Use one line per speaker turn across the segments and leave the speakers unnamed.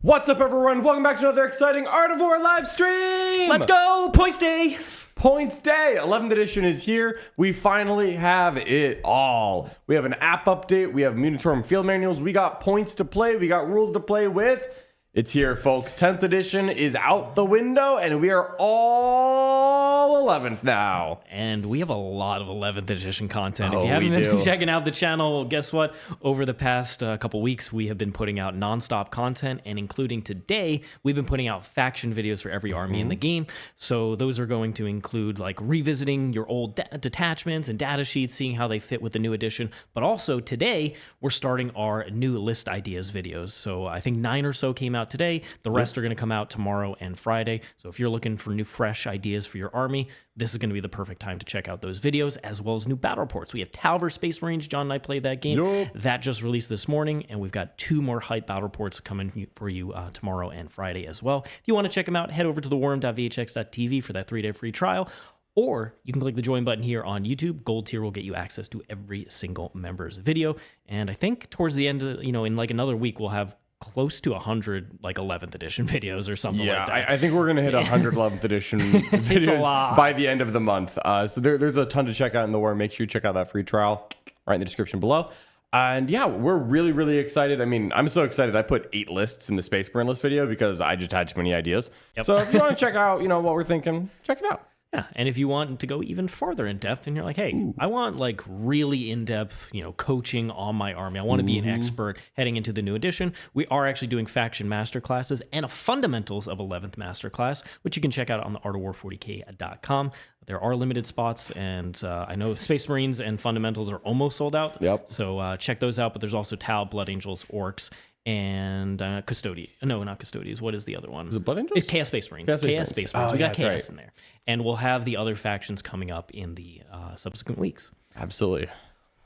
What's up, everyone? Welcome back to another exciting Art of War live stream!
Let's go! Points Day!
Points Day! 11th edition is here. We finally have it all. We have an app update. We have Munitorum field manuals. We got points to play. We got rules to play with. It's here, folks. 10th edition is out the window, and we are all 11th now.
And we have a lot of 11th edition content.
Oh,
if you haven't
we
been
do.
checking out the channel, guess what? Over the past couple weeks, we have been putting out nonstop content, and including today, we've been putting out faction videos for every army in the game. So those are going to include like revisiting your old detachments and data sheets, seeing how they fit with the new edition. But also today, we're starting our new list ideas videos. So I think 9 or so came out today. The rest are going to come out tomorrow and Friday. So if you're looking for new, fresh ideas for your army, this is going to be the perfect time to check out those videos, as well as new battle reports. We have Talver Space Marines. John and I played that game.
Yup.
That just released this morning, and we've got 2 more hype battle reports coming for you tomorrow and Friday as well. If you want to check them out, head over to thewarm.vhx.tv for that 3-day free trial. Or you can click the join button here on YouTube. Gold tier will get you access to every single member's video. And I think towards the end of, in like another week, we'll have close to 100 like 11th edition videos or something like that.
I think we're going to hit 100 11th edition videos by the end of the month. So there's a ton to check out in the war. Make sure you check out that free trial right in the description below. And yeah, we're really, really excited. I mean, I'm so excited. I put 8 lists in the Space Marine list video because I just had too many ideas.
Yep.
So if you want to check out, what we're thinking, check it out.
Yeah, and if you want to go even farther in depth and you're like, hey, I want like really in-depth, coaching on my army. I want to be an expert heading into the new edition. We are actually doing faction masterclasses and a fundamentals of 11th masterclass, which you can check out on the artofwar40k.com. There are limited spots, and I know Space Marines and fundamentals are almost sold out.
Yep.
So check those out, but there's also Tal, Blood Angels, Orcs, and Custodians. No, not Custodians. What is the other one?
Is it Blood Angels?
It's Chaos Space Marines.
Chaos
Space Marines.
Oh,
We got
yeah,
Chaos
that's right.
in there. And we'll have the other factions coming up in the subsequent weeks.
Absolutely.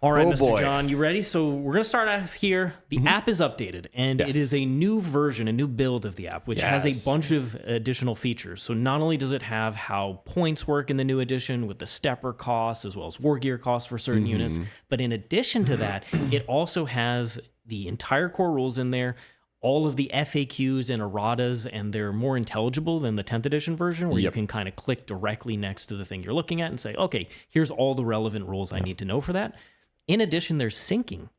All right,
Oh,
Mr.
boy.
John, you ready? So we're going to start out here. The app is updated, and
Yes.
it is a new version, a new build of the app, which has
Yes.
a bunch of additional features. So not only does it have how points work in the new edition with the stepper costs, as well as war gear costs for certain units, but in addition to that, it also has the entire core rules in there, all of the FAQs and erratas, and they're more intelligible than the 10th edition version, where you can kind of click directly next to the thing you're looking at and say, okay, here's all the relevant rules I need to know for that. In addition, there's syncing.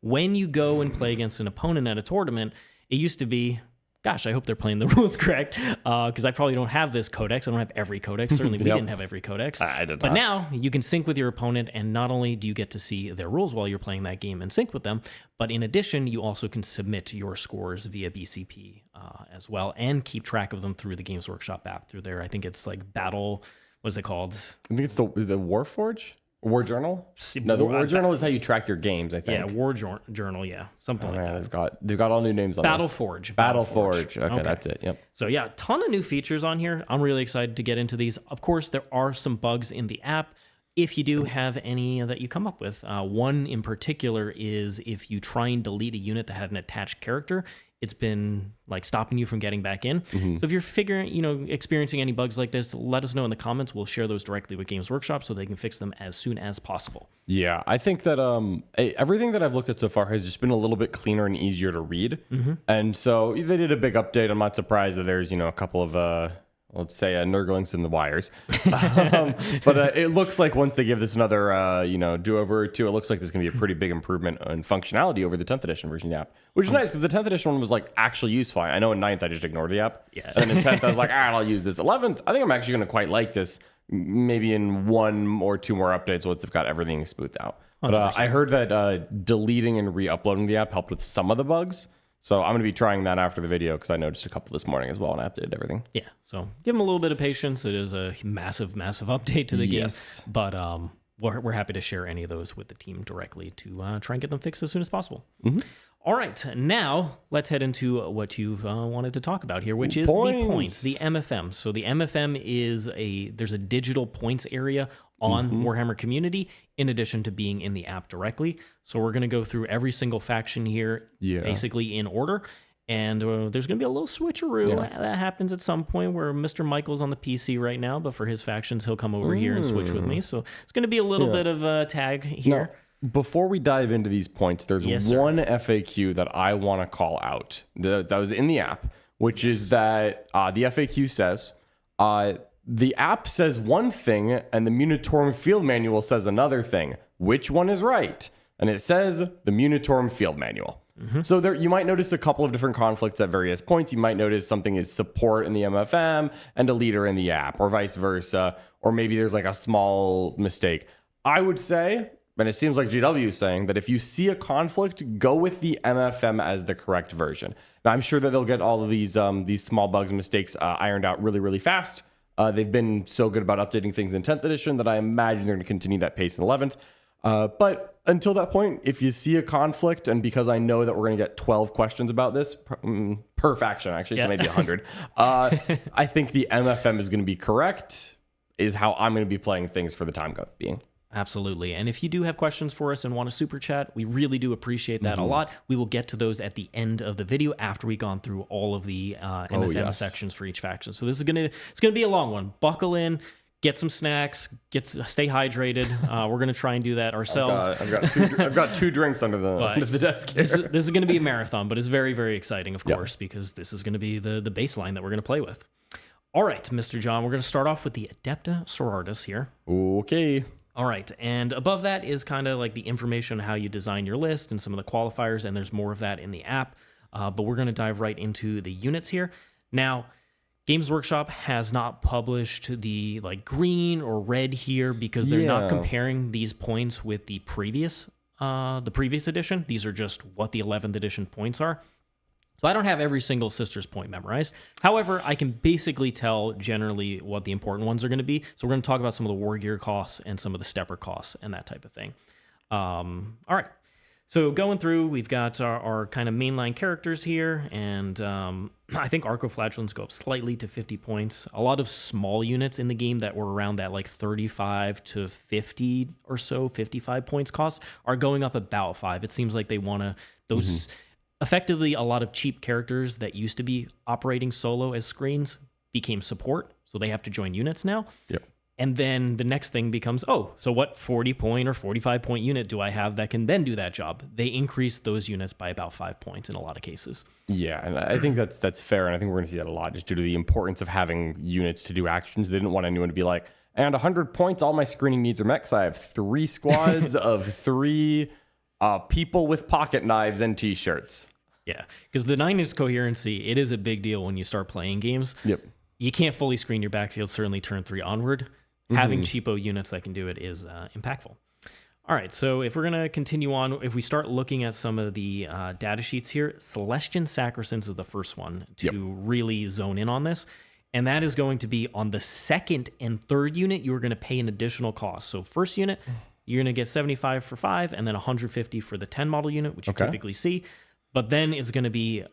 When you go and play against an opponent at a tournament, it used to be, gosh, I hope they're playing the rules correct, because I probably don't have this codex. I don't have every codex. Certainly we didn't have every codex.
I did
But
not.
now you can sync with your opponent, and not only do you get to see their rules while you're playing that game and sync with them, but in addition, you also can submit your scores via BCP as well, and keep track of them through the Games Workshop app through there. I think it's like Battle, what is it called?
I think it's the Warforge? War Journal? No, the War Journal is how you track your games, I think.
Yeah, War Journal, yeah, something like that.
They've got all new names on
Battle
this.
Forge.
Battle Forge. Okay, that's it. Yep.
So yeah, ton of new features on here. I'm really excited to get into these. Of course, there are some bugs in the app. If you do have any that you come up with, one in particular is if you try and delete a unit that had an attached character, it's been like stopping you from getting back in. So if you're experiencing any bugs like this, let us know in the comments. We'll share those directly with Games Workshop so they can fix them as soon as possible.
Yeah, I think that everything that I've looked at so far has just been a little bit cleaner and easier to read. And so they did a big update. I'm not surprised that there's, a couple of, let's say, nurglings in the wires. But it looks like once they give this another, do-over or two, it looks like there's going to be a pretty big improvement in functionality over the 10th edition version of the app, which is nice because the 10th edition one was like actually used fine. I know in 9th I just ignored the app.
Yeah.
And then in 10th I was like, I'll use this. 11th, I think I'm actually going to quite like this. Maybe in 1 or 2 more updates once they've got everything smoothed out. But I heard that deleting and re-uploading the app helped with some of the bugs. So I'm going to be trying that after the video because I noticed a couple this morning as well and I updated everything.
Yeah, so give them a little bit of patience. It is a massive, massive update to the game. But we're happy to share any of those with the team directly to try and get them fixed as soon as possible. All right, now let's head into what you've wanted to talk about here, which is the points, the MFM. So the MFM is there's a digital points area on Warhammer Community, in addition to being in the app directly. So we're going to go through every single faction here, basically in order. And there's going to be a little switcheroo that happens at some point where Mr. Michael's on the PC right now, but for his factions, he'll come over here and switch with me. So it's going to be a little bit of a tag here.
Before we dive into these points, there's
Yes, sir.
one FAQ that I want to call out that was in the app, which is that the FAQ says, the app says one thing and the Munitorum field manual says another thing. Which one is right? And it says the Munitorum field manual. So there, you might notice a couple of different conflicts at various points. You might notice something is support in the MFM and a leader in the app, or vice versa. Or maybe there's like a small mistake. I would say, and it seems like GW is saying, that if you see a conflict, go with the MFM as the correct version. Now, I'm sure that they'll get all of these small bugs and mistakes ironed out really, really fast. They've been so good about updating things in 10th edition that I imagine they're going to continue that pace in 11th. But until that point, if you see a conflict, and because I know that we're going to get 12 questions about this per faction, actually, so maybe 100, I think the MFM is going to be correct, is how I'm going to be playing things for the time being.
Absolutely. And if you do have questions for us and want to super chat, we really do appreciate that a lot. We will get to those at the end of the video after we've gone through all of the MFM sections for each faction. So this is gonna be a long one. Buckle in, get some snacks, stay hydrated. We're gonna try and do that ourselves.
I've got two drinks under the desk here.
This is gonna be a marathon, but it's very, very exciting, of course, because this is gonna be the baseline that we're gonna play with. All right, Mr. John, we're gonna start off with the Adepta Sororitas here.
Okay.
All right, and above that is kind of like the information on how you design your list and some of the qualifiers, and there's more of that in the app, but we're going to dive right into the units here. Now, Games Workshop has not published the like green or red here because they're not comparing these points with the previous edition. These are just what the 11th edition points are. So I don't have every single sister's point memorized. However, I can basically tell generally what the important ones are going to be. So we're going to talk about some of the war gear costs and some of the stepper costs and that type of thing. All right. So going through, we've got our kind of mainline characters here. And I think Arcoflagellants go up slightly to 50 points. A lot of small units in the game that were around that like 35 to 50 or so, 55 points cost are going up about 5. It seems like they want to, those... Effectively, a lot of cheap characters that used to be operating solo as screens became support, so they have to join units now.
Yep.
And then the next thing becomes, so what 40-point or 45-point unit do I have that can then do that job? They increase those units by about 5 points in a lot of cases.
Yeah, and I think that's fair, and I think we're going to see that a lot just due to the importance of having units to do actions. They didn't want anyone to be like, and 100 points, all my screening needs are met, because I have 3 squads of 3 people with pocket knives and t-shirts.
Yeah, because the 9-inch coherency, it is a big deal when you start playing games.
Yep.
You can't fully screen your backfield, certainly turn 3 onward. Having cheapo units that can do it is impactful. All right, so if we're going to continue on, if we start looking at some of the data sheets here, Celestian Sacrosanct is the first one to really zone in on this. And that is going to be on the 2nd and 3rd unit, you're going to pay an additional cost. So first unit, you're going to get 75 for 5, and then 150 for the 10 model unit, which you typically see. But then it's going to be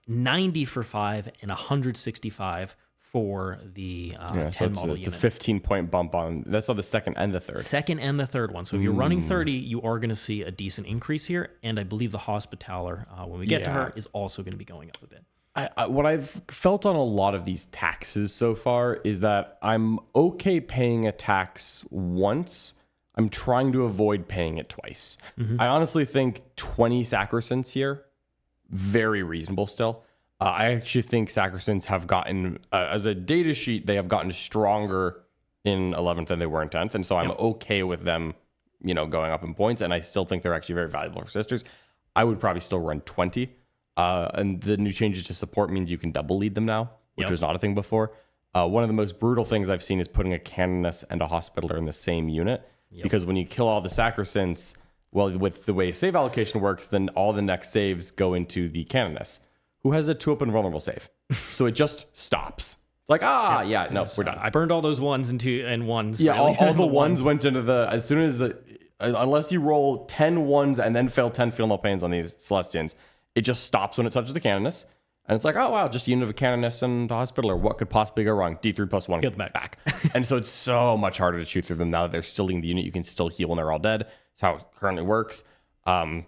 90 for 5 and 165 for the 10 model unit.
It's a 15-point bump on, that's on the 2nd and the 3rd.
2nd and the 3rd one. So if you're running 30, you are going to see a decent increase here. And I believe the Hospitaller, when we get to her, is also going to be going up a bit.
What I've felt on a lot of these taxes so far is that I'm okay paying a tax once. I'm trying to avoid paying it twice. I honestly think 20 Sacrosancts here, very reasonable still. I actually think Sacrosancts have gotten, as a data sheet, they have gotten stronger in 11th than they were in 10th. And so I'm okay with them, going up in points. And I still think they're actually very valuable for sisters. I would probably still run 20. And the new changes to support means you can double lead them now, which was not a thing before. One of the most brutal things I've seen is putting a Canoness and a Hospitaller in the same unit. Because when you kill all the Sacrosancts, well, with the way save allocation works, then all the next saves go into the Canoness, who has a 2-up invulnerable save. So it just stops. It's like, we're done.
I burned all those ones and ones.
Yeah,
really.
all the ones went into as soon as unless you roll 10 ones and then fail 10 feel no pains on these Celestians, it just stops when it touches the Canoness. And it's like, oh, wow, just a unit of a Canoness and a Hospitaller. What could possibly go wrong? D3 plus 1.
Get them back.
And so it's so much harder to shoot through them now that they're still in the unit. You can still heal when they're all dead. That's how it currently works. I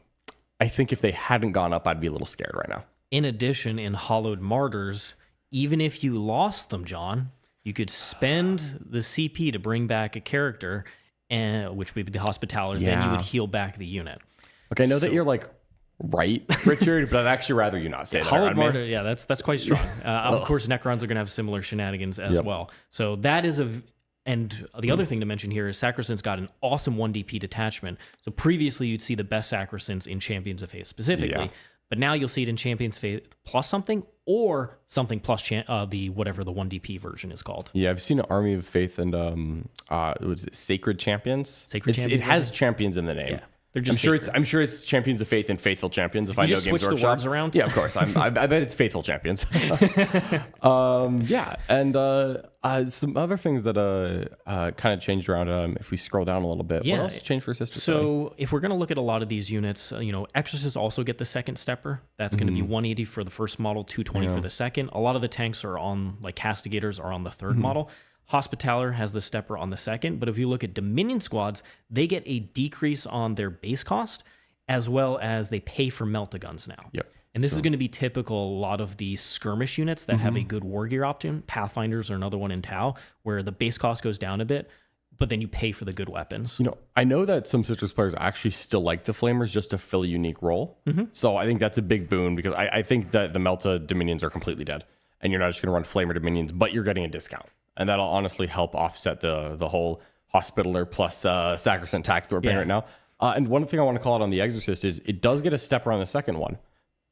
think if they hadn't gone up, I'd be a little scared right now.
In addition, in Hallowed Martyrs, even if you lost them, John, you could spend the CP to bring back a character which would be the Hospitaller, then you would heal back the unit.
Okay, I know that you're like right, Richard, but I'd actually rather you not say that.
Hallowed Martyr, yeah, that's quite strong. Of course, Necrons are going to have similar shenanigans as well. So that is and the other thing to mention here is Sacrosankt's got an awesome 1DP detachment. So previously you'd see the best Sacrosancts in Champions of Faith specifically, but now you'll see it in Champions of Faith plus something or something plus the whatever the 1DP version is called.
Yeah, I've seen an Army of Faith and was it Sacred Champions?
Champions.
It has champions in the name.
Yeah. They're just
I'm sure it's Champions of Faith and Faithful Champions. If I know
just
Games
switch the
Workshop.
words around.
Yeah, of course. I bet it's Faithful Champions. Yeah, and some other things that kind of changed around. If we scroll down a little bit, what else changed for Sister?
So if we're going to look at a lot of these units, Exorcists also get the second stepper. That's going to be 180 for the first model, 220 for the second. A lot of the tanks are on, like Castigators are on the third model. Hospitaller has the stepper on the second, but if you look at Dominion squads, they get a decrease on their base cost, as well as they pay for melt-a-guns now.
Yep.
And this is going to be typical a lot of the skirmish units that have a good war gear option. Pathfinders are another one in Tau, where the base cost goes down a bit, but then you pay for the good weapons.
I know that some Citrus players actually still like the Flamers just to fill a unique role. So I think that's a big boon because I think that the Melta Dominions are completely dead, and you're not just going to run Flamer Dominions, but you're getting a discount. And that'll honestly help offset the whole Hospitaller plus Sacrosanct tax that we're paying right now. And one thing I want to call out on the Exorcist is it does get a stepper on the second one.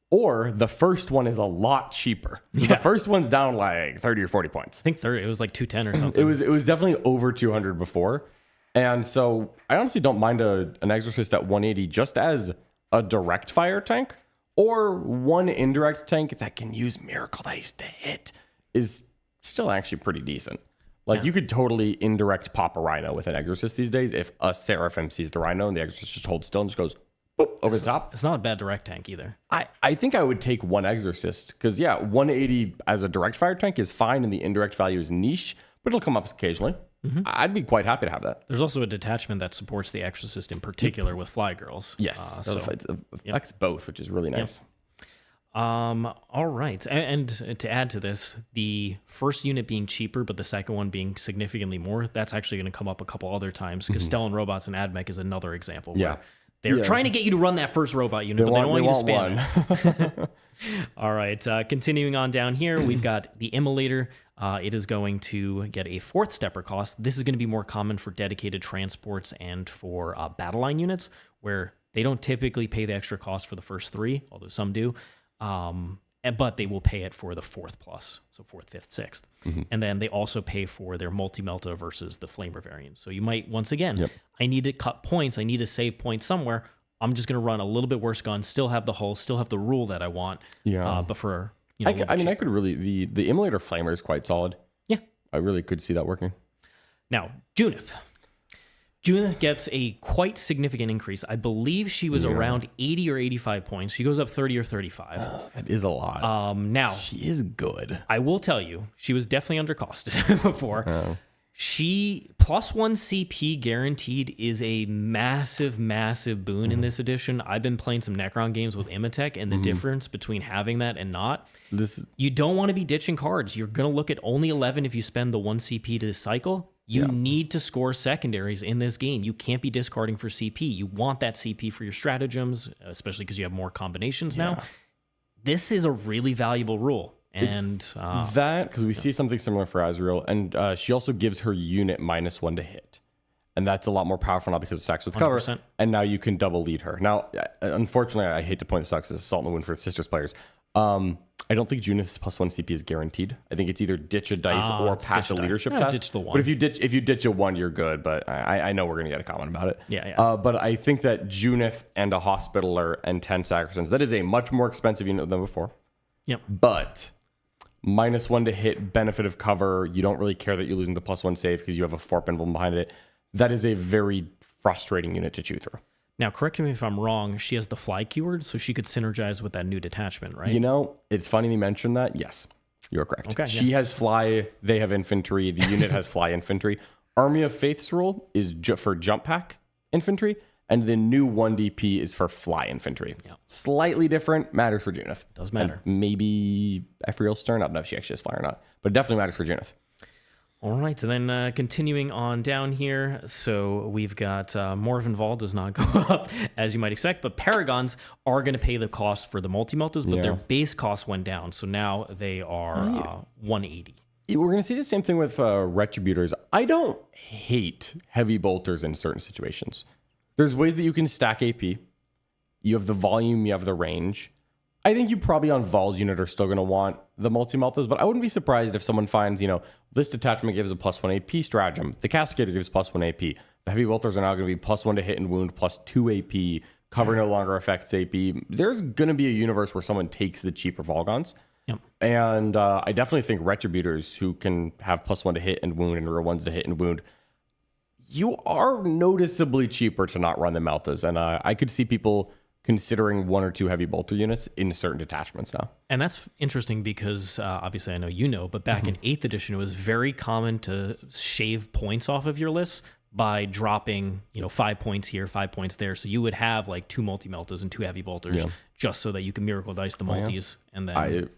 Or the first one is a lot cheaper. The first one's down like 30 or 40 points.
I think 30. It was like 210 or something.
It was definitely over 200 before. And so I honestly don't mind an Exorcist at 180 just as a direct fire tank or one indirect tank that can use Miracle Dice to hit is still actually pretty decent. Like you could totally indirect pop a Rhino with an Exorcist these days if a Seraphim sees the Rhino and the Exorcist just holds still and just goes boop, over the top.
It's not a bad direct tank either.
I think I would take one Exorcist because 180 as a direct fire tank is fine and the indirect value is niche, but it'll come up occasionally. I'd be quite happy to have that.
There's also a detachment that supports the Exorcist in particular with Fly Girls.
Yes, so it affects both, which is really nice.
All right. And to add to this, the first unit being cheaper, but the second one being significantly more, that's actually going to come up a couple other times because Stellan Robots and AdMech is another example. Where they're trying to get you to run that first robot unit, but they don't want you to spam it. All right. Continuing on down here, we've got the Immolator. It is going to get a fourth stepper cost. This is going to be more common for dedicated transports and for battle line units, where they don't typically pay the extra cost for the first three, although some do. But they will pay it for the fourth plus, so fourth, fifth, sixth. And then they also pay for their multi-melta versus the flamer variant. So you might, once again, I need to cut points, I need to save points somewhere. I'm just going to run a little bit worse gun, still have the hull, still have the rule that I want. But for,
I could really, the Immolator Flamer is quite solid.
Yeah.
I really could see that working.
Now, Junith. Junith gets a quite significant increase. I believe she was around 80 or 85 points. She goes up 30 or 35.
That is a lot.
Now,
she is good.
I will tell you, she was definitely undercosted before. She plus 1 CP guaranteed is a massive, massive boon in this edition. I've been playing some Necron games with Imatech, and the difference between having that and not, you don't want to be ditching cards. You're going to look at only 11 if you spend the 1 CP to cycle. You need to score secondaries in this game. You can't be discarding for CP. You want that CP for your stratagems, especially because you have more combinations now. This is a really valuable rule. And
that, because we see something similar for Azrael, and she also gives her unit -1 to hit. And that's a lot more powerful now because it stacks with cover.
100%.
And now you can double lead her. Now, unfortunately, I hate to point this out because it's a salt in the wound for Sisters players. I don't think Junith's +1 CP is guaranteed. I think it's either ditch a dice or pass a leadership test.
Ditch the one.
But if you ditch a 1, you're good. But I know we're going to get a comment about it.
Yeah.
But I think that Junith and a Hospitaller and 10 Sacrosancts, that is a much more expensive unit than before.
Yep.
But -1 to hit, benefit of cover. You don't really care that you're losing the +1 save because you have a Forp emblem behind it. That is a very frustrating unit to chew through.
Now, correct me if I'm wrong, she has the fly keyword, so she could synergize with that new detachment, right?
You know, it's funny you mentioned that. Yes, you're correct.
Okay,
she has fly, they have infantry, the unit has fly infantry. Army of Faith's rule is for jump pack infantry, and the new 1DP is for fly infantry.
Yeah.
Slightly different, matters for Junith.
Does matter.
And maybe Ephriel Stern, I don't know if she actually has fly or not, but it definitely matters for Junith.
All right, so then continuing on down here, so we've got Morven Vol does not go up, as you might expect, but Paragons are going to pay the cost for the multi-meltas, but their base cost went down, so now they are 180.
We're going to see the same thing with Retributors. I don't hate heavy bolters in certain situations. There's ways that you can stack AP. You have the volume, you have the range. I think you probably on Vol's unit are still going to want the multi-meltas, but I wouldn't be surprised if someone finds, this detachment gives a +1 AP stratagem. The Cascadator gives +1 AP. The heavy bolters are now going to be +1 to hit and wound, +2 AP. Cover no longer affects AP. There's going to be a universe where someone takes the cheaper Volgons.
Yep.
And I definitely think Retributors who can have +1 to hit and wound and +1s to hit and wound, you are noticeably cheaper to not run the Meltas. And I could see people considering 1 or 2 heavy bolter units in certain detachments now.
And that's interesting because obviously I know you know, but back in 8th edition, it was very common to shave points off of your list by dropping, 5 points here, 5 points there. So you would have like 2 multi-meltas and 2 heavy bolters just so that you can miracle dice the multis and then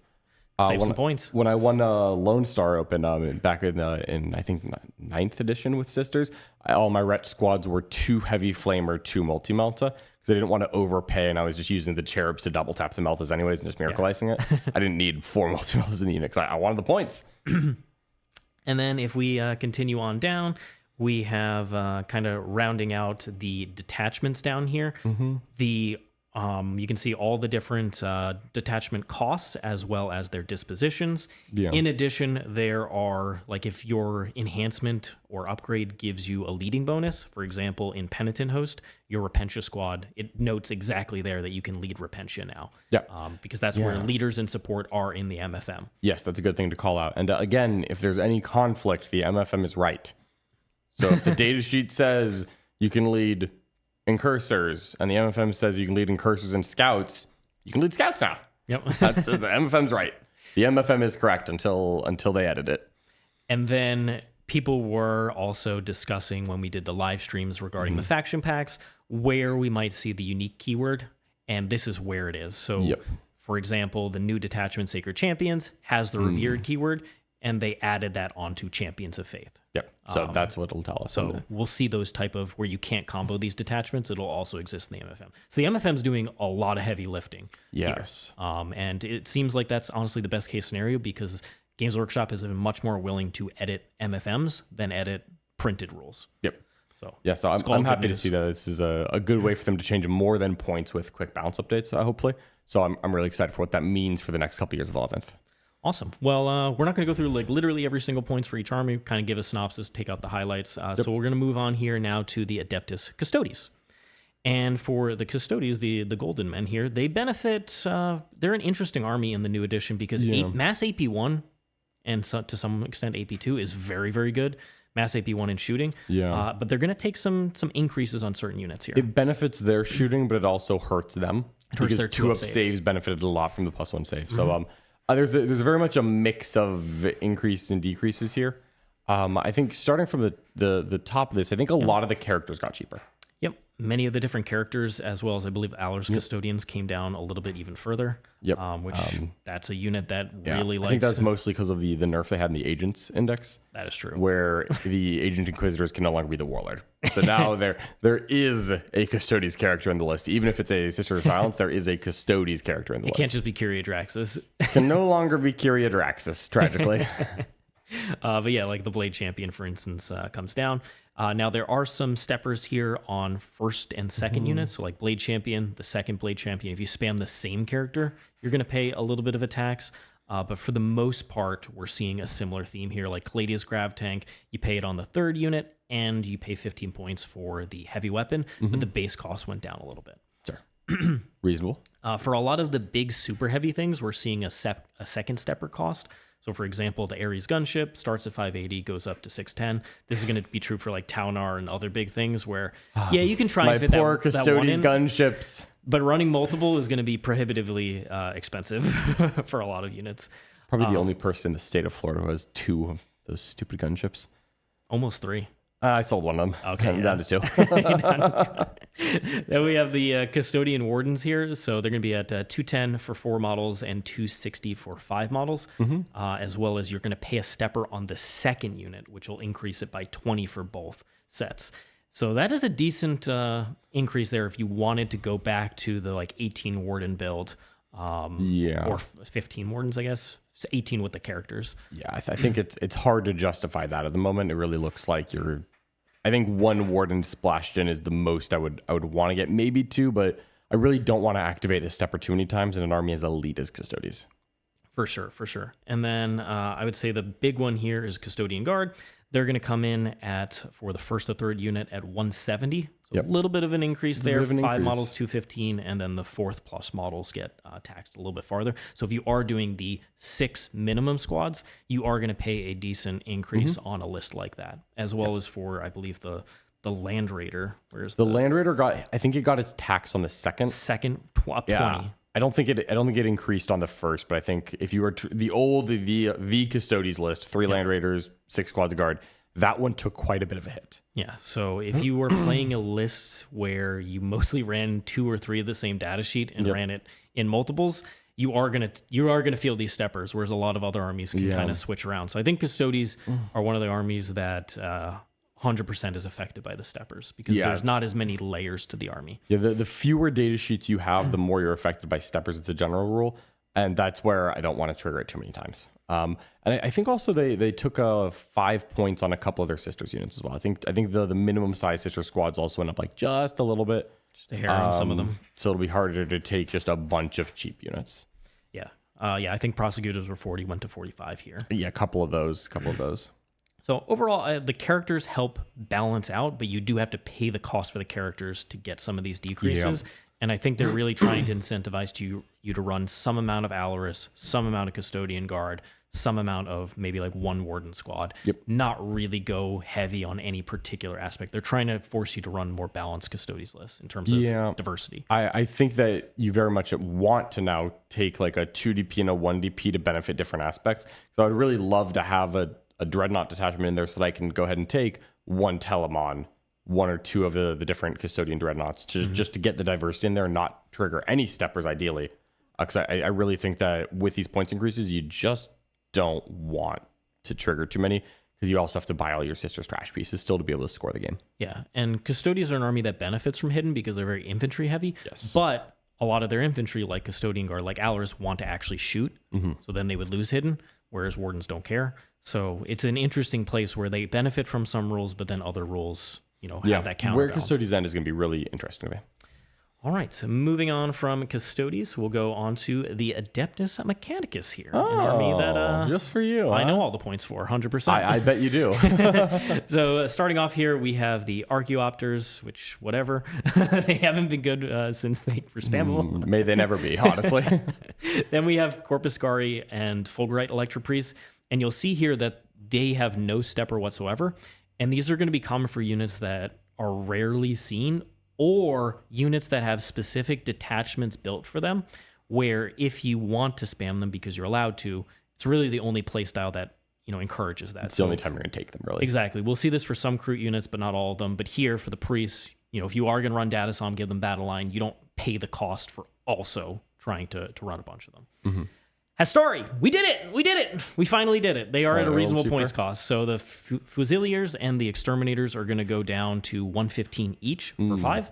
save some points.
When I won Lone Star Open back in I think 9th edition with Sisters, all my Ret squads were 2 heavy flamer, 2 multi-melta, because I didn't want to overpay, and I was just using the cherubs to double tap the meltas anyways and just miracleizing it. I didn't need 4 multi-meltas in the unit because I wanted the points.
And then if we continue on down, we have kind of rounding out the detachments down here. The you can see all the different detachment costs as well as their dispositions. In addition, there are, like, if your enhancement or upgrade gives you a leading bonus, for example, in Penitent Host, your Repentia squad, it notes exactly there that you can lead Repentia now. Because that's where leaders and support are in the MFM.
Yes, that's a good thing to call out. And again, if there's any conflict, the MFM is right. So if the datasheet says you can lead Incursors, and the MFM says you can lead Incursors and Scouts, you can lead Scouts now. That's the MFM's right. The MFM is correct until they edit it.
And then people were also discussing when we did the live streams regarding the faction packs where we might see the unique keyword, and this is where it is. So, for example, the new detachment Sacred Champions has the revered keyword, and they added that onto Champions of Faith.
So that's what it'll tell us.
So we'll see those type of where you can't combo these detachments. It'll also exist in the MFM. So the MFM's doing a lot of heavy lifting.
Yes.
Here. And it seems like that's honestly the best case scenario because Games Workshop is much more willing to edit MFMs than edit printed rules. So
I'm happy to see that this is a good way for them to change more than points with quick bounce updates, hopefully. So I'm really excited for what that means for the next couple of years of 11th.
Awesome. Well, we're not going to go through like literally every single points for each army, kind of give a synopsis, take out the highlights. So we're going to move on here now to the Adeptus Custodes. And for the Custodes, the Golden Men here, they benefit, they're an interesting army in the new edition because mass AP1 and to some extent AP2 is very, very good. Mass AP1 in shooting. But they're going to take some increases on certain units here.
It benefits their shooting, but it also hurts them.
It hurts their
2-up saves benefited a lot from the +1 save. So there's very much a mix of increases and decreases here. I think starting from the top of this, I think a lot of the characters got cheaper.
Many of the different characters, as well as I believe Allur's Custodians, came down a little bit even further. Which that's a unit that really likes.
I think that's mostly because of the nerf they had in the Agents Index.
That is true.
Where the Agent Inquisitors can no longer be the Warlord. So now there is a Custodes character in the list. Even if it's a Sister of Silence, there is a Custodes character in the list.
It can't just be Kyria Draxus.
Can no longer be Kyria Draxus, tragically.
But yeah, like the Blade Champion, for instance, comes down. Now, there are some steppers here on first and second units. So like Blade Champion, the second Blade Champion, if you spam the same character, you're going to pay a little bit of a tax. But for the most part, we're seeing a similar theme here. Like Caladia's Grav Tank, you pay it on the third unit, and you pay 15 points for the heavy weapon, but the base cost went down a little bit.
Sure. Reasonable.
For a lot of the big super heavy things, we're seeing a second stepper cost. So, for example, the Ares gunship starts at 580, goes up to 610. This is going to be true for like Taunar and other big things where, you can try and fit
poor
that one in,
gunships.
But running multiple is going to be prohibitively expensive for a lot of units.
Probably the only person in the state of Florida who has 2 of those stupid gunships.
Almost 3.
I sold one of them.
Okay,
I'm down to 2.
Then we have the Custodian Wardens here. So they're going to be at 210 for 4 models and 260 for 5 models, as well as you're going to pay a stepper on the second unit, which will increase it by 20 for both sets. So that is a decent increase there if you wanted to go back to the like 18 Warden build, or 15 Wardens, I guess. It's 18 with the characters.
Yeah, I think it's hard to justify that at the moment. It really looks like I think 1 Warden splashed in is the most I would want to get, maybe 2, but I really don't want to activate the stepper too many times in an army as elite as Custodies. For
sure. And then I would say the big one here is Custodian Guard. They're going to come in for the first or third unit at 170. So a little bit of an increase there. 5 models, 215, and then the 4th plus models get taxed a little bit farther. So if you are doing the 6 minimum squads, you are going to pay a decent increase on a list like that, as well as for, I believe, the Land Raider. Where's
the Land Raider I think it got its tax on the second.
Up 20.
I don't think it increased on the first, but I think if you were the Custodies list, 3 Land Raiders, 6 squads of guard, that one took quite a bit of a hit.
Yeah. So if you were playing a list where you mostly ran 2 or 3 of the same data sheet and ran it in multiples, you are gonna feel these steppers, whereas a lot of other armies can kind of switch around. So I think Custodies are one of the armies that 100% is affected by the steppers because there's not as many layers to the army. Yeah,
the fewer data sheets you have, the more you're affected by steppers. It's a general rule, and that's where I don't want to trigger it too many times. And I think also they took 5 points on a couple of their sisters units as well. I think the minimum size sister squads also went up like just a little bit,
just a hair on some of them.
So it'll be harder to take just a bunch of cheap units.
Yeah, I think prosecutors were 40, went to 45 here.
Yeah, a couple of those.
So overall, the characters help balance out, but you do have to pay the cost for the characters to get some of these decreases. Yeah. And I think they're really trying to incentivize you to run some amount of Alaris, some amount of Custodian Guard, some amount of maybe like 1 Warden squad. Not really go heavy on any particular aspect. They're trying to force you to run more balanced Custodies lists in terms of diversity.
I think that you very much want to now take like a 2 DP and a 1 DP to benefit different aspects. So I would really love to have a Dreadnought detachment in there so that I can go ahead and take 1 Telemon, 1 or 2 of the different Custodian Dreadnoughts just to get the diversity in there and not trigger any steppers ideally. Because I really think that with these points increases, you just don't want to trigger too many because you also have to buy all your sister's trash pieces still to be able to score the game.
Yeah, and Custodians are an army that benefits from hidden because they're very infantry heavy.
Yes.
But a lot of their infantry, like Custodian Guard, like Alaris, want to actually shoot. So then they would lose hidden, whereas Wardens don't care. So it's an interesting place where they benefit from some rules, but then other rules, have that counterbalance.
Where Custodians end is going to be really interesting to me.
All right, so moving on from Custodies, we'll go on to the Adeptus Mechanicus here. An army that...
just for you.
I know all the points for, 100%.
I bet you do.
So starting off here, we have the Archaeopters, which, whatever. They haven't been good since they were spammable.
May they never be, honestly.
Then we have Corpuscari and Fulgurite Electropriests, and you'll see here that they have no stepper whatsoever. And these are going to be common for units that are rarely seen or units that have specific detachments built for them, where if you want to spam them because you're allowed to, it's really the only playstyle that encourages that.
It's the only time you're going to take them, really.
Exactly. We'll see this for some Kroot units, but not all of them. But here, for the priests, if you are going to run Datasom, give them Battle Line, you don't pay the cost for also trying to run a bunch of them. Hastori, we did it! We finally did it. They are at a reasonable points cost. So the Fusiliers and the Exterminators are going to go down to 115 each for 5,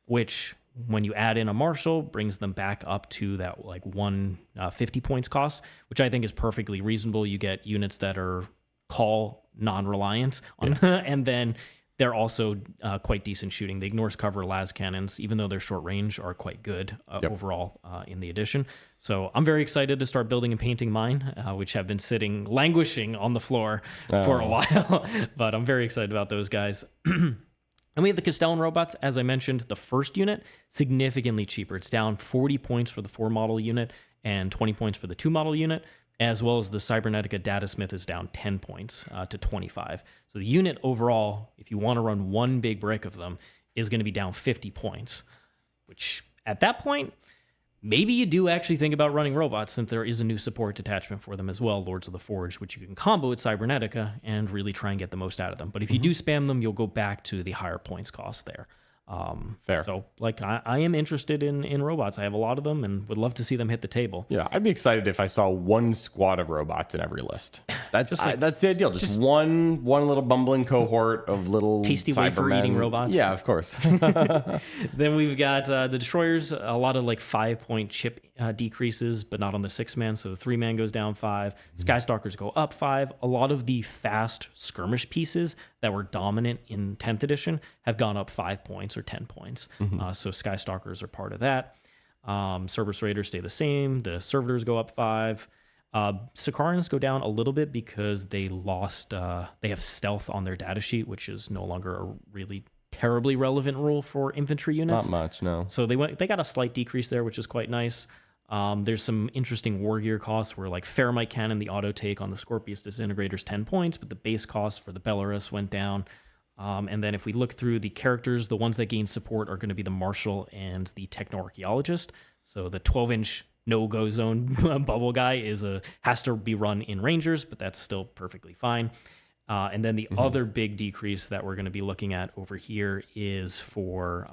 which when you add in a Marshal, brings them back up to that like 150 points cost, which I think is perfectly reasonable. You get units that are call non-reliant on, and then they're also quite decent shooting. The Ignores Cover las cannons, even though they're short range, are quite good overall in the edition. So I'm very excited to start building and painting mine, which have been languishing on the floor for a while. But I'm very excited about those guys. And we have the Castellan robots, as I mentioned, the first unit, significantly cheaper. It's down 40 points for the 4 model unit and 20 points for the 2 model unit, as well as the Cybernetica Datasmith is down 10 points to 25. So the unit overall, if you want to run one big brick of them, is going to be down 50 points, which at that point, maybe you do actually think about running robots, since there is a new support detachment for them as well, Lords of the Forge, which you can combo with Cybernetica and really try and get the most out of them. But if you do spam them, you'll go back to the higher points cost there.
Fair.
So, like, I am interested in robots. I have a lot of them and would love to see them hit the table.
Yeah, I'd be excited if I saw one squad of robots in every list. That's that's the ideal. Just one little bumbling cohort of little
tasty
Cybermen.
wafer eating robots.
Yeah, of course.
Then we've got the destroyers, a lot of like 5-point chip decreases, but not on the 6-man. So the 3-man goes down 5. Skystalkers go up 5. A lot of the fast skirmish pieces that were dominant in 10th edition have gone up 5 points or 10 points. So Skystalkers are part of that. Cerberus Raiders stay the same. The Servitors go up 5. Sicarans go down a little bit because they lost, they have stealth on their data sheet, which is no longer a really terribly relevant rule for infantry units.
Not much, no.
So they got a slight decrease there, which is quite nice. There's some interesting war gear costs where like Ferromite Cannon, the auto take on the Scorpius Disintegrators 10 points, but the base cost for the Belarus went down. And then if we look through the characters, the ones that gain support are going to be the Marshal and the Techno-Archaeologist. So the 12-inch no-go zone bubble guy has to be run in Rangers, but that's still perfectly fine. And then the other big decrease that we're going to be looking at over here is for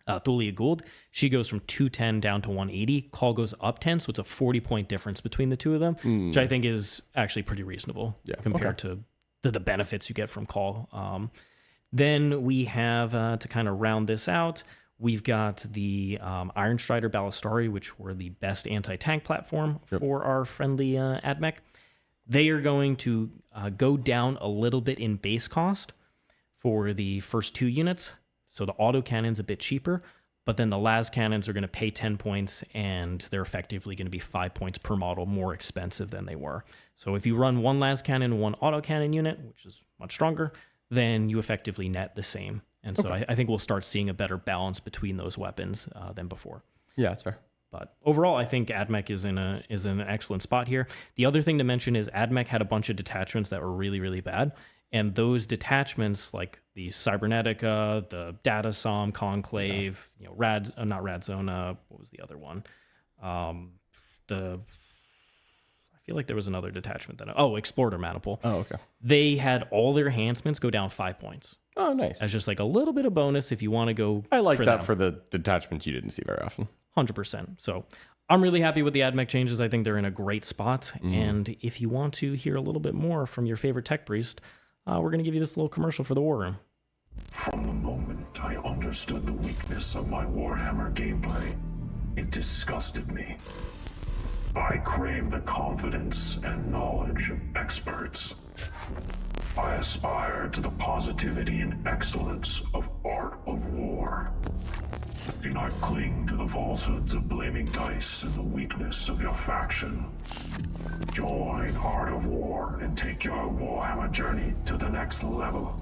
Thulia Gould. She goes from 210 down to 180. Call goes up 10, so it's a 40-point difference between the two of them, which I think is actually pretty reasonable compared to the benefits you get from Call. Then we have, to kind of round this out, we've got the Iron Strider Ballistari, which were the best anti-tank platform for our friendly AdMech. They are going to go down a little bit in base cost for the first 2 units. So the autocannon's a bit cheaper, but then the las cannons are going to pay 10 points, and they're effectively going to be 5 points per model more expensive than they were. So if you run 1 las cannon and 1 autocannon unit, which is much stronger, then you effectively net the same. And so I think we'll start seeing a better balance between those weapons than before.
Yeah, that's fair.
But overall, I think AdMech is in an excellent spot here. The other thing to mention is AdMech had a bunch of detachments that were really, really bad. And those detachments, like the Cybernetica, the Datasom, Conclave, not Radzone, what was the other one? I feel like there was another detachment Explorer Maniple.
Oh, okay.
They had all their enhancements go down 5 points.
Oh, nice.
As just like a little bit of bonus if you want to go.
I like that for the detachments you didn't see very often.
100%. So I'm really happy with the AdMech changes. I think they're in a great spot. And if you want to hear a little bit more from your favorite tech priest, we're going to give you this little commercial for the War Room.
From the moment I understood the weakness of my Warhammer gameplay, it disgusted me. I crave the confidence and knowledge of experts. I aspire to the positivity and excellence of Art of War. Do not cling to the falsehoods of blaming dice and the weakness of your faction. Join Art of War and take your Warhammer journey to the next level.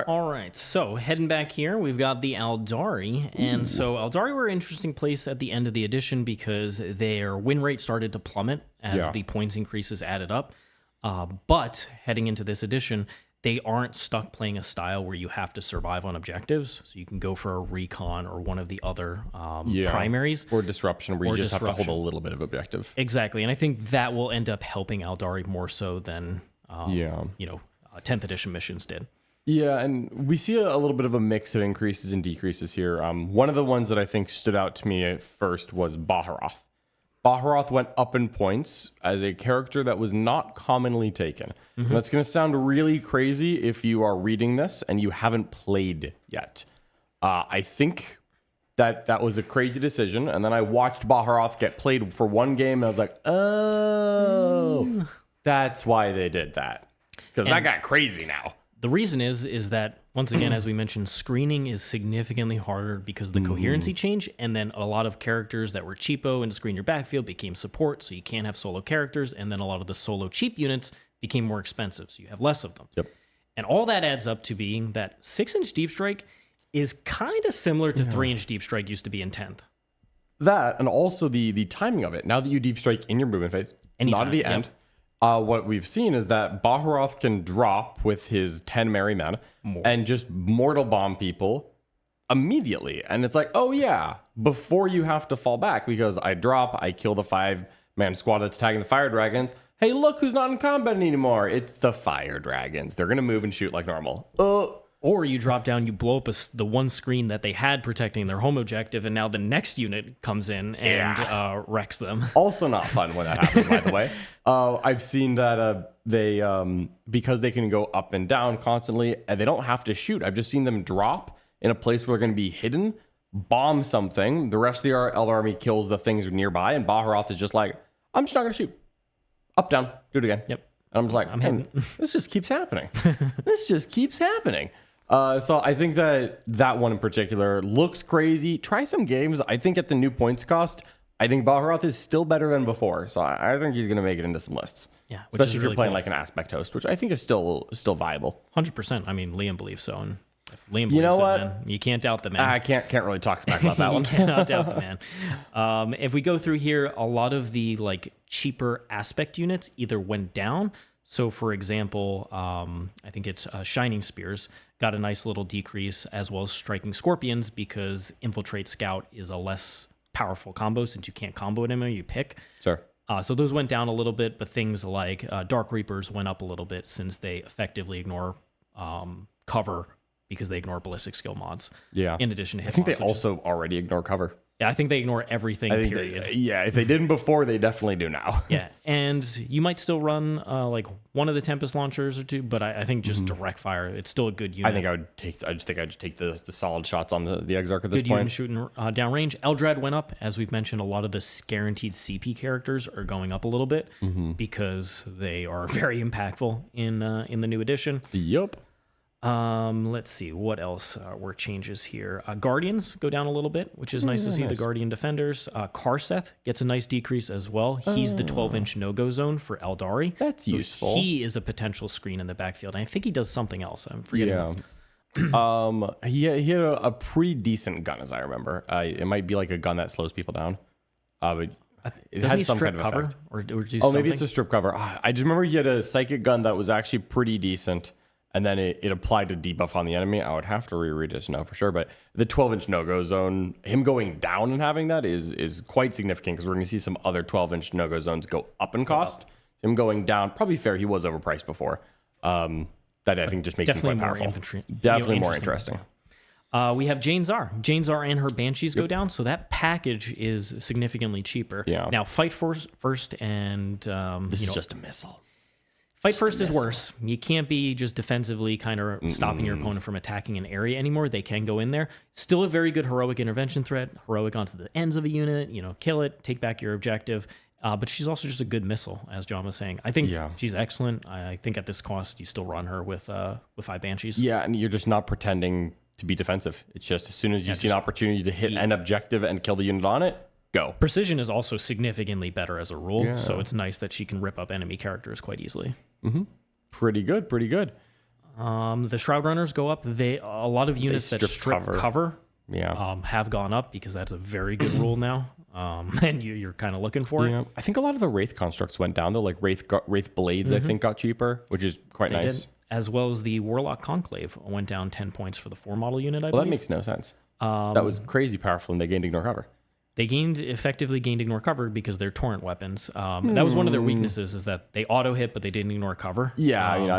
All right, so heading back here, we've got the Eldari. And so Eldari were an interesting place at the end of the edition because their win rate started to plummet as the points increases added up. But heading into this edition, they aren't stuck playing a style where you have to survive on objectives. So you can go for a recon or one of the other primaries.
Or disruption, where you just have to hold a little bit of objective.
Exactly, and I think that will end up helping Eldari more so than 10th edition missions did.
Yeah, and we see a little bit of a mix of increases and decreases here. One of the ones that I think stood out to me at first was Baharoth. Baharoth went up in points as a character that was not commonly taken. And that's going to sound really crazy if you are reading this and you haven't played yet. I think that was a crazy decision. And then I watched Baharoth get played for one game, and I was like, oh, that's why they did that. Because that got crazy now.
The reason is that, once again, as we mentioned, screening is significantly harder because of the coherency change, and then a lot of characters that were cheapo and to screen your backfield became support, so you can't have solo characters, and then a lot of the solo cheap units became more expensive, so you have less of them.
Yep.
And all that adds up to being that 6-inch Deep Strike is kind of similar to 3-inch Deep Strike used to be in 10th.
That, and also the timing of it. Now that you Deep Strike in your movement phase, not at the end, what we've seen is that Baharoth can drop with his 10 Merry Men and just mortal bomb people immediately. And it's like, oh yeah, before you have to fall back, because I drop, I kill the 5 man squad that's tagging the fire dragons. Hey, look who's not in combat anymore. It's the fire dragons. They're going to move and shoot like normal.
Or you drop down, you blow up the one screen that they had protecting their home objective, and now the next unit comes in and wrecks them.
Also not fun when that happens, by the way. I've seen that they, because they can go up and down constantly, and they don't have to shoot. I've just seen them drop in a place where they're going to be hidden, bomb something. The rest of the Elder Army kills the things nearby, and Baharoth is just like, I'm just not going to shoot. Up, down, do it again.
Yep.
And I'm just like, man, this just keeps happening. This just keeps happening. So I think that one in particular looks crazy. Try some games. I think at the new points cost, I think Baharoth is still better than before. So I think he's going to make it into some lists.
Yeah,
especially if you're playing like an aspect host, which I think is still viable.
100%. I mean, Liam believes so. And if Liam believes man, you can't doubt the man.
I can't really talk smack about that one.
You cannot doubt the man. If we go through here, a lot of the like cheaper aspect units either went down. So, for example, I think it's Shining Spears got a nice little decrease, as well as Striking Scorpions, because Infiltrate Scout is a less powerful combo since you can't combo it anymore, you pick.
Sure.
So those went down a little bit, but things like Dark Reapers went up a little bit since they effectively ignore cover because they ignore ballistic skill mods.
Yeah.
In addition to hit
I think
mods,
they also already ignore cover.
Yeah, I think they ignore everything, period.
If they didn't before, they definitely do now.
Yeah, and you might still run like one of the Tempest launchers or two, but I think just direct fire, it's still a good unit.
I think I'd just take the solid shots on the Exarch at this
good
point.
Unit shooting downrange. Eldrad went up, as we've mentioned. A lot of the guaranteed CP characters are going up a little bit because they are very impactful in the new edition.
Yep.
Let's see what else were changes here. Guardians go down a little bit, which is nice to see. The Guardian Defenders. Karseth gets a nice decrease as well. He's the 12-inch no-go zone for Eldari.
That's useful.
He is a potential screen in the backfield. And I think he does something else. I'm forgetting.
Yeah. He had a pretty decent gun, as I remember. It might be like a gun that slows people down. But it had some kind of
cover
effect.
or do
maybe
something?
it's a strip cover. I just remember he had a psychic gun that was actually pretty decent. And then it applied a debuff on the enemy. I would have to reread it to know for sure. But the 12-inch no-go zone, him going down and having that is quite significant because we're going to see some other 12-inch no-go zones go up in cost. Him going down, probably fair. He was overpriced before. That I think just makes him quite powerful. Definitely more interesting.
We have Jane Czar. Jane Czar and her Banshees go down, so that package is significantly cheaper.
Yeah.
Now, Fight First and...
this is just a missile.
Fight First is worse. You can't be just defensively kind of stopping your opponent from attacking an area anymore. They can go in there. Still a very good heroic intervention threat. Heroic onto the ends of a unit. Kill it, take back your objective. But she's also just a good missile, as John was saying. I think she's excellent. I think at this cost, you still run her with 5 Banshees.
Yeah, and you're just not pretending to be defensive. It's just as soon as you see an opportunity to hit an objective and kill the unit on it, go.
Precision is also significantly better as a rule, so it's nice that she can rip up enemy characters quite easily.
Pretty good.
The Shroud Runners go up. A lot of units that strip cover have gone up because that's a very good rule now. And you're kind of looking for it.
I think a lot of the Wraith constructs went down though. Like Wraith Blades, I think got cheaper, which is quite nice.
As well as the Warlock Conclave went down 10 points for the 4 model unit. I believe
that makes no sense. That was crazy powerful, and they gained ignore cover.
They effectively gained ignore cover because they're torrent weapons. That was one of their weaknesses, is that they auto hit, but they didn't ignore cover.
Yeah,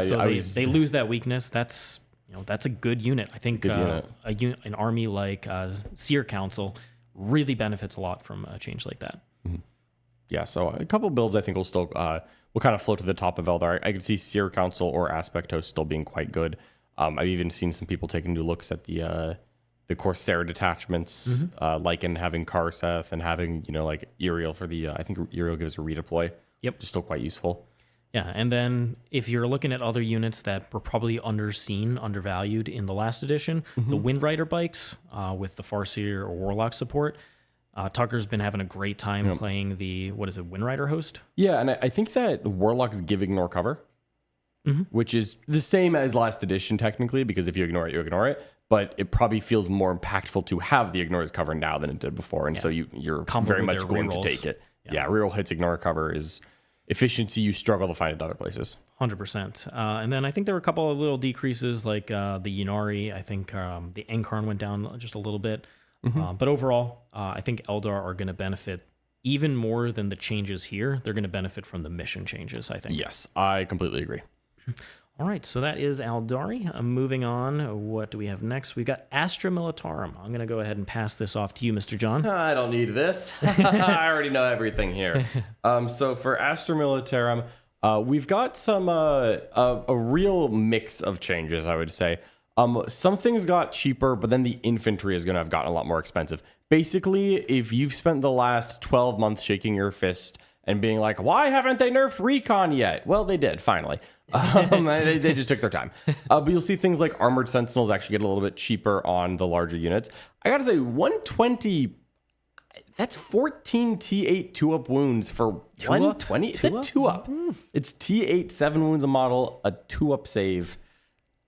they lose that weakness. That's a good unit. I think an army like Seer Council really benefits a lot from a change like that.
Yeah, so a couple builds I think will still will kind of float to the top of Eldar. I could see Seer Council or Aspect Host still being quite good. I've even seen some people taking new looks at the Corsair detachments, Lycan having Karseth and having, like Uriel for the, I think Uriel gives a redeploy.
Yep.
Which is still quite useful.
Yeah, and then if you're looking at other units that were probably undervalued in the last edition, the Windrider bikes with the Farseer or Warlock support, Tucker's been having a great time playing the, Windrider host?
Yeah, and I think that Warlocks give ignore cover, which is the same as last edition technically, because if you ignore it, you ignore it. But it probably feels more impactful to have the ignores cover now than it did before. And so you're very much going to take it. Yeah, reroll hits ignore cover is efficiency you struggle to find at other places.
100%. And then I think there were a couple of little decreases like the Yunari. I think the Enkarn went down just a little bit. But overall, I think Eldar are going to benefit even more than the changes here, they're going to benefit from the mission changes, I think.
Yes, I completely agree.
All right, so that is Aldari. Moving on, what do we have next? We've got Astra Militarum. I'm going to go ahead and pass this off to you, Mr. John.
I don't need this. I already know everything here. So for Astra Militarum, we've got some a real mix of changes, I would say. Some things got cheaper, but then the infantry is going to have gotten a lot more expensive. Basically, if you've spent the last 12 months shaking your fist and being like, why haven't they nerfed recon yet? Well, they did, finally. They just took their time. But you'll see things like armored sentinels actually get a little bit cheaper on the larger units. I gotta say, 120, that's 14 T8 2-up wounds for 120? It's a 2-up. It's T8 7 wounds a model, a 2-up save.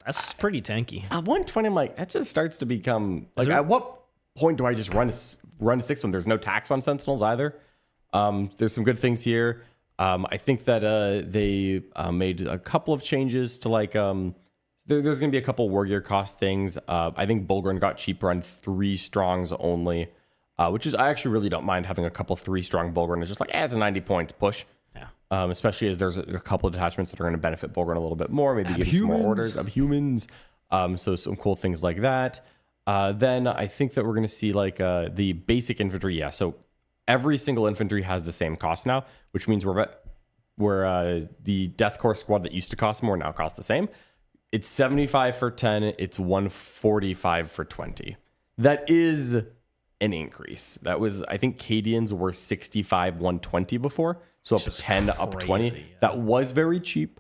That's pretty tanky.
At 120, I'm like, that just starts to become, like, at what point do I just run 6 when there's no tax on sentinels either? There's some good things here. I think that they made a couple of changes to like there's going to be a couple war gear cost things. I think Bulgren got cheaper on 3 strongs only, which is I actually really don't mind having a couple 3 strong Bulgren. It's just like it's a 90 points push. Yeah. Especially as there's a couple of detachments that are going to benefit Bulgren a little bit more. Maybe give you some more orders of humans. So some cool things like that. Then I think that we're going to see like the basic infantry. Yeah. So every single infantry has the same cost now, which means we're the Death Corps squad that used to cost more now costs the same. It's 75 for 10. It's 145 for 20. That is an increase. That was, I think, Cadians were 65, 120 before. So up 10 to up 20. Yeah. That was very cheap.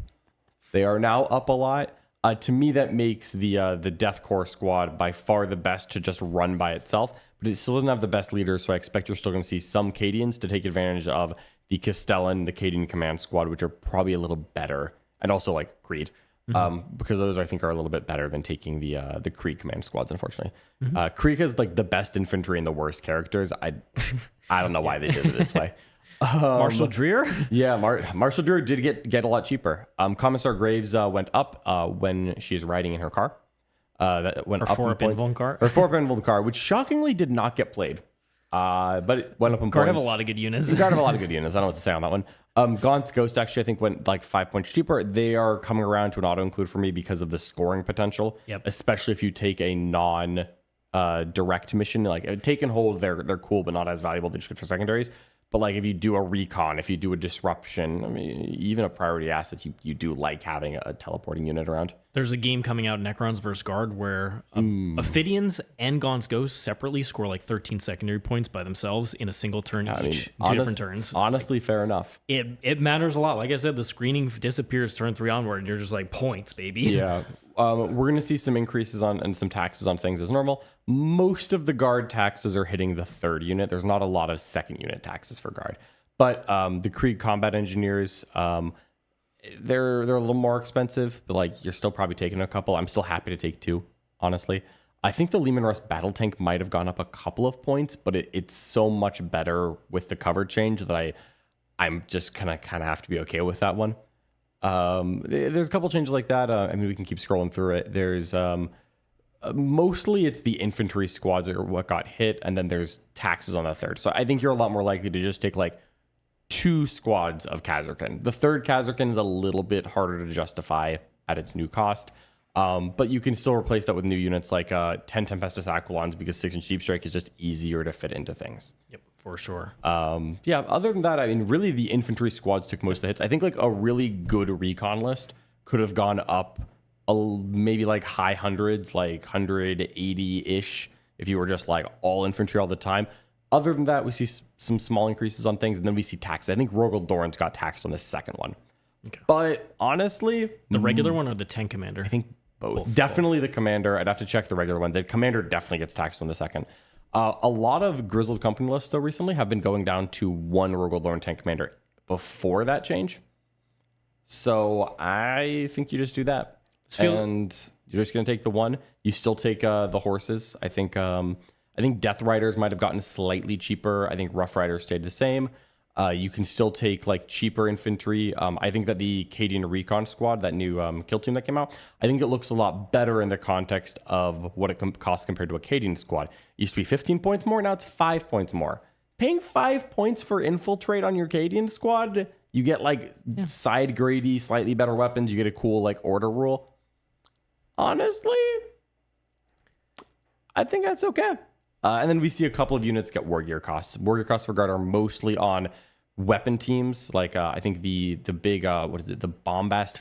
They are now up a lot. To me, that makes the Death Corps squad by far the best to just run by itself. But it still doesn't have the best leaders, so I expect you're still going to see some Cadians to take advantage of the Castellan, the Cadian Command Squad, which are probably a little better, and also like Creed, because those I think are a little bit better than taking the Creed Command Squads. Unfortunately, Creed has like the best infantry and the worst characters. I don't know why they did it this way.
Marshal Dreer?
Yeah, Marshal Dreer did get a lot cheaper. Commissar Graves went up when she's riding in her car. That went up in points. Her 4-pin car, which shockingly did not get played. But it went up in
Guard
points.
have a lot of good units.
Guard have a lot of good units. I don't know what to say on that one. Gaunt's Ghost actually, I think, went like 5 points cheaper. They are coming around to an auto-include for me because of the scoring potential.
Yep.
Especially if you take a non-direct mission. Like, take and hold, they're cool, but not as valuable. They just get for secondaries. But like if you do a recon, if you do a disruption, I mean, even a priority assets, you do like having a teleporting unit around.
There's a game coming out, Necrons vs. Guard, where Ophidians and Gaunt's Ghost separately score like 13 secondary points by themselves in a single turn each. Two different turns.
Honestly, fair enough.
It matters a lot. Like I said, the screening disappears turn 3 onward, and you're just like, points, baby.
Yeah. We're going to see some increases on and some taxes on things as normal. Most of the Guard taxes are hitting the 3rd unit. There's not a lot of 2nd unit taxes for Guard. But the Krieg combat engineers, they're a little more expensive, but like you're still probably taking a couple. I'm still happy to take 2, honestly. I think the Lehman Russ battle tank might have gone up a couple of points, but it's so much better with the cover change that I'm just kind of have to be okay with that one. There's a couple changes like that. I mean, we can keep scrolling through it. There's mostly it's the infantry squads are what got hit, and then there's taxes on the 3rd. So I think you're a lot more likely to just take like 2 squads of Kazarkin. The 3rd Kazarkin is a little bit harder to justify at its new cost, but you can still replace that with new units like 10 Tempestus Aquilons because 6-inch Deep Strike is just easier to fit into things.
Yep. For sure.
Yeah, other than that, I mean, really the infantry squads took most of the hits. I think like a really good recon list could have gone up maybe like high hundreds, like 180-ish, if you were just like all infantry all the time. Other than that, we see some small increases on things, and then we see taxes. I think Rogel Doran's got taxed on the 2nd one. Okay. But honestly...
The regular one or the tank commander?
I think both. Definitely the commander. I'd have to check the regular one. The commander definitely gets taxed on the 2nd. A lot of Grizzled Company lists, though, recently have been going down to 1 Rogel Doran tank commander before that change. So I think you just do that. And you're just going to take the 1. You still take the horses. I think Death Riders might have gotten slightly cheaper. I think Rough Riders stayed the same. You can still take like cheaper infantry. I think that the Cadian Recon Squad, that new kill team that came out, I think it looks a lot better in the context of what it costs compared to a Cadian squad. It used to be 15 points more, now it's 5 points more. paying 5 points for infiltrate on your Cadian squad, you get like side grady, slightly better weapons. You get a cool like order rule. Honestly, I think that's okay. And then we see a couple of units get war gear costs. War gear costs for guard are mostly on weapon teams. Like I think the big the bombast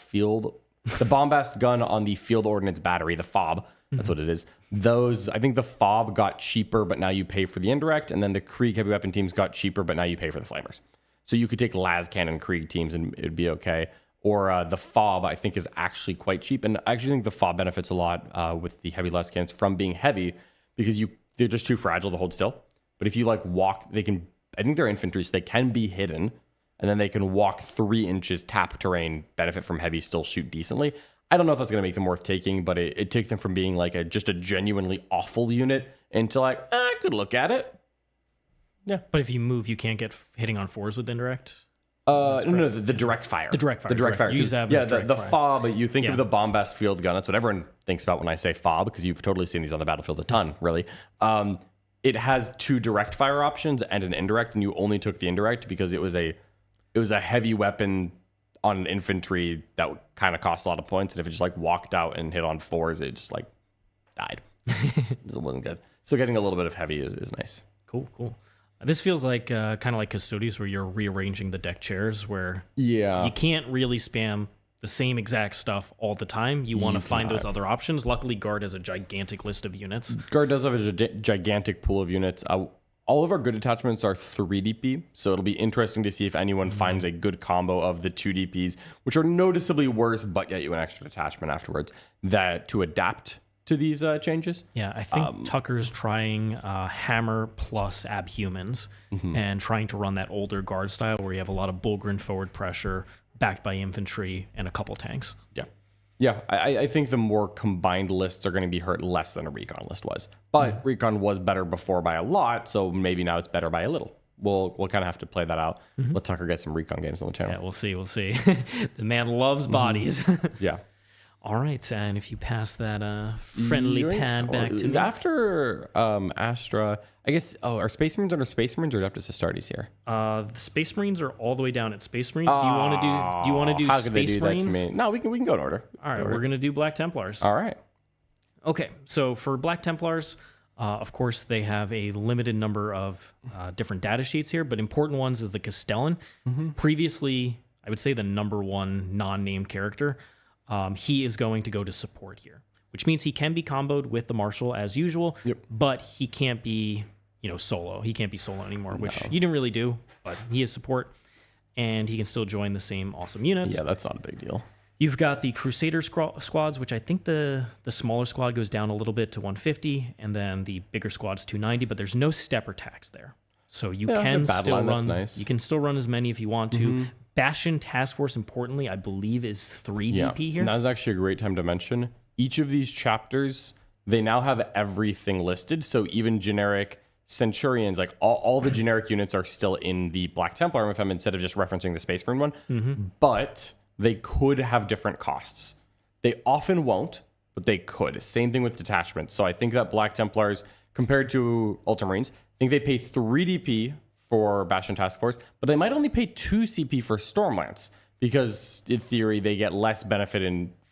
gun on the field ordnance battery, the FOB. That's what it is. Those, I think the FOB got cheaper, but now you pay for the indirect. And then the Krieg heavy weapon teams got cheaper, but now you pay for the flamers. So you could take las cannon Krieg teams and it'd be okay. Or the FOB, I think, is actually quite cheap. And I actually think the FOB benefits a lot with the heavy las cannons from being heavy because they're just too fragile to hold still. But if you like walk, I think they're infantry, so they can be hidden. And then they can walk 3 inches tap terrain, benefit from heavy, still shoot decently. I don't know if that's going to make them worth taking, but it takes them from being like just a genuinely awful unit into like, I could look at it. Yeah.
But if you move, you can't get hitting on 4s with indirect?
No, the direct fire.
The direct fire.
The direct fire.
Use that as direct
the
fire.
FOB, you think of the bombast field gun. That's what everyone thinks about when I say FOB, because you've totally seen these on the battlefield a ton, really. It has 2 direct fire options and an indirect, and you only took the indirect because it was a heavy weapon on an infantry that kind of cost a lot of points, and if it just like walked out and hit on 4s, it just like died. It wasn't good. So getting a little bit of heavy is nice.
Cool. This feels like kind of like Custodes, where you're rearranging the deck chairs, where you can't really spam the same exact stuff all the time. You want to find those other options. Luckily, Guard has a gigantic list of units.
Guard does have a gigantic pool of units. All of our good attachments are 3 DP, so it'll be interesting to see if anyone finds a good combo of the 2 DPs, which are noticeably worse, but get you an extra attachment afterwards, that to adapt to these changes.
Yeah, I think Tucker's trying Hammer plus Abhumans and trying to run that older Guard style where you have a lot of Bulgrin forward pressure backed by infantry and a couple tanks.
Yeah, I think the more combined lists are going to be hurt less than a recon list was. But recon was better before by a lot, so maybe now it's better by a little. We'll kind of have to play that out. Let Tucker get some recon games on the channel.
Yeah, we'll see. The man loves bodies.
Yeah.
All right, and if you pass that friendly pad back to me.
After Astra, I guess, are Space Marines under Space Marines or Adeptus Astartes here?
The Space Marines are all the way down at Space Marines. Do you want to do
how
Space
could they do
Marines?
That to me? No, we can go in order.
All right, we're going to do Black Templars.
All right.
Okay, so for Black Templars, of course, they have a limited number of different data sheets here, but important ones is the Castellan. Previously, I would say the number 1 non-named character. He is going to go to support here, which means he can be comboed with the Marshal as usual, but he can't be, solo. He can't be solo anymore, which you didn't really do, but he is support, and he can still join the same awesome units.
Yeah, that's not a big deal.
You've got the Crusader squads, which I think the smaller squad goes down a little bit to 150, and then the bigger squad's 290, but there's no step or tax there. So you can still run. Nice. You can still run as many if you want to. Bastion Task Force, importantly, I believe is 3 DP here.
And that's actually a great time to mention. Each of these chapters, they now have everything listed. So even generic Centurions, like all the generic units are still in the Black Templar MFM instead of just referencing the Space Marine one. But they could have different costs. They often won't, but they could. Same thing with detachments. So I think that Black Templars, compared to Ultramarines, I think they pay 3 DP for Bastion Task Force, but they might only pay 2 CP for Stormlance because, in theory, they get less benefit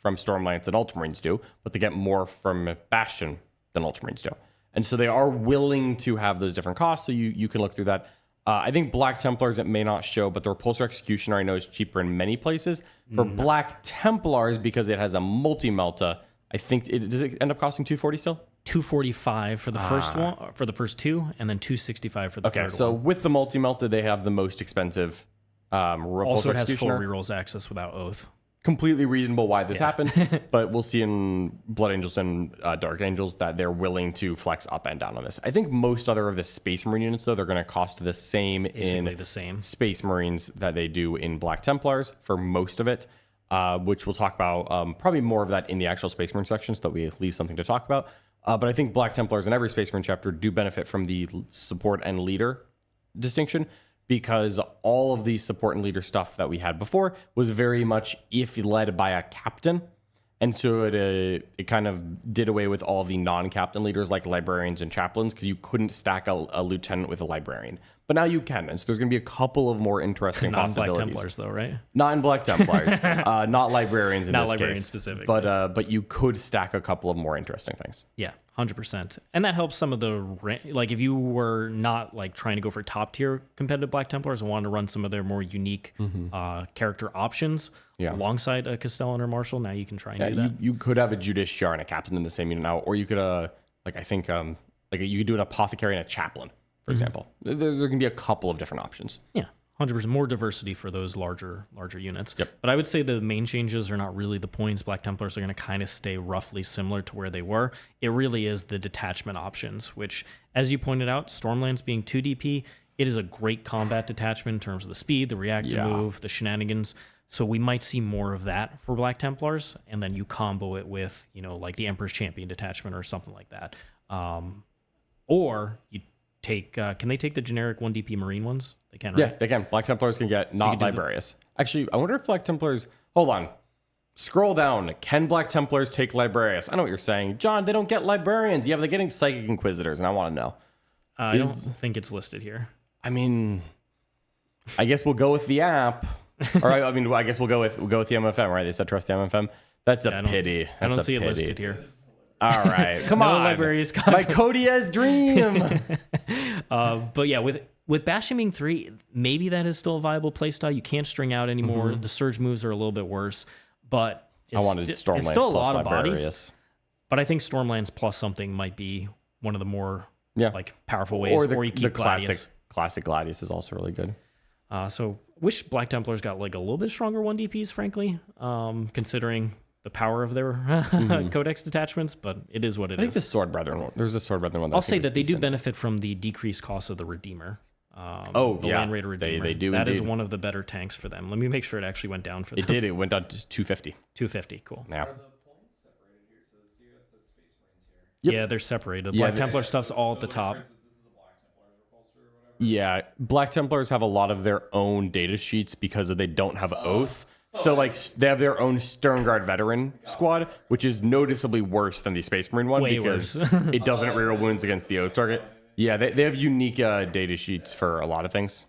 from Stormlance than Ultramarines do, but they get more from Bastion than Ultramarines do. And so they are willing to have those different costs, so you can look through that. I think Black Templars, it may not show, but the Repulsor Executioner I know is cheaper in many places. For Black Templars, because it has a multi-melta, I think, does it end up costing 240 still?
245 for the first one, for the first 2, and then 265 for the third one.
Okay, so with the multi-melta, they have the most expensive Repulsor
Also, it has full
Executioner.
rerolls access without Oath.
Completely reasonable why this happened, but we'll see in Blood Angels and Dark Angels that they're willing to flex up and down on this. I think most other of the Space Marine units, though, they're going to cost the same
Basically
in
the same.
Space Marines that they do in Black Templars for most of it, which we'll talk about probably more of that in the actual Space Marine section so that we leave something to talk about. But I think Black Templars in every Space Marine chapter do benefit from the support and leader distinction, because all of the support and leader stuff that we had before was very much if led by a captain. And so it kind of did away with all the non-captain leaders like librarians and chaplains, because you couldn't stack a lieutenant with a librarian. but now you can. And so there's going to be a couple of more interesting
Not in Black
possibilities.
Templars, though, right?
Not in Black Templars, not librarians in
Not
this
librarian
case,
specific.
but you could stack a couple of more interesting things.
Yeah, 100%. And that helps some of the, like if you were not like trying to go for top tier competitive Black Templars and wanted to run some of their more unique character options alongside a Castellan or Marshal, now you can try and do that.
You could have a Justiciar and a Captain in the same unit now, or you could, you could do an Apothecary and a Chaplain, for example. There can be a couple of different options.
Yeah. 100% more diversity for those larger units.
Yep.
But I would say the main changes are not really the points. Black Templars are going to kind of stay roughly similar to where they were. It really is the detachment options, which, as you pointed out, Stormlands being 2 DP, it is a great combat detachment in terms of the speed, the reactive move, the shenanigans. So we might see more of that for Black Templars, and then you combo it with, like the Emperor's Champion detachment or something like that. Or you take, can they take the generic 1 DP Marine ones? They can, right?
Yeah, they can. Black Templars can get not Librarius. Actually, I wonder if Black Templars... Hold on. Scroll down. Can Black Templars take Librarius? I know what you're saying. John, they don't get Librarians. Yeah, but they're getting Psychic Inquisitors, and I want to know.
I don't think it's listed here.
I mean, I guess we'll go with the app. Or I guess we'll go with the MFM, right? They said trust the MFM. That's a pity.
I don't see it listed here.
All right, come on.
Librarians
My Kodia's dream.
But yeah, with Bashing 3, maybe that is still a viable playstyle. You can't string out anymore. The surge moves are a little bit worse, but
I wanted Stormlands
it's still a
plus
lot of
Librarius.
Bodies. But I think Stormlands plus something might be one of the more like powerful ways.
Or
you keep
the classic Gladius is also really good.
So wish Black Templars got like a little bit stronger 1 DPs, frankly, considering the power of their codex detachments, but it is what it is.
I think the Sword Brethren one. There's a Sword Brethren one.
I'll say that they do benefit from the decreased cost of the Redeemer. The Land Raider Redeemer.
They do.
That is one of the better tanks for them. Let me make sure it actually went down for them.
It did. It went down to 250.
250. Cool.
Yeah.
Are the points separated here? So see, it says Space Marines here.
Yeah, they're separated. The Black Templar stuff's all at the top.
This is a Black Templar's repulsor or whatever.
Yeah, Black Templars have a lot of their own data sheets because they don't have Oath. So, like, they have their own Sternguard veteran squad, which is noticeably worse than the Space Marine one
Way
because
worse.
it doesn't reroll wounds against the Oath target. Yeah, they have unique data sheets for a lot of things,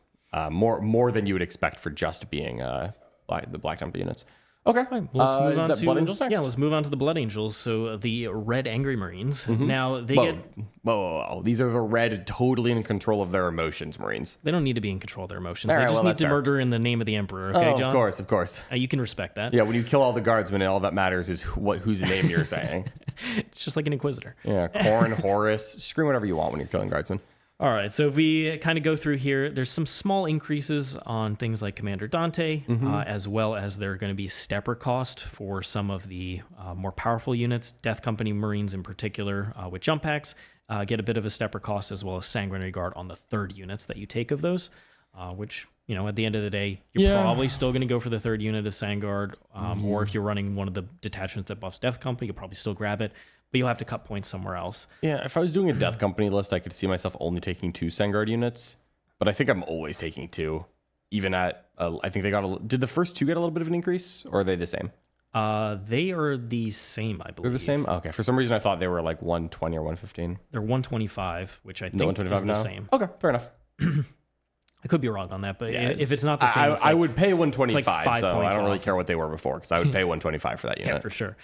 more than you would expect for just being the Black Templar units. Okay,
Let's move on to
Blood Angels next?
Yeah, let's move on to the Blood Angels. So the Red Angry Marines. Now they get.
Whoa. These are the red, totally in control of their emotions Marines.
They don't need to be in control of their emotions.
All
They
right,
just
well,
need
that's
to
fair.
murder in the name of the Emperor. Okay, John.
Of course.
You can respect that.
Yeah, when you kill all the guardsmen, all that matters is whose name you're saying.
It's just like an Inquisitor.
Yeah, Corrin, Horus, scream whatever you want when you're killing guardsmen.
All right, so if we kind of go through here, there's some small increases on things like Commander Dante, as well as there are going to be stepper cost for some of the more powerful units. Death Company Marines in particular with jump packs get a bit of a stepper cost, as well as Sanguinary Guard on the 3rd units that you take of those, which, at the end of the day, you're probably still going to go for the 3rd unit of Sangard, or if you're running one of the detachments that buffs Death Company, you'll probably still grab it. But you'll have to cut points somewhere else.
Yeah, if I was doing a Death Company list, I could see myself only taking 2 Sangard units. But I think I'm always taking 2. Even at, I think they got did the first 2 get a little bit of an increase? Or are they the same?
They are the same, I believe.
They're the same? Okay. For some reason, I thought they were like 120 or 115.
They're 125, which I think
125
is
now?
the same.
Okay, fair enough.
I could be wrong on that, but if it's not the same,
I would pay 125,
5
so I
points
don't really
off.
care what they were before, because I would pay 125 for that unit.
Yeah, for sure.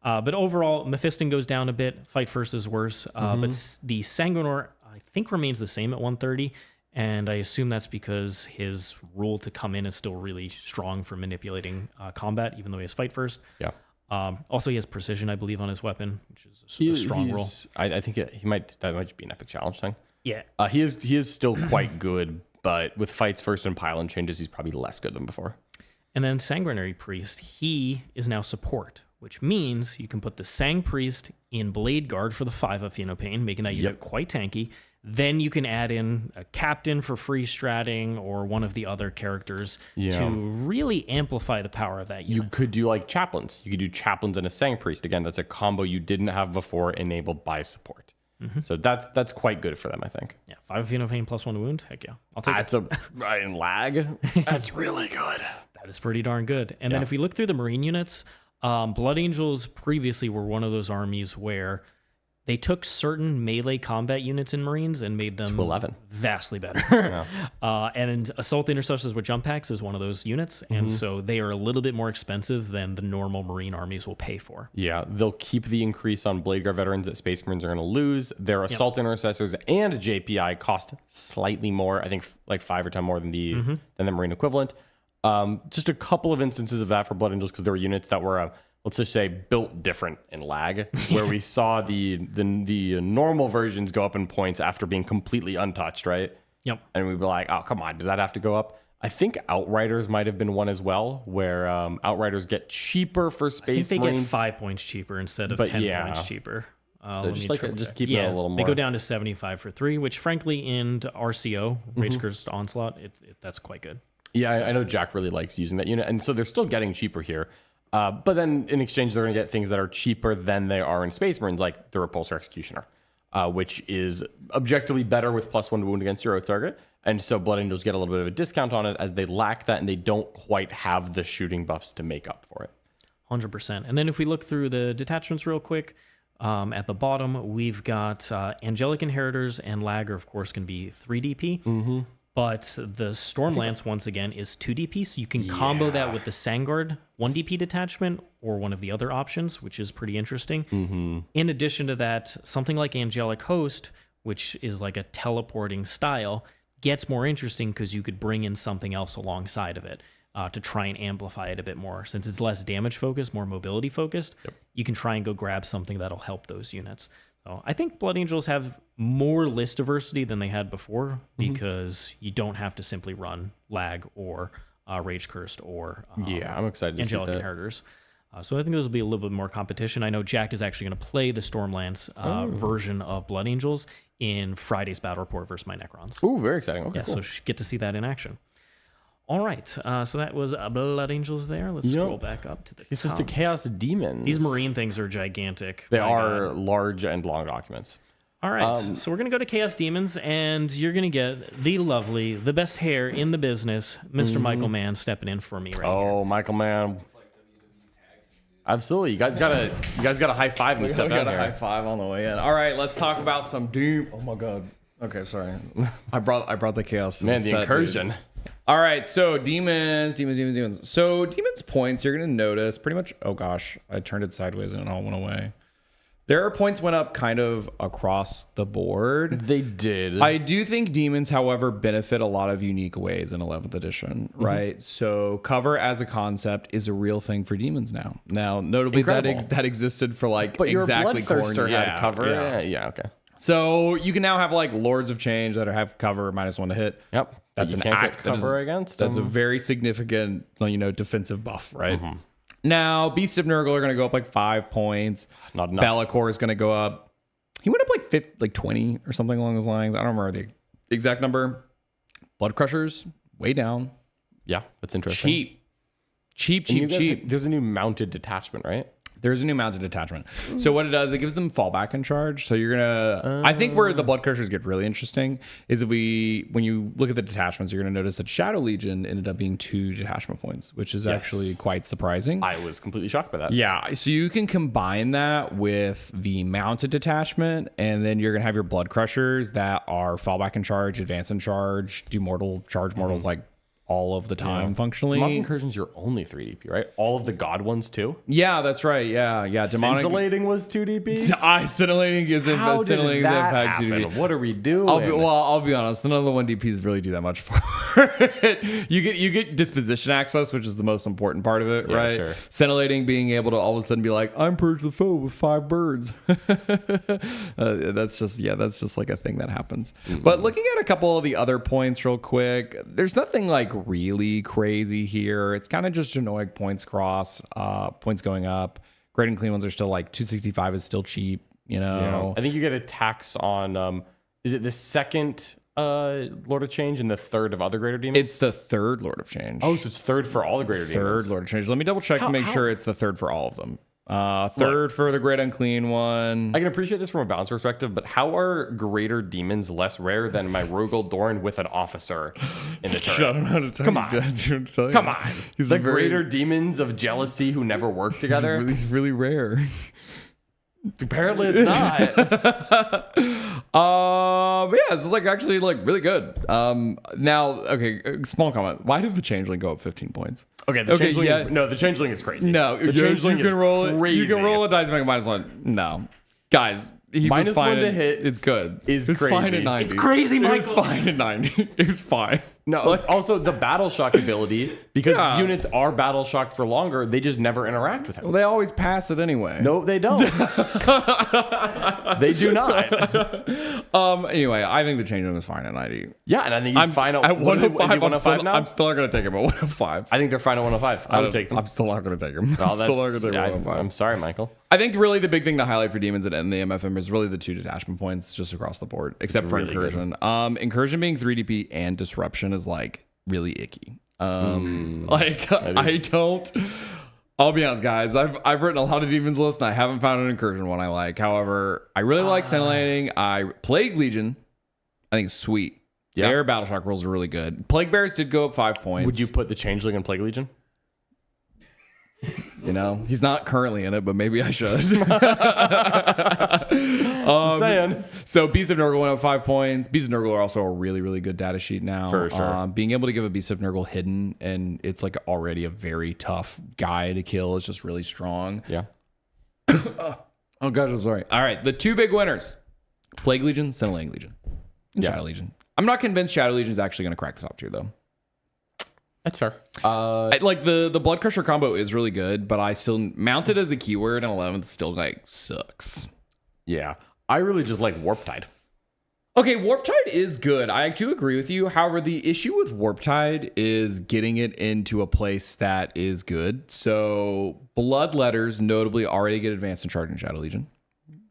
But overall, Mephiston goes down a bit. Fight First is worse. But the Sanguinor, I think, remains the same at 130. And I assume that's because his rule to come in is still really strong for manipulating combat, even though he has Fight First.
Yeah.
Also, he has Precision, I believe, on his weapon, which is a strong role.
I think that might just be an epic challenge thing.
Yeah.
He is still quite good, but with Fights First and pylon changes, he's probably less good than before.
And then Sanguinary Priest, he is now support, which means you can put the Sang Priest in Blade Guard for the 5 of Pain, making that unit quite tanky. Then you can add in a Captain for free stratting or one of the other characters to really amplify the power of that unit.
You could do like Chaplains. You could do Chaplains and a Sang Priest. Again, that's a combo you didn't have before enabled by support. So that's quite good for them, I think.
Yeah, 5 of Pain plus 1 wound. Heck yeah. I'll take it.
That's in lag. That's really good.
That is pretty darn good. And then if we look through the Marine units, Blood Angels previously were one of those armies where They took certain melee combat units in Marines and made them
To 11.
vastly better. And Assault Intercessors with jump packs is one of those units. And so they are a little bit more expensive than the normal Marine armies will pay for.
Yeah, they'll keep the increase on Blade Guard veterans that Space Marines are going to lose. Their Assault Intercessors and JPI cost slightly more, I think like 5 or 10 more than the Marine equivalent. Just a couple of instances of that for Blood Angels because there were units that were, let's just say, built different in lag, where we saw the normal versions go up in points after being completely untouched, right?
Yep.
And we'd be like, oh, come on, did that have to go up? I think Outriders might have been one as well, where Outriders get cheaper for
I
Space
think they
Marines.
get 5 points cheaper instead of
But
10
yeah.
points cheaper.
So just keep it a little more.
They go down to 75 for 3, which frankly in RCO, Rage Cursed Onslaught, that's quite good.
Yeah, I know Jack really likes using that unit, and so they're still getting cheaper here. But then in exchange, they're going to get things that are cheaper than they are in Space Marines, like the Repulsor Executioner, which is objectively better with +1 to wound against your Oath target. And so Blood Angels get a little bit of a discount on it as they lack that and they don't quite have the shooting buffs to make up for it.
100%. And then if we look through the detachments real quick, at the bottom, we've got Angelic Inheritors and Lag are, of course, going to be 3 DP. But the Stormlance, once again, is 2 DP, so you can combo that with the Sangard 1 DP detachment or one of the other options, which is pretty interesting. In addition to that, something like Angelic Host, which is like a teleporting style, gets more interesting because you could bring in something else alongside of it to try and amplify it a bit more. Since it's less damage focused, more mobility focused, you can try and go grab something that'll help those units. So I think Blood Angels have more list diversity than they had before because you don't have to simply run Lag or Rage Cursed or
I'm excited to see
Angelic
that.
Inheritors. So I think there's will be a little bit more competition. I know Jack is actually going to play the Stormlance version of Blood Angels in Friday's Battle Report versus my Necrons.
Ooh, very exciting. Okay,
Yeah,
cool.
so get to see that in action. All right, so that was Blood Angels there. Let's scroll back up to the
This is
top.
the Chaos Demons.
These Marine things are gigantic.
They
My
are
God.
large and long documents.
All right, so we're going to go to Chaos Demons, and you're going to get the lovely, the best hair in the business, Mr. Michael Mann stepping in for me right here.
Oh, Michael, man. Absolutely. You guys gotta high five me.
We
Step
got
out
a high
here.
five on the way in. All right, let's talk about some Doom. Oh my god. Okay, sorry. I brought the chaos. To
Man,
the
the
set,
incursion.
dude. All right, so demons. So demons points, you're gonna notice pretty much. Oh gosh, I turned it sideways and it all went away. Their points went up kind of across the board.
They did.
I do think demons, however, benefit a lot of unique ways in 11th edition, right? So cover as a concept is a real thing for demons now. Now, notably,
Incredible.
that existed for like
but your
exactly
Bloodthirster
Khorne.
had cover.
Yeah.
Yeah, okay.
So you can now have like Lords of Change that have cover -1 to hit.
Yep.
That's
You
an
can't get
act that
cover
is-
against
That's a
them.
very significant, defensive buff, right? Now, Beast of Nurgle are going to go up like 5 points.
Not enough.
Be'lakor is going to go up. He went up like 20 or something along those lines. I don't remember the exact number. Blood Crushers, way down.
Yeah, that's interesting.
Cheap.
And you guys, there's a new mounted detachment, right?
There's a new mounted detachment. So what it does, it gives them fallback in charge. So you're gonna, I think where the Blood Crushers get really interesting is when you look at the detachments, you're gonna notice that Shadow Legion ended up being 2 detachment points, which is actually quite surprising.
I was completely shocked by that.
Yeah, so you can combine that with the mounted detachment, and then you're gonna have your Blood Crushers that are fallback in charge, advance in charge, do charge mortals like all of the time functionally.
Demonic Incursion's your only 3 DP, right? All of the God ones too?
Yeah, that's right. Yeah. Demonic.
Scintillating was 2 DP?
Scintillating is
How did
scintillating is
that
impact
happen?
2D.
What are we doing?
I'll be honest. None of the 1 DPs really do that much for it. You get disposition access, which is the most important part of it,
Yeah,
right?
sure.
Scintillating, being able to all of a sudden be like, I'm purge the foe with 5 birds. That's just like a thing that happens. But looking at a couple of the other points real quick, there's nothing like really crazy here. It's kind of just Genoic points cross, points going up. Great and clean ones are still like 265 is still cheap,
Yeah. I think you get a tax on, is it the second Lord of Change and the third of other Greater Demons?
It's the third Lord of Change.
Oh, so it's third for all the Greater Demons.
Third Lord of Change. Let me double check to make sure it's the third for all of them. Third for the Great Unclean one.
I can appreciate this from a balance perspective, but how are Greater Demons less rare than my Rogel Doran with an officer in the
I
turret?
don't know how to tell
Come
you.
on.
Tell you.
Come on.
He's
The
a very-
Greater Demons of Jealousy who never work together?
He's really rare.
Apparently it's not.
But yeah, it's like actually like really good. Now, okay, small comment. Why did the changeling go up 15 points?
Okay, the changeling is crazy.
No,
the changeling
you can roll it.
crazy.
You can roll a dice, make a -1. No, guys, he
-1
was fine
to hit
It's good.
is
it's fine
crazy.
at 90.
It's crazy, Michael.
It was fine at 90. It was fine.
No, also the battle shock ability, because
Yeah.
units are battle shocked for longer, they just never interact with him.
Well, they always pass it anyway.
No, they don't. They do not.
Anyway, I think the changeling was fine at 90.
Yeah, and I think he's fine
at 105. I'm
105 now.
I'm still not going to take him at 105.
I think they're fine at 105. I would take them.
I'm still not going to take him.
Oh,
I'm still not going to take
yeah,
105.
I'm sorry, Michael.
I think really the big thing to highlight for demons and the MFM is really the 2 detachment points just across the board, except for
really
incursion. Incursion being 3 DP and disruption is like really icky. Like I don't. I'll be honest, guys. I've written a lot of demons lists and I haven't found an incursion one I like. However, I really like scintillating. Plague Legion, I think it's sweet.
Yeah.
Their battle shock rolls are really good. Plague Bears did go up 5 points.
Would you put the changeling in Plague Legion?
You know, he's not currently in it, but maybe I should.
Just saying.
So Beast of Nurgle went up 5 points. Beast of Nurgle are also a really, really good data sheet now.
For sure.
Being able to give a Beast of Nurgle hidden, and it's like already a very tough guy to kill. It's just really strong.
Yeah.
Oh gosh, I'm sorry. All right, the 2 big winners: Plague Legion, Scintillating Legion, and
Yeah.
Shadow Legion. I'm not convinced Shadow Legion is actually going to crack the top 2 though.
That's fair.
Like the Blood Crusher combo is really good, but I still mounted as a keyword in 11th still like sucks.
Yeah. I really just like Warp Tide.
Okay, Warp Tide is good. I do agree with you. However, the issue with Warp Tide is getting it into a place that is good. So Blood Letters notably already get advanced in charge in Shadow Legion.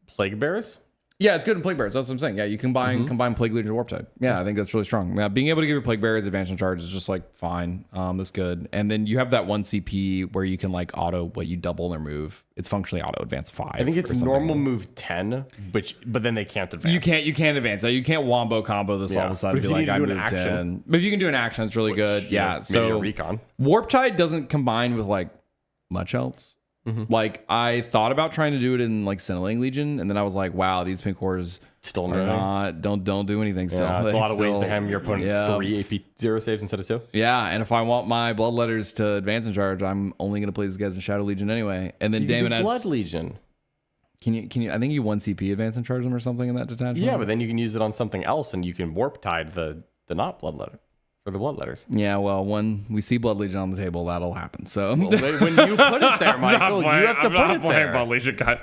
Plague Bears?
Yeah, it's good in Plague Bears. That's what I'm saying. Yeah, you combine Plague Legion and Warp Tide. Yeah, I think that's really strong. Yeah, being able to give your Plague Bears advance in charge is just like fine. That's good. And then you have that 1 CP where you can like auto what you double their move. It's functionally auto advance 5.
I think it's
or something.
normal move 10, but then they can't advance.
You can't advance. You can't wombo combo this all of a sudden.
But if
Be
you
like,
need to
I
do an
moved
action-
10. But if you can do an action, it's really good. Yeah.
Maybe a
So
recon.
Warp Tide doesn't combine with like much else. Like I thought about trying to do it in like Scintillating Legion, and then I was like, wow, these pink cores
Still
are
nerfing.
not don't do anything still.
Yeah, it's a
They
lot of ways to
still-
ham your opponent 3 AP 0 saves instead of 2.
Yeah, and if I want my Blood Letters to advance in charge, I'm only going to play these guys in Shadow Legion anyway. And then
You can do
Daemonettes.
Blood Legion.
Can you? I think you 1 CP advance in charge them or something in that detachment.
Yeah, but then you can use it on something else and you can Warp Tide the not Blood Letter. For the Blood Letters.
Yeah, well, when we see Blood Legion on the table, that'll happen. So
When you put it there, Michael, you have to put it there.
Blood Legion, guys.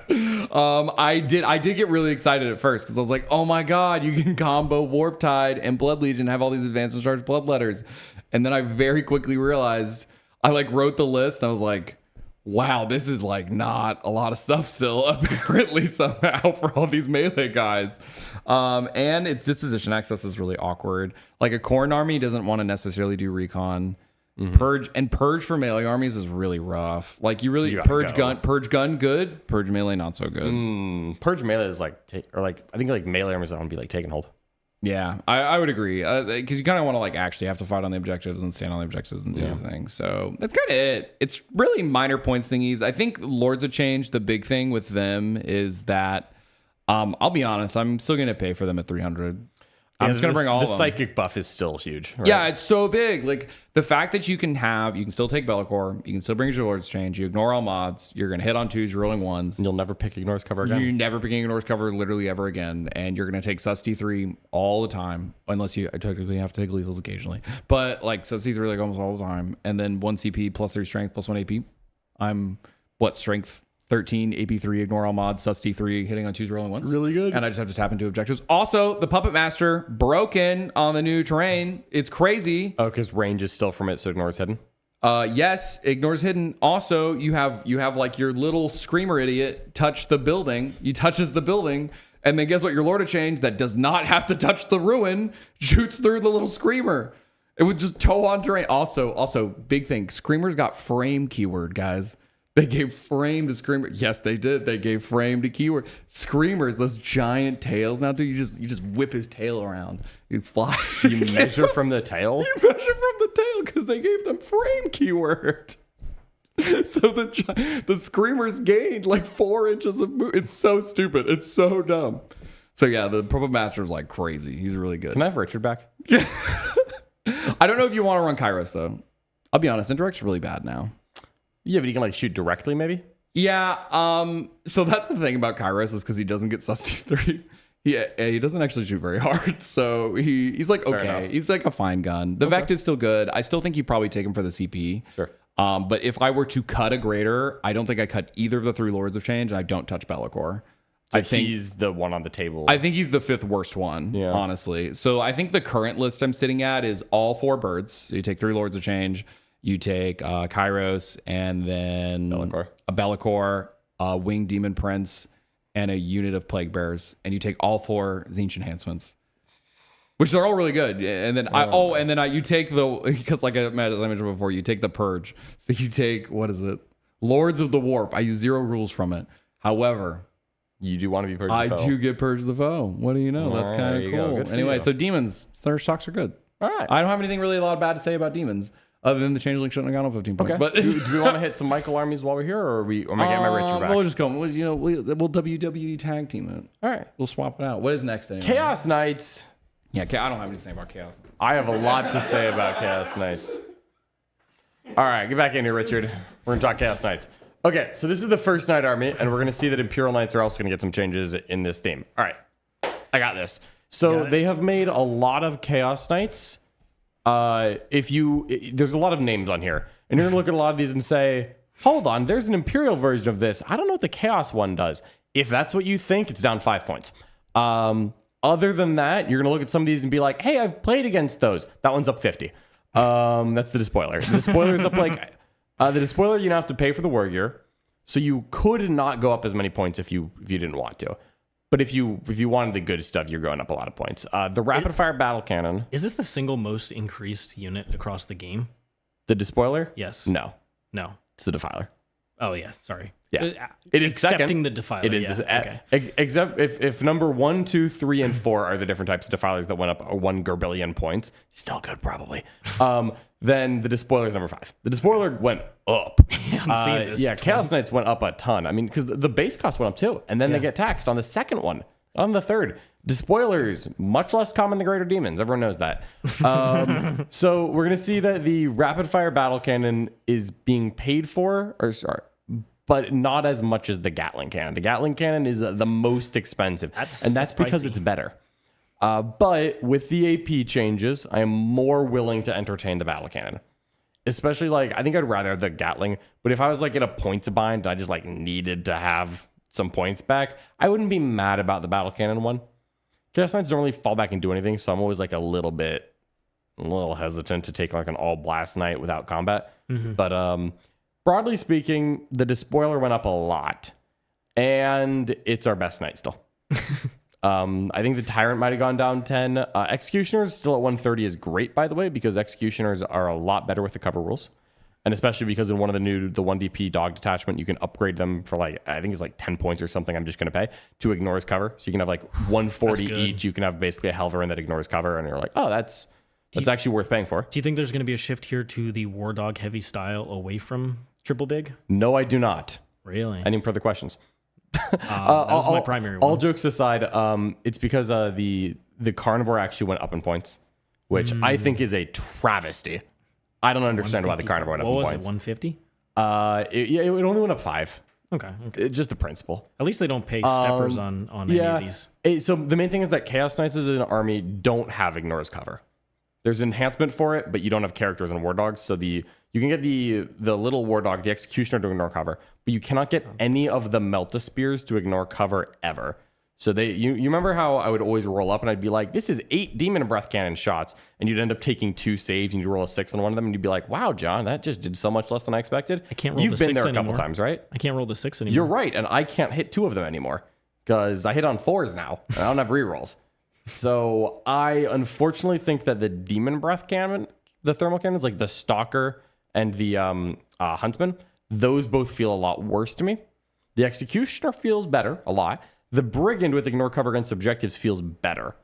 I did get really excited at first because I was like, oh my god, you can combo Warp Tide and Blood Legion, have all these advanced charge Blood Letters, and then I very quickly realized I like wrote the list. And I was like, wow, this is like not a lot of stuff still, apparently somehow for all these melee guys. And its disposition access is really awkward. Like a Khorne army doesn't want to necessarily do recon. Purge for melee armies is really rough. Like you really
So you gotta
purge gun good, purge melee not so good.
Purge melee is like, I think like melee armies want to be like take and hold.
Yeah, I would agree because you kind of want to like actually have to fight on the objectives and stand on the objectives and do things. So that's kind of it. It's really minor points thingies. I think Lords of Change, the big thing with them is that I'll be honest, I'm still going to pay for them at 300. I'm just going to bring all of them.
The psychic buff is still huge. Right?
Yeah, it's so big. Like the fact that you can still take Be'lakor, you can still bring your Lord's Change, you ignore all mods, you're going to hit on 2s, you're rolling 1s.
And you'll never pick Ignore's cover again.
You never pick Ignore's cover literally ever again, and you're going to take Sus T3 all the time, unless you technically have to take lethals occasionally. But like Sus T3 like almost all the time, and then 1 CP plus 3 strength plus 1 AP. I'm strength 13, AP3, ignore all mods, Sus T3, hitting on 2s, rolling 1s.
Really good.
And I just have to tap into objectives. Also, the Puppet Master broken on the new terrain. It's crazy.
Oh, because range is still from it, so Ignore's hidden.
Yes, ignores hidden. Also, you have like your little screamer idiot touch the building. He touches the building, and then guess what? Your Lord of Change that does not have to touch the ruin shoots through the little screamer. It would just tow on terrain. Also, big thing. Screamers got frame keyword, guys. They gave frame to Screamer. Yes, they did. They gave frame to keyword. Screamers, those giant tails. Now, dude, you just whip his tail around. You fly.
You measure from the tail?
You measure from the tail because they gave them frame keyword. So the screamers gained like 4 inches of move. It's so stupid. It's so dumb. So yeah, the Puppet Master is like crazy. He's really good.
Can I have Richard back?
I don't know if you want to run Kairos though. I'll be honest, Indirect's really bad now.
Yeah, but he can like shoot directly, maybe.
Yeah. So that's the thing about Kairos is because he doesn't get Sustain 3. He doesn't actually shoot very hard. So he's like okay.
enough.
He's like a fine gun. The Vect is still good. I still think you probably take him for the CP.
Sure.
But if I were to cut a grader, I don't think I cut either of the 3 Lords of Change. I don't touch Bellicor.
So I think he's the one on the table.
I think he's the 5th worst one, honestly. So I think the current list I'm sitting at is all 4 birds. So you take 3 Lords of Change, you take Kairos, and then a Bellicor, a Winged Demon Prince, and a unit of Plague Bearers. And you take all 4 Tzeentch enhancements, which are all really good. And then you take because like as I mentioned before, you take the Purge. So you take, what is it? Lords of the Warp. I use 0 rules from it. However,
you do want to be Purge the Foe.
I do get Purge the Foe. What do you know? That's kind of cool. Anyway, so demons, their stocks are good.
All right.
I don't have anything really a lot bad to say about demons, other than the Changeling shouldn't have gone on 15 points.
Okay.
But
do we want to hit some Michael armies while we're here, or am I getting my Richard back?
We'll just go. We'll WWE tag team it.
All right.
We'll swap it out. What is next? Anyway?
Chaos Knights.
Yeah, I don't have anything to say about Chaos.
I have a lot to say about Chaos Knights. All right, get back in here, Richard. We're going to talk Chaos Knights. Okay, so this is the first Knight army, and we're going to see that Imperial Knights are also going to get some changes in this theme. All right, I got this. So they have made a lot of Chaos Knights. There's a lot of names on here, and you're going to look at a lot of these and say, hold on, there's an Imperial version of this. I don't know what the Chaos one does. If that's what you think, it's down 5 points. Other than that, you're going to look at some of these and be like, hey, I've played against those. That one's up 50. That's the Despoiler. The Despoiler's up like... the Despoiler, you don't have to pay for the war gear. So you could not go up as many points if you didn't want to. But if you wanted the good stuff, you're going up a lot of points. The Rapid Fire Battle Cannon.
Is this the single most increased unit across the game?
The Despoiler?
Yes.
No. It's the Defiler.
Oh, yes. Sorry.
Yeah. It is
accepting
second.
the Defiler.
It is except if number 1, 2, 3, and 4 are the different types of Defilers that went up 1 Gerbillion points. Still good, probably. Then the Despoiler is number 5. The Despoiler went up.
I'm seeing this.
Yeah, Chaos Knights went up a ton. I mean, because the base cost went up too. And then they get taxed on the second one, on the third. Despoilers, much less common than Greater Demons. Everyone knows that. So we're going to see that the Rapid Fire Battle Cannon is being paid for, but not as much as the Gatling Cannon. The Gatling Cannon is the most expensive. That's because
spicy.
it's better. But with the AP changes, I am more willing to entertain the Battle Cannon. Especially I think I'd rather have the Gatling. But if I was in a points bind and I just needed to have some points back, I wouldn't be mad about the Battle Cannon one. Chaos Knights don't really fall back and do anything, so I'm always a little hesitant to take an all blast knight without combat. Mm-hmm. But broadly speaking, the Despoiler went up a lot, and it's our best knight still. I think the Tyrant might have gone down 10. Executioners still at 130 is great, by the way, because Executioners are a lot better with the cover rules. And especially because in one of the 1DP dog detachment, you can upgrade them for I think it's 10 points or something I'm just going to pay to ignores cover. So you can have 140 each. You can have basically a Helverin that ignores cover. And you're like, oh, that's actually worth paying for.
Do you think there's going to be a shift here to the War Dog heavy style away from Triple Big?
No, I do not.
Really?
Any further questions?
That was my primary one.
All jokes aside, it's because the Carnivore actually went up in points, which I think is a travesty. I don't understand why the Carnivore went up in points.
What was it, 150?
It only went up 5.
Okay.
It's just the principle.
At least they don't pay steppers on any of these.
So the main thing is that Chaos Knights as an army don't have ignores cover. There's enhancement for it, but you don't have characters and war dogs. So you can get the little war dog, the Executioner, to ignore cover, but you cannot get any of the Melta Spears to ignore cover ever. So you remember how I would always roll up and I'd be like, this is 8 Demon Breath Cannon shots, and you'd end up taking 2 saves and you'd roll a 6 on one of them and you'd be like, wow, John, that just did so much less than I expected.
I can't roll the 6
You've been there a couple
anymore.
times, right?
I can't roll the 6 anymore.
You're right, and I can't hit 2 of them anymore because I hit on 4s now and I don't have rerolls. So I unfortunately think that the Demon Breath Cannon, the thermal cannons, like the Stalker and the Huntsman, those both feel a lot worse to me. The Executioner feels better, a lot. The Brigand with ignore cover against objectives feels better.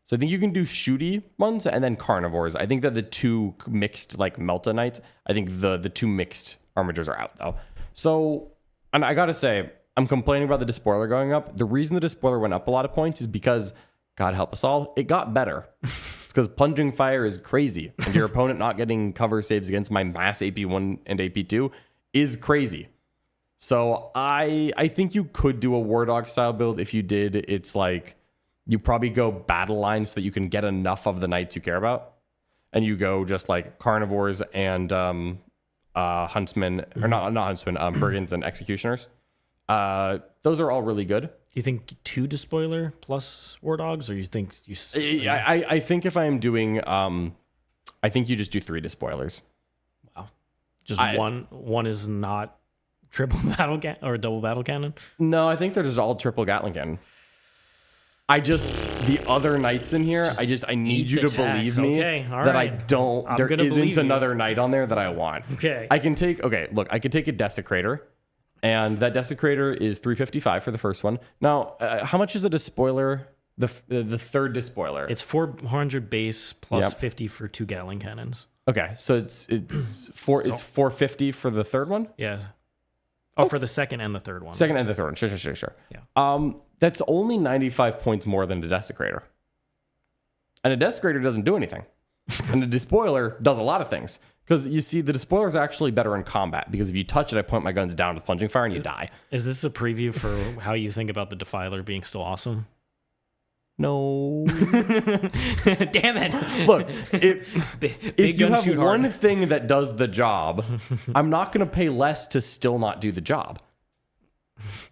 So I think you can do shooty ones and then carnivores. I think that the 2 mixed Melta Knights, I think the 2 mixed armatures are out though. So, and I gotta say, I'm complaining about the despoiler going up. The reason the despoiler went up a lot of points is because, God help us all, it got better. It's because plunging fire is crazy, and your opponent not getting cover saves against my mass AP1 and AP2 is crazy. So I think you could do a War Dog style build. If you did, it's like you probably go battle line so that you can get enough of the knights you care about, and you go just like carnivores and huntsmen, or not huntsmen, brigands and executioners. Those are all really good.
Do you think 2 despoiler plus War Dogs, or you think you?
I think if I am doing, I think you just do 3 despoilers.
Wow, just one is not triple battle or double battle cannon.
No, I think they're just all triple Gatling cannon. The other knights in here, I need you to believe me that I don't. There isn't another knight on there that I want.
Okay,
I can take. Okay, look, I could take a desecrator. And that desecrator is 355 for the first one. Now, how much is a despoiler? The third despoiler.
It's 400 base plus 50 for 2 Gatling cannons.
Okay, so it's 450 for the third one.
Yeah. Oh, for the second and the third one.
Second and the third one. Sure.
Yeah.
That's only 95 points more than a desecrator. And a desecrator doesn't do anything, and a despoiler does a lot of things. Because you see, the despoiler is actually better in combat, because if you touch it, I point my guns down with plunging fire and you die.
Is this a preview for how you think about the Defiler being still awesome?
No.
Damn it.
Look, if you have one
hard.
thing that does the job, I'm not going to pay less to still not do the job.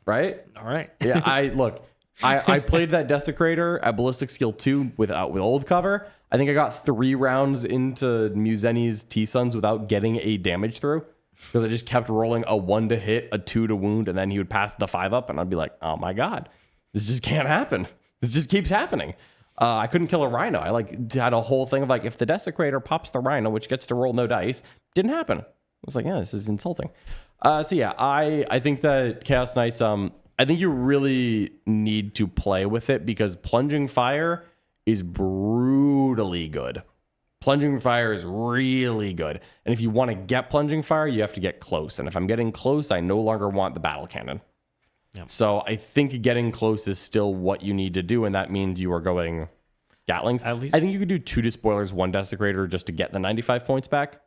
Right?
All right.
Yeah, I played that desecrator at Ballistic Skill 2 with old cover. I think I got 3 rounds into Muzeni's T-Suns without getting a damage through, because I just kept rolling a 1 to hit, a 2 to wound, and then he would pass the 5 up, and I'd be like, oh my God, this just can't happen. This just keeps happening. I couldn't kill a rhino. I had a whole thing of if the desecrator pops the rhino, which gets to roll no dice, didn't happen. I was like, yeah, this is insulting. So yeah, I think that Chaos Knights, I think you really need to play with it, because plunging fire is brutally good. Plunging fire is really good. And if you want to get plunging fire, you have to get close. And if I'm getting close, I no longer want the battle cannon. Yep. So I think getting close is still what you need to do. And that means you are going Gatlings. At least I think you could do 2 despoilers, 1 desecrator just to get the 95 points back.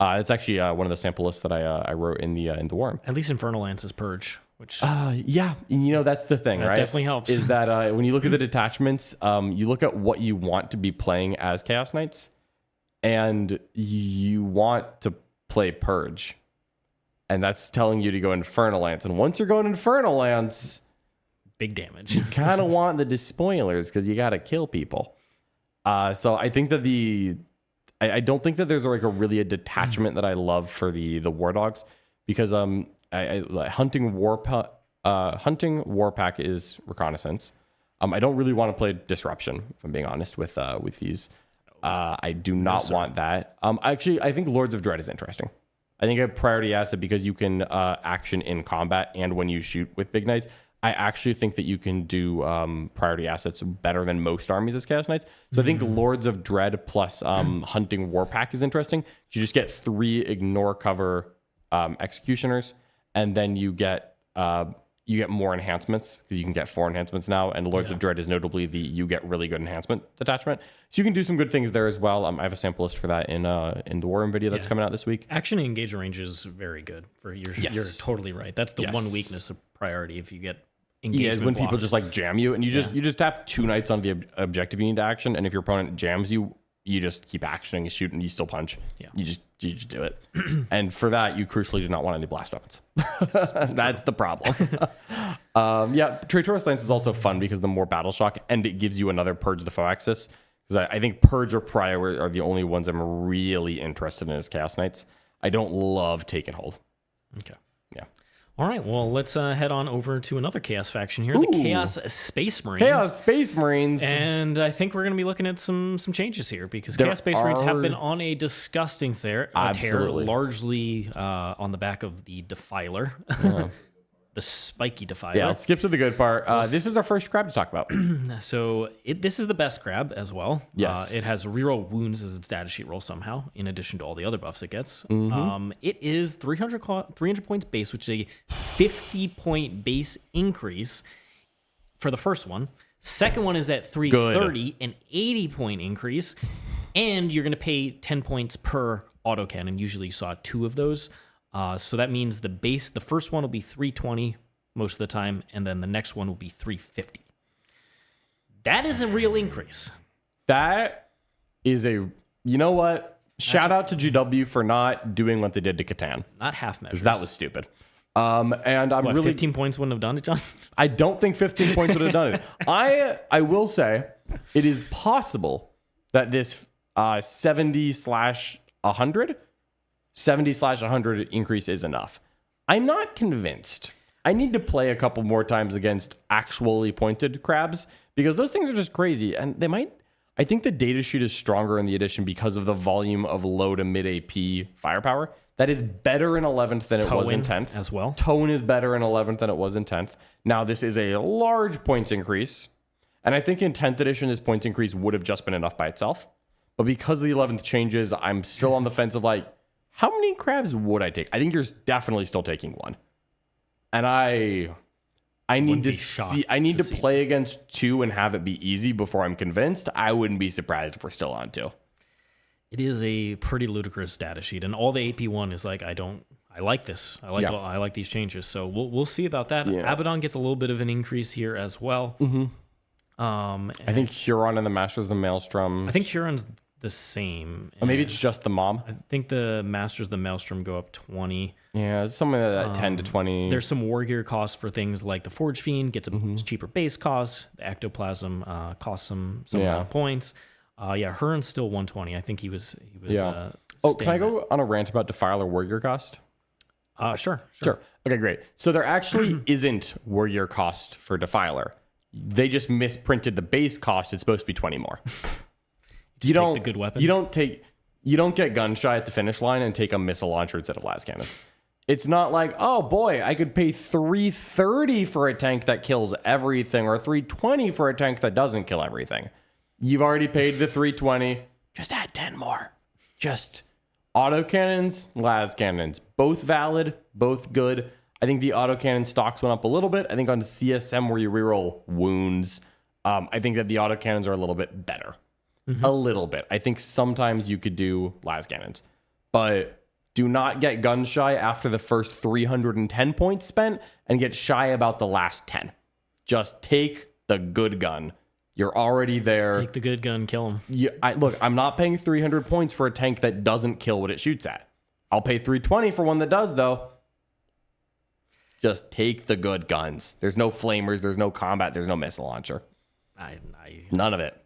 It's actually one of the sample lists that I wrote in the Warhammer.
At least Infernal Lance is Purge. Which
yeah, and that's the thing, right?
Definitely helps.
Is that when you look at the detachments, you look at what you want to be playing as Chaos Knights, and you want to play Purge, and that's telling you to go Infernal Lance. And once you're going Infernal Lance,
big damage.
You kind of want the despoilers because you got to kill people. So I think that I don't think that there's a really a detachment that I love for the War Dogs, because hunting Warpack is reconnaissance. I don't really want to play disruption, if I'm being honest with these. I do not want that. Actually, I think Lords of Dread is interesting. I think a priority asset, because you can action in combat and when you shoot with big knights. I actually think that you can do priority assets better than most armies as Chaos Knights. So I think Lords of Dread plus hunting Warpack is interesting. You just get 3 ignore cover executioners. And then you get more enhancements, because you can get 4 enhancements now. And Lords of Dread is notably you get really good enhancement detachment. So you can do some good things there as well. I have a sample list for that in the Warhammer video that's coming out this week.
Action and engagement range is very good for your. Yes. You're totally right. That's the one weakness of priority if you get engagement.
Yeah, when
blocked.
people just jam you, and you just tap 2 knights on the objective you need to action, and if your opponent jams you, you just keep actioning, you shoot, and you still punch. Yeah. You just do it. And for that, you crucially do not want any blast weapons. That's the problem. Traitorous Lance is also fun because the more battle shock, and it gives you another Purge the Foe axis. Because I think Purge or Prior are the only ones I'm really interested in as Chaos Knights. I don't love Take and Hold.
Okay. Yeah. All right, well, let's head on over to another Chaos faction here, the Chaos Space Marines.
Chaos Space Marines.
And I think we're going to be looking at some changes here, because Chaos Space Marines have been on a disgusting tear, largely on the back of the Defiler. the spiky defiler.
Yeah, let's skip to the good part. This is our first crab to talk about.
So this is the best crab as well.
Yes.
It has reroll wounds as its data sheet roll somehow, in addition to all the other buffs it gets.
Mm-hmm.
It is 300 points base, which is a 50-point base increase for the first one. Second one is at 330, an 80-point increase. And you're going to pay 10 points per autocannon. Usually you saw 2 of those. So that means the first one will be 320 most of the time, and then the next one will be 350. That is a real increase.
That is you know what? Shout out to GW for not doing what they did to Catan.
Not half measures.
Because that was stupid. And I'm really
15 points wouldn't have done it, John?
I don't think 15 points would have done it. I will say it is possible that this 70/100 increase is enough. I'm not convinced. I need to play a couple more times against actually pointed crabs because those things are just crazy. And I think the data sheet is stronger in the edition because of the volume of low to mid AP firepower. That is better in 11th than it was in 10th.
As well.
Tone is better in 11th than it was in 10th. Now, this is a large points increase. And I think in 10th edition, this points increase would have just been enough by itself. But because of the 11th changes, I'm still on the fence of how many crabs would I take? I think you're definitely still taking one. And I need to see. I need to play against 2 and have it be easy before I'm convinced. I wouldn't be surprised if we're still on 2.
It is a pretty ludicrous data sheet, and all the AP one is I like this. I like these changes. So we'll see about that.
Yeah.
Abaddon gets a little bit of an increase here as well.
Mm-hmm. I think Huron and the Masters of the Maelstrom.
I think Huron's the same.
Or maybe it's just the mom.
I think the Masters of the Maelstrom go up 20.
Yeah, it's something like that 10 to 20.
There's some war gear costs for things like the Forge Fiend gets a cheaper base cost. The Ectoplasm costs some amount of points. Huron's still 120. I think he was.
Can I go on a rant about Defiler war gear cost?
Sure.
Okay, great. So there actually isn't war gear cost for Defiler. They just misprinted the base cost. It's supposed to be 20 more.
You don't take the good weapon.
You don't get gun shy at the finish line and take a missile launcher instead of las cannons. It's not like, oh boy, I could pay 330 for a tank that kills everything or 320 for a tank that doesn't kill everything. You've already paid the 320. Just add 10 more. Just autocannons, las cannons, both valid, both good. I think the autocannon stocks went up a little bit. I think on CSM where you reroll wounds, I think that the autocannons are a little bit better. A little bit. I think sometimes you could do las cannons, but do not get gun shy after the first 310 points spent and get shy about the last 10. Just take the good gun. You're already there.
Take the good gun, kill him.
Look, I'm not paying 300 points for a tank that doesn't kill what it shoots at. I'll pay 320 for one that does, though. Just take the good guns. There's no flamers. There's no combat. There's no missile launcher. None of it.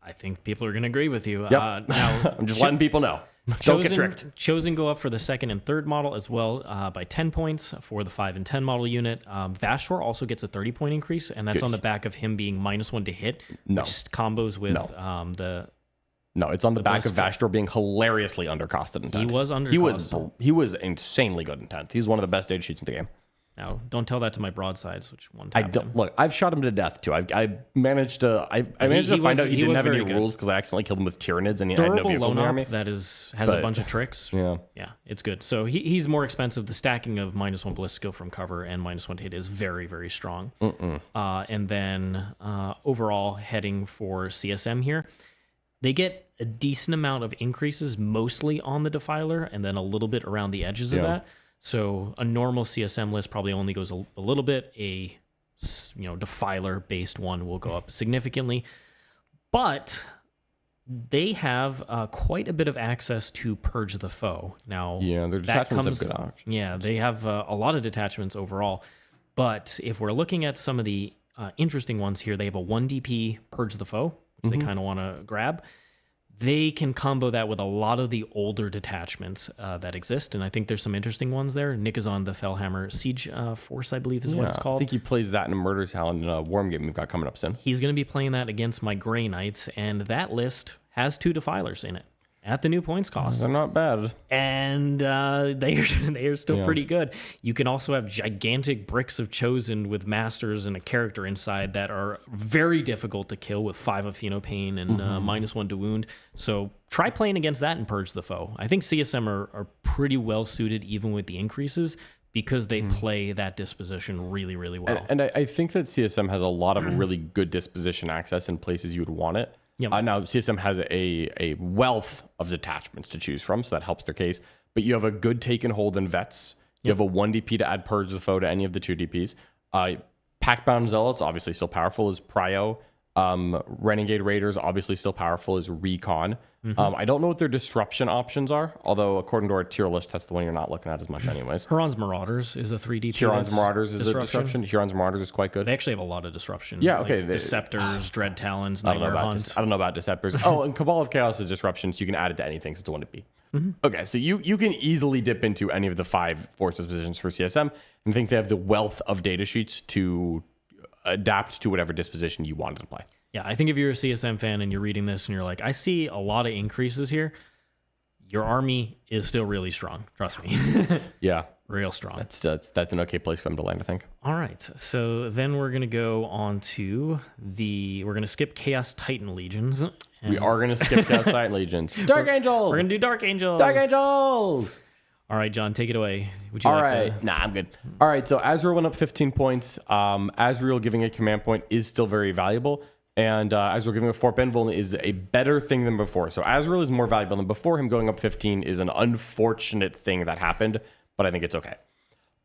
I think people are going to agree with you.
Yep.
Now,
I'm just letting people know. Don't get tricked.
Chosen go up for the second and third model as well by 10 points for the 5 and 10 model unit. Vashtor also gets a 30-point increase, and that's on the back of him being -1 to hit, which combos with the...
No, it's on the back of Vashtor being hilariously undercosted in 10th.
He was undercosted.
He was insanely good in 10th. He's one of the best data sheets in the game.
Now, don't tell that to my broadsides, which one tapped him.
Look, I've shot him to death too. I managed to find out he didn't have any rules because I accidentally killed him with Tyranids and he had no vehicles in the army.
That has a bunch of tricks. Yeah, it's good. So he's more expensive. The stacking of -1 ballistic from cover and -1 hit is very, very strong. And then overall heading for CSM here, they get a decent amount of increases, mostly on the Defiler, and then a little bit around the edges of that. So a normal CSM list probably only goes a little bit. A Defiler-based one will go up significantly. But they have quite a bit of access to Purge the Foe. Now,
their detachments have good options.
Yeah, they have a lot of detachments overall. But if we're looking at some of the interesting ones here, they have a 1 DP Purge the Foe, which they kind of want to grab. They can combo that with a lot of the older detachments that exist, and I think there's some interesting ones there. Nick is on the Fellhammer Siege Force, I believe is what it's called.
I think he plays that in a Murder's Talon in a Worm game we've got coming up soon.
He's going to be playing that against my Grey Knights, and that list has 2 Defilers in it. at the new points cost.
They're not bad.
And they are still pretty good. You can also have gigantic bricks of Chosen with masters and a character inside that are very difficult to kill with 5 of Pain and -1 to wound. So try playing against that and purge the foe. I think CSM are pretty well suited even with the increases because they play that disposition really, really well.
And I think that CSM has a lot of really good disposition access in places you would want it.
Yep.
Now, CSM has a wealth of detachments to choose from, so that helps their case. But you have a good take and hold in Vets. You have a 1 DP to add Purge the Foe to any of the 2 DPs. Packbound Zealots, obviously still powerful, is Prio. Renegade Raiders, obviously still powerful, is Recon. I don't know what their disruption options are, although according to our tier list, that's the one you're not looking at as much anyways.
Huron's Marauders is a 3 DP.
Huron's Marauders is a disruption. Huron's Marauders is quite good.
They actually have a lot of disruption.
Yeah, okay.
Like Deceptors, Dread Talons,
I don't know
Nightmare
about
Hunts.
I don't know about Deceptors. Oh, and Cabal of Chaos is disruption, so you can add it to anything, so it's a 1 to be. Okay, so you can easily dip into any of the 5 force dispositions for CSM and think they have the wealth of data sheets to adapt to whatever disposition you wanted to play.
Yeah, I think if you're a CSM fan and you're reading this and you're like, I see a lot of increases here, your army is still really strong. Trust me.
Yeah.
Real strong.
That's an okay place for them to land, I think.
All right. So then we're going to go on to we're going to skip Chaos Titan Legions.
We are going to skip Chaos Titan Legions. Dark Angels!
We're going to do Dark Angels.
Dark Angels!
All right, John, take it away. Would you
All
like
right. Nah, I'm good. All right, so Azrael went up 15 points. Azrael giving a command point is still very valuable. And Azrael giving a Fort Benvol is a better thing than before. So Azrael is more valuable than before. Him going up 15 is an unfortunate thing that happened, but I think it's okay.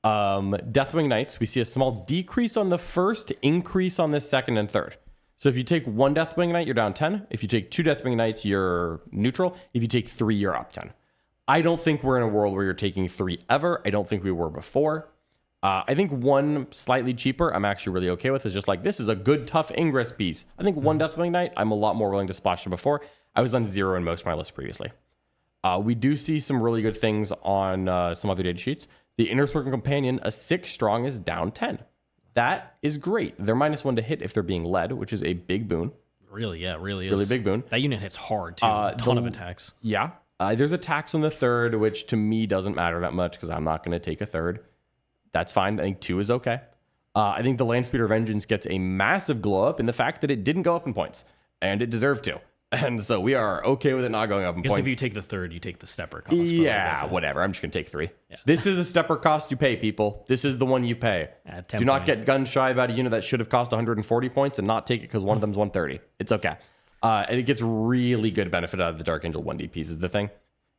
Deathwing Knights, we see a small decrease on the first, increase on the second and third. So if you take 1 Deathwing Knight, you're down 10. If you take 2 Deathwing Knights, you're neutral. If you take 3, you're up 10. I don't think we're in a world where you're taking 3 ever. I don't think we were before. I think 1 slightly cheaper, I'm actually really okay with. Is just like, this is a good, tough Ingress piece. I think 1 Deathwing Knight, I'm a lot more willing to splash than before. I was on 0 in most of my lists previously. We do see some really good things on some other data sheets. The Inner Circle Companion, a 6 strong, is down 10. That is great. They're -1 to hit if they're being led, which is a big boon.
Really, yeah, really is.
Really big boon.
That unit hits hard, too. A ton of attacks.
Yeah. There's attacks on the 3rd, which to me doesn't matter that much because I'm not going to take a 3rd. That's fine. I think 2 is okay. I think the Landspeeder Vengeance gets a massive glow up in the fact that it didn't go up in points, and it deserved to. And so we are okay with it not going up in
I guess
points.
if you take the 3rd, you take the stepper cost.
Yeah, whatever. I'm just going to take 3. Yeah. This is a stepper cost you pay, people. This is the one you pay.
At 10
Do not
points.
get gun shy about a unit that should have cost 140 points and not take it because one of them's 130. It's okay. And it gets really good benefit out of the Dark Angel 1D piece is the thing.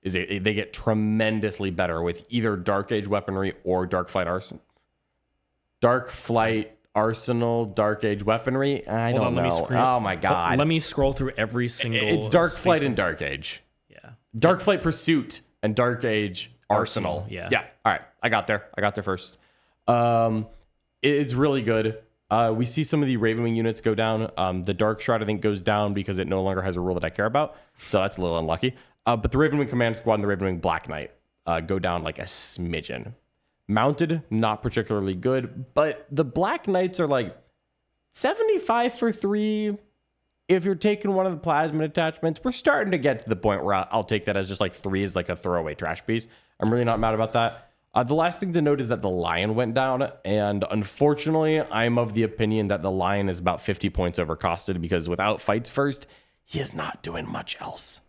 They get tremendously better with either Dark Age weaponry or Dark Flight Arsenal. Dark Flight Arsenal, Dark Age weaponry. I don't know. Oh my god.
Let me scroll through every single.
It's Dark Flight and Dark Age.
Yeah.
Dark Flight Pursuit and Dark Age Arsenal.
Yeah.
Yeah. All right. I got there first. It's really good. We see some of the Ravenwing units go down. The Dark Shroud, I think, goes down because it no longer has a rule that I care about. So that's a little unlucky. But the Ravenwing Command Squad and the Ravenwing Black Knight go down like a smidgen. Mounted, not particularly good, but the Black Knights are like 75 for 3. If you're taking one of the plasma attachments, we're starting to get to the point where I'll take that as just like 3 is like a throwaway trash piece. I'm really not mad about that. The last thing to note is that the Lion went down, and unfortunately, I'm of the opinion that the Lion is about 50 points overcosted because without fights first, he is not doing much else.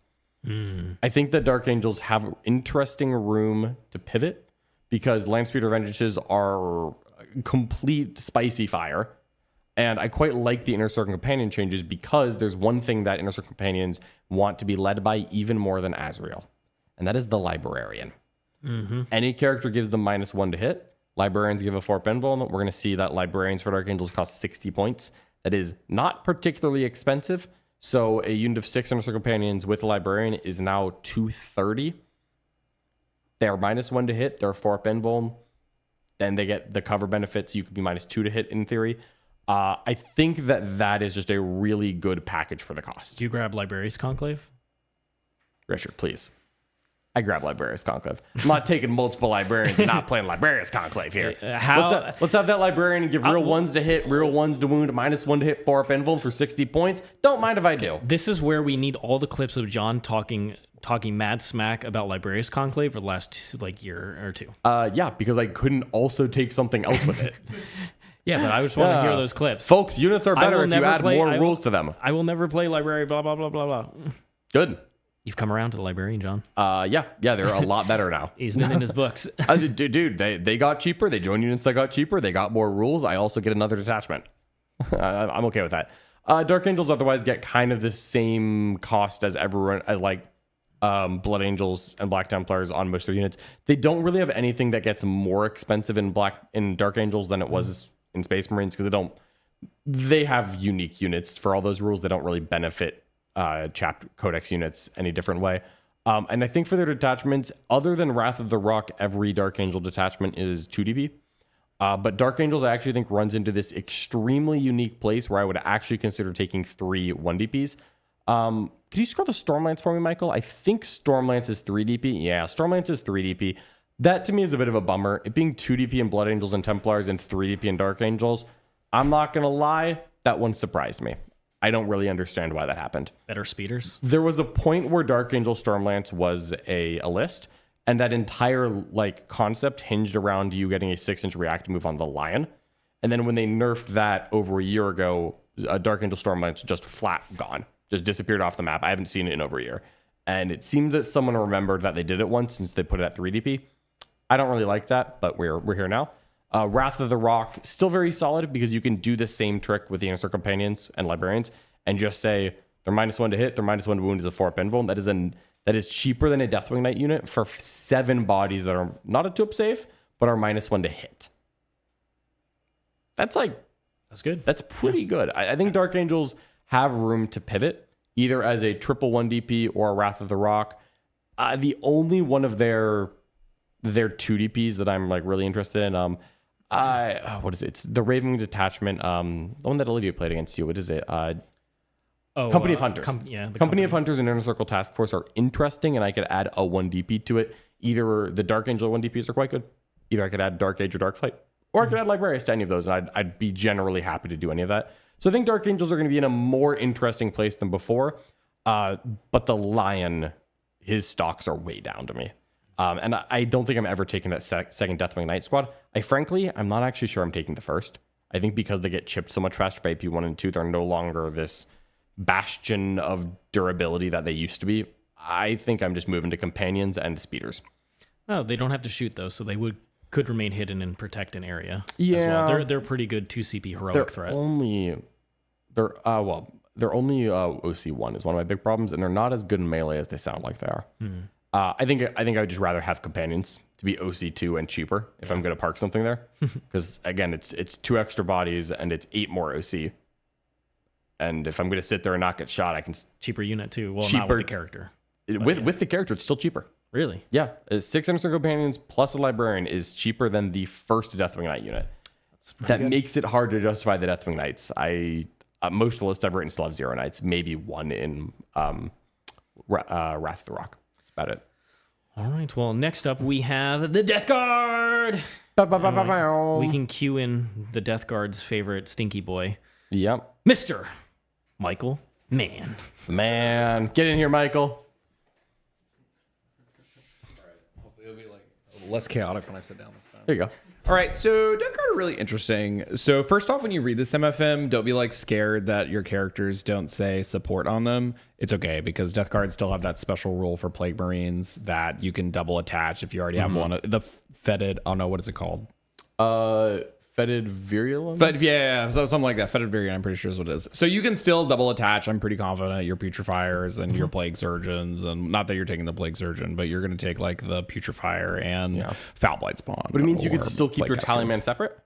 I think that Dark Angels have interesting room to pivot because Landspeeder Vengeances are complete spicy fire. And I quite like the Inner Circle Companion changes because there's one thing that Inner Circle Companions want to be led by even more than Azrael, and that is the Librarian. Any character gives them -1 to hit. Librarians give a Fort Benvol. We're going to see that Librarians for Dark Angels cost 60 points. That is not particularly expensive. So a unit of 6 Inner Circle Companions with a Librarian is now 230. They are -1 to hit. They're Fort Benvol. Then they get the cover benefits. You could be -2 to hit in theory. I think that is just a really good package for the cost.
Do you grab Librarius Conclave?
Richard, please. I grab Librarius Conclave. I'm not taking multiple Librarians and not playing Librarius Conclave here. Let's have that Librarian and give real 1s to hit, real 1s to wound, -1 to hit, Fort Benvol for 60 points. Don't mind if I do.
This is where we need all the clips of John talking talking mad smack about Librarius Conclave for the last year or two.
Yeah, because I couldn't also take something else with it.
Yeah, but I just want to hear those clips.
Folks, units are better if you add more rules to them.
I will never play Library, blah, blah, blah, blah, blah.
Good.
You've come around to the Librarian, John.
Yeah, they're a lot better now.
He's been in his books.
Dude, they got cheaper. They joined units that got cheaper. They got more rules. I also get another detachment. I'm okay with that. Dark Angels otherwise get kind of the same cost as everyone, as Blood Angels and Black Templars on most of their units. They don't really have anything that gets more expensive in Dark Angels than it was in Space Marines, because they have unique units for all those rules. They don't really benefit chapter codex units any different way. And I think for their detachments, other than Wrath of the Rock, every Dark Angel detachment is 2 DP. But Dark Angels, I actually think, runs into this extremely unique place where I would actually consider taking 3 1 DPs. Could you scroll the Stormlance for me, Michael? I think Stormlance is 3 DP. Yeah, Stormlance is 3 DP. That to me is a bit of a bummer. It being 2 DP in Blood Angels and Templars and 3 DP in Dark Angels, I'm not going to lie, that one surprised me. I don't really understand why that happened.
Better speeders?
There was a point where Dark Angel Stormlance was a list, and that entire concept hinged around you getting a 6-inch react move on the Lion. And then when they nerfed that over a year ago, Dark Angel Stormlance just flat gone. Just disappeared off the map. I haven't seen it in over a year. And it seemed that someone remembered that they did it once since they put it at 3 DP. I don't really like that, but we're here now. Wrath of the Rock, still very solid because you can do the same trick with the Inner Companions and Librarians and just say they're -1 to hit, they're -1 to wound is a 4-up invuln. That is cheaper than a Deathwing Knight unit for 7 bodies that are not a 2-up save, but are -1 to hit. That's
good.
That's pretty good. I think Dark Angels have room to pivot, either as a triple 1 DP or a Wrath of the Rock. The only one of their 2 DPs that I'm really interested in, what is it? It's the Raven Detachment, the one that Olivia played against you. What is it? Company of Hunters. Company of Hunters and Inner Circle Task Force are interesting, and I could add a 1 DP to it. Either the Dark Angel 1 DPs are quite good. Either I could add Dark Age or Dark Flight, or I could add Librarius to any of those, and I'd be generally happy to do any of that. So I think Dark Angels are going to be in a more interesting place than before. But the Lion, his stocks are way down to me. And I don't think I'm ever taking that second Deathwing Knight squad. I'm not actually sure I'm taking the first. I think because they get chipped so much faster by AP 1 and 2, they're no longer this bastion of durability that they used to be. I think I'm just moving to companions and speeders.
Oh, they don't have to shoot though, so they could remain hidden and protect an area.
Yeah,
as well. They're pretty good 2 CP heroic threat.
They're only OC1 is one of my big problems, and they're not as good in melee as they sound like they are. I think I would just rather have companions to be OC2 and cheaper if I'm going to park something there, because again, it's 2 extra bodies and it's 8 more OC. And if I'm going to sit there and not get shot, I can
cheaper unit too. Well, not with the character.
With the character, it's still cheaper.
Really?
Yeah, 6 Inner Companions plus a Librarian is cheaper than the first Deathwing Knight unit. That makes it hard to justify the Deathwing Knights. Most of the list I've written still have 0 Knights, maybe 1 in Wrath of the Rock. That's about it.
All right. Well, next up we have the Death Guard. We can cue in the Death Guard's favorite stinky boy.
Yep.
Mr. Michael Mann.
Man, get in here, Michael.
Hopefully it'll be less chaotic when I sit down this time.
There you go.
All right, so Death Guard are really interesting. So first off, when you read this MFM, don't be scared that your characters don't say support on them. It's okay, because Death Guard still have that special rule for Plague Marines that you can double attach if you already have one. The fetid, I don't know, what is it called?
Fetid Virulent?
So something like that. Fetid Virulent, I'm pretty sure is what it is. So you can still double attach. I'm pretty confident your Putrefiers and your Plague Surgeons, and not that you're taking the Plague Surgeon, but you're going to take the Putrefier and Foul Blight Spawn.
But it means you could still keep your Tallyman separate?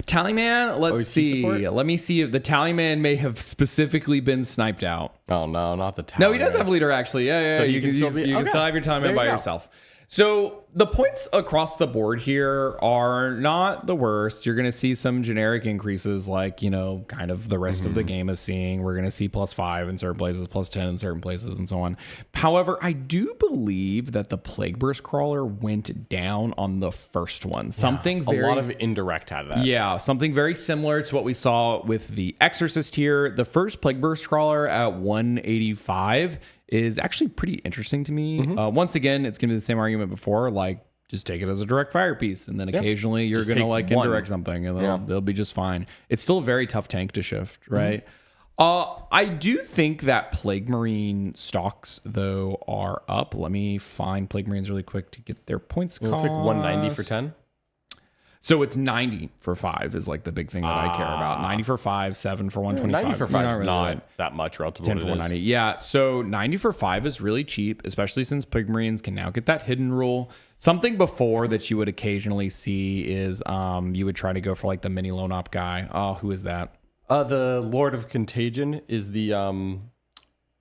Tallyman, let's see. Support? Let me see if the Tallyman may have specifically been sniped out.
Oh, no, not the Tallyman.
No, he does have leader, actually. Yeah.
So
you can still have your Tallyman by yourself. So the points across the board here are not the worst. You're going to see some generic increases kind of the rest of the game is seeing. We're going to see +5 in certain places, +10 in certain places, and so on. However, I do believe that the Plague Burst Crawler went down on the first one. A lot of indirect had that. Yeah, something very similar to what we saw with the Exorcist here. The first Plague Burst Crawler at 185 is actually pretty interesting to me. Once again, it's going to be the same argument before, like just take it as a direct fire piece, and then occasionally you're
Just
going to
take
like
one.
indirect something, and they'll be just fine. It's still a very tough tank to shift, right? I do think that Plague Marine stocks, though, are up. Let me find Plague Marines really quick to get their points.
It looks like 190 for 10.
So it's 90 for 5 is like the big thing that I care about. 90 for 5, 7 for 125.
90 for 5 is
really
not
right.
that much relative to
10
what
for
it is.
190. Yeah, so 90 for 5 is really cheap, especially since Pig Marines can now get that hidden rule. Something before that you would occasionally see is you would try to go for like the mini lone op guy. Oh, who is that?
The Lord of Contagion is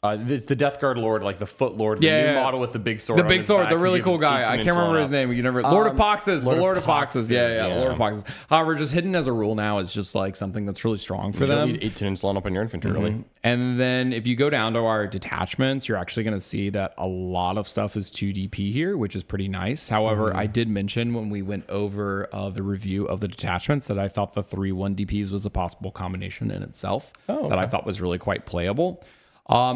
it's the Death Guard Lord, like the Foot Lord, the new model with the big sword.
The
on
big
his
sword,
back,
the
who
really
gives
cool guy.
18
I
inch
can't remember
line
his
up.
name. You never. Lord of Poxes. The Lord of Poxes. Yeah.
yeah.
Lord of Poxes. However, just hidden as a rule now is just like something that's really strong for
You don't
them.
need 18 inch line up on your infantry, really.
And then if you go down to our detachments, you're actually going to see that a lot of stuff is 2 DP here, which is pretty nice. However, I did mention when we went over the review of the detachments that I thought the 3-1 DPs was a possible combination in itself that I thought was really quite playable.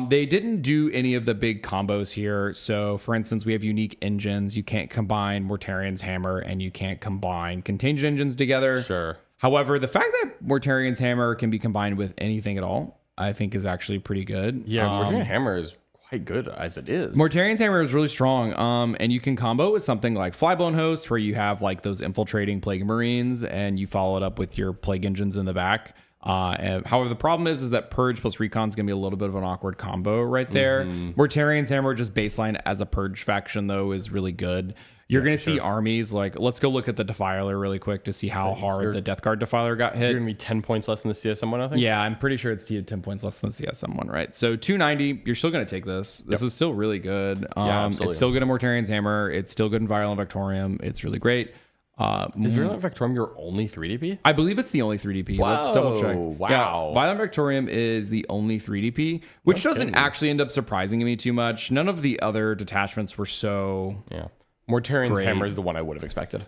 They didn't do any of the big combos here. So, for instance, we have unique engines. You can't combine Mortarian's Hammer and you can't combine Contagion engines together.
Sure.
However, the fact that Mortarian's Hammer can be combined with anything at all, I think is actually pretty good.
Yeah, Mortarian Hammer is quite good as it is.
Mortarian's Hammer is really strong. And you can combo with something like Flyblown Host, where you have like those infiltrating Plague Marines and you follow it up with your Plague engines in the back. However, the problem is that Purge plus Recon is going to be a little bit of an awkward combo right there. Mortarian's Hammer, just baseline as a Purge faction, though, is really good. You're going to see armies like, let's go look at the Defiler really quick to see how hard the Death Guard Defiler got hit.
You're going to be 10 points less than the CSM one, I think?
Yeah, I'm pretty sure it's 10 points less than the CSM one, right? So 290, you're still going to take this. This is still really good.
absolutely.
It's still good in Mortarian's Hammer. It's still good in Virulent Victorium. It's really great.
Is Virulent Victorium your only 3DP?
I believe it's the only 3DP. Let's double check.
Wow.
Yeah, Violent Victorium is the only 3DP, which doesn't actually end up surprising me too much. None of the other detachments were so...
Yeah. Mortarian's
Great.
Hammer is the one I would have expected.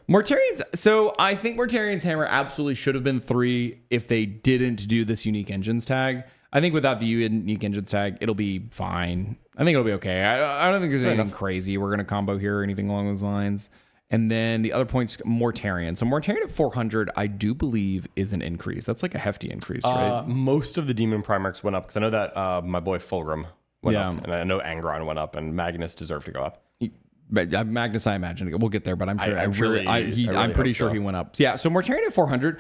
So I think Mortarian's Hammer absolutely should have been 3 if they didn't do this unique engines tag. I think without the unique engines tag, it'll be fine. I think it'll be okay. I don't think there's anything crazy we're going to combo here or anything along those lines. And then the other point's Mortarian. So Mortarian at 400, I do believe, is an increase. That's like a hefty increase, right?
Most of the Demon Primarchs went up because I know that my boy Fulgrim went up. And I know Angron went up and Magnus deserved to go up.
But Magnus, I imagine we'll get there, but I'm sure.
I
I'm pretty sure
so.
he went up. Yeah. So Mortarian at 400.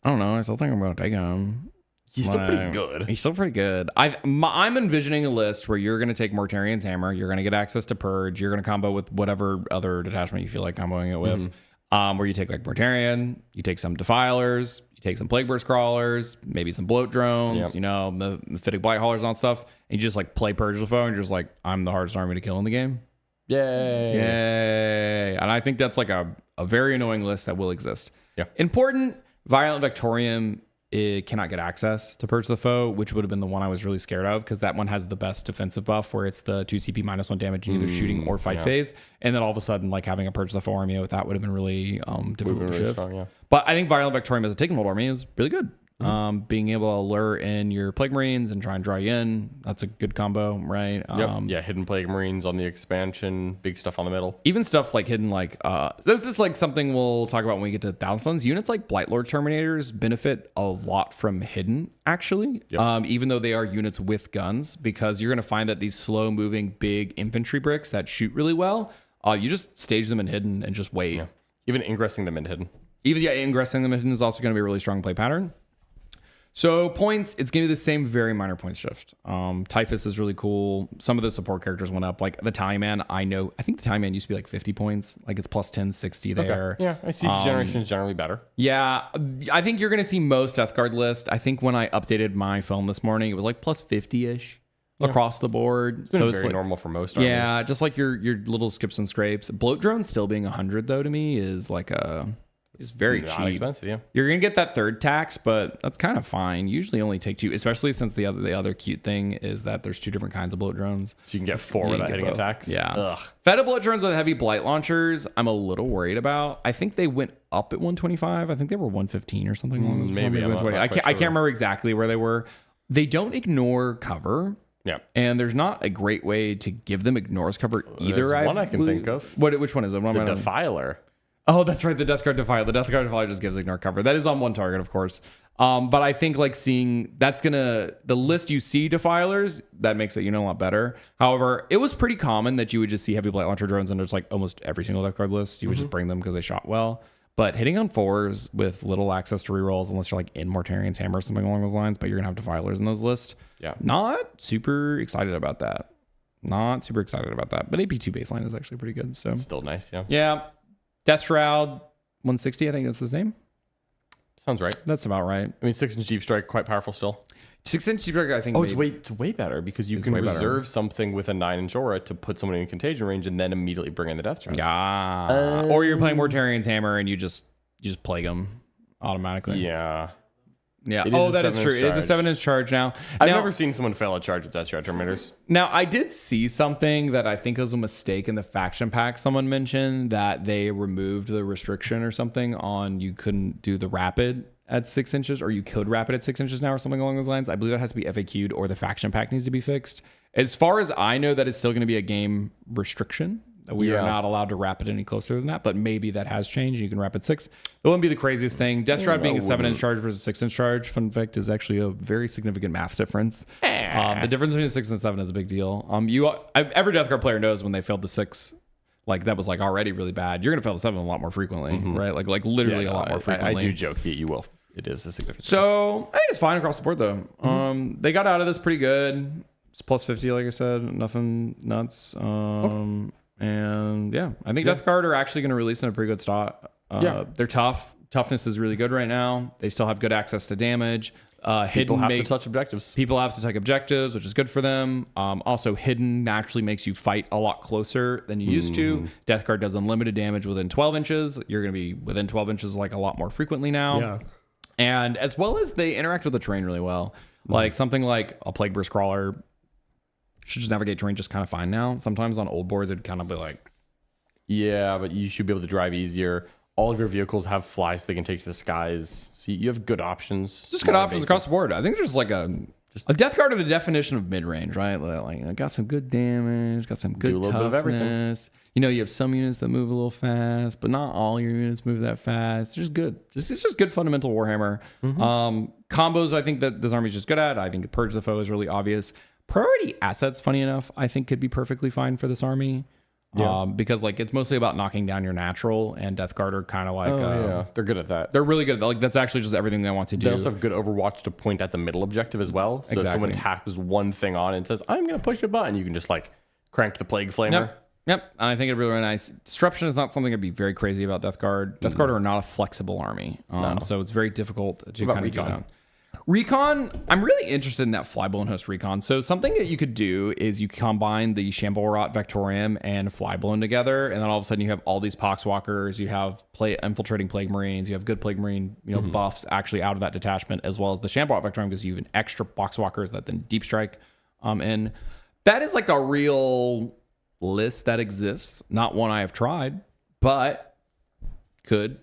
I don't know. I still think I'm going to take him.
He's still pretty good.
He's still pretty good. I'm envisioning a list where you're going to take Mortarian's Hammer. You're going to get access to Purge. You're going to combo with whatever other detachment you feel like comboing it with. Where you take like Mortarian, you take some Defilers, you take some Plague Burst Crawlers, maybe some Bloat Drones, the Mephitic Blight Haulers on stuff. And you just like play Purge the foe and you're just like, I'm the hardest army to kill in the game. Yay. And I think that's like a very annoying list that will exist.
Yeah.
Important, Virulent Victorium, it cannot get access to Purge the Foe, which would have been the one I was really scared of because that one has the best defensive buff where it's the 2 CP -1 damage in either shooting or fight phase. And then all of a sudden, like having a Purge the Foe army with that would have been really difficult to shift.
Strong,
But I think Virulent Victorium as a taken hold army is really good. Being able to lure in your Plague Marines and try and draw you in, that's a good combo, right?
Hidden Plague Marines on the expansion, big stuff on the middle.
Even stuff like hidden, like this is like something we'll talk about when we get to Thousand Suns. Units like Blightlord Terminators benefit a lot from hidden, actually. Even though they are units with guns, because you're going to find that these slow moving big infantry bricks that shoot really well, you just stage them in hidden and just wait.
Even ingressing them in hidden.
Ingressing them in hidden is also going to be a really strong play pattern. So points, it's going to be the same very minor point shift. Typhus is really cool. Some of the support characters went up. Like the Tallyman, I think the Tallyman used to be like 50 points. Like it's plus 10, 60 there.
Okay. Yeah, I see generation is generally better.
Yeah, I think you're going to see most Death Guard list. I think when I updated my phone this morning, it was like plus 50-ish across the board.
It's been
so
very
like,
normal for most armies.
Yeah, just like your little skips and scrapes. Bloat Drone still being 100 though to me is like it's very
not
cheap.
Expensive, yeah.
You're gonna get that third tax, but that's kind of fine. Usually only take 2, especially since the other cute thing is that there's 2 different kinds of bloat drones.
So you can get 4 without hitting attacks.
Yeah.
Ugh.
Feta bloat drones with heavy blight launchers, I'm a little worried about. I think they went up at 125. I think they were 115 or something.
Maybe.
I can't remember exactly where they were. They don't ignore cover.
Yeah.
And there's not a great way to give them ignores cover either.
There's one I can think of.
Which one is it? What
The
am I on?
Defiler.
Oh, that's right. The Death Guard Defiler. The Death Guard Defiler just gives ignore cover. That is on one target, of course. But I think like seeing the list you see Defilers, that makes it, a lot better. However, it was pretty common that you would just see heavy blight launcher drones and there's like almost every single Death Guard list. You would just bring them because they shot well. But hitting on 4s with little access to rerolls, unless you're like in Mortarian's Hammer or something along those lines, but you're going to have Defilers in those lists.
Yeah.
Not super excited about that. But AP2 baseline is actually pretty good. So
Still nice, yeah.
yeah. Death Shroud 160, I think that's the same.
Sounds right.
That's about right.
I mean, 6-inch deep strike, quite powerful still.
6-inch deep strike, I think.
Oh, it's way better because you can
way better.
reserve something with a 9-inch aura to put someone in contagion range and then immediately bring in the death traps.
Yeah. Or you're playing Mortarian's Hammer and you just plague them automatically.
Yeah.
Yeah.
It is
Oh,
a
that is true.
7-inch
It is a 7-inch charge now.
I've
Now-
never seen someone fail a charge with death shroud terminators.
Now, I did see something that I think was a mistake in the faction pack. Someone mentioned that they removed the restriction or something on you couldn't do the rapid at 6 inches, or you could rapid at 6 inches now, or something along those lines. I believe that has to be FAQ'd, or the faction pack needs to be fixed. As far as I know, that is still going to be a game restriction. We are not allowed to rapid any closer than that, but maybe that has changed. You can rapid 6. It wouldn't be the craziest thing. Death Shroud being a 7-inch charge versus 6-inch charge, fun fact, is actually a very significant math difference. The difference between a 6 and 7 is a big deal. Every Death Guard player knows when they failed the 6, like that was like already really bad. You're gonna fail the 7 a lot more frequently, right? Like literally a lot more frequently.
I do joke that you will. It is a significant.
So I think it's fine across the board though. They got out of this pretty good. It's plus 50, like I said, nothing nuts. And yeah, I think Death Guard are actually going to release in a pretty good spot. They're tough. Toughness is really good right now. They still have good access to damage.
People have to touch objectives.
People have to take objectives, which is good for them. Also, hidden naturally makes you fight a lot closer than you used to. Death Guard does unlimited damage within 12 inches. You're going to be within 12 inches like a lot more frequently now.
Yeah.
And as well as they interact with the terrain really well. Like something like a Plague Burst Crawler should just navigate terrain just kind of fine now. Sometimes on old boards, it'd kind of be like...
Yeah, but you should be able to drive easier. All of your vehicles have flies so they can take to the skies. So you have good options.
Just good options across the board. I think there's like a Death Guard of the definition of mid-range, right? Like, I got some good damage, got some good
Do a little bit of everything.
toughness. You have some units that move a little fast, but not all your units move that fast. It's just good. It's just good fundamental Warhammer. Combos, I think that this army's just good at. I think Purge the Foe is really obvious. Priority assets, funny enough, I think could be perfectly fine for this army. Because like it's mostly about knocking down your natural, and Death Guard are kind of like
they're good at that.
they're really good at that. Like that's actually just everything they want to do.
They also have good Overwatch to point at the middle objective as well. So if someone taps one thing on and says, I'm going to push a button, you can just like crank the Plague Flamer.
Yep. I think it'd be really nice. Disruption is not something I'd be very crazy about Death Guard. Death Guard are not a flexible army. So it's very difficult to kind of do that. Recon, I'm really interested in that Flyblown Host Recon. So something that you could do is you combine the Shamble-Rot Vectorium and Flyblown together, and then all of a sudden you have all these Poxwalkers, you have infiltrating Plague Marines, you have good Plague Marine buffs actually out of that detachment, as well as the Shamble-Rot Vectorium gives you even extra Poxwalkers that then Deep Strike in. That is like a real list that exists. Not one I have tried, but could.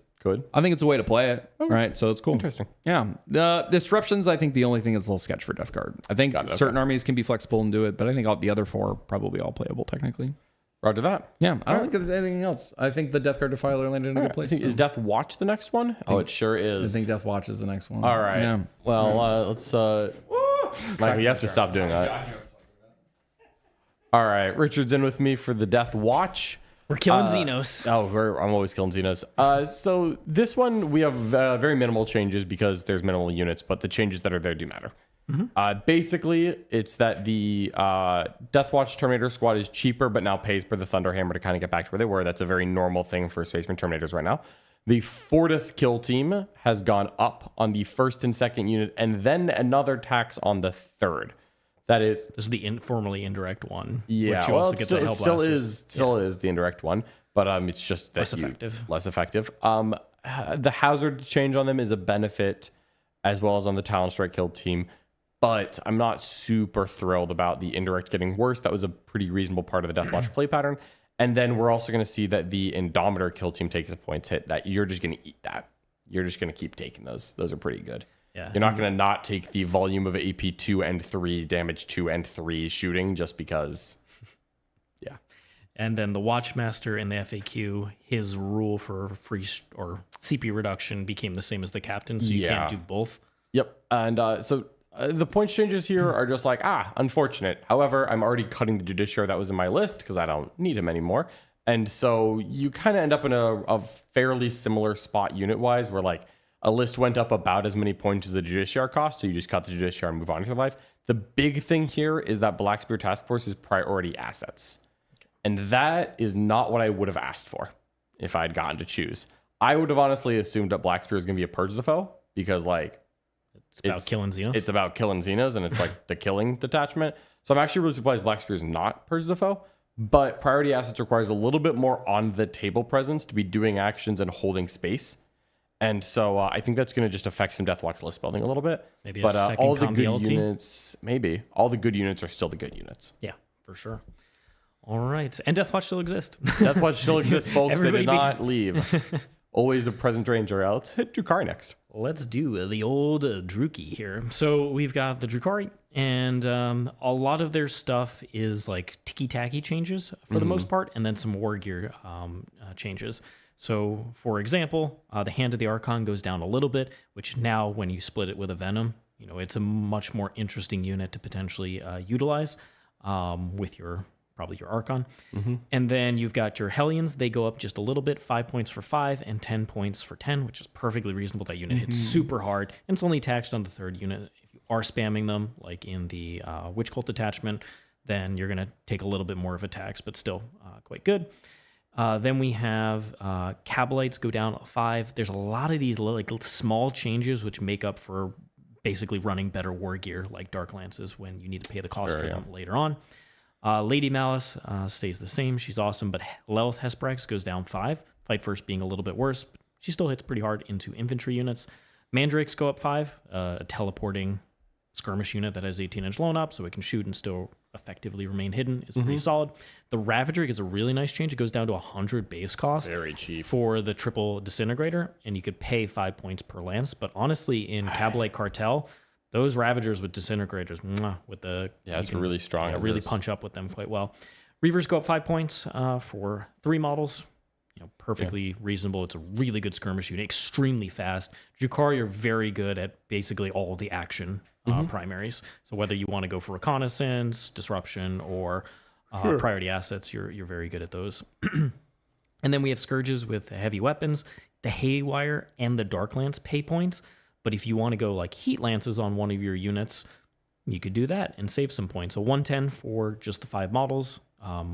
I think it's a way to play it, right? So it's cool.
Interesting.
Yeah. The disruptions, I think the only thing is a little sketch for Death Guard. I think certain armies can be flexible and do it, but I think the other 4 are probably all playable technically.
Roger that.
Yeah. I don't think there's anything else. I think the Death Guard Defiler landed in a good place.
Is Death Watch the next one? It sure is.
I think Death Watch is the next one.
All right.
Yeah.
Well, let's... Michael, you have to stop doing that. All right. Richard's in with me for the Death Watch.
We're killing Xenos.
I'm always killing Xenos. So this one, we have very minimal changes because there's minimal units, but the changes that are there do matter. Basically, it's that the Death Watch Terminator squad is cheaper, but now pays per the Thunderhammer to kind of get back to where they were. That's a very normal thing for Spaceman Terminators right now. The Fortis kill team has gone up on the first and second unit, and then another tax on the third. That is...
This is the formerly indirect one.
Yeah,
which you also get the Hellblasters.
still is the indirect one, but it's just that less effective. The hazard change on them is a benefit, as well as on the Talon Strike kill team, but I'm not super thrilled about the indirect getting worse. That was a pretty reasonable part of the Death Watch play pattern. And then we're also going to see that the Indomitor kill team takes a points hit, that you're just going to eat that. You're just going to keep taking those. Those are pretty good.
Yeah.
You're not going to not take the volume of AP 2 and 3, damage 2 and 3 shooting just because. Yeah.
And then the Watchmaster in the FAQ, his rule for free or CP reduction became the same as the Captain, so you can't do both.
Yep. And the points changes here are just like, unfortunate. However, I'm already cutting the Judiciary that was in my list because I don't need him anymore. And so you kind of end up in a fairly similar spot unit-wise where like a list went up about as many points as the Judiciary cost, so you just cut the Judiciary and move on with your life. The big thing here is that Black Spear Task Force is priority assets. And that is not what I would have asked for if I'd gotten to choose. I would have honestly assumed that Black Spear is going to be a Purge the Foe because like
it's about killing Xenos.
It's about killing Xenos and it's like the killing detachment. So I'm actually really surprised Black Spear is not Purge the Foe. But priority assets requires a little bit more on the table presence to be doing actions and holding space. And so I think that's going to just affect some Deathwatch list building a little bit.
Maybe
but
a second
all the good
BLT?
units, maybe. All the good units are still the good units.
Yeah, for sure. All right. And Deathwatch still exists.
Deathwatch still exists, folks.
Everybody
They did not leave. Always a present ranger. Let's hit Drukari next.
Let's do the old Druki here. So we've got the Drukari, and a lot of their stuff is like ticky-tacky changes for the most part, and then some war gear changes. So, for example, the Hand of the Archon goes down a little bit, which now when you split it with a Venom, you know, it's a much more interesting unit to potentially utilize with probably your Archon. And then you've got your Hellions. They go up just a little bit, 5 points for 5 and 10 points for 10, which is perfectly reasonable. That unit hits super hard, and it's only taxed on the third unit. If you are spamming them, like in the Witch Cult attachment, then you're going to take a little bit more of a tax, but still quite good. Then we have Kabalites go down 5. There's a lot of these like small changes which make up for basically running better war gear, like Dark Lances, when you need to pay the cost for them later on. Lady Malice stays the same. She's awesome, but Lelith Hesperex goes down 5. Fight First being a little bit worse, but she still hits pretty hard into infantry units. Mandrakes go up 5, a teleporting skirmish unit that has 18-inch lone up, so it can shoot and still effectively remain hidden is pretty solid. The Ravager gets a really nice change. It goes down to 100 base cost.
Very cheap.
For the triple disintegrator, and you could pay 5 points per lance. But honestly, in Kabalite Cartel, those Ravagers with disintegrators, with the
it's really strong.
Really punch up with them quite well. Reavers go up 5 points for 3 models. You know, perfectly reasonable. It's a really good skirmish unit, extremely fast. Drukari are very good at basically all of the action primaries. So whether you want to go for reconnaissance, disruption, or priority assets, you're very good at those. And then we have Scourges with heavy weapons. The Haywire and the Dark Lance pay points. But if you want to go like Heat Lances on one of your units, you could do that and save some points. So 110 for just the 5 models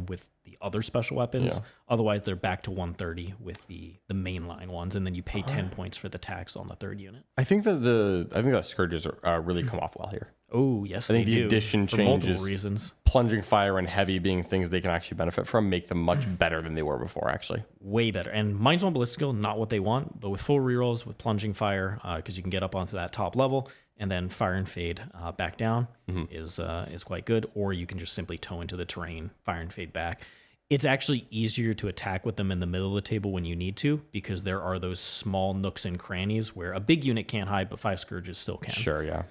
with the other special weapons. Otherwise, they're back to 130 with the mainline ones, and then you pay 10 points for the tax on the third unit.
I think that Scourges are really come off well here.
Oh, yes,
I think
they
the
do,
addition
for
changes.
multiple reasons.
Plunging Fire and Heavy being things they can actually benefit from make them much better than they were before, actually.
Way better. And Mind's One Ballistical, not what they want, but with full rerolls, with Plunging Fire, because you can get up onto that top level, and then Fire and Fade back down is quite good. Or you can just simply tow into the terrain, Fire and Fade back. It's actually easier to attack with them in the middle of the table when you need to, because there are those small nooks and crannies where a big unit can't hide, but 5 Scourges still can.
Sure, yeah.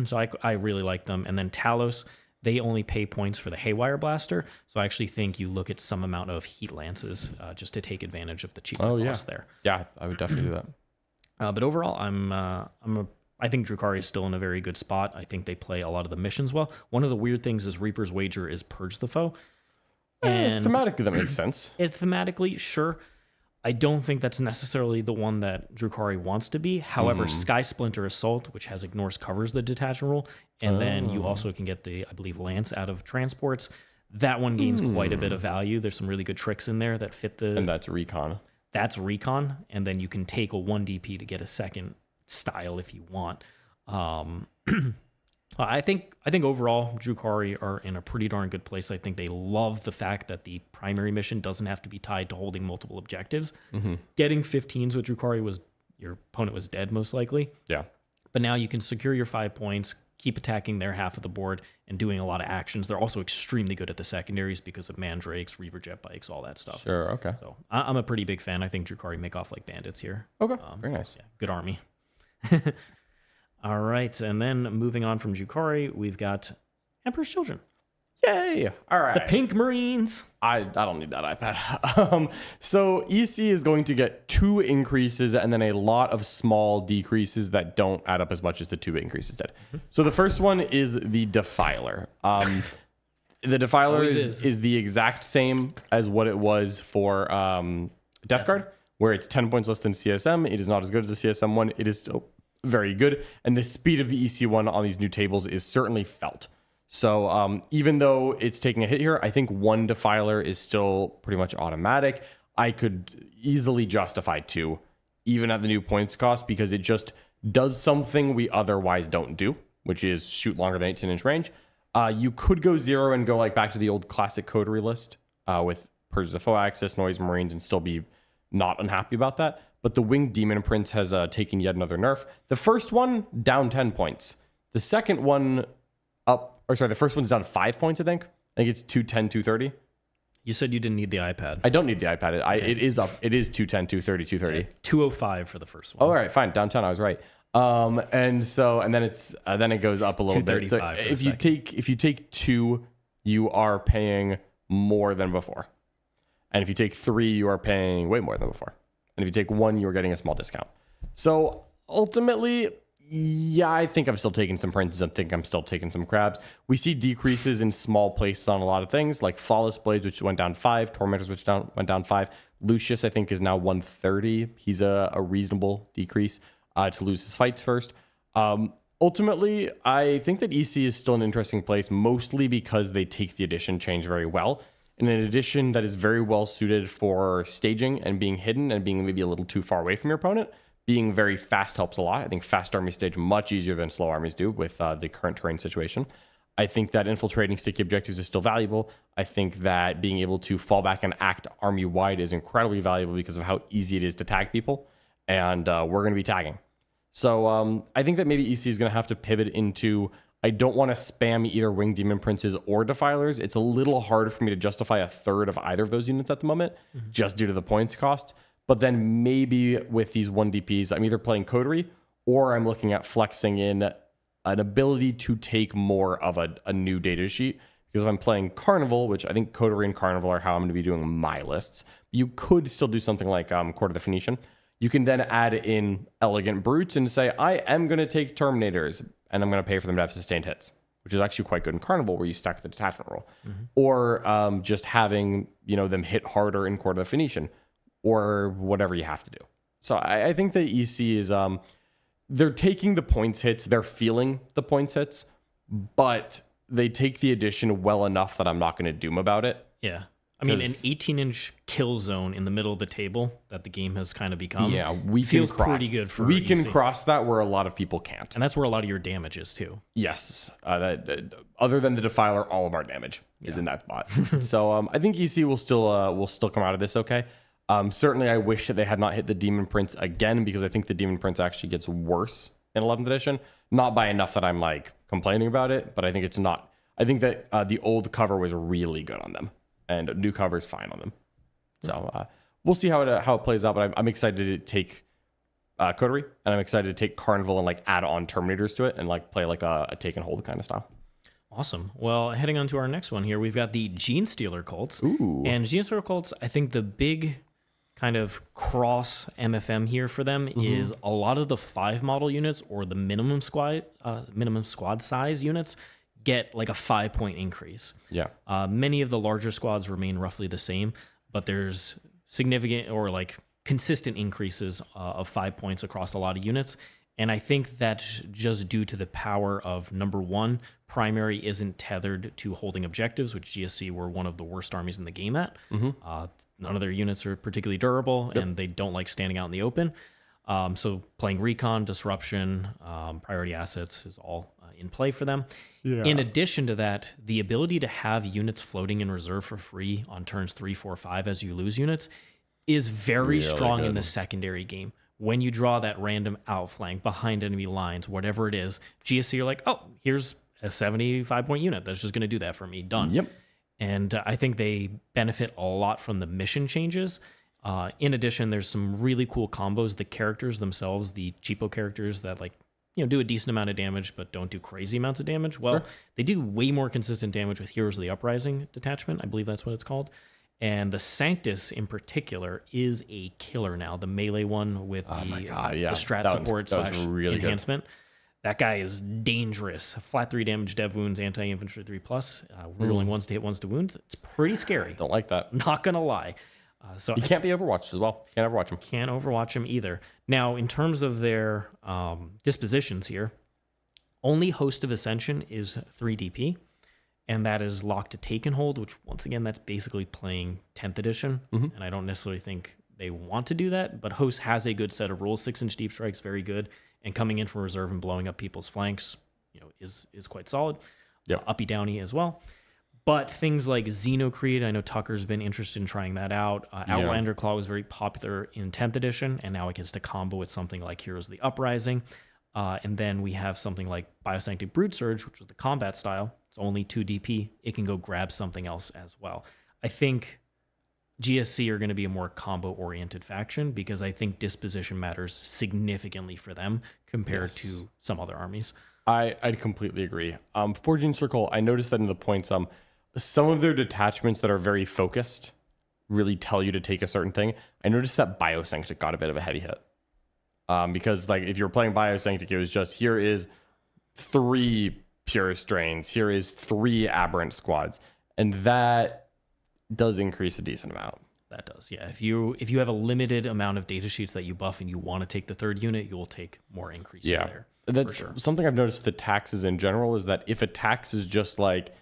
So I really like them. And then Talos, they only pay points for the Haywire Blaster. So I actually think you look at some amount of Heat Lances just to take advantage of the cheaper cost there.
Yeah, I would definitely do that.
But overall, I think Drukari is still in a very good spot. I think they play a lot of the missions well. One of the weird things is Reaper's Wager is Purge the Foe. And
thematically, that makes sense.
It's thematically, sure. I don't think that's necessarily the one that Drukari wants to be. However, Sky Splinter Assault, which has Ignores, covers the detachment rule. And then you also can get the, I believe, Lance out of transports. That one gains quite a bit of value. There's some really good tricks in there that fit the...
And that's Recon.
That's Recon. And then you can take a 1 DP to get a second style if you want. I think overall, Drukari are in a pretty darn good place. I think they love the fact that the primary mission doesn't have to be tied to holding multiple objectives. Getting 15s with Drukari was your opponent was dead most likely.
Yeah.
But now you can secure your 5 points, keep attacking their half of the board, and doing a lot of actions. They're also extremely good at the secondaries because of Mandrakes, Reaver Jet Bikes, all that stuff.
Sure, okay.
So I'm a pretty big fan. I think Drukari make off like bandits here.
Okay, very nice.
Yeah, good army. All right, and then moving on from Jukari, we've got Emperor's Children.
Yay! All right.
The Pink Marines.
I don't need that iPad. So EC is going to get 2 increases and then a lot of small decreases that don't add up as much as the 2 increases did. So the first one is the Defiler. The Defiler is the exact same as what it was for Death Guard, where it's 10 points less than CSM. It is not as good as the CSM one. It is still very good. And the speed of the EC one on these new tables is certainly felt. So even though it's taking a hit here, I think 1 Defiler is still pretty much automatic. I could easily justify 2, even at the new points cost, because it just does something we otherwise don't do, which is shoot longer than 18-inch range. You could go 0 and go like back to the old classic coterie list with Purges of Foe Access, Noise Marines, and still be not unhappy about that. But the Winged Demon Prince has taken yet another nerf. The first one, down 10 points. The second one, the first one's down 5 points, I think. I think it's 210, 230.
You said you didn't need the iPad.
I don't need the iPad. It is up. It is 210, 230, 230.
205 for the first one.
Oh, all right, fine. Down 10, I was right. And then it goes up a little bit. So if you take 2, you are paying more than before. And if you take 3, you are paying way more than before. And if you take 1, you are getting a small discount. So ultimately, yeah, I think I'm still taking some princes. I think I'm still taking some crabs. We see decreases in small places on a lot of things, like Flawless Blades, which went down 5, Tormentors, which went down 5. Lucius, I think, is now 130. He's a reasonable decrease to lose his fights first. Ultimately, I think that EC is still an interesting place, mostly because they take the addition change very well. And an addition that is very well suited for staging and being hidden and being maybe a little too far away from your opponent. Being very fast helps a lot. I think fast armies stage much easier than slow armies do with the current terrain situation. I think that infiltrating sticky objectives is still valuable. I think that being able to fall back and act army-wide is incredibly valuable because of how easy it is to tag people. And we're going to be tagging. So I think that maybe EC is going to have to pivot into, I don't want to spam either Winged Demon Princes or Defilers. It's a little hard for me to justify a third of either of those units at the moment, just due to the points cost. But then maybe with these 1DPs, I'm either playing Coterie or I'm looking at flexing in an ability to take more of a new data sheet. Because if I'm playing Carnival, which I think Coterie and Carnival are how I'm going to be doing my lists, you could still do something like Court of the Phoenician. You can then add in Elegant Brutes and say, I am going to take Terminators and I'm going to pay for them to have sustained hits, which is actually quite good in Carnival where you stack the detachment roll. Or just having them hit harder in Court of the Phoenician. Or whatever you have to do. So I think the EC is, they're taking the points hits, they're feeling the points hits, but they take the addition well enough that I'm not going to doom about it.
Yeah. I mean, an 18-inch kill zone in the middle of the table that the game has kind of become.
Yeah, we
feels
can cross.
Pretty good for
we
EC.
can cross that where a lot of people can't.
And that's where a lot of your damage is too.
Yes. Other than the Defiler, all of our damage is in that spot. So I think EC will still come out of this okay. Certainly, I wish that they had not hit the Demon Prince again because I think the Demon Prince actually gets worse in 11th edition. Not by enough that I'm like complaining about it, but I think it's not. I think that the old cover was really good on them, and a new cover is fine on them. So we'll see how it plays out. But I'm excited to take Coterie, and I'm excited to take Carnival and like add on Terminators to it and like play like a take and hold kind of style.
Awesome. Well, heading on to our next one here, we've got the Gene Stealer cults.
Ooh.
And Gene Stealer cults, I think the big kind of cross MFM here for them is a lot of the 5 model units or the minimum squad size units get like a 5-point increase.
Yeah.
Many of the larger squads remain roughly the same, but there's significant or like consistent increases of 5 points across a lot of units. And I think that's just due to the power of, number one, primary isn't tethered to holding objectives, which GSC were one of the worst armies in the game at. None of their units are particularly durable, and they don't like standing out in the open. So playing recon, disruption, priority assets is all in play for them. Yeah. In addition to that, the ability to have units floating in reserve for free on turns 3, 4, 5 as you lose units is very strong in the secondary game. When you draw that random outflank behind enemy lines, whatever it is, GSC, you're like, oh, here's a 75-point unit that's just going to do that for me. Done.
Yep.
And I think they benefit a lot from the mission changes. In addition, there's some really cool combos. The characters themselves, the cheapo characters that like do a decent amount of damage, but don't do crazy amounts of damage. Well, they do way more consistent damage with Heroes of the Uprising detachment. I believe that's what it's called. And the Sanctus in particular is a killer now. The melee one with the strat support /
really
enhancement. Good. That guy is dangerous. Flat 3 damage, dev wounds, anti-infantry 3+. Rerolling ones to hit, ones to wound. It's pretty scary.
Don't like that.
Not going to lie. So
he can't be overwatched as well. Can't overwatch him.
Can't overwatch him either. Now, in terms of their dispositions here, only Host of Ascension is 3 DP, and that is locked to Take and Hold, which, once again, that's basically playing 10th edition, and I don't necessarily think they want to do that, but Host has a good set of rules. 6-inch deep strike's very good, and coming in from reserve and blowing up people's flanks, is quite solid.
Yeah,
uppy downy as well. But things like Xenocreed, I know Tucker's been interested in trying that out. Outlander Claw was very popular in 10th edition, and now it gets to combo with something like Heroes of the Uprising. And then we have something like Biosanctic Brood Surge, which was the combat style. It's only 2 DP. It can go grab something else as well. I think GSC are going to be a more combo-oriented faction because I think disposition matters significantly for them compared to some other armies.
I'd completely agree. Forging Circle, I noticed that in the points, some of their detachments that are very focused really tell you to take a certain thing. I noticed that Biosanctic got a bit of a heavy hit. Because like if you're playing Biosanctic, it was just here is 3 Pure Strains, here is 3 Aberrant Squads, and that does increase a decent amount.
That does, yeah. If you have a limited amount of data sheets that you buff and you want to take the 3rd unit, you'll take more increases there.
That's something I've noticed with the taxes in general is that if a tax is just like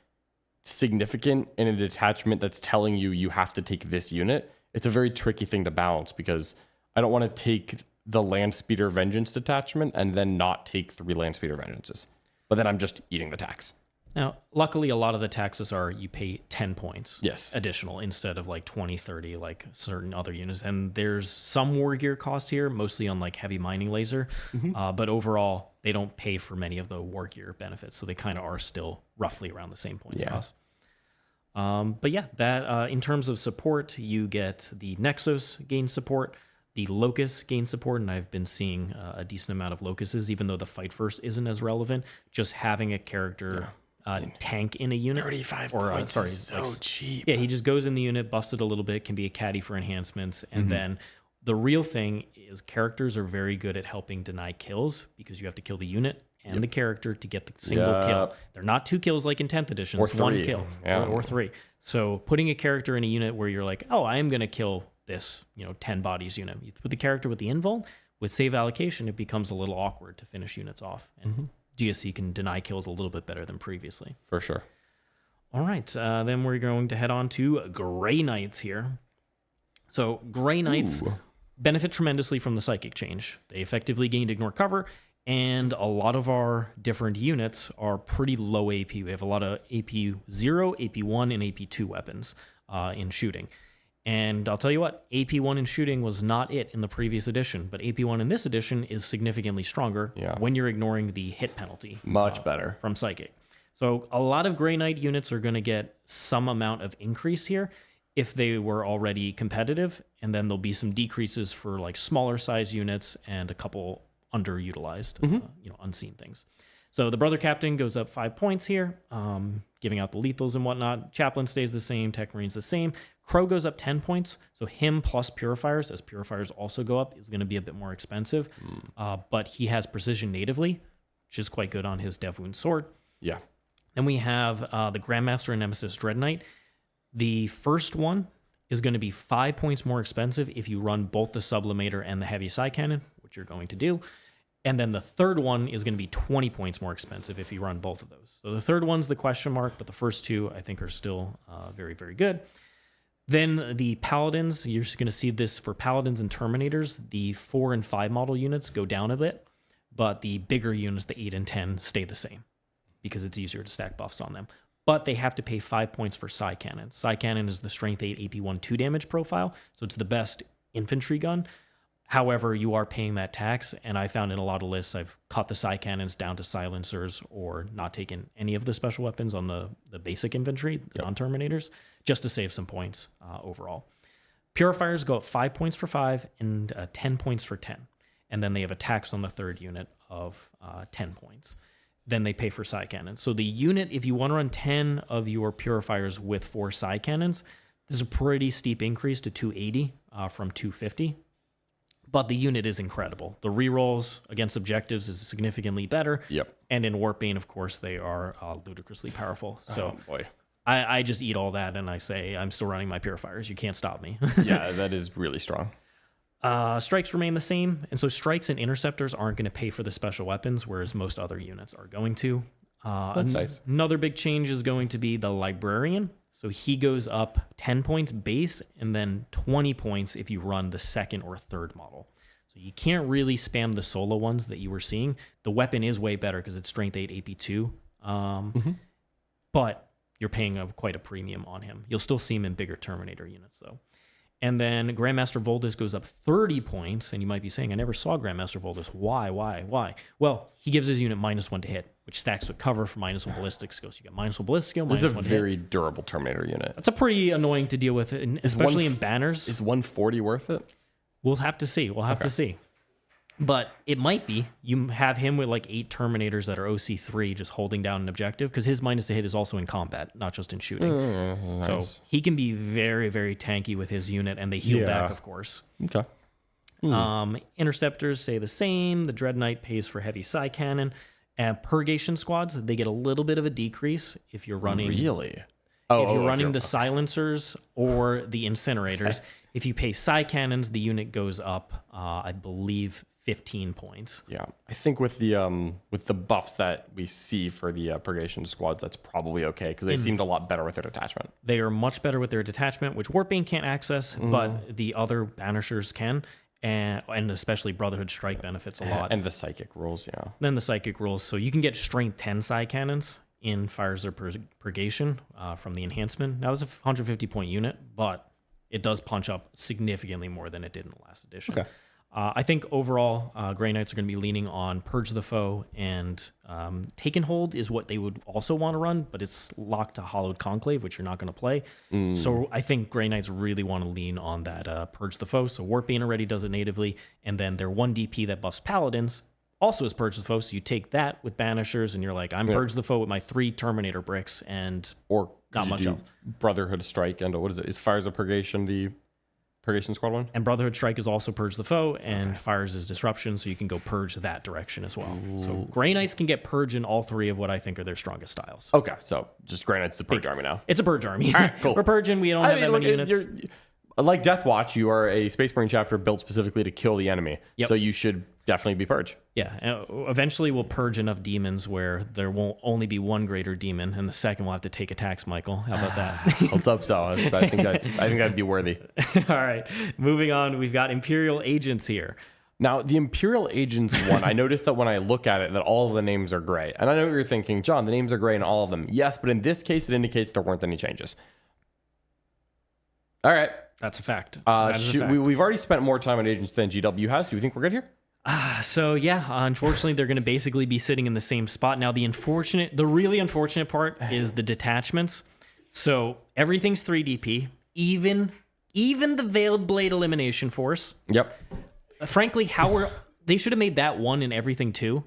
significant in a detachment that's telling you have to take this unit, it's a very tricky thing to balance because I don't want to take the Landspeeder Vengeance detachment and then not take 3 Landspeeder Vengeances. But then I'm just eating the tax.
Now, luckily, a lot of the taxes are you pay 10 points additional instead of like 20, 30, like certain other units. And there's some war gear costs here, mostly on like heavy mining laser. But overall, they don't pay for many of the war gear benefits. So they kind of are still roughly around the same points cost. But yeah, that in terms of support, you get the Nexus gain support. The Locust gain support, and I've been seeing a decent amount of Locusts, even though the Fight First isn't as relevant. Just having a character tank in a unit.
35 points is so cheap.
Yeah, he just goes in the unit, buffs it a little bit, can be a caddy for enhancements, and then the real thing is characters are very good at helping deny kills because you have to kill the unit and the character to get the single kill. They're not 2 kills like in 10th edition. It's 1 kill or 3. So putting a character in a unit where you're like, oh, I am going to kill this 10 bodies unit. You put the character with the invul, with save allocation, it becomes a little awkward to finish units off. And GSC can deny kills a little bit better than previously.
For sure.
All right, then we're going to head on to Grey Knights here. So Grey Knights benefit tremendously from the Psychic change. They effectively gained Ignore Cover, and a lot of our different units are pretty low AP. We have a lot of AP 0, AP 1, and AP 2 weapons in shooting. And I'll tell you what, AP1 in shooting was not it in the previous edition, but AP1 in this edition is significantly stronger when you're ignoring the hit penalty.
Much better.
From Psychic. So a lot of Grey Knight units are going to get some amount of increase here if they were already competitive, and then there'll be some decreases for like smaller size units and a couple underutilized, unseen things. So the Brother Captain goes up 5 points here, giving out the lethals and whatnot. Chaplain stays the same, Tech Marine's the same. Crow goes up 10 points, so him plus Purifiers, as Purifiers also go up, is going to be a bit more expensive. But he has Precision natively, which is quite good on his Dev Wound Sword.
Yeah.
Then we have the Grandmaster and Nemesis Dread Knight. The first one is going to be 5 points more expensive if you run both the Sublimator and the Heavy Side Cannon, which you're going to do. And then the third one is going to be 20 points more expensive if you run both of those. So the third one's the question mark, but the first 2 I think are still very, very good. Then the Paladins, you're just going to see this for Paladins and Terminators. The 4 and 5 model units go down a bit, but the bigger units, the 8 and 10, stay the same because it's easier to stack buffs on them. But they have to pay 5 points for Psy Cannon. Psy Cannon is the Strength 8 AP1 2 damage profile, so it's the best infantry gun. However, you are paying that tax, and I found in a lot of lists, I've cut the Psy Cannons down to silencers or not taken any of the special weapons on the basic infantry, the non-Terminators, just to save some points overall. Purifiers go up 5 points for 5 and 10 points for 10. And then they have a tax on the third unit of 10 points. Then they pay for psi cannons. So the unit, if you want to run 10 of your purifiers with 4 psi cannons, this is a pretty steep increase to 280 from 250. But the unit is incredible. The rerolls against objectives is significantly better.
Yep.
And in Warpbane, of course, they are ludicrously powerful. So
Oh, boy.
I just eat all that and I say, I'm still running my purifiers. You can't stop me.
Yeah, that is really strong.
Strikes remain the same. And so strikes and interceptors aren't going to pay for the special weapons, whereas most other units are going to.
That's nice.
Another big change is going to be the librarian. So he goes up 10 points base and then 20 points if you run the second or third model. So you can't really spam the solo ones that you were seeing. The weapon is way better because it's strength 8 AP2. But you're paying quite a premium on him. You'll still see him in bigger Terminator units though. And then Grandmaster Voldus goes up 30 points. And you might be saying, I never saw Grandmaster Voldus. Why? Well, he gives his unit -1 to hit, which stacks with cover for -1 ballistic skill. So you get -1 ballistic skill,
This is a
-1 to
very
hit.
durable Terminator unit.
That's a pretty annoying to deal with, especially in banners.
Is 140 worth it?
We'll have to see. We'll have to see. But it might be. You have him with like 8 Terminators that are OC3 just holding down an objective because his -to hit is also in combat, not just in shooting.
Nice.
So he can be very, very tanky with his unit, and they heal back, of course.
Okay.
Interceptors stay the same. The Dread Knight pays for heavy psi cannon. And Purgation squads, they get a little bit of a decrease if you're running.
Really?
If you're running the silencers or the incinerators. If you pay psi cannons, the unit goes up, I believe, 15 points.
Yeah, I think with the buffs that we see for the Purgation squads, that's probably okay because they seemed a lot better with their detachment.
They are much better with their detachment, which Warpbane can't access, but the other banishers can, and especially Brotherhood Strike benefits a lot.
And the psychic rules, yeah.
Then the psychic rules, so you can get strength 10 psi cannons in Fires of Purgation from the enhancement. Now it's a 150 point unit, but it does punch up significantly more than it did in the last edition.
Okay.
I think overall, Grey Knights are going to be leaning on Purge the Foe, and Take and Hold is what they would also want to run, but it's locked to Hallowed Conclave, which you're not going to play. So I think Grey Knights really want to lean on that Purge the Foe. So Warpbane already does it natively, and then their 1 DP that buffs Paladins also is Purge the Foe. So you take that with Banishers, and you're like, I'm Purge the Foe with my 3 Terminator bricks, and
Or
not much else.
Brotherhood Strike and what is it? Is Fires of Purgation the Purgation squad one?
And Brotherhood Strike is also Purge the Foe, and Fires is Disruption, so you can go Purge that direction as well. So Grey Knights can get Purge in all 3 of what I think are their strongest styles.
Okay, so just Grey Knight's the Purge army now.
It's a Purge army.
All right, cool.
We're Purging. We don't have that many units.
Like Death Watch, you are a Space Marine chapter built specifically to kill the enemy.
Yep.
So you should definitely be Purge.
Yeah. Eventually, we'll purge enough demons where there won't only be 1 greater demon, and the second will have to take attacks. Michael, how about that?
Let's hope so. I think that'd be worthy.
All right. Moving on, we've got Imperial Agents here.
Now, the Imperial Agents one, I noticed that when I look at it, that all of the names are gray. And I know what you're thinking, John, the names are gray in all of them. Yes, but in this case, it indicates there weren't any changes. All right.
That's a fact. That is a fact.
We've already spent more time on Agents than GW has. Do you think we're good here?
So yeah, unfortunately, they're going to basically be sitting in the same spot. Now, the really unfortunate part is the detachments. So everything's 3 DP, even the Veiled Blade Elimination Force.
Yep.
Frankly, they should have made that 1 in everything too.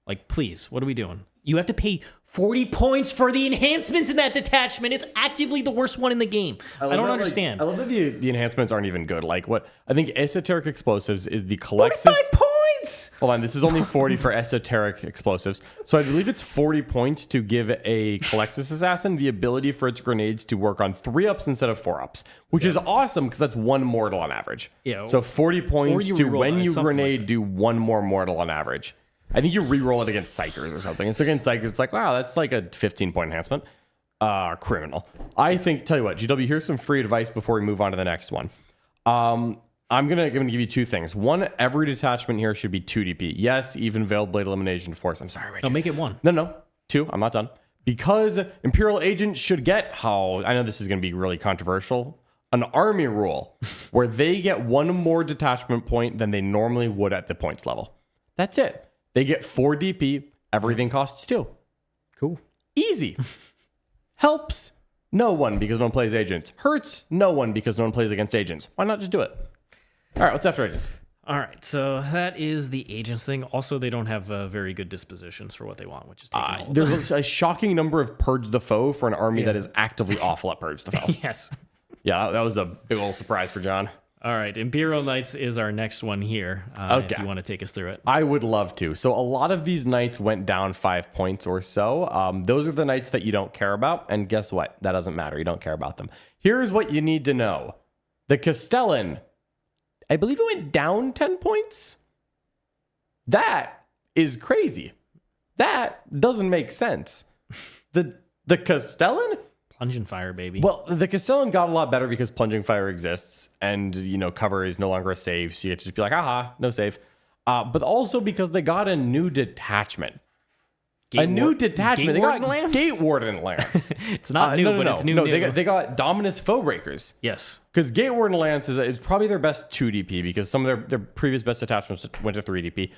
Like, please, what are we doing? You have to pay 40 points for the enhancements in that detachment. It's actively the worst one in the game. I don't understand.
I love that the enhancements aren't even good. Like what I think Esoteric Explosives is the Colexis.
45 points!
Hold on, this is only 40 for Esoteric Explosives. So I believe it's 40 points to give a Colexis Assassin the ability for its grenades to work on 3-ups instead of 4-ups, which is awesome because that's 1 mortal on average.
Yeah.
So 40 points to when you grenade
like
do 1 more mortal on average. I think you re-roll it against Psychers or something. And so against Psychers, it's like, wow, that's like a 15-point enhancement. Criminal. I think, tell you what, GW, here's some free advice before we move on to the next one. I'm gonna give you 2 things. 1, every detachment here should be 2 DP. Yes, even Veiled Blade Elimination Force. I'm sorry, Richard.
No, make it 1.
No. 2, I'm not done. Because Imperial Agents should get how, I know this is gonna be really controversial, an army rule where they get 1 more detachment point than they normally would at the points level. That's it. They get 4 DP. Everything costs 2.
Cool.
Easy. Helps no one because no one plays agents. Hurts no one because no one plays against agents. Why not just do it? All right, what's after agents?
All right, so that is the agents thing. Also, they don't have very good dispositions for what they want, which is taking all of them.
There's a shocking number of Purge the Foe for an army that is actively awful at Purge the Foe.
Yes.
Yeah, that was a big old surprise for John.
All right, Imperial Knights is our next one here. If you want to take us through it.
I would love to. So a lot of these knights went down 5 points or so. Those are the knights that you don't care about. And guess what? That doesn't matter. You don't care about them. Here's what you need to know. The Castellan, I believe it went down 10 points. That is crazy. That doesn't make sense. The Castellan?
Plunging Fire, baby.
Well, the Castellan got a lot better because Plunging Fire exists and, cover is no longer a save. So you have to just be like, no save. But also because they got a new detachment. They got Gate Warden Lance.
It's not new, but it's new.
No, they got Dominus Foebreakers.
Yes.
Because Gate Warden Lance is probably their best 2 DP because some of their previous best attachments went to 3 DP.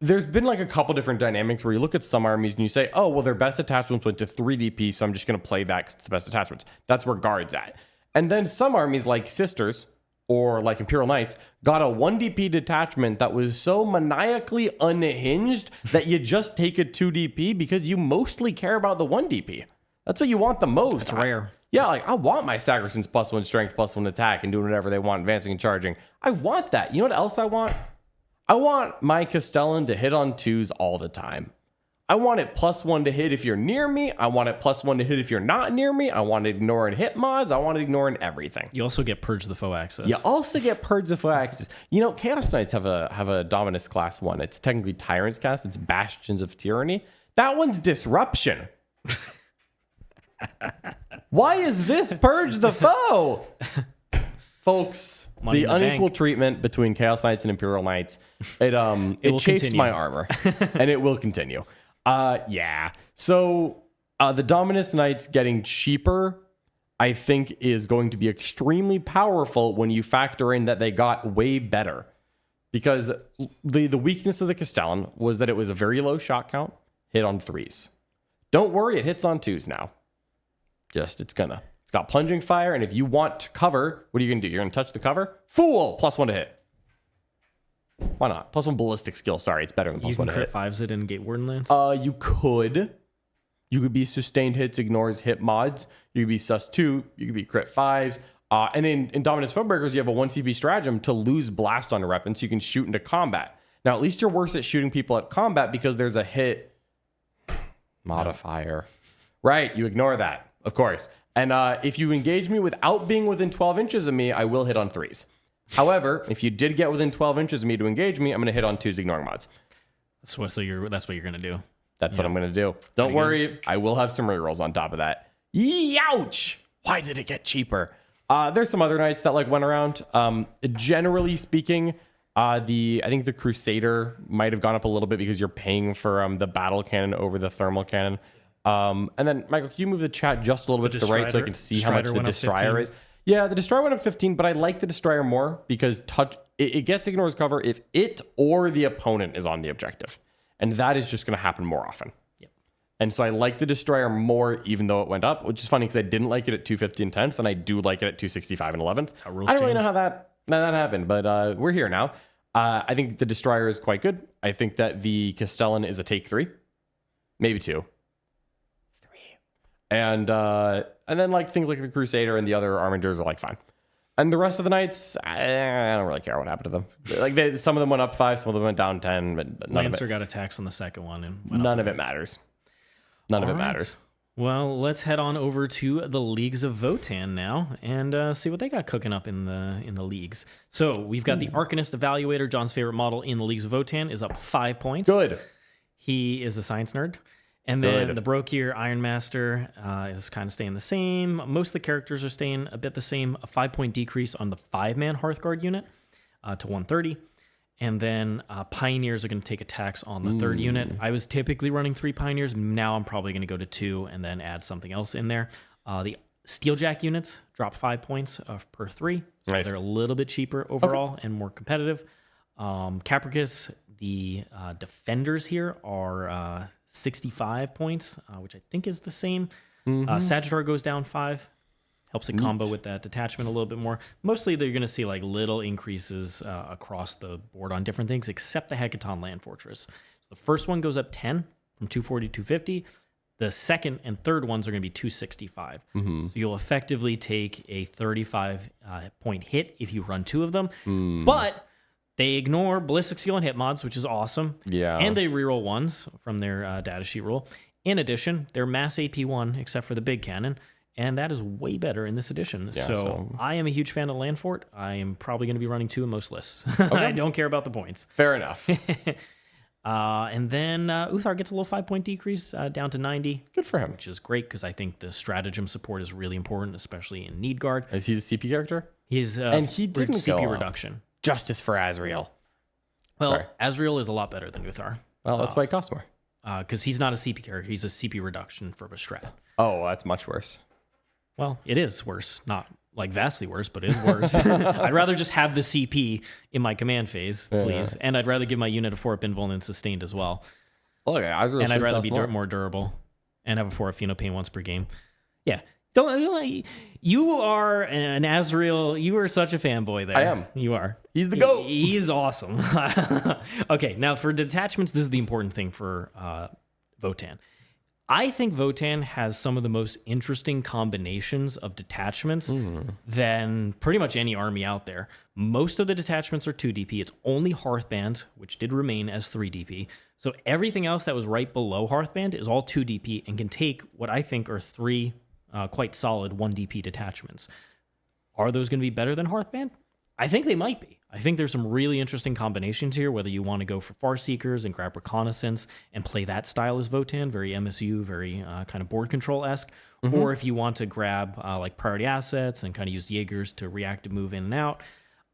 There's been like a couple different dynamics where you look at some armies and you say, oh, well, their best attachments went to 3 DP, so I'm just going to play that because it's the best attachments. That's where Guard's at. And then some armies like Sisters or like Imperial Knights got a 1 DP detachment that was so maniacally unhinged that you just take a 2 DP because you mostly care about the 1 DP. That's what you want the most.
It's rare.
Yeah, like I want my Sagristans +1 strength, +1 attack, and doing whatever they want, advancing and charging. I want that. You know what else I want? I want my Castellan to hit on 2s all the time. I want it +1 to hit if you're near me. I want it +1 to hit if you're not near me. I want it ignoring hit mods. I want it ignoring everything.
You also get Purge the Foe access.
You also get Purge the Foe access. Chaos Knights have a Dominus class 1. It's technically Tyrant's cast. It's Bastions of Tyranny. That one's Disruption. Why is this Purge the Foe? Folks,
Money
the
in the
unequal
bank.
treatment between Chaos Knights and Imperial Knights, it
will
chafes
continue.
my armor, and it will continue. Yeah. So the Dominus Knights getting cheaper, I think, is going to be extremely powerful when you factor in that they got way better. Because the weakness of the Castellan was that it was a very low shot count, hit on 3s. Don't worry, it hits on 2s now. It's got Plunging Fire, and if you want to cover, what are you going to do? You're going to touch the cover? Fool! +1 to hit. Why not? +1 ballistic skill. Sorry, it's better than
You
+1
can
to
crit
hit.
5s it in Gate Warden Lance.
You could. You could be sustained hits, ignores hit mods. You could be sus 2. You could be crit 5s. And in Dominus Foebreakers, you have a 1 CP stratagem to lose blast on your weapon so you can shoot into combat. Now, at least you're worse at shooting people at combat because there's a hit modifier. Right, you ignore that, of course. And if you engage me without being within 12 inches of me, I will hit on 3s. However, if you did get within 12 inches of me to engage me, I'm going to hit on 2s, ignoring mods.
That's what you're going to do.
That's what I'm going to do. Don't worry, I will have some rerolls on top of that. Youch! Why did it get cheaper? There's some other knights that went around. Generally speaking, I think the Crusader might have gone up a little bit because you're paying for the battle cannon over the thermal cannon. And then, Michael, can you move the chat just a little bit to the right so I can see how much the Destroyer is? Yeah, the Destroyer went up 15, but I like the Destroyer more because it gets ignores cover if it or the opponent is on the objective. And that is just going to happen more often.
Yep.
And so I like the Destroyer more even though it went up, which is funny because I didn't like it at 250 and 10th, and I do like it at 265 and 11th.
how rules
I don't really
change.
know how that happened, but we're here now. I think the Destroyer is quite good. I think that the Castellan is a take 3, maybe 2. And then things like the Crusader and the other Armigers are fine. And the rest of the knights, I don't really care what happened to them. Some of them went up 5, some of them went down 10, but none
Lancer
of it.
got attacks on the second one and went
None
up.
of it matters. None of it
All right.
matters.
Well, let's head on over to the Leagues of Votan now and see what they got cooking up in the leagues. So we've got the Arcanist Evaluator, John's favorite model in the Leagues of Votan, is up 5 points.
Good.
He is a science nerd. And then
Good.
the Brokir Iron Master is kind of staying the same. Most of the characters are staying a bit the same. A 5-point decrease on the 5-man Hearthguard unit to 130. And then Pioneers are going to take attacks on the third unit. I was typically running 3 Pioneers. Now I'm probably going to go to 2 and then add something else in there. The Steeljack units drop 5 points per 3. So
Nice.
they're a little bit cheaper overall and more competitive. Capricus, the defenders here are 65 points, which I think is the same. Sagittar goes down 5. Helps it combo with that detachment a little bit more. Mostly they're going to see like little increases across the board on different things, except the Hecaton Land Fortress. So the first one goes up 10 from 240 to 250. The second and third ones are going to be 265. So you'll effectively take a 35 point hit if you run 2 of them. But they ignore ballistic skill and hit mods, which is awesome.
Yeah.
And they reroll 1s from their datasheet rule. In addition, they're mass AP 1, except for the big cannon. And that is way better in this edition.
Yeah,
so I am a huge fan of Land Fort. I am probably going to be running 2 in most lists. I don't care about the points.
Fair enough.
And then Uthar gets a little 5-point decrease down to 90.
Good for him.
Which is great because I think the stratagem support is really important, especially in Need Guard.
Is he a CP character?
He's
and he didn't
CP
go
reduction.
Justice for Azrael.
Well,
Sorry.
Azrael is a lot better than Uthar.
Well, that's why it costs more.
Because he's not a CP character. He's a CP reduction for a strat.
Oh, that's much worse.
Well, it is worse. Not like vastly worse, but it is worse. I'd rather just have the CP in my command phase, please. And I'd rather give my unit a 4-up invuln and sustained as well.
Oh, yeah, Azrael
And I'd
should
rather
cost
be
more.
more durable and have a 4-up Pheno pain once per game. Yeah. You are an Azrael. You are such a fanboy there.
I am.
You are.
He's the GOAT.
He's awesome. Okay, now for detachments, this is the important thing for Votann. I think Votann has some of the most interesting combinations of detachments than pretty much any army out there. Most of the detachments are 2 DP. It's only Hearthband, which did remain as 3 DP. So everything else that was right below Hearthband is all 2 DP and can take what I think are 3 quite solid 1 DP detachments. Are those going to be better than Hearthband? I think they might be. I think there's some really interesting combinations here, whether you want to go for Far Seekers and grab Reconnaissance and play that style as Votann, very MSU, very kind of board control-esque, or if you want to grab like priority assets and kind of use Jaegers to reactive move in and out.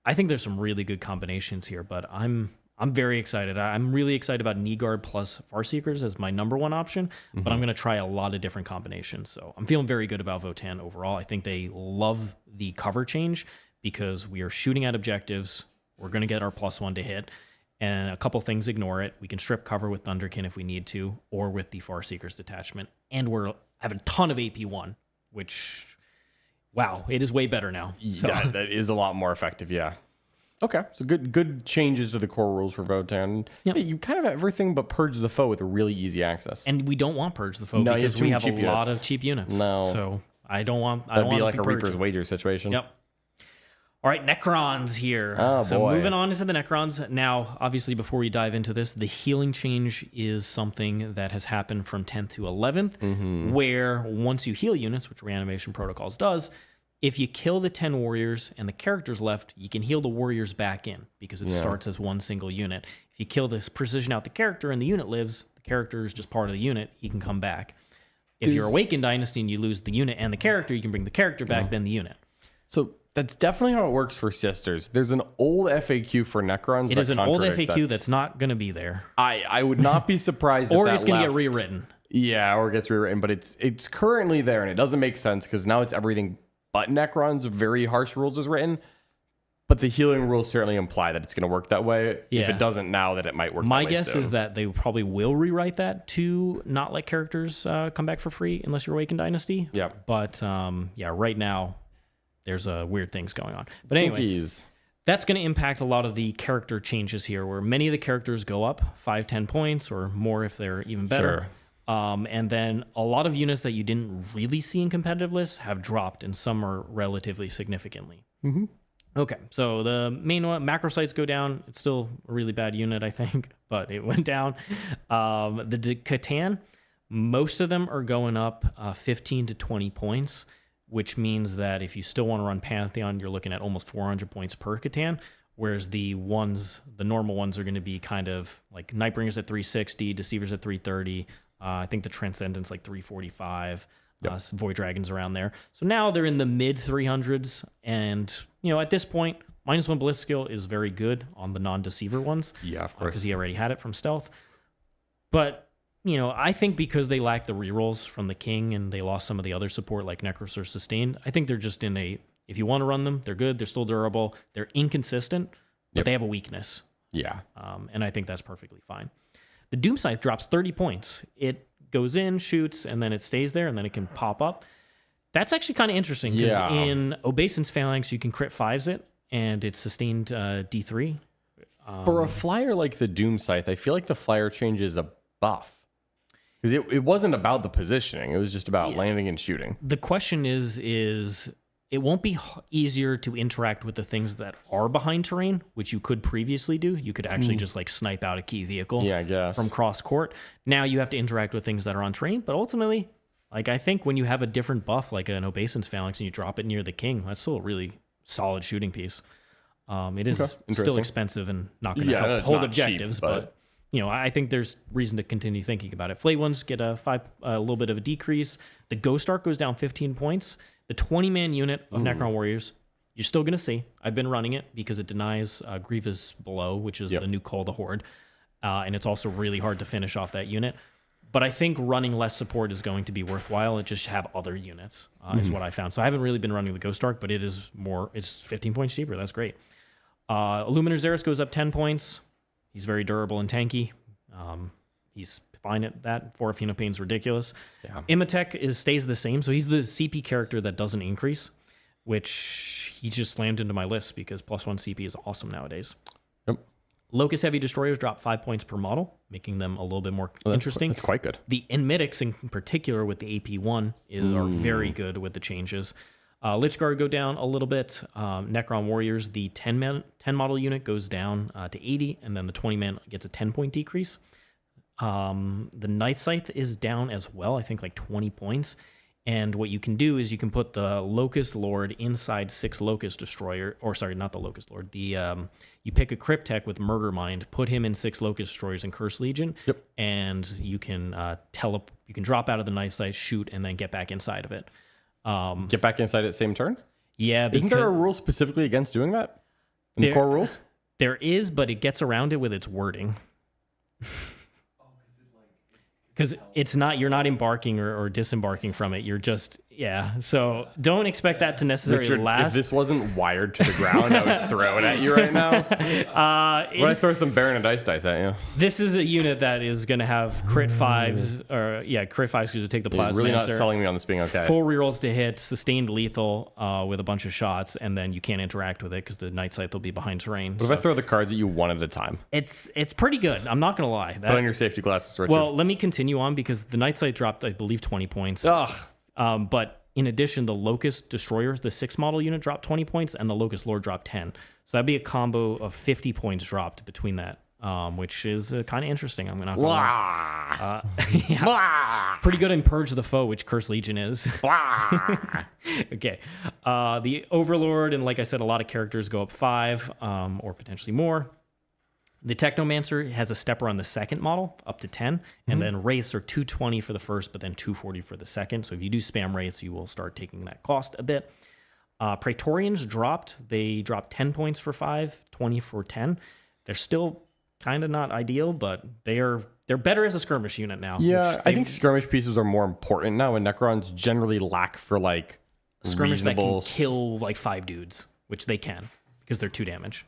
I think there's some really good combinations here, but I'm very excited. I'm really excited about Knee Guard plus Far Seekers as my number 1 option, but I'm going to try a lot of different combinations. So I'm feeling very good about Votann overall. I think they love the cover change, because we are shooting at objectives. We're going to get our +1 to hit. And a couple things ignore it. We can strip cover with Thunderkin if we need to, or with the Far Seekers detachment. And we're having a ton of AP1, which, wow, it is way better now. So,
Yeah, that is a lot more effective, yeah. Okay, so good changes to the core rules for Votann.
Yep.
Yeah, you kind of have everything but Purge the Foe with a really easy access.
and we don't want Purge the Foe
No, you
because
have too
we
many
have a
cheap
lot
units.
of cheap units.
No.
So I don't want
That'd be
to
like a
purging.
Reaper's Wager situation.
Yep. All right, Necrons here.
Oh,
so
boy.
moving on into the Necrons. Now, obviously, before we dive into this, the healing change is something that has happened from 10th to 11th, where once you heal units, which Reanimation Protocols does, if you kill the 10 warriors and the characters left, you can heal the warriors back in because it starts as one single unit. If you kill this precision out the character and the unit lives, the character is just part of the unit, he can come back. If you're Awakened Dynasty and you lose the unit and the character, you can bring the character back, then the unit.
So that's definitely how it works for Sisters. There's an old FAQ for Necrons.
It
that
is an old
contradicts
FAQ
that.
that's not going to be there.
I would not be surprised if
Or
that
it's going to get
left.
rewritten.
Yeah, or it gets rewritten, but it's currently there, and it doesn't make sense because now it's everything but Necrons. Very harsh rules is written, but the healing rules certainly imply that it's going to work that way. If
Yeah.
it doesn't now, that it might work.
My
that way
guess
soon.
is that they probably will rewrite that to not let characters come back for free unless you're Awakened Dynasty.
Yeah.
But yeah, right now there's weird things going on. But anyway,
Jinkies.
that's going to impact a lot of the character changes here, where many of the characters go up 5-10 points or more if they're even better. And then a lot of units that you didn't really see in competitive lists have dropped, and some are relatively significantly. Okay, so the main one, macrocytes go down. It's still a really bad unit, I think, but it went down. The Catan, most of them are going up 15 to 20 points, which means that if you still want to run Pantheon, you're looking at almost 400 points per Catan, whereas the normal ones are going to be kind of like Nightbringers at 360, Deceivers at 330. I think the Transcendent's like 345. Void Dragons around there. So now they're in the mid 300s, and at this point, -1 Ballistic skill is very good on the non-Deceiver ones.
Yeah, of course.
Because he already had it from Stealth. But I think because they lack the rerolls from the King and they lost some of the other support like Necros or Sustained, I think they're just in a, if you want to run them, they're good, they're still durable, they're inconsistent, but they have a weakness.
Yeah.
And I think that's perfectly fine. The Doom Scythe drops 30 points. It goes in, shoots, and then it stays there, and then it can pop up. That's actually kind of interesting because
Yeah.
in Obeisance Phalanx, you can crit 5s it, and it's sustained D3.
For a flyer like the Doom Scythe, I feel like the flyer change is a buff. Because it wasn't about the positioning. It was just about landing and shooting.
The question is it won't be easier to interact with the things that are behind terrain, which you could previously do. You could actually just like snipe out a key vehicle
Yeah, I guess.
from cross court. Now you have to interact with things that are on terrain, but ultimately, like I think when you have a different buff like an Obeisance Phalanx and you drop it near the king, that's still a really solid shooting piece. It is still
interesting.
expensive and not going to
Yeah,
help
it's
hold
not cheap,
objectives,
but-
but you know, I think there's reason to continue thinking about it. Flayed ones get a little bit of a decrease. The Ghost Arc goes down 15 points. The 20-man unit of Necron Warriors, you're still going to see. I've been running it because it denies Grievous Blow, which is the new Call the Horde. And it's also really hard to finish off that unit. But I think running less support is going to be worthwhile and just have other units is what I found. So I haven't really been running the Ghost Arc, but it's 15 points cheaper. That's great. Illuminator Xeris goes up 10 points. He's very durable and tanky. He's fine at that. 4 Phenopain's ridiculous.
Yeah.
Imatech stays the same, so he's the CP character that doesn't increase, which he just slammed into my list because +1 CP is awesome nowadays.
Yep.
Locust Heavy Destroyers drop 5 points per model, making them a little bit more interesting.
That's quite good.
The Enmitics in particular with the AP1 are very good with the changes. Lich Guard go down a little bit. Necron Warriors, the 10 model unit goes down to 80, and then the 20-man gets a 10-point decrease. The Night Scythe is down as well, I think like 20 points. And what you can do is you can put the Locust Lord inside 6 Locust Destroyer, or sorry, not the Locust Lord. You pick a Cryptek with Murder Mind, put him in 6 Locust Destroyers and Curse Legion, and you can you can drop out of the Night Scythe, shoot, and then get back inside of it.
Get back inside at same turn?
Yeah,
Isn't there a rule specifically against doing that? In the core rules?
There is, but it gets around it with its wording. Because you're not embarking or disembarking from it. You're just, So don't expect that to necessarily
Richard,
last.
if this wasn't wired to the ground, I would throw it at you right now. When I throw some Baron and Dice at you.
This is a unit that is going to have crit 5s, crit 5s because you take the
You're
Plasma
really not
Answer.
selling me on this being okay.
Full rerolls to hit, sustained lethal with a bunch of shots, and then you can't interact with it because the Night Scythe will be behind terrain.
What if I throw the cards at you one at a time?
It's pretty good. I'm not going to lie.
Put on your safety glasses, Richard.
Well, let me continue on because the Night Scythe dropped, I believe, 20 points.
Ugh.
But in addition, the Locust Destroyers, the 6 model unit, dropped 20 points, and the Locust Lord dropped 10. So that'd be a combo of 50 points dropped between that, which is kind of interesting. I'm not gonna lie. Pretty good in Purge the Foe, which Curse Legion is. Okay. The Overlord, and like I said, a lot of characters go up 5 or potentially more. The Technomancer has a stepper on the second model, up to 10, and then Wraiths are 220 for the first, but then 240 for the second. So if you do spam Wraiths, you will start taking that cost a bit. Praetorians dropped. They dropped 10 points for 5, 20 for 10. They're still kind of not ideal, but they're better as a skirmish unit now.
Yeah, I think skirmish pieces are more important now, and Necrons generally lack for like
skirmish
reasonable...
that can kill like 5 dudes, which they can because they're 2 damage.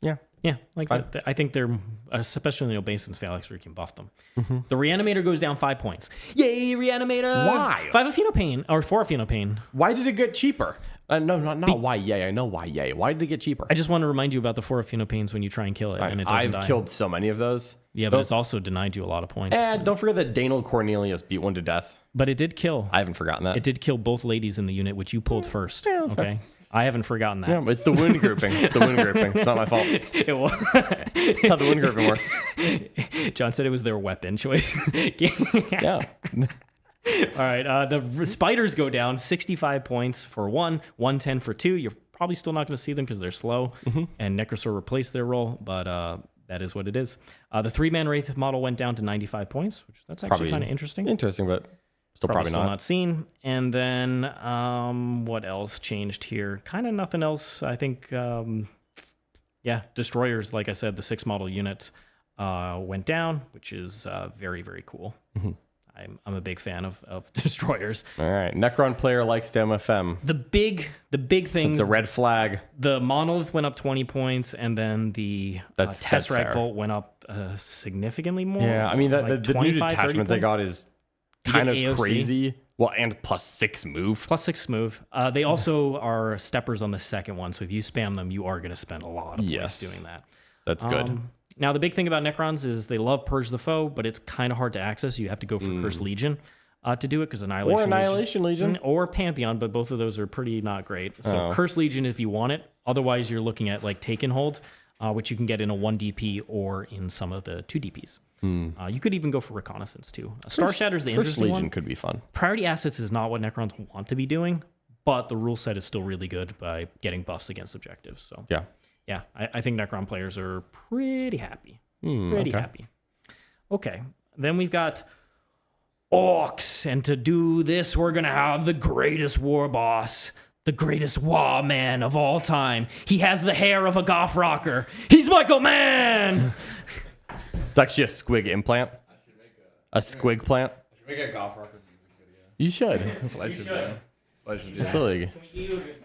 Yeah.
Yeah, like I think they're, especially in the Obeisance Phalanx, where you can buff them. The Reanimator goes down 5 points. Yay, Reanimator!
Why?
5 of Phenopain, or 4 of Phenopain.
Why did it get cheaper? No, not why yay. I know why yay. Why did it get cheaper?
I just want to remind you about the 4 of Phenopains when you try and kill it, and it doesn't die.
I've killed so many of those.
Yeah, but it's also denied you a lot of points.
And don't forget that Daniel Cornelius beat one to death.
But it did kill.
I haven't forgotten that.
It did kill both ladies in the unit, which you pulled first.
Yeah, that's
okay?
fair.
I haven't forgotten that.
Yeah, but it's the wound grouping. It's not my fault.
It was.
That's how the wound grouping works.
John said it was their weapon choice.
Yeah.
All right. The spiders go down 65 points for 1, 110 for 2. You're probably still not going to see them because they're slow. And Necrosaur replaced their role, but that is what it is. The 3-man Wraith model went down to 95 points, which that's actually kind of interesting.
Interesting, but still probably
still
not.
not seen. And then what else changed here? Kind of nothing else. I think, Destroyers, like I said, the 6 model unit went down, which is very, very cool. I'm a big fan of Destroyers.
All right. Necron player likes the MFM.
The big things.
The red flag.
The Monolith went up 20 points, and then the Tesseract Vault went up significantly more.
Yeah, I mean,
like
the new detachment they got is kind of
AOC.
crazy. Well, and +6 move.
+6 move. They also are steppers on the second one, so if you spam them, you are going to spend a lot of points doing that.
That's good.
Now, the big thing about Necrons is they love Purge the Foe, but it's kind of hard to access. You have to go for Curse Legion to do it, because
Annihilation Legion.
or Pantheon, but both of those are pretty not great. So Curse Legion if you want it. Otherwise, you're looking at like Take and Hold, which you can get in a 1 DP or in some of the 2 DPs. You could even go for Reconnaissance too. Star Shatter's the
Curse
interesting
Legion
one.
could be fun.
Priority assets is not what Necrons want to be doing, but the rule set is still really good by getting buffs against objectives. So
Yeah.
I think Necron players are pretty happy. Pretty happy. Okay, then we've got Orcs, and to do this, we're gonna have the greatest war boss, the greatest War Man of all time. He has the hair of a goth rocker. He's Michael Mann.
It's actually a squig implant. A squig plant.
I should make a golf rocker music video.
You should.
That's what I should do. That's what I should do.
Silly.
Can we do a guitar?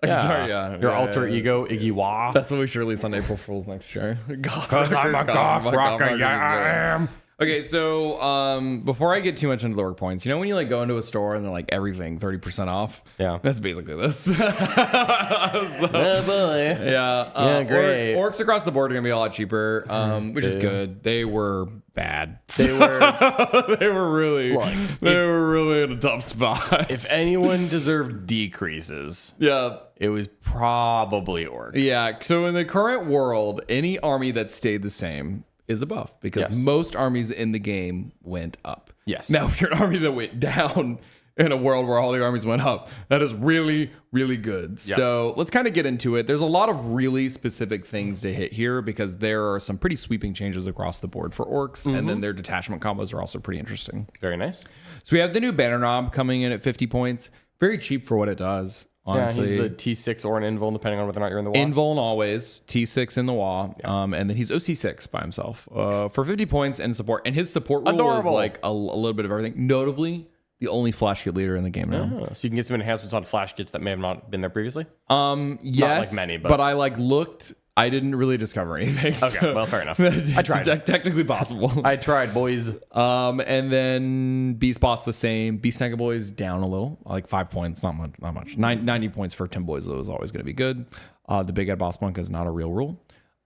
Sorry, yeah.
Your alter ego, Iggy Wah.
That's what we should release on April Fool's next year.
Because I'm a golf rocker. Yeah, I am.
Okay, so before I get too much into the work points, you know when you like go into a store and they're like everything 30% off?
Yeah.
That's basically this.
Oh boy.
Yeah.
Great.
Orcs across the board are gonna be a lot cheaper, which is good. They were bad.
They were.
They were really. They were really in a tough spot.
If anyone deserved decreases,
Yeah.
it was probably Orcs.
Yeah. So in the current world, any army that stayed the same is a buff because
Yes.
most armies in the game went up.
Yes.
Now, if you're an army that went down in a world where all the armies went up, that is really, really good.
Yep.
So let's kind of get into it. There's a lot of really specific things to hit here because there are some pretty sweeping changes across the board for Orcs, and then their detachment combos are also pretty interesting.
Very nice.
So we have the new banner knob coming in at 50 points. Very cheap for what it does. Honestly.
Yeah, he's the T6 or an Invuln, depending on whether or not you're in the wall.
Invuln always, T6 in the wall, and then he's OC6 by himself for 50 points and support. And his support rule
Adorable.
is like a little bit of everything. Notably, the only flash kit leader in the game now.
Oh, so you can get some enhancements on flash kits that may have not been there previously?
Yes,
like many,
but
but-
I like looked. I didn't really discover anything.
Okay, well, fair enough. I tried.
Technically possible.
I tried, boys.
And then Beast Boss the same. Beast Snagger Boys down a little, like 5 points, not much. 90 points for Tim Boys though is always going to be good. The Big Ed Boss Monk is not a real rule.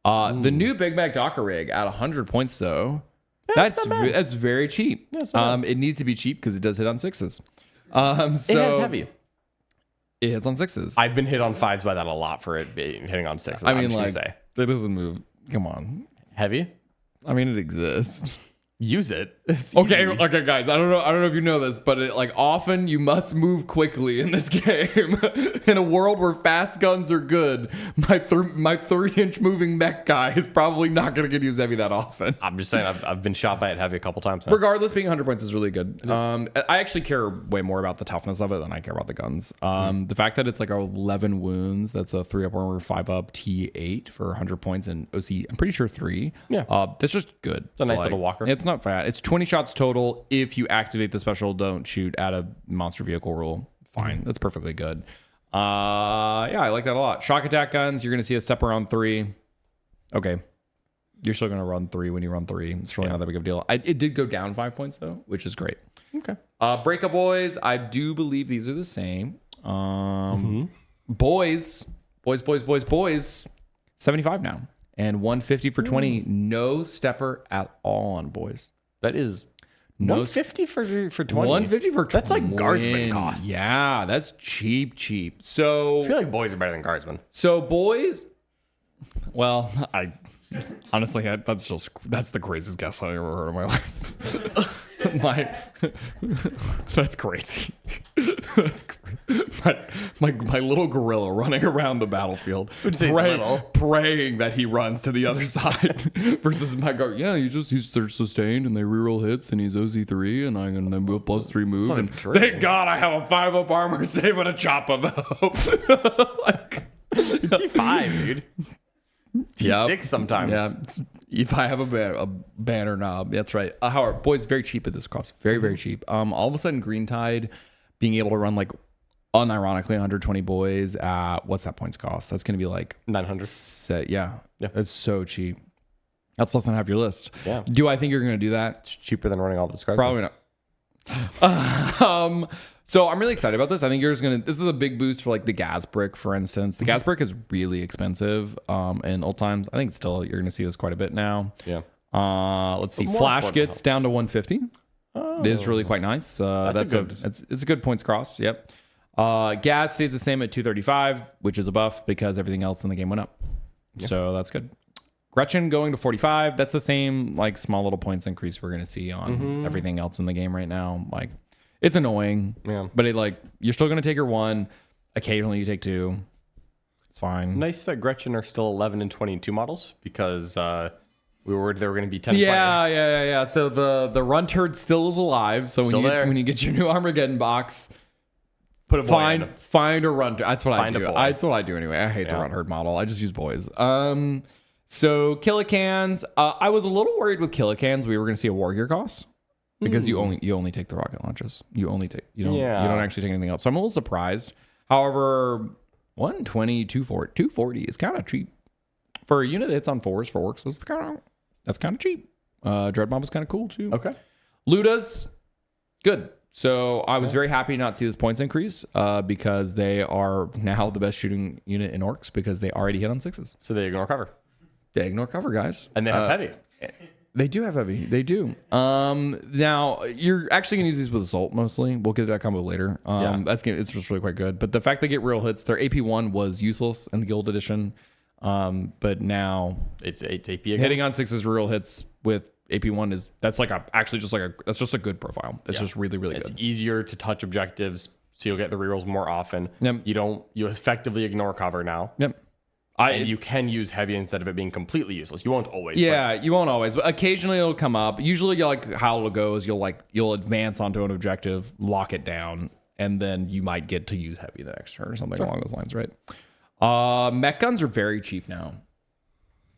The new Big Mac Docker rig at 100 points though. That's very cheap. It needs to be cheap because it does hit on 6s.
It has heavy.
It hits on 6s.
I've been hit on 5s by that a lot for it being hitting on 6s.
I mean,
I'm
like,
just gonna say.
it doesn't move. Come on.
Heavy?
I mean, it exists.
Use it. It's
Okay,
easy.
okay, guys. I don't know if you know this, but like often you must move quickly in this game. In a world where fast guns are good, my 3-inch moving mech guy is probably not going to get used heavy that often.
I'm just saying, I've been shot by it heavy a couple times now.
Regardless, being 100 points is really good. I actually care way more about the toughness of it than I care about the guns. The fact that it's like 11 wounds, that's a 3-up armor, 5-up, T8 for 100 points, and OC, I'm pretty sure 3.
Yeah.
That's just good.
It's a nice little walker.
It's not bad. It's 20 shots total. If you activate the special don't shoot at a monster vehicle rule, fine. That's perfectly good. Yeah, I like that a lot. Shock attack guns, you're going to see a step around 3. Okay. You're still going to run 3 when you run 3. It's really not that big of a deal. It did go down 5 points, though, which is great.
Okay.
Breakup boys, I do believe these are the same. Boys, 75 now. And 150 for 20. No stepper at all on boys.
That is
No
150 for 20.
150 for 20.
That's like guardsman costs.
Yeah, that's cheap. So
I feel like boys are better than guardsmen.
So boys, well, I honestly that's the craziest guess I ever heard in my life. That's crazy. That's crazy. My little gorilla running around the battlefield, praying that he runs to the other side. Versus my guard, yeah, he's sustained and they reroll hits and he's OC3 and I can then move +3 move. And thank God I have a 5-up armor saving a chopper though. Like,
T5, dude. T6
Yep.
sometimes.
Yeah, if I have a banner knob, that's right. However, boys, very cheap at this cost. Very cheap. All of a sudden, Green Tide being able to run like unironically 120 boys at what's that points cost? That's going to be like
900.
Yeah, it's so cheap. That's less than half your list.
Yeah.
Do I think you're going to do that?
It's cheaper than running all the guardsmen.
Probably not. So I'm really excited about this. I think this is a big boost for like the gas brick, for instance. The gas brick is really expensive in old times. I think still you're gonna see this quite a bit now.
Yeah.
Let's see. Flash gets down to 150.
Oh.
It is really quite nice. That's it's a good points cross. Yep. Gas stays the same at 235, which is a buff because everything else in the game went up. Yeah. So that's good. Gretchen going to 45. That's the same like small little points increase we're gonna see on everything else in the game right now. Like it's annoying, but you're still gonna take your 1. Occasionally you take 2. It's fine.
Nice that Gretchen are still 11 and 22 models because we were worried they were going to be 10 and 20.
Yeah. So the run turd still is alive. So when you get your new Armageddon box,
put a boy in.
Find a run turd. That's what I do. That's what I do anyway. I hate the run turd model. I just use boys. So Killicans. I was a little worried with Killicans. We were going to see a war gear cost because you only take the rocket launches. You don't actually take anything else. So I'm a little surprised. However, 120, 240 is kind of cheap for a unit that's on 4s for orcs. That's kind of cheap. Dread Mob is kind of cool too.
Okay.
Ludas, good. So I was very happy not to see this points increase because they are now the best shooting unit in orcs because they already hit on 6s.
So they ignore cover.
They ignore cover, guys.
And they have heavy.
They do have heavy. They do. Now you're actually gonna use these with assault mostly. We'll get to that combo later. It's just really quite good. But the fact they get real hits, their AP1 was useless in the Guild Edition. But now
it's AP again.
Hitting on 6s real hits with AP1 that's just a good profile. That's just really, really good.
It's easier to touch objectives, so you'll get the rerolls more often.
Yep.
You effectively ignore cover now.
Yep.
And you can use heavy instead of it being completely useless. You won't always.
Yeah, you won't always, but occasionally it'll come up. Usually, how it'll go is you'll advance onto an objective, lock it down, and then you might get to use heavy the next turn or something along those lines, right? Mech guns are very cheap now.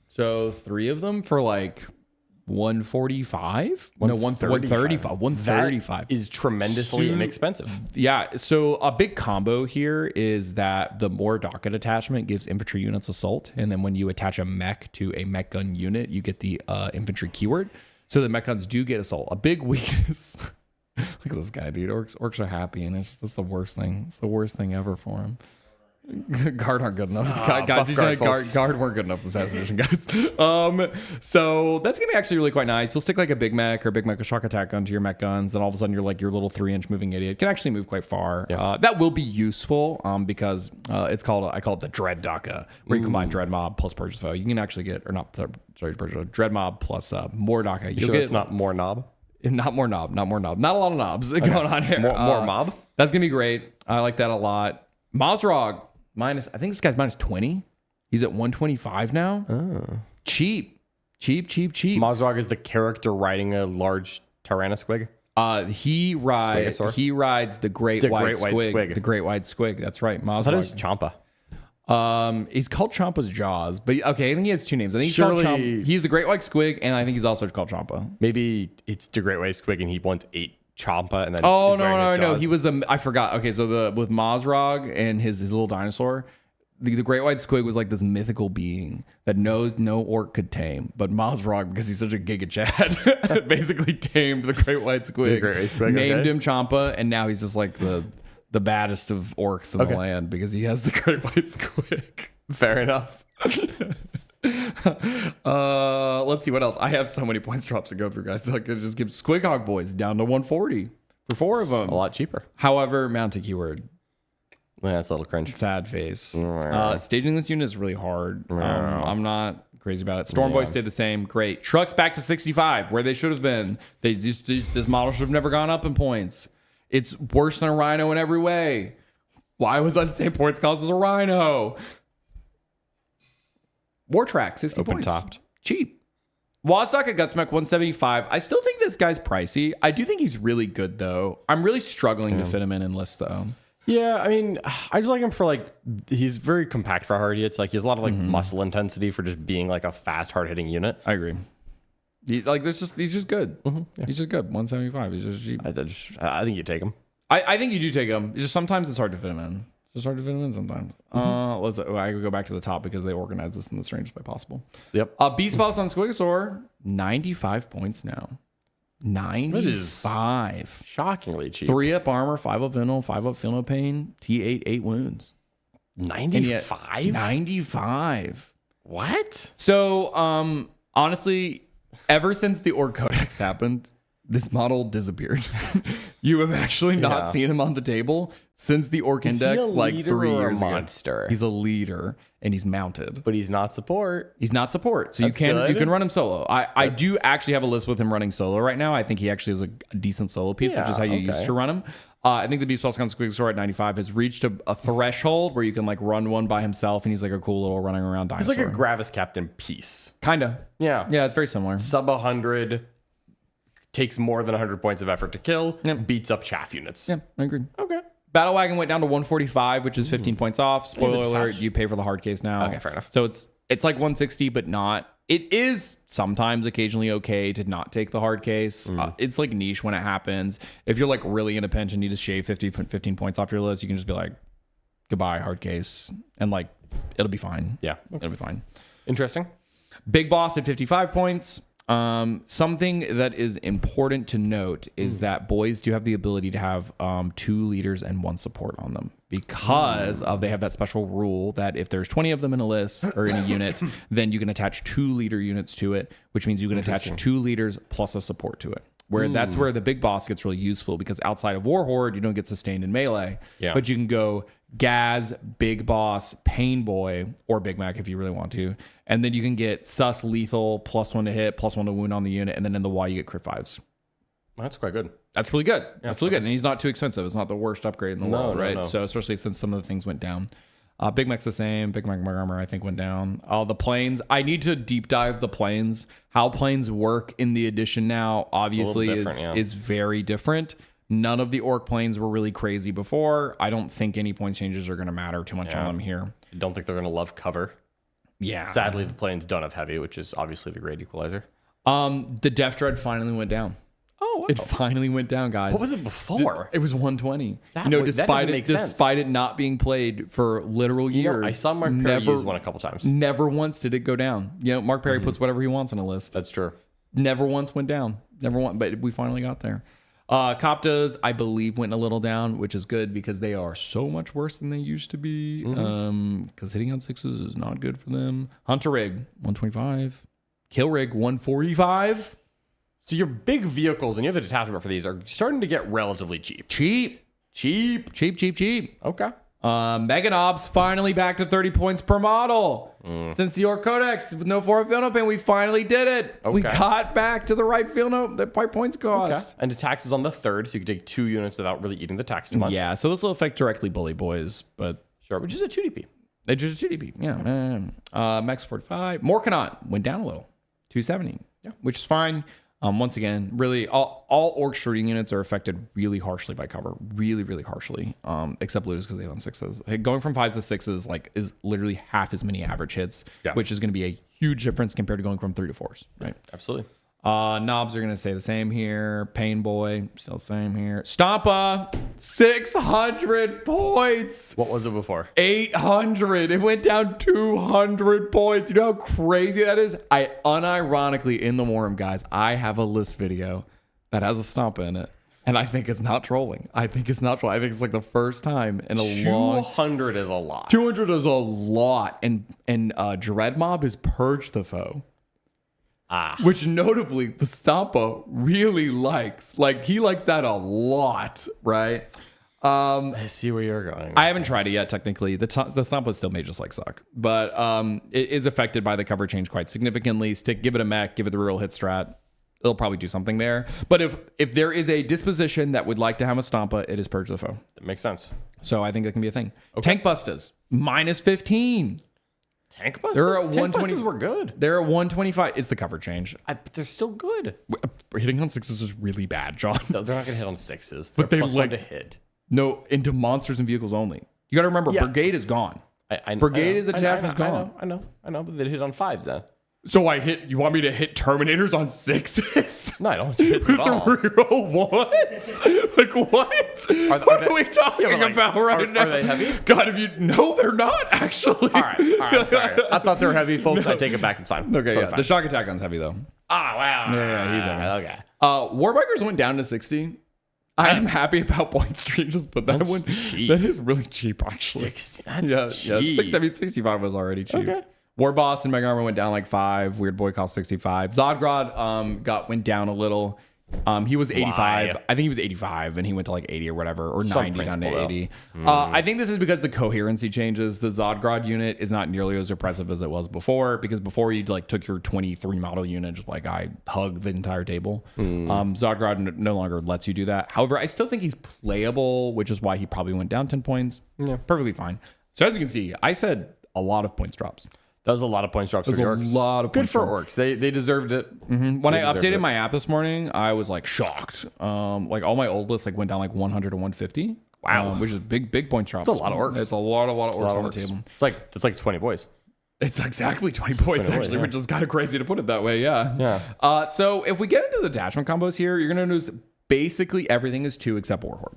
So 3 of them for like 145? No, 135. 135
is tremendously inexpensive.
Yeah. So a big combo here is that the more docket attachment gives infantry units assault, and then when you attach a mech to a mech gun unit, you get the infantry keyword. So the mech guns do get assault. A big weakness. Look at this guy, dude. Orcs are happy, and that's the worst thing. It's the worst thing ever for him. Guard aren't good enough. Guard weren't good enough this past edition, guys. So that's gonna be actually really quite nice. You'll stick like a big mech or a big mech with shock attack gun to your mech guns, then all of a sudden you're like your little 3-inch moving idiot. Can actually move quite far. Yeah. That will be useful because I call it the Dread Daka, where you combine Dread Mob plus Purge's Foe. You can actually get Dread Mob plus more Daka.
You'll get it's not more knob.
Not more knob. Not a lot of knobs going on here.
More mob.
That's gonna be great. I like that a lot. Mazrog. I think this guy's minus 20. He's at 125 now. Oh. Cheap.
Mazrog is the character riding a large Tyrannosquig.
He rides the Great White Squig. The Great White Squig. That's right. Mazrog.
That is Champa.
He's called Champa's Jaws, but okay, I think he has 2 names. I think he's the Great White Squig, and I think he's also called Champa.
Maybe it's the Great White Squig, and he wants 8 Champa, and then
no. He was I forgot. Okay, so with Mazrog and his little dinosaur, the Great White Squig was like this mythical being that no orc could tame, but Mazrog, because he's such a giga chad, basically tamed the Great White Squig.
Great White Squig
named him Champa, and now he's just like the baddest of orcs in the land because he has the Great White Squig.
Fair enough.
Let's see what else. I have so many points drops to go through, guys. Like, just give Squig Hog Boys down to 140 for 4 of them.
A lot cheaper.
However, mounted keyword.
Yeah, that's a little cringe.
Sad face. Staging this unit is really hard. I'm not crazy about it. Storm Boys stayed the same. Great. Trucks back to 65, where they should have been. This model should have never gone up in points. It's worse than a Rhino in every way. Why was that the same points cost as a Rhino? War Track, 60
Open
points.
topped.
Cheap. Wazdock at Gutsmech, 175. I still think this guy's pricey. I do think he's really good, though. I'm really struggling to fit him in lists, though.
Yeah, I mean, I just like him for he's very compact for how hard he hits. Like, he has a lot of muscle intensity for just being like a fast, hard-hitting unit.
I agree. He's just good. Yeah. He's just good. 175. He's just cheap.
I think you take him.
I think you do take him. It's just sometimes it's hard to fit him in. It's just hard to fit him in sometimes. I could go back to the top because they organized this in the strangest way possible.
Yep.
Beast Boss on Squigosaur, 95 points now. 95.
Shockingly cheap.
3 up armor, 5 up Venom, 5 up Feel No Pain, T8, 8 wounds.
95?
95.
What?
So, honestly, ever since the Orc Codex happened, this model disappeared. You have actually not seen him on the table since the Orc Index, like 3 years ago.
Monster.
He's a leader and he's mounted.
But he's not support.
He's not support, so you can run him solo. I do actually have a list with him running solo right now. I think he actually is a decent solo piece, which is how you used to run him. I think the Beast Plus Quick Sword at 95 has reached a threshold where you can like run one by himself, and he's like a cool little running around dinosaur.
He's like a Gravis Captain piece.
Kinda.
Yeah.
Yeah, it's very similar.
Sub 100, takes more than 100 points of effort to kill, beats up chaff units.
Yeah, I agree.
Okay.
Battle Wagon went down to 145, which is 15 points off. Spoiler alert, you pay for the hard case now.
Okay, fair enough.
So it's like 160, but not. It is sometimes occasionally okay to not take the hard case. It's like niche when it happens. If you're like really in a pinch and need to shave 15 points off your list, you can just be like, goodbye, hard case. And like, it'll be fine.
Yeah.
It'll be fine.
Interesting.
Big Boss at 55 points. Something that is important to note is that boys do have the ability to have 2 leaders and 1 support on them because they have that special rule that if there's 20 of them in a list or in a unit, then you can attach 2 leader units to it, which means you can attach 2 leaders plus a support to it. Where that's where the Big Boss gets really useful because outside of Warhorde, you don't get sustained in melee, but you can go Gaz, Big Boss, Pain Boy, or Big Mac if you really want to. And then you can get Sus Lethal, +1 to hit, +1 to wound on the unit. And then in the Y, you get crit 5s.
That's quite good.
That's really good. That's really good. And he's not too expensive. It's not the worst upgrade in the world, right?
No.
So especially since some of the things went down. Big Mac's the same. Big Mac armor, I think, went down. The planes. I need to deep dive the planes. How planes work in the edition now, obviously, is very different. None of the Orc planes were really crazy before. I don't think any point changes are going to matter too much on them here.
I don't think they're going to love cover.
Yeah.
Sadly, the planes don't have heavy, which is obviously the great equalizer.
The Death Dread finally went down.
Oh, wow.
It finally went down, guys.
What was it before?
It was 120.
That doesn't make sense.
Despite it not being played for literal years.
I saw Mark Perry use one a couple times.
Never once did it go down. Mark Perry puts whatever he wants on a list.
That's true.
Never once went down. Never once, but we finally got there. Coptas, I believe, went a little down, which is good because they are so much worse than they used to be. Because hitting on 6s is not good for them. Hunter Rig, 125. Kill Rig, 145.
So your big vehicles, and you have the detachment for these, are starting to get relatively cheap.
Cheap.
Okay.
Mega Knobs finally back to 30 points per model. Since the Orc Codex with no 4 Feel No Pain, we finally did it.
Okay.
We got back to the right Feel No the points cost.
Okay. And the tax is on the 3rd, so you can take 2 units without really eating the tax too much.
Yeah, so this will affect directly Bully Boys, but
Sure, which is a 2DP.
they just 2DP. Yeah. Max 45. Morkanot went down a little, 270. Yeah, which is fine. Once again, really, all Orc shooting units are affected really harshly by cover, really, really harshly. Except Looters because they hit on 6s. Hey, going from 5s to 6s is literally half as many average hits, which is going to be a huge difference compared to going from 3 to 4s. Right?
Absolutely.
Knobs are going to stay the same here. Pain Boy still the same here. Stompa 600 points.
What was it before?
800. It went down 200 points. You know how crazy that is? I unironically, in the Warhammer, guys, I have a list video that has a Stompa in it. And I think it's not trolling. I think it's like the first time in a long...
200 is a lot.
200 is a lot. And Dread Mob is Purge the Foe. Which notably the Stompa really likes. Like, he likes that a lot, right?
I see where you're going.
I haven't tried it yet, technically. The Stompa still may just like suck. But it is affected by the cover change quite significantly. Give it a mech, give it the real hit strat. It'll probably do something there. But if there is a disposition that would like to have a Stompa, it is Purge the Foe.
That makes sense.
So I think that can be a thing. Okay. Tank Bustas, -15.
Tank Busters?
They're at
Tank
120.
Busters were good.
They're at 125. It's the cover change.
But they're still good.
Hitting on 6s is really bad, John.
No, they're not going to hit on 6s.
But
They're
they
+1
like
to hit.
No, into monsters and vehicles only. You got to remember, Brigade is gone. Brigade is gone.
I know, but they hit on 5s then.
So you want me to hit Terminators on 6s?
No, I don't hit them at all.
What? Like, what? What are we talking about right now?
Are they heavy?
God, no, they're not, actually.
All right, I'm sorry. I thought they were heavy, folks. I take it back. It's fine.
Okay,
Totally
yeah.
fine.
The shock attack gun's heavy, though.
wow.
Yeah, he's okay.
Okay.
Warbikers went down to 60. I am happy about points changes, but that one
cheap.
that is really cheap actually.
60. That's cheap.
65 was already cheap.
Okay.
War Boss and Mega Armor went down like 5. Weird Boy cost 65. Zodgrod went down a little. He was 85.
Why?
I think he was 85 and he went to like 80 or whatever, or
Some
90 down to
principle,
80. I think this is because the coherency changes. The Zodgrod unit is not nearly as oppressive as it was before, because before you like took your 23 model unit, just like I hugged the entire table. Zodgrod no longer lets you do that. However, I still think he's playable, which is why he probably went down 10 points. Yeah, perfectly fine. So as you can see, I said a lot of points drops.
That was a lot of points drops for
That was
the orcs.
a lot of
Good
points
for
drops.
orcs. They deserved it.
When I
deserved
updated
it.
my app this morning, I was like shocked. Like all my old lists like went down like 100 to 150.
Wow.
Which is big points drops.
It's a lot of orcs.
It's a lot of orcs on the
orcs.
table.
It's like 20 boys.
It's exactly 20 points
20
actually,
yeah.
which is kind of crazy to put it that way. Yeah.
Yeah.
So if we get into the detachment combos here, you're gonna notice that basically everything is 2 except Warhorde.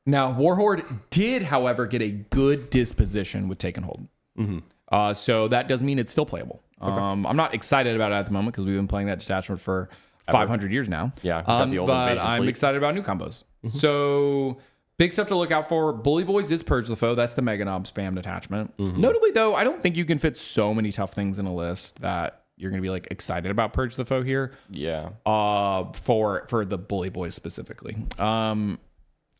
Now Warhorde did, however, get a good disposition with Take and Hold. So that does mean it's still playable. I'm not excited about it at the moment because we've been playing that detachment for 500 years now.
Yeah, we've got the old
but
invasion
I'm
fleet.
excited about new combos. So big stuff to look out for. Bully Boys is Purge the Foe. That's the Mega Knob spam detachment. Notably, though, I don't think you can fit so many tough things in a list that you're going to be like excited about Purge the Foe here.
Yeah.
For the Bully Boys specifically.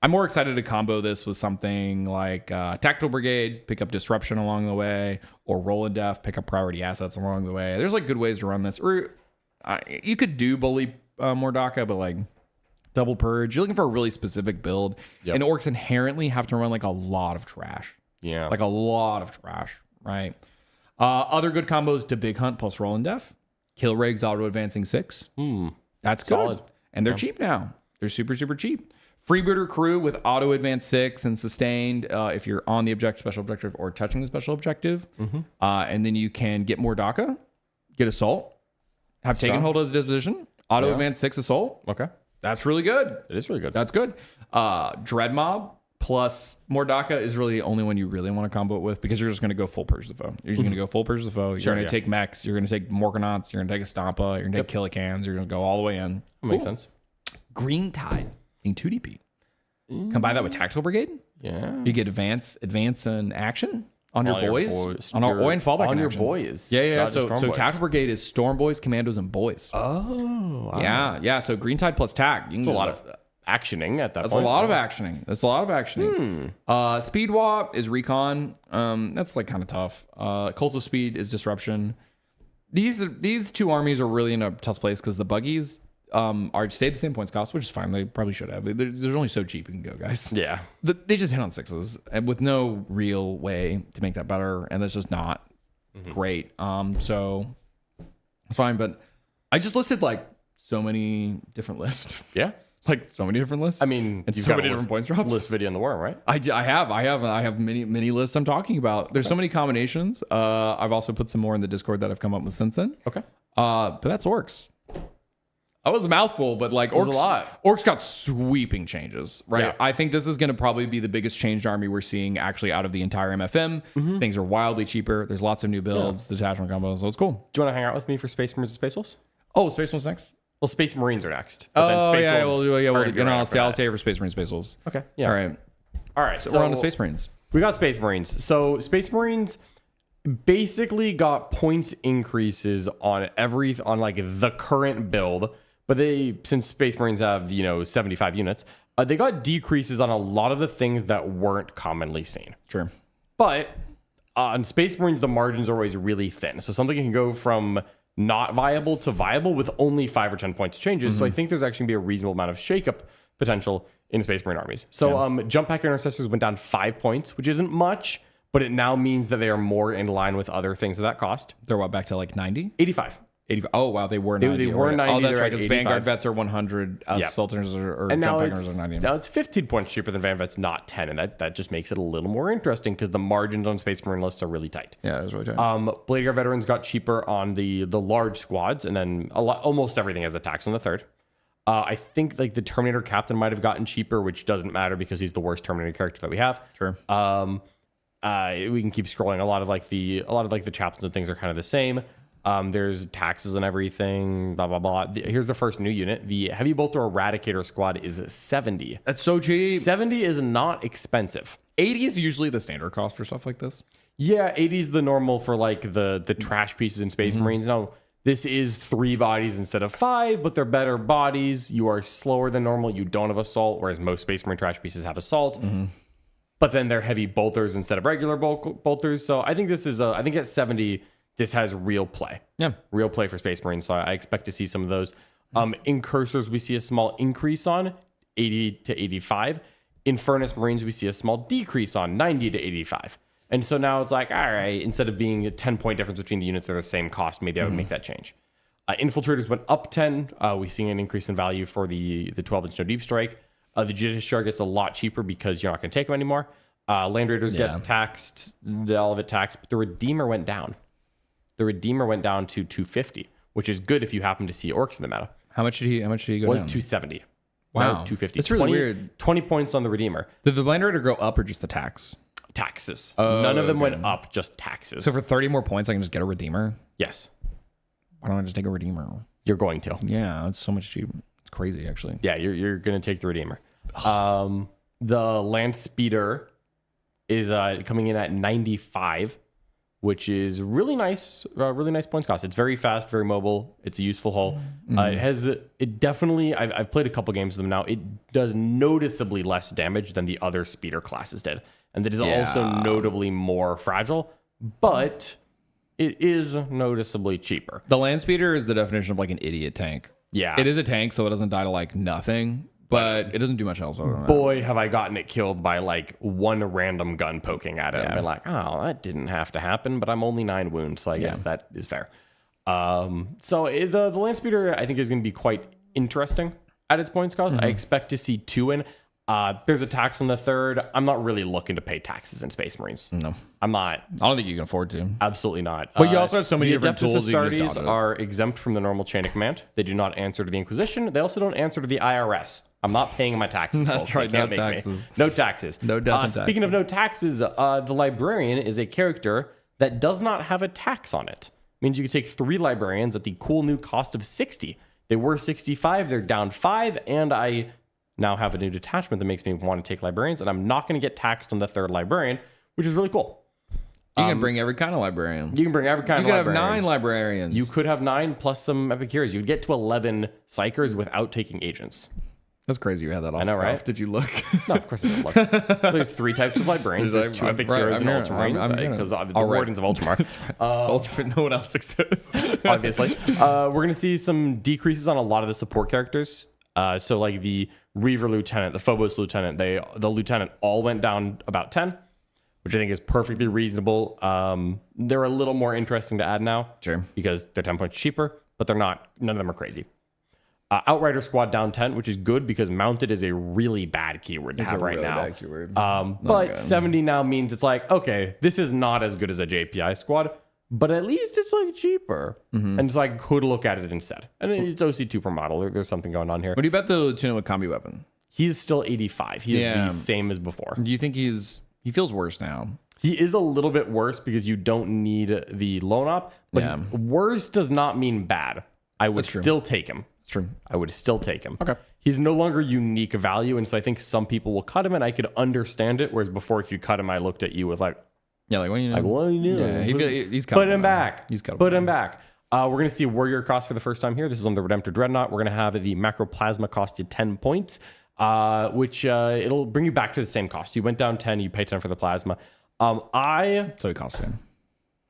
I'm more excited to combo this with something like Tactical Brigade, pick up Disruption along the way, or Roll and Def, pick up priority assets along the way. There's like good ways to run this. Or you could do Bully Mordaka, but like Double Purge. You're looking for a really specific build.
Yep.
And orcs inherently have to run like a lot of trash.
Yeah.
Like a lot of trash, right? Other good combos to Big Hunt plus Roll and Def. Kill Rigs auto advancing 6. That's
Solid.
good. And they're cheap now. They're super cheap. Freebooter Crew with auto advance 6 and sustained if you're on the special objective or touching the special objective. And then you can get more DACA, get Assault, have Taken Hold as a disposition, auto advance 6 Assault.
Okay.
That's really good.
It is really good.
That's good. Dread Mob plus more DACA is really the only one you really want to combo it with, because you're just going to go full Purge the Foe. You're just going to go full Purge the Foe. You're going to take mechs. You're going to take Morganauts. You're going to take a Stampa. You're going to take Killicans. You're going to go all the way in.
That makes sense.
Green Tide being 2DP. Combine that with Tactical Brigade.
Yeah.
You get advance and action on
All
your
your
boys.
boys.
On our and fallback
On
in
your
action.
boys.
Yeah.
Not just
So
Storm boys.
Tactical Brigade is Storm Boys, Commandos, and Boys.
Oh. Wow.
Yeah. So Green Tide plus Tac.
That's a lot of actioning at that
That's
point.
a lot of actioning. Speed Wap is Recon. That's like kind of tough. Cults of Speed is Disruption. These two armies are really in a tough place because the buggies are stayed the same points cost, which is fine. They probably should have. They're only so cheap you can go, guys.
Yeah.
They just hit on 6s and with no real way to make that better, and that's just not great. So it's fine, but I just listed like so many different lists.
Yeah.
Like so many different lists.
I mean,
and
you've
so
got
many
a
different points drops.
List video in the worm, right?
I have many lists I'm talking about. There's so many combinations. I've also put some more in the Discord that I've come up with since then.
Okay.
But that's orcs. That was a mouthful, but like
was
orcs,
a lot.
Orcs got sweeping changes, right?
Yeah.
I think this is going to probably be the biggest changed army we're seeing actually out of the entire MFM. Things are wildly cheaper. There's lots of new builds, detachment combos, so it's cool.
Do you want to hang out with me for Space Marines and Space Wolves?
Oh, Space Wolves next.
Well, Space Marines are next. But then
Oh
Space
yeah,
Wolves
we'll
are gonna be right
I'll
after
stay
that.
here for Space Marines, Space Wolves.
Okay. Yeah.
All right.
So
We're on to Space Marines.
We got Space Marines. So Space Marines basically got points increases on like the current build, but since Space Marines have 75 units, they got decreases on a lot of the things that weren't commonly seen.
Sure.
But on Space Marines, the margins are always really thin. So something can go from not viable to viable with only 5 or 10 points changes. So I think there's actually going to be a reasonable amount of shakeup potential in Space Marine armies. So Jump Pack Intercessors went down 5 points, which isn't much, but it now means that they are more in line with other things of that cost.
They're what, back to like 90?
85.
85. Oh wow, they were 90.
They were 90,
Oh, that's
they're
right.
at
Because
85.
Vanguard vets are 100. Sultans or
And
Jump
now
Packers are 90.
now it's 15 points cheaper than Van Vet's not 10. And that just makes it a little more interesting because the margins on Space Marine lists are really tight.
Yeah, that's really tight.
Blade Guard veterans got cheaper on the large squads, and then almost everything has attacks on the third. I think like the Terminator captain might have gotten cheaper, which doesn't matter because he's the worst Terminator character that we have.
Sure.
We can keep scrolling. A lot of the chaplains and things are kind of the same. There's taxes and everything, blah, blah, blah. Here's the first new unit. The Heavy Bolter Eradicator Squad is 70.
That's so cheap.
70 is not expensive.
80 is usually the standard cost for stuff like this.
Yeah, 80 is the normal for like the trash pieces in Space Marines. Now, this is 3 bodies instead of 5, but they're better bodies. You are slower than normal. You don't have assault, whereas most Space Marine trash pieces have assault. But then they're heavy bolters instead of regular bolters. So I think this is, I think at 70, this has real play.
Yeah.
Real play for Space Marines. So I expect to see some of those. In Cursors, we see a small increase on 80 to 85. In Furnace Marines, we see a small decrease on 90 to 85. And so now it's like, all right, instead of being a 10-point difference between the units, they're the same cost. Maybe I would make that change. Infiltrators went up 10. We're seeing an increase in value for the 12-inch no deep strike. The Justiciar gets a lot cheaper because you're not going to take them anymore. Land Raiders get taxed, all of it taxed, but the Redeemer went down. The Redeemer went down to 250, which is good if you happen to see orcs in the meta.
How much did he go
Was
down?
270.
Wow.
Now 250.
That's really weird.
20 points on the Redeemer.
Did the Land Raider go up or just the tax?
Taxes.
Oh,
None of them
okay.
went up, just taxes.
So for 30 more points, I can just get a Redeemer?
Yes,
Why don't I just take a Redeemer?
you're going to.
Yeah, it's so much cheap. It's crazy, actually.
Yeah, you're going to take the Redeemer. The Land Speeder is coming in at 95, which is really nice points cost. It's very fast, very mobile. It's a useful hull. It definitely, I've played a couple games with them now. It does noticeably less damage than the other speeder classes did. And it is also notably more fragile, but it is noticeably cheaper.
The Land Speeder is the definition of like an idiot tank.
Yeah.
It is a tank, so it doesn't die to like nothing, but it doesn't do much else.
Boy, have I gotten it killed by like one random gun poking at it.
Yeah.
And been like, oh, that didn't have to happen, but I'm only 9 wounds, so I guess that is fair. The Land Speeder, I think, is going to be quite interesting at its points cost. I expect to see 2 in. There's a tax on the 3rd. I'm not really looking to pay taxes in Space Marines.
No.
I'm not.
I don't think you can afford to.
Absolutely not.
But you also have so many
the
different
Adeptus
tools you can just
Astartes
dodge it.
are exempt from the normal chain of command. They do not answer to the Inquisition. They also don't answer to the IRS. I'm not paying my taxes.
That's
folks.
right,
They can't
no
make me.
taxes.
No taxes.
No death and
Speaking of no taxes, the Librarian is a character that does not have a tax on it. Means you can take 3 Librarians at the cool new cost of 60. They were 65. They're down 5, and I now have a new detachment that makes me want to take Librarians, and I'm not going to get taxed on the 3rd Librarian, which is really cool.
You can bring every kind of librarian.
You can bring every kind
You
of
could have
Librarian.
9 librarians.
You could have 9 plus some Epic Heroes. You'd get to 11 Psychers without taking agents.
That's crazy you had that off.
I know,
the cuff.
right?
Did you look?
No, of course I don't look. There's 3 types of Librarians. There's 2 Epic Heroes and Ultramarines, because the Wardens of Ultramar.
Ultramar, no one else exists.
Obviously. We're going to see some decreases on a lot of the support characters. So like the Reaver Lieutenant, the Phobos Lieutenant, the Lieutenant all went down about 10, which I think is perfectly reasonable. They're a little more interesting to add now.
Sure.
Because they're 10 points cheaper, but they're not. None of them are crazy. Outrider Squad down 10, which is good because mounted is a really bad keyword to have right now. But
good.
70 now means it's like, okay, this is not as good as a JPI squad, but at least it's like cheaper. And so I could look at it instead. And it's OC2 per model. There's something going on here.
What do you bet the lieutenant with combi weapon?
He's still 85. He is
Yeah.
the same as before.
Do you think he feels worse now?
He is a little bit worse because you don't need the loan op, but
Yeah.
worse does not mean bad. I would
That's true.
still take him.
It's true.
I would still take him.
Okay.
He's no longer unique value, and so I think some people will cut him, and I could understand it. Whereas before, if you cut him, I looked at you with like,
Yeah, like, what do you know?
what are you doing?
Yeah, he's
Put him back.
He's cut.
Put him back. We're going to see Warrior cost for the first time here. This is on the Redemptor Dreadnought. We're going to have the Macroplasma cost you 10 points, which it'll bring you back to the same cost. You went down 10, you pay 10 for the plasma.
So he costs the same.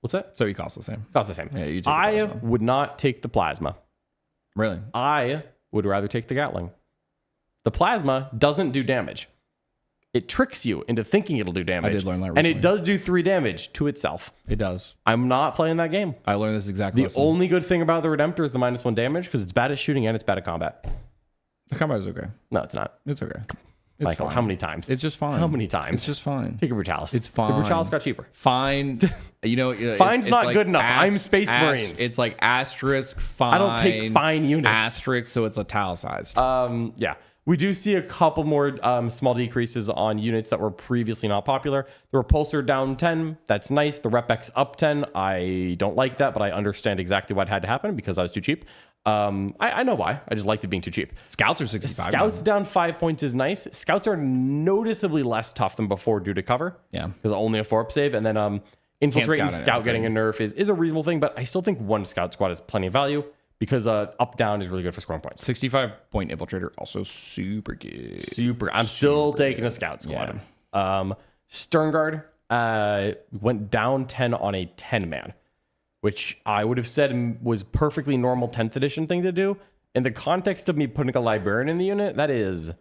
What's that?
So he costs the same.
Cost the same.
Yeah, you take the
I
plasma.
would not take the plasma.
Really?
I would rather take the Gatling. The plasma doesn't do damage. It tricks you into thinking it'll do damage.
I did learn that
And
recently.
it does do 3 damage to itself.
It does.
I'm not playing that game.
I learned this exact
The
lesson.
only good thing about the Redemptor is the -1 damage because it's bad at shooting and it's bad at combat.
The combat is okay.
No, it's not.
It's okay. It's
Michael,
fine.
how many times?
It's just fine.
How many times?
It's just fine.
Take a Brutalis.
It's fine.
The Brutalis got cheaper.
Fine. You know,
Fine's not good enough. I'm Space Marines.
It's like asterisk fine.
I don't take fine units.
Asterisk, so it's italicized.
Yeah. We do see a couple more small decreases on units that were previously not popular. The Repulsor down 10. That's nice. The Rep-X up 10. I don't like that, but I understand exactly what had to happen because I was too cheap. I know why. I just liked it being too cheap.
Scouts are 65.
Scouts down 5 points is nice. Scouts are noticeably less tough than before due to cover.
Yeah.
Because only a 4-up save. And then Infiltrate and
scout
Scout getting a nerf is a reasonable thing, but I still think one Scout squad is plenty of value because up-down is really good for scoring points.
65-point Infiltrator, also super good.
I'm still taking a Scout squad. Yeah. Sternguard went down 10 on a 10-man, which I would have said was perfectly normal 10th edition thing to do. In the context of me putting a Librarian in the unit, that is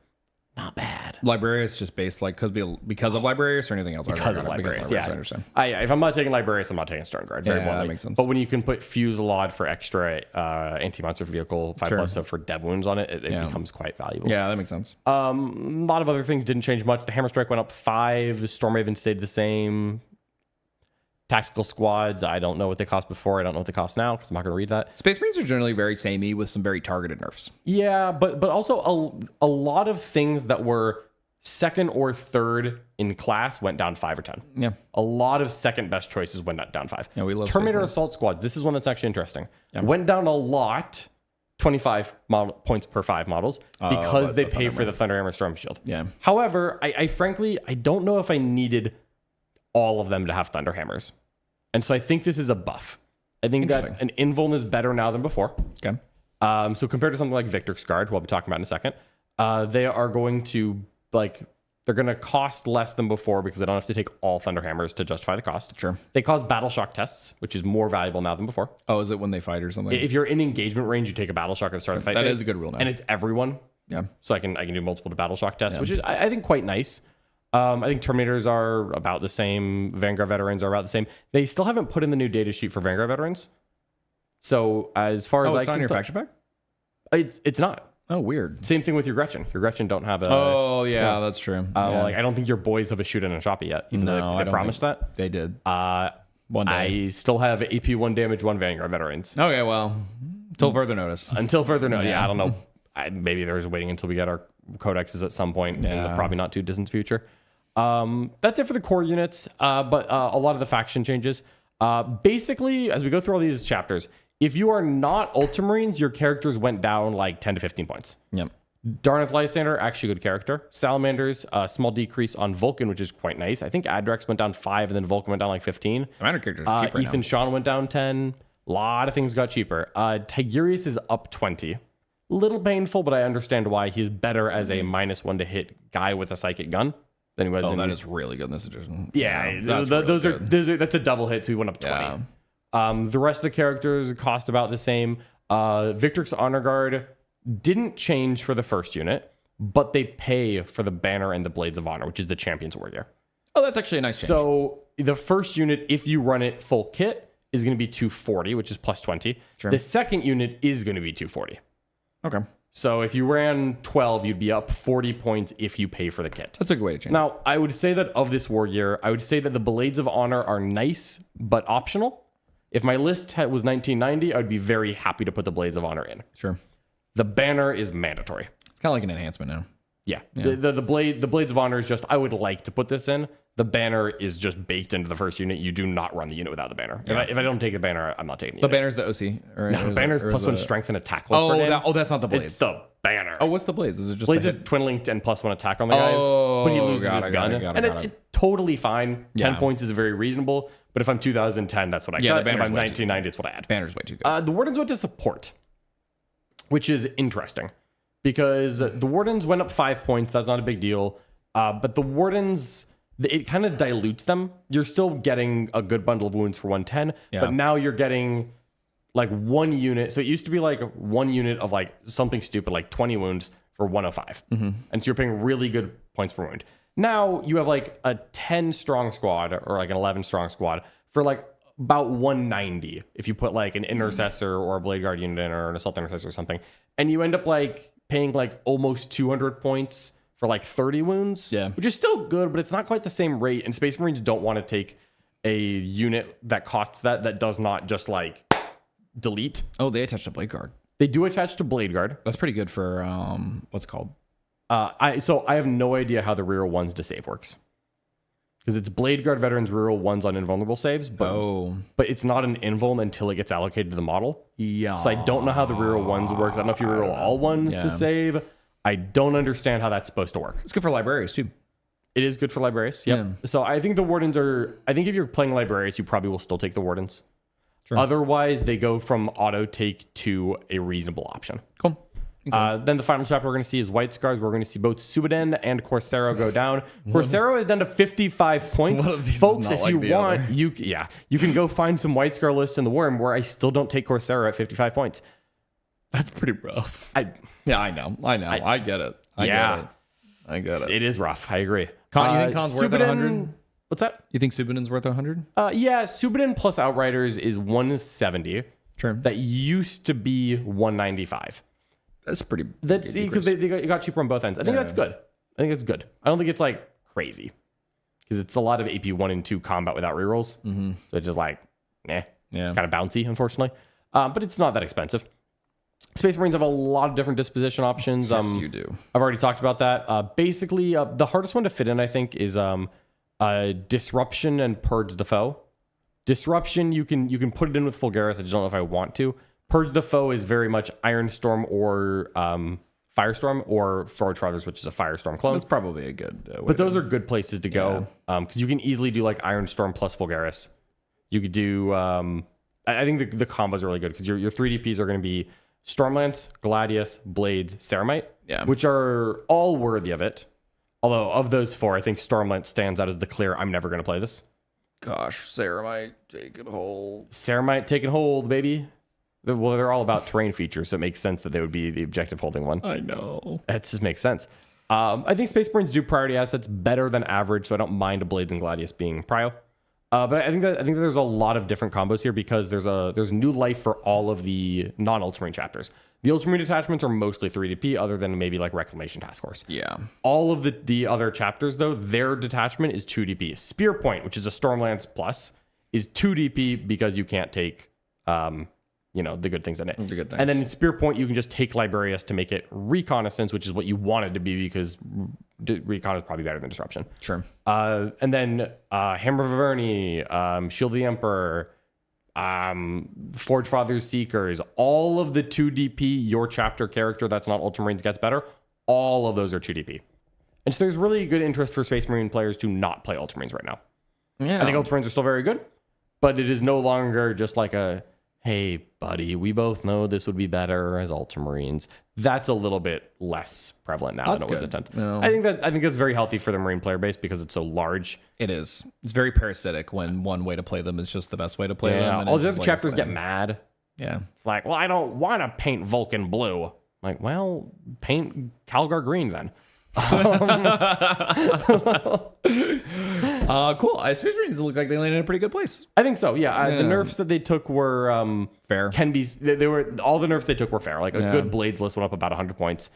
not bad.
Librarius just based like because of Librarius or anything else?
Because of Librarius, yeah.
I understand.
If I'm not taking Librarius, I'm not taking Sternguard. Very
Yeah,
bluntly.
that makes sense.
But when you can put Fusillade for extra anti-monster vehicle 5+, so for dev wounds on it, it becomes quite valuable.
Yeah, that makes sense.
A lot of other things didn't change much. The Hammer Strike went up 5. The Stormraven stayed the same. Tactical squads, I don't know what they cost before. I don't know what they cost now because I'm not going to read that.
Space Marines are generally very samey with some very targeted nerfs.
Yeah, but also a lot of things that were second or third in class went down 5 or 10.
Yeah.
A lot of second best choices went down 5.
Yeah, we love
Terminator
Space
Assault Squads. This is one that's actually interesting.
Yeah.
Went down a lot, 25 points per 5 models because they pay for the Thunderhammer Storm Shield.
Yeah.
However, I frankly, I don't know if I needed all of them to have Thunderhammers. And so I think this is a buff. I think that an Invuln is better now than before.
Okay.
So compared to something like Victor's Guard, who I'll be talking about in a second, they are going to, they're going to cost less than before because they don't have to take all Thunderhammers to justify the cost.
Sure.
They cause Battle Shock tests, which is more valuable now than before.
Oh, is it when they fight or something?
If you're in engagement range, you take a Battle Shock at the start of the fight.
That
phase,
is a good rule now.
And it's everyone.
Yeah.
So I can do multiple Battle Shock tests, which is, I think, quite nice. I think Terminators are about the same. Vanguard Veterans are about the same. They still haven't put in the new data sheet for Vanguard Veterans. So as far as
it's not in your faction pack?
It's not.
Oh, weird.
Same thing with your Gretchen. Your Gretchen don't have a...
Oh, yeah, that's true.
I don't think your boys have a shoot in a shoppy yet, even though they promised that.
They did.
One day. I still have AP 1 damage, 1 Vanguard Veterans.
Okay, well, until further notice.
Until further notice. Yeah, I don't know. Maybe there's waiting until we get our codexes at some point in the probably not too distant future. That's it for the core units, but a lot of the faction changes. Basically, as we go through all these chapters, if you are not Ultramarines, your characters went down like 10 to 15 points.
Yep.
Darneth Lysander, actually good character. Salamanders, small decrease on Vulcan, which is quite nice. I think Adrex went down 5, and then Vulcan went down like 15.
Salamander characters are cheap right
Ethan
now.
Sean went down 10. A lot of things got cheaper. Tigurius is up 20. Little painful, but I understand why. He's better as a -1 to hit guy with a psychic gun than he was.
That is really good in this edition.
Yeah,
that's
that's a double hit, so he went up 20.
Yeah.
The rest of the characters cost about the same. Victrix Honor Guard didn't change for the first unit, but they pay for the banner and the Blades of Honor, which is the Champion's War Gear.
Oh, that's actually a nice change.
So the first unit, if you run it full kit, is going to be 240, which is plus 20.
Sure.
The second unit is going to be 240.
Okay.
So if you ran 12, you'd be up 40 points if you pay for the kit.
That's a good way to change.
Now, I would say that of this war gear, I would say that the Blades of Honor are nice, but optional. If my list was 1990, I would be very happy to put the Blades of Honor in.
Sure.
The banner is mandatory.
It's kind of like an enhancement now.
Yeah. The Blades of Honor is just, I would like to put this in. The banner is just baked into the first unit. You do not run the unit without the banner.
Yeah.
If I don't take the banner, I'm not taking the
The
unit.
banner's the OC?
No, the banner's +1 strength and attack.
That's not the Blades.
It's the banner.
Oh, what's the Blades? Is it just
Blades
the
is
hit?
twin linked and +1 attack on the guy. But he loses his gun. And it's totally fine. 10 points is very reasonable. But if I'm 2010, that's what I cut.
the
And if
banner's
I'm
way
1990, it's what I add.
Banner's way too good.
The Wardens went to support, which is interesting. Because the Wardens went up 5 points. That's not a big deal. But the Wardens, it kind of dilutes them. You're still getting a good bundle of wounds for 110. But now you're getting like 1 unit. So it used to be like 1 unit of like something stupid, like 20 wounds for 105. And so you're paying really good points per wound. Now you have like a 10 strong squad or like an 11 strong squad for like about 190 if you put like an intercessor or a blade guard unit in or an assault intercessor or something. And you end up like paying like almost 200 points for like 30 wounds, which is still good, but it's not quite the same rate. And Space Marines don't want to take a unit that costs that does not just like delete.
Oh, they attached a blade guard.
They do attach to blade guard.
That's pretty good for what's it called?
I have no idea how the reroll ones to save works. Because it's Blade Guard veterans reroll ones on invulnerable saves, but it's not an invuln until it gets allocated to the model.
Yeah.
So I don't know how the reroll ones works. I don't know if you reroll all ones to save. I don't understand how that's supposed to work.
It's good for librarians too.
It is good for librarians. Yep. Yeah. So I think the wardens are. I think if you're playing librarians, you probably will still take the wardens. Sure. Otherwise, they go from auto take to a reasonable option.
Cool.
Then the final chapter we're going to see is White Scars. We're going to see both Subaden and Corsaro go down. Corsaro is down to 55 points. Folks, if you want, you can go find some White Scar lists in the Worm where I still don't take Corsaro at 55 points.
That's pretty rough. I know. I get it. I get it.
It is rough. I agree.
You think Khan's worth 100?
What's that?
You think Subaden's worth 100?
Yeah, Subaden plus Outriders is 170.
Sure.
That used to be 195.
That's pretty.
That's because they got cheaper on both ends. I think that's good. I think it's good. I don't think it's like crazy because it's a lot of AP 1 and 2 combat without rerolls. Mm-hmm. So it's just like, it's kind of bouncy, unfortunately. But it's not that expensive. Space Marines have a lot of different disposition options.
Yes, you do.
I've already talked about that. Basically, the hardest one to fit in, I think, is Disruption and Purge the Foe. Disruption, you can put it in with Fulgaris. I just don't know if I want to. Purge the Foe is very much Ironstorm or Firestorm or Forge Fathers, which is a Firestorm clone.
That's probably a good
but those are good places to go because you can easily do like Ironstorm plus Fulgaris. You could do... I think the combos are really good because your 3DPs are going to be Stormlance, Gladius, Blades, Ceramite, which are all worthy of it. Although of those 4, I think Stormlance stands out as the clear, I'm never going to play this.
Gosh, Ceramite taking hold.
Ceramite taking hold, baby. Well, they're all about terrain features, so it makes sense that they would be the objective holding one.
I know.
That just makes sense. I think Space Marines do priority assets better than average, so I don't mind Blades and Gladius being prio. But I think there's a lot of different combos here because there's new life for all of the non-Ultramarine chapters. The Ultramarine detachments are mostly 3DP, other than maybe like Reclamation Task Force.
Yeah.
All of the other chapters, though, their detachment is 2DP. Spear Point, which is a Stormlance plus, is 2DP because you can't take the good things in it.
The good things.
And then in Spear Point, you can just take Librarius to make it Reconnaissance, which is what you want it to be because Recon is probably better than Disruption.
Sure.
And then Hammer of Averni, Shield of the Emperor, Forge Father's Seekers, all of the 2DP, your chapter character that's not Ultramarines gets better. All of those are 2DP. And so there's really good interest for Space Marine players to not play Ultramarines right now.
Yeah.
I think Ultramarines are still very good, but it is no longer just like hey, buddy, we both know this would be better as Ultramarines. That's a little bit less prevalent now than it was at 10.
No.
I think that's very healthy for the Marine player base because it's so large.
It is. It's very parasitic when one way to play them is just the best way to play them. And
all the other chapters get mad.
Yeah.
It's like, well, I don't want to paint Vulcan blue. I'm like, well, paint Calgar green then.
Cool. Space Marines look like they landed in a pretty good place.
I think so. Yeah. The nerfs that they took were
fair.
They were all the nerfs they took were fair. Like a good Blades list went up about 100 points.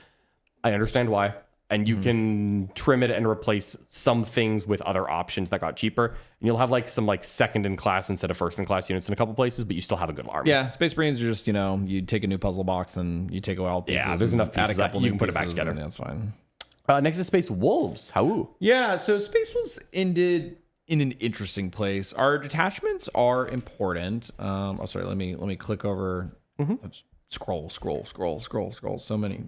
I understand why, and you can trim it and replace some things with other options that got cheaper. And you'll have like some like second in class instead of first in class units in a couple places, but you still have a good army.
Yeah. Space Marines are just you take a new puzzle box and you take away all pieces.
Yeah. There's enough pieces that you can put it back together.
That's fine.
Next is Space Wolves. How?
Yeah, so Space Wolves ended in an interesting place. Our detachments are important. Sorry, let me click over. Let's scroll. So many.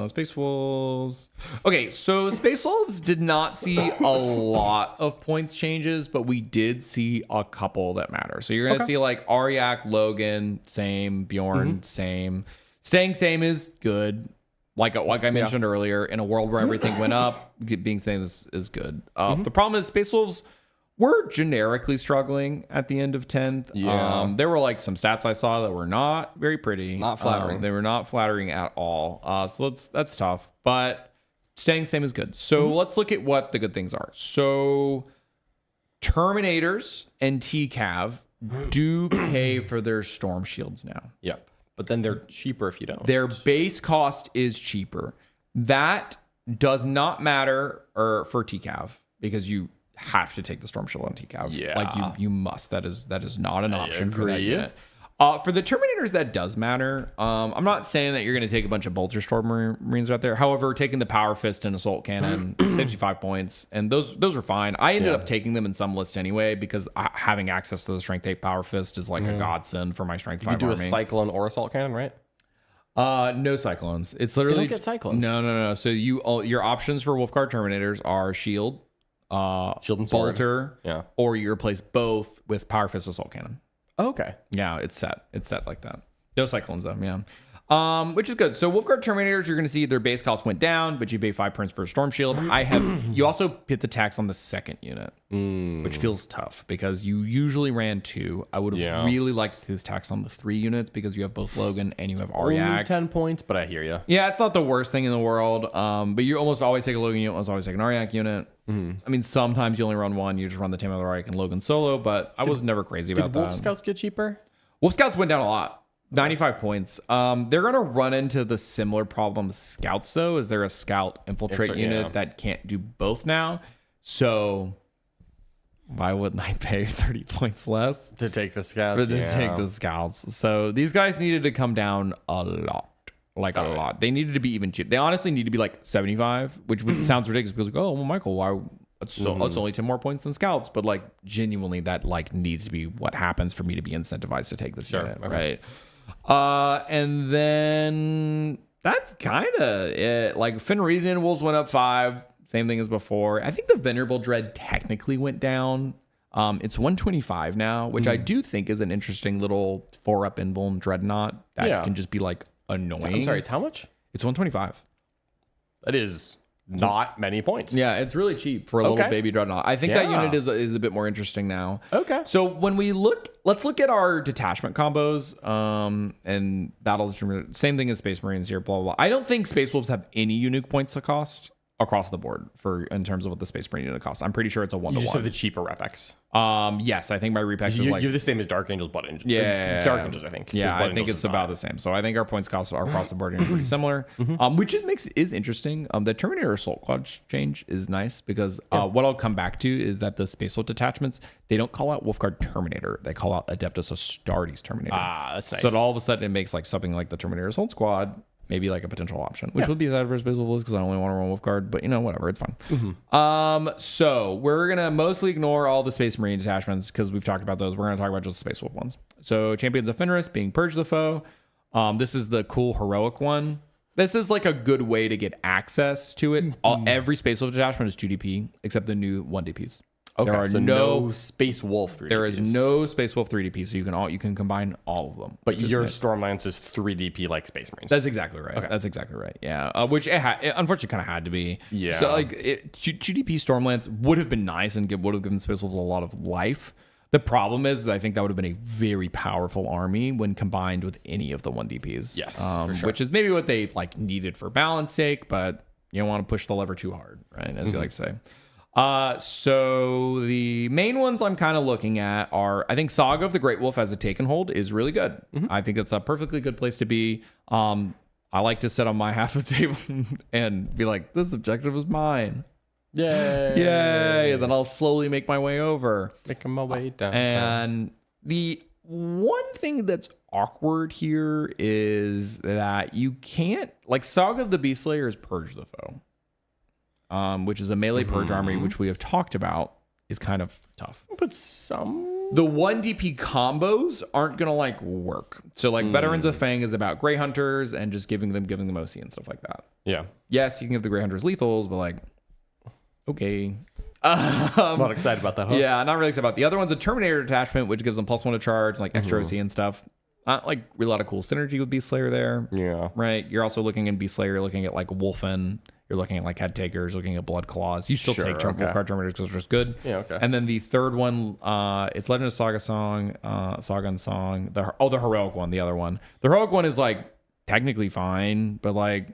Space Wolves. Okay, so Space Wolves did not see a lot of points changes, but we did see a couple that matter. So you're gonna see like Aryak, Logan, same, Bjorn, same. Staying same is good. Like I mentioned earlier, in a world where everything went up, being same is good. The problem is Space Wolves were generically struggling at the end of 10th.
Yeah.
There were like some stats I saw that were not very pretty.
Not flattering.
They were not flattering at all. So that's tough. But staying same is good. So let's look at what the good things are. So Terminators and TCAV do pay for their Storm Shields now.
Yep. But then they're cheaper if you don't.
Their base cost is cheaper. That does not matter for TCAV because you have to take the Storm Shield on TCAV.
Yeah.
Like you must. That is not an option for that unit. For the Terminators, that does matter. I'm not saying that you're going to take a bunch of Bolter Storm Marines out there. However, taking the Power Fist and Assault Cannon saves you 5 points, and those are fine. I ended up taking them in some lists anyway because having access to the Strength 8 Power Fist is like a godsend for my Strength 5
You
army.
do a Cyclone or Assault Cannon, right?
No Cyclones. It's literally
They don't get Cyclones.
No. So your options for Wolfguard Terminators are Shield,
Shield and Sword.
Bolter, or you replace both with Power Fist Assault Cannon.
Oh, okay.
Yeah, it's set. It's set like that. No Cyclones though, yeah. Which is good. So Wolfguard Terminators, you're going to see their base cost went down, but you pay 5 points per Storm Shield. You also hit the tax on the second unit, which feels tough because you usually ran 2. I would have really liked to see this tax on the 3 units because you have both Logan and you have
Only
Aryak.
10 points, but I hear you.
Yeah, it's not the worst thing in the world. But you almost always take a Logan unit, almost always take an Aryak unit. I mean, sometimes you only run one. You just run the Team of the Aryak and Logan solo, but I was never crazy about
Did
that.
Wolf Scouts get cheaper?
Wolf Scouts went down a lot. 95 points. They're going to run into the similar problem Scouts, though. Is there a Scout infiltrate unit that can't do both now? So why wouldn't I pay 30 points less?
To take the Scouts?
To take the Scouts. So these guys needed to come down a lot. Like a lot. They needed to be even cheap. They honestly need to be like 75, which sounds ridiculous because like, oh, well, Michael, why? It's only 10 more points than Scouts, but like genuinely that like needs to be what happens for me to be incentivized to take this unit, right? And then that's kind of it. Like Fenrisian Wolves went up 5, same thing as before. I think the Venerable Dread technically went down. It's 125 now, which I do think is an interesting little 4-up Invuln Dreadnought that can just be like annoying.
I'm sorry, it's how much?
It's 125.
That is not many points.
Yeah, it's really cheap for a little baby Dreadnought. I think that unit is a bit more interesting now.
Okay.
So when we let's look at our detachment combos, and that'll same thing as Space Marines here, blah, blah, blah. I don't think Space Wolves have any unique points to cost across the board in terms of what the Space Marine unit costs. I'm pretty sure it's a 1-to-1.
You just have the cheaper Repex.
Yes, I think my Repex is like...
You have the same as Dark Angels, Blood Angels.
Yeah.
Dark Angels, I think.
Yeah, I think it's about the same. So I think our points costs are across the board are pretty similar, which is interesting. The Terminator Assault Quad change is nice because what I'll come back to is that the Space Wolf detachments, they don't call out Wolfguard Terminator. They call out Adeptus Astartes Terminator.
Ah, that's nice.
So all of a sudden it makes like something like the Terminator Assault Squad maybe like a potential option, which would be sad for Space Wolf because I only want to run Wolfguard, but you know, whatever, it's fine. So we're gonna mostly ignore all the Space Marine detachments because we've talked about those. We're gonna talk about just the Space Wolf ones. So Champions of Fenris being Purge the Foe. This is the cool heroic one. This is like a good way to get access to it. Every Space Wolf detachment is 2DP except the new 1DPs.
Okay,
there are
so no Space Wolf 3DPs.
There is no Space Wolf 3DP, so you can combine all of them.
But your Stormlance is 3DP like Space Marines.
That's exactly right. Okay. That's exactly right. Yeah, which it unfortunately kind of had to be.
Yeah.
So like 2DP Stormlance would have been nice and would have given Space Wolves a lot of life. The problem is I think that would have been a very powerful army when combined with any of the 1DPs.
Yes, for sure.
Which is maybe what they like needed for balance sake, but you don't want to push the lever too hard, right? As you like to say. So the main ones I'm kind of looking at are, I think Saga of the Great Wolf as a take and hold is really good. I think it's a perfectly good place to be. I like to sit on my half of the table and be like, this objective is mine. Yay. And then I'll slowly make my way over.
Making my way down.
And the one thing that's awkward here is that you can't, like Saga of the Beast Slayer is Purge the Foe. Which is a melee purge army, which we have talked about, is kind of tough.
But the
1DP combos aren't gonna like work. So like Veterans of Fang is about Grey Hunters and just giving them OC and stuff like that.
Yeah.
Yes, you can give the Grey Hunters lethals, but like, okay.
I'm not excited about that, huh?
Yeah, not really excited about it. The other one's a Terminator detachment, which gives them +1 to charge, like extra OC and stuff. Like a lot of cool synergy with Beast Slayer there.
Yeah.
Right. You're also looking in Beast Slayer, you're looking at like Wolfen. You're looking at like Head Takers, looking at Blood Claws. You still take Wolfguard Terminators because they're just good.
Yeah, okay.
And then the third one, it's Legend of Saga Saga and Song. The heroic one, the other one. The heroic one is like technically fine, but like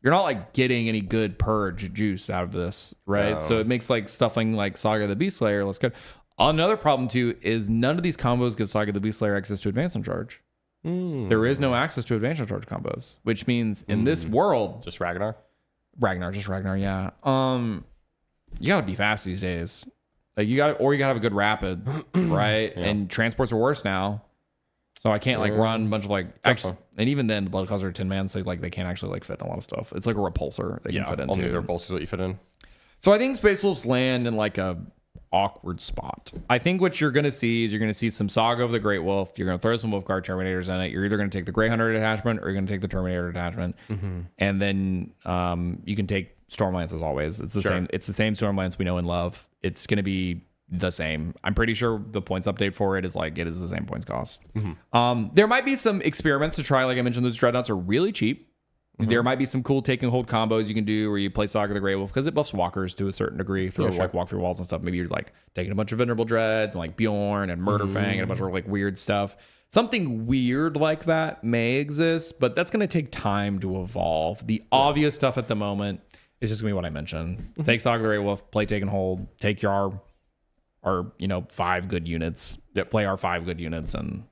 you're not like getting any good purge juice out of this, right?
No.
So it makes like stuffing like Saga the Beast Slayer less good. Another problem too is none of these combos give Saga the Beast Slayer access to Advance and Charge. There is no access to Advance and Charge combos, which means in this world,
just Ragnar,
yeah. You gotta be fast these days. Like you gotta have a good rapid, right? And transports are worse now. So I can't like run a bunch of like
Tough.
and even then the blood clouds are 10 man, so like they can't actually like fit in a lot of stuff. It's like a repulsor they can fit into.
Only their bolsters what you fit in.
So I think Space Wolves land in like a awkward spot. I think what you're going to see is you're going to see some Saga of the Great Wolf. You're going to throw some Wolfguard Terminators in it. You're either going to take the Grey Hunter detachment or you're going to take the Terminator detachment. And then you can take Stormlance as always. It's the same. It's the same Stormlance we know and love. It's going to be the same. I'm pretty sure the points update for it is the same points cost. There might be some experiments to try. Like I mentioned, those Dreadnoughts are really cheap. There might be some cool take and hold combos you can do where you play Saga the Grey Wolf because it buffs walkers to a certain degree through like walk through walls and stuff. Maybe you're like taking a bunch of Venerable Dreads and like Bjorn and Murderfang and a bunch of like weird stuff. Something weird like that may exist, but that's going to take time to evolve. The obvious stuff at the moment is just going to be what I mentioned. Take Saga the Grey Wolf, play take and hold, take your our 5 good units, play our 5 good units, and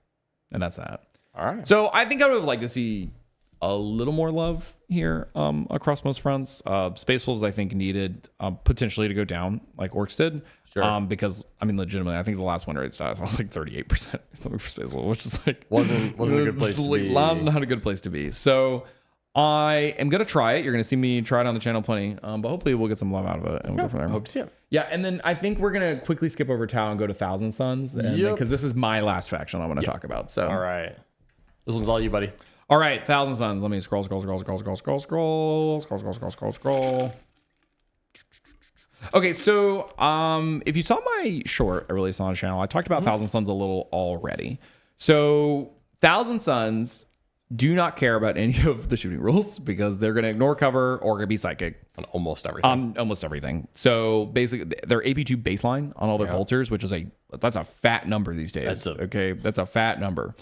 that's that.
All right.
So I think I would have liked to see a little more love here across most fronts. Space Wolves, I think, needed potentially to go down like Orcs did.
Sure.
Because, I mean, legitimately, I think the last one rate stats was like 38% or something for Space Wolves, which is like...
Wasn't a good place to be.
Not a good place to be. So I am going to try it. You're going to see me try it on the channel plenty. But hopefully we'll get some love out of it and we'll go from there.
I hope to see it.
Yeah, and then I think we're going to quickly skip over Tau and go to Thousand Suns. Because this is my last faction I want to talk about. So
All right. This one's all you, buddy.
All right, Thousand Suns. Let me scroll. Okay, so if you saw my short I released on the channel, I talked about Thousand Suns a little already. So Thousand Suns do not care about any of the shooting rules because they're going to ignore cover or going to be psychic.
On almost everything.
Almost everything. So basically, they're AP2 baseline on all their bolters, which is that's a fat number these days. That's a fat number.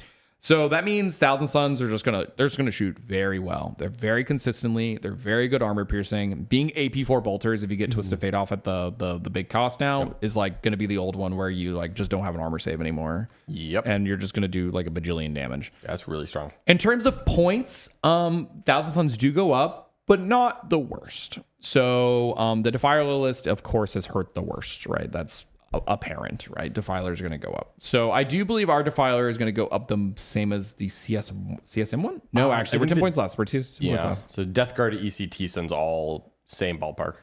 So that means Thousand Suns are just gonna shoot very well. They're very consistently. They're very good armor piercing. Being AP4 bolters, if you get Twisted Fate off at the big cost now, is like gonna be the old one where you like just don't have an armor save anymore.
Yep.
And you're just gonna do like a bajillion damage.
That's really strong.
In terms of points, Thousand Suns do go up, but not the worst. So the Defiler list, of course, has hurt the worst, right? That's apparent, right? Defilers are going to go up. So I do believe our Defiler is going to go up the same as the CSM one. No, actually, we're 10 points less. We're 10 points less.
So Death Guard to ECT sends all same ballpark.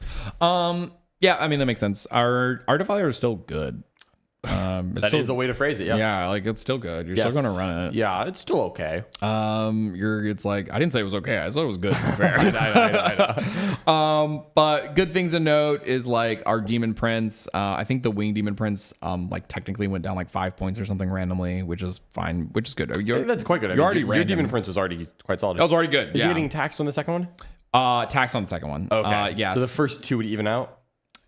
Yeah, I mean that makes sense. Our Defiler is still good.
That is a way to phrase it.
Yeah, like it's still good. You're still gonna run it.
Yeah, it's still okay.
It's like I didn't say it was okay. I said it was good. Fair. I know. But good things to note is like our Demon Prince. I think the Winged Demon Prince, like technically went down like 5 points or something randomly, which is fine, which is good.
That's quite good. Your Demon Prince was already quite solid.
That was already good.
Is he getting taxed on the second one?
Tax on the second one.
Okay.
Yes.
So the first 2 would even out.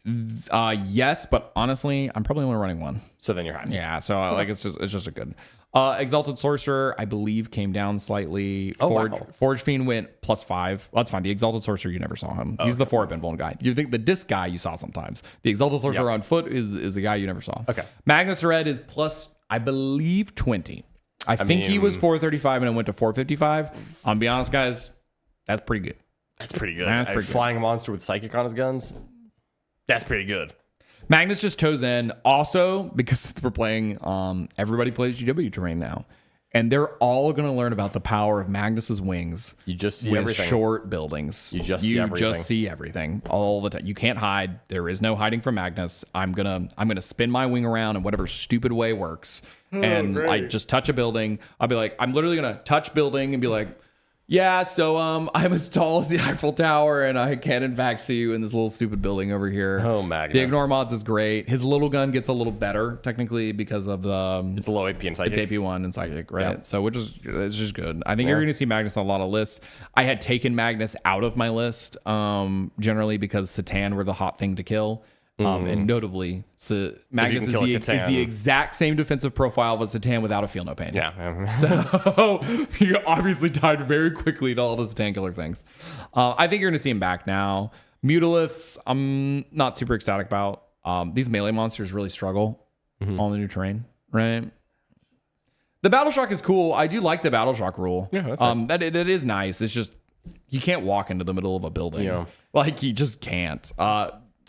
Yes, but honestly, I'm probably only running 1.
So then you're happy.
Yeah, so like it's just a good. Exalted Sorcerer, I believe, came down slightly. Forge Fiend went +5. Well, that's fine. The Exalted Sorcerer, you never saw him. He's the 4-up Invuln guy. You think the disc guy you saw sometimes. The Exalted Sorcerer on foot is a guy you never saw.
Okay.
Magnus Red is plus, I believe, 20. I think he was 435 and it went to 455. I'll be honest, guys, that's pretty good.
That's pretty good.
That's pretty good.
Flying a monster with Psychic on his guns. That's pretty good.
Magnus just toes in. Also, because we're playing, everybody plays GW terrain now. And they're all going to learn about the power of Magnus's wings.
You just see
with
everything.
Short buildings.
You just see everything
all the time. You can't hide. There is no hiding from Magnus. I'm gonna spin my wing around in whatever stupid way works. And
great.
I just touch a building. I'll be like, I'm literally gonna touch building and be like, yeah, so I'm as tall as the Eiffel Tower, and I can in fact see you in this little stupid building over here.
Oh, Magnus.
The ignore mods is great. His little gun gets a little better technically because of the
it's low AP and Psychic.
It's AP1 and Psychic, right?
Yeah.
So it's just good. I think you're gonna see Magnus on a lot of lists. I had taken Magnus out of my list generally because Satan were the hot thing to kill. And notably, Magnus is the exact same defensive profile as Satan without a feel no pain.
Yeah.
So you obviously tied very quickly to all the Satan killer things. I think you're going to see him back now. Mutaliths, I'm not super ecstatic about. These melee monsters really struggle on the new terrain, right? The Battle Shock is cool. I do like the Battle Shock rule.
Yeah, that's nice.
It is nice. It's just you can't walk into the middle of a building.
Yeah.
Like you just can't.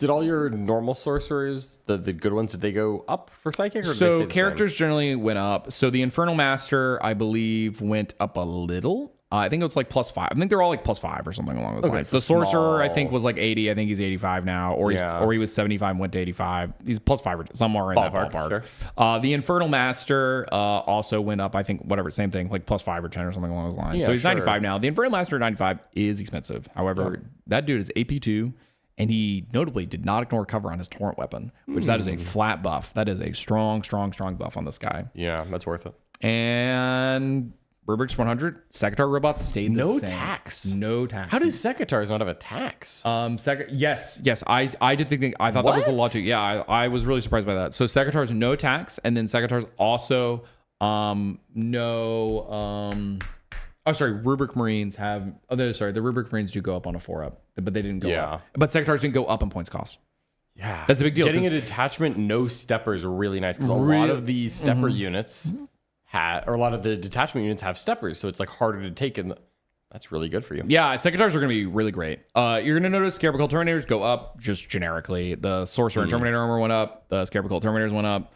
Did all your normal sorcerers, the good ones, did they go up for psychic? Or did they stay
So
the
characters generally went up. So the Infernal Master, I believe, went up a little. I think it was like +5. I think they're all like +5 or something along those lines.
so
The Sorcerer,
small.
I think, was like 80. I think he's 85 now, or he was 75 and went to 85. He's +5 or somewhere in that ballpark.
Sure.
The Infernal Master also went up. I think whatever, same thing, like +5 or 10 or something along those lines.
Yeah,
so he's
sure.
95 now. The Infernal Master at 95 is expensive. However, that dude is AP2. And he notably did not ignore cover on his torrent weapon, which that is a flat buff. That is a strong buff on this guy.
Yeah, that's worth it.
And Rubric's 100. Sekitar robots stayed the
No
same.
tax.
No tax.
How does Sekatars not have a tax?
Yes. I did think I thought that was a lot too. Yeah, I was really surprised by that. So Sekitar's no tax, and then Sekitar's also Rubric Marines have. The Rubric Marines do go up on a 4-up, but they didn't go up. But Sekatars didn't go up in points cost.
Yeah,
that's a big deal.
Getting a detachment no stepper is really nice because a lot of the stepper units or a lot of the detachment units have steppers, so it's like harder to take, and that's really good for you.
Yeah, Sekatars are going to be really great. You're going to notice Scarabocult Terminators go up just generically. The Sorcerer and Terminator armor went up. The Scarabocult Terminators went up.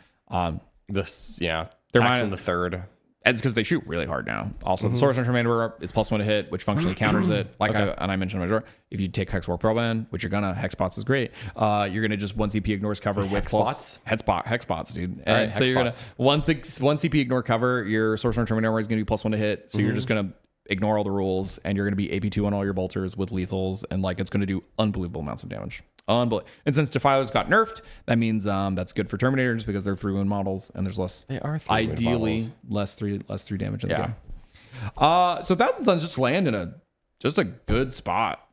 They're tax on the third.
It's because they shoot really hard now. Also, the Sorcerer and Terminator is +1 to hit, which functionally counters it. I mentioned in my drawer, if you take Hexwarp Pearlband, which you're gonna, Hexpots is great. You're gonna just 1 CP ignores cover with
Hexpots?
Hexpots, dude. And
right,
so you're gonna
Hexpots.
1 CP ignore cover. Your Sorcerer and Terminator is gonna be +1 to hit. So you're just gonna ignore all the rules, and you're gonna be AP2 on all your bolters with lethals, and it's gonna do unbelievable amounts of damage. And since Defiler's got nerfed, that means that's good for Terminators because they're 3-wound models and there's less.
They are 3-wound
ideally
models.
less 3 damage in the game. So Thousand Suns just land in a good spot.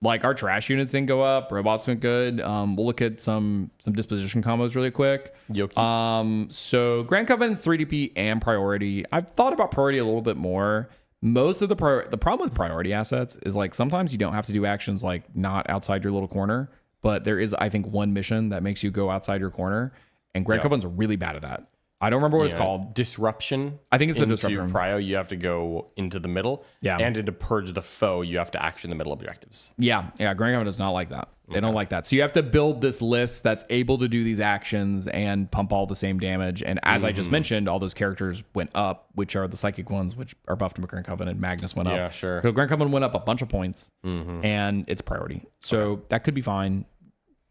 Like our trash units didn't go up, robots went good. We'll look at some disposition combos really quick.
Yoki.
So Grand Covenant's 3DP and priority. I've thought about priority a little bit more. Most of the problem with priority assets is sometimes you don't have to do actions not outside your little corner. But there is, I think, one mission that makes you go outside your corner, and Grand Covenant's really bad at that. I don't remember what it's called.
Disruption.
I think it's the
into
disruption.
Prio, you have to go into the middle.
Yeah.
And into Purge the Foe, you have to action the middle objectives.
Yeah. Grand Covenant does not like that. They don't like that. So you have to build this list that's able to do these actions and pump all the same damage. And as I just mentioned, all those characters went up, which are the psychic ones, which are buffed to Grand Covenant. Magnus went up.
Yeah, sure.
So Grand Covenant went up a bunch of points, and it's priority. So that could be fine.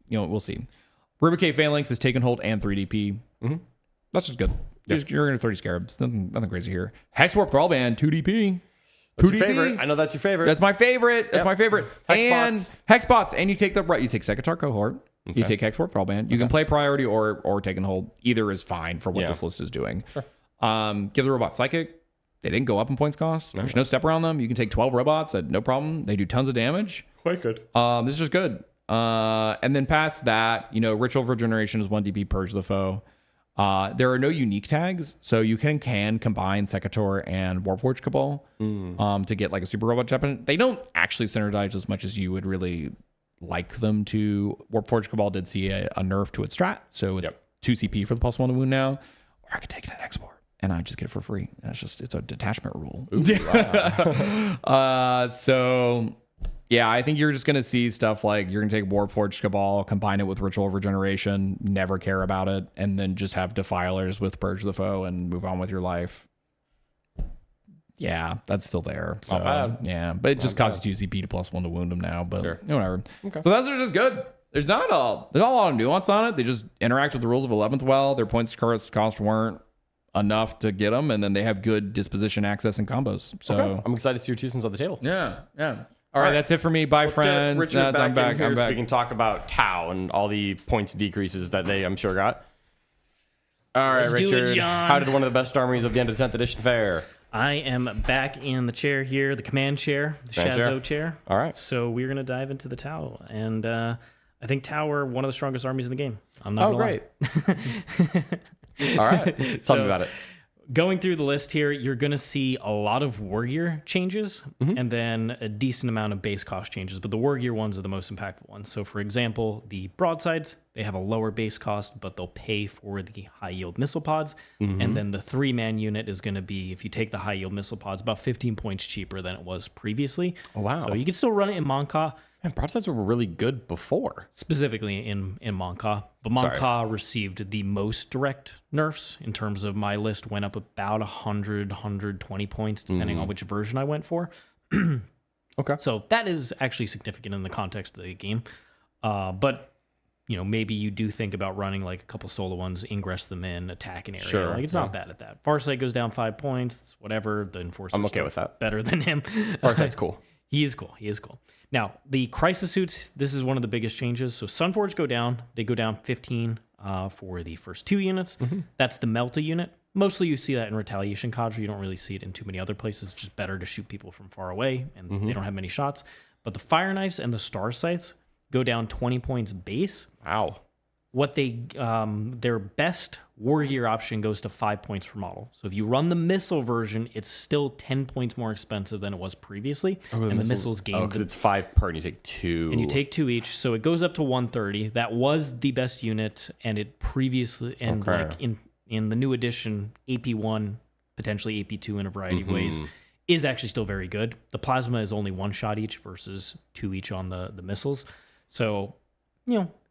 We'll see. Rubricate Phalanx is taken hold and 3DP. That's just good. You're going to 30 Scarabs. Nothing crazy here. Hexwarp Thrallband, 2DP.
That's your favorite. I know that's your favorite.
That's my favorite. That's my favorite.
Hexbots.
And Hexbots. And you take you take Sekitar Cohort. You take Hexwarp Thrallband. You can play priority or take and hold. Either is fine for what this list is doing. Sure. Give the robot Psychic. They didn't go up in points cost. There's no step around them. You can take 12 robots at no problem. They do tons of damage.
Quite good.
This is just good. And then past that, Ritual of Regeneration is 1 DP, Purge the Foe. There are no unique tags, so you can combine Sekitor and Warforged Cabal to get a super robot weapon. They don't actually synergize as much as you would really like them to. Warforged Cabal did see a nerf to its strat, so it's 2 CP for the +1 to wound now. Or I could take it in export and I just get it for free. It's a detachment rule.
Ooh, wow.
So yeah, I think you're just going to see stuff like you're going to take Warforged Cabal, combine it with Ritual of Regeneration, never care about it, and then just have Defilers with Purge the Foe and move on with your life. Yeah, that's still there. So,
Not bad.
Yeah, but it just costs you 2 CP to +1 to wound them now, but whatever.
Okay.
So that's just good. There's not a lot of nuance on it. They just interact with the rules of 11th well. Their points cost weren't enough to get them, and then they have good disposition access and combos. So
I'm excited to see your 2 cents on the table.
Yeah. All right, that's it for me. Bye,
Let's
friends.
get Richard back
I'm back.
in here
I'm
so
back.
we can talk about Tau and all the points decreases that they, I'm sure, got. All right,
Let's do it,
Richard.
John.
How did one of the best armies of the end of the 10th edition fare?
I am back in the chair here, the command chair, the
Command
Shazzo chair.
All right.
So we're going to dive into the Tau. And I think Tau are one of the strongest armies in the game. I'm not gonna
great.
lie.
All right. Tell me about it.
Going through the list here, you're going to see a lot of war gear changes and then a decent amount of base cost changes. But the war gear ones are the most impactful ones. So, for example, the broadsides, They have a lower base cost, but they'll pay for the high yield missile pods. And then the 3-man unit is going to be, if you take the high yield missile pods, about 15 points cheaper than it was previously.
Oh, wow.
So you can still run it in Monka,
Man, broadsides were really good before.
specifically in Monka. But Monka received the most direct nerfs in terms of my list went up about 100, 120 points, depending on which version I went for.
Okay.
So that is actually significant in the context of the game. But maybe you do think about running like a couple solo ones, ingress them in, attack an area.
Sure,
Like it's not bad at that. Farsight goes down 5 points. It's whatever. The Enforcer's
I'm okay with that.
better than him.
Farsight's cool.
He is cool. Now, the Crisis Suits, this is one of the biggest changes. So Sunforge go down. They go down 15 for the first 2 units. That's the Melta unit. Mostly you see that in Retaliation Cadre. You don't really see it in too many other places. It's just better to shoot people from far away, and they don't have many shots. But the Fire Knives and the Star Sights go down 20 points base.
Wow.
What their best war gear option goes to 5 points per model. So if you run the missile version, it's still 10 points more expensive than it was previously. And the missiles gain.
Oh, because it's 5 per and you take 2.
And you take 2 each, so it goes up to 130. That was the best unit, and it previously like in the new edition, AP1, potentially AP2 in a variety of ways, is actually still very good. The plasma is only 1 shot each versus 2 each on the missiles. So,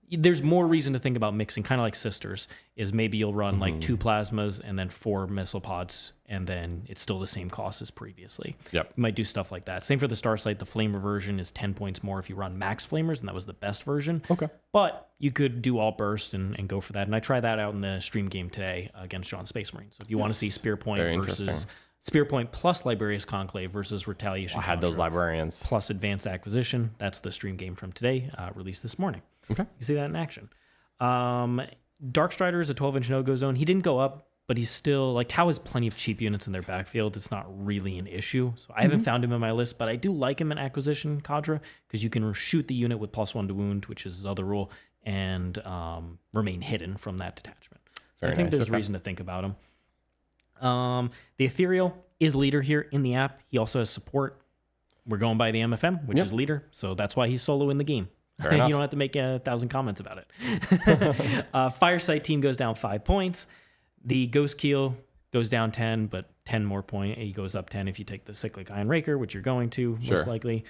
there's more reason to think about mixing, kind of like Sisters, is maybe you'll run like 2 plasmas and then 4 missile pods, and then it's still the same cost as previously.
Yep.
You might do stuff like that. Same for the Starsight. The Flamer version is 10 points more if you run max Flamers, and that was the best version.
Okay.
But you could do all burst and go for that. And I tried that out in the stream game today against John Space Marine. So if you want to see Spear Point versus Spear Point plus Liberius Conclave versus Retaliation,
I had those librarians
plus Advanced Acquisition. That's the stream game from today, released this morning.
Okay.
You see that in action. Darkstrider is a 12-inch no-go zone. He didn't go up, but he's still, like, Tau has plenty of cheap units in their backfield. It's not really an issue. So I haven't found him in my list, but I do like him in Acquisition Cadre because you can shoot the unit with +1 to wound, which is his other rule, and remain hidden from that detachment. So I think there's reason to think about him. The Ethereal is leader here in the app. He also has support. We're going by the MFM, which is leader. So that's why he's solo in the game. You don't have to make 1,000 comments about it. Firesight team goes down 5 points. The Ghost Keel goes down 10, but 10 more point. He goes up 10 if you take the Cyclic Iron Raker, which you're going to, most likely.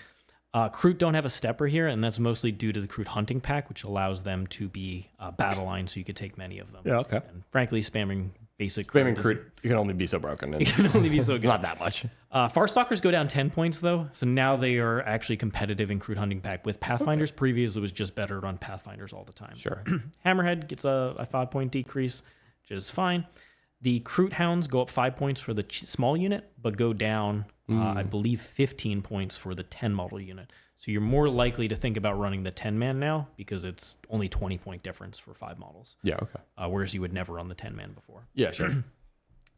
Kroot don't have a stepper here, and that's mostly due to the Kroot hunting pack, which allows them to be battle line, so you could take many of them.
Yeah, okay.
And frankly, spamming basic
Kroot, you can only be so broken.
You can only be so good.
Not that much.
Farstalkers go down 10 points, though, so now they are actually competitive in Kroot hunting pack. With Pathfinders, previously it was just better to run Pathfinders all the time.
Sure.
Hammerhead gets a 5-point decrease, which is fine. The Kroot Hounds go up 5 points for the small unit, but go down, I believe, 15 points for the 10 model unit. So you're more likely to think about running the 10-man now because it's only 20-point difference for 5 models.
Yeah, okay.
Whereas you would never run the 10-man before.
Yeah, sure.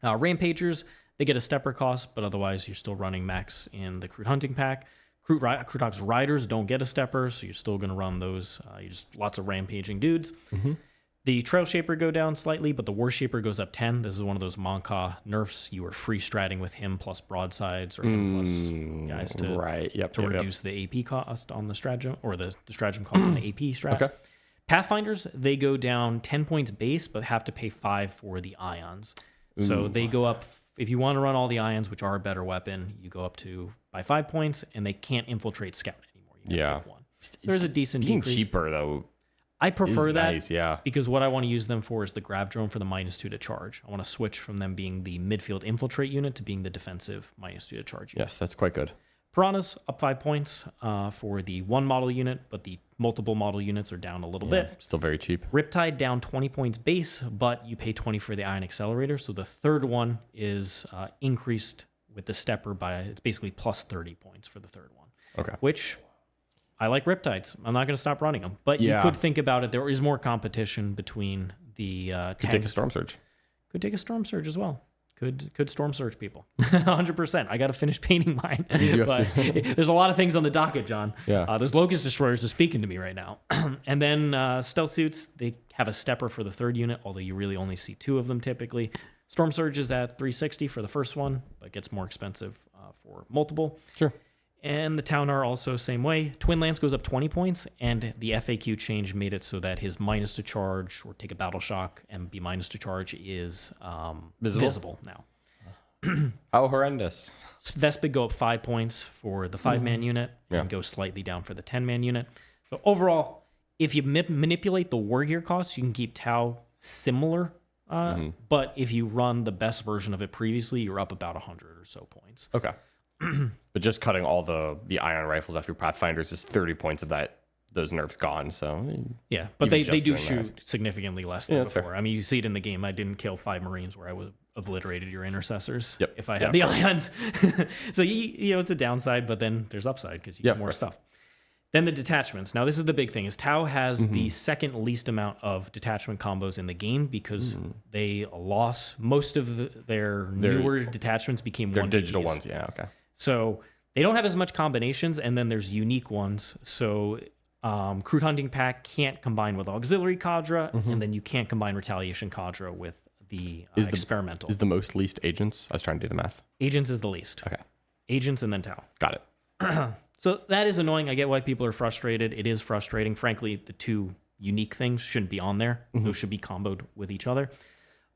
Rampagers, they get a stepper cost, but otherwise you're still running max in the Kroot hunting pack. Krootox Riders don't get a stepper, so you're still going to run those. You just lots of rampaging dudes. The Trail Shaper go down slightly, but the War Shaper goes up 10. This is one of those Monka nerfs. You are free stratting with him plus broadsides or him plus guys to reduce the AP cost on the stratagem, or the stratagem cost on the AP strat.
Okay.
Pathfinders, they go down 10 points base, but have to pay 5 for the Ions. So they go up, if you want to run all the Ions, which are a better weapon, you go up to by 5 points, and they can't infiltrate Scout anymore. You have to pick one. There's a decent decrease.
Cheaper, though.
I prefer that
nice,
because what I want to use them for is the Grav Drone for the -2 to charge. I want to switch from them being the midfield infiltrate unit to being the defensive -2 to charge unit.
Yes, that's quite good.
Piranhas up 5 points for the 1 model unit, but the multiple model units are down a little bit.
Still very cheap.
Riptide down 20 points base, but you pay 20 for the Ion Accelerator. So the third one is increased with the stepper by, it's basically plus 30 points for the third one.
Okay.
Which I like Riptides. I'm not going to stop running them. But you could think about it. There is more competition between the
Could take a Storm Surge.
Could take a Storm Surge as well. Could Storm Surge people. 100%. I got to finish painting mine. But there's a lot of things on the docket, John.
Yeah.
Those Locust Destroyers are speaking to me right now. And then Stealth Suits, they have a stepper for the third unit, although you really only see 2 of them typically. Storm Surge is at 360 for the first one, but gets more expensive for multiple.
Sure.
And the Town are also same way. Twin Lance goes up 20 points, and the FAQ change made it so that his minus to charge or take a battle shock and be minus to charge is visible now.
How horrendous.
Vespid go up 5 points for the 5-man unit and go slightly down for the 10-man unit. So overall, if you manipulate the war gear costs, you can keep Tau similar. But if you run the best version of it previously, you're up about 100 or so points.
Okay. But just cutting all the ion rifles off your Pathfinders is 30 points of those nerfs gone. So
yeah, but they do
doing
shoot significantly less than before. I mean, you see it in the game. I didn't kill 5 Marines where I would obliterated your intercessors if I had the ions. So you know it's a downside, but then there's upside because you get more stuff. Then the detachments. Now this is the big thing: is Tau has the second least amount of detachment combos in the game because they lost most of their newer detachments became
they're
1
digital
DPs.
ones. Yeah. Okay.
So they don't have as much combinations, and then there's unique ones. So Crude Hunting Pack can't combine with Auxiliary Cadre, and then you can't combine Retaliation Cadre with the Experimental.
Is the most least agents? I was trying to do the math.
Agents is the least.
Okay.
Agents and then Tau.
Got it.
So that is annoying. I get why people are frustrated. It is frustrating. Frankly, the two unique things shouldn't be on there. Those should be comboed with each other.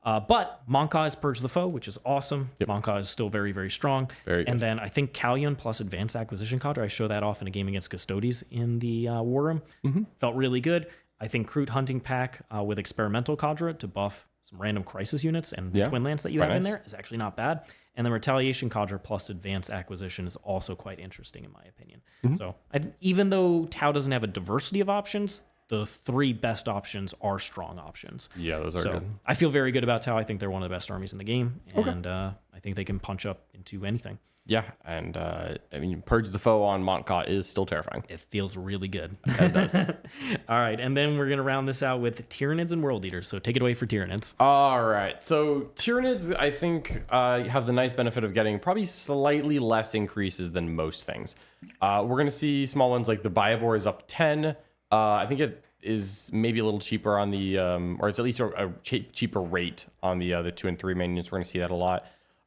But Monka is Purge the Foe, which is awesome. Monka is still very, very strong.
Very good.
And then I think Callion plus Advanced Acquisition Cadre, I show that off in a game against Custodes in the War Room. Felt really good. I think Crude Hunting Pack with Experimental Cadre to buff some random crisis units and the Twin Lance that you have in there is actually not bad. And the Retaliation Cadre plus Advanced Acquisition is also quite interesting in my opinion. So even though Tau doesn't have a diversity of options, the 3 best options are strong options.
Yeah, those are good.
I feel very good about Tau. I think they're one of the best armies in the game. And I think they can punch up into anything.
Yeah, and I mean, Purge the Foe on Montka is still terrifying.
It feels really good.
It does.
All right, and then we're going to round this out with Tyranids and World Eaters. So take it away for Tyranids.
All right, so Tyranids, I think, have the nice benefit of getting probably slightly less increases than most things. We're going to see small ones like the Biovore is up 10. I think it is maybe a little cheaper on the, or it's at least a cheaper rate on the 2 and 3 main units. We're going to see that a lot.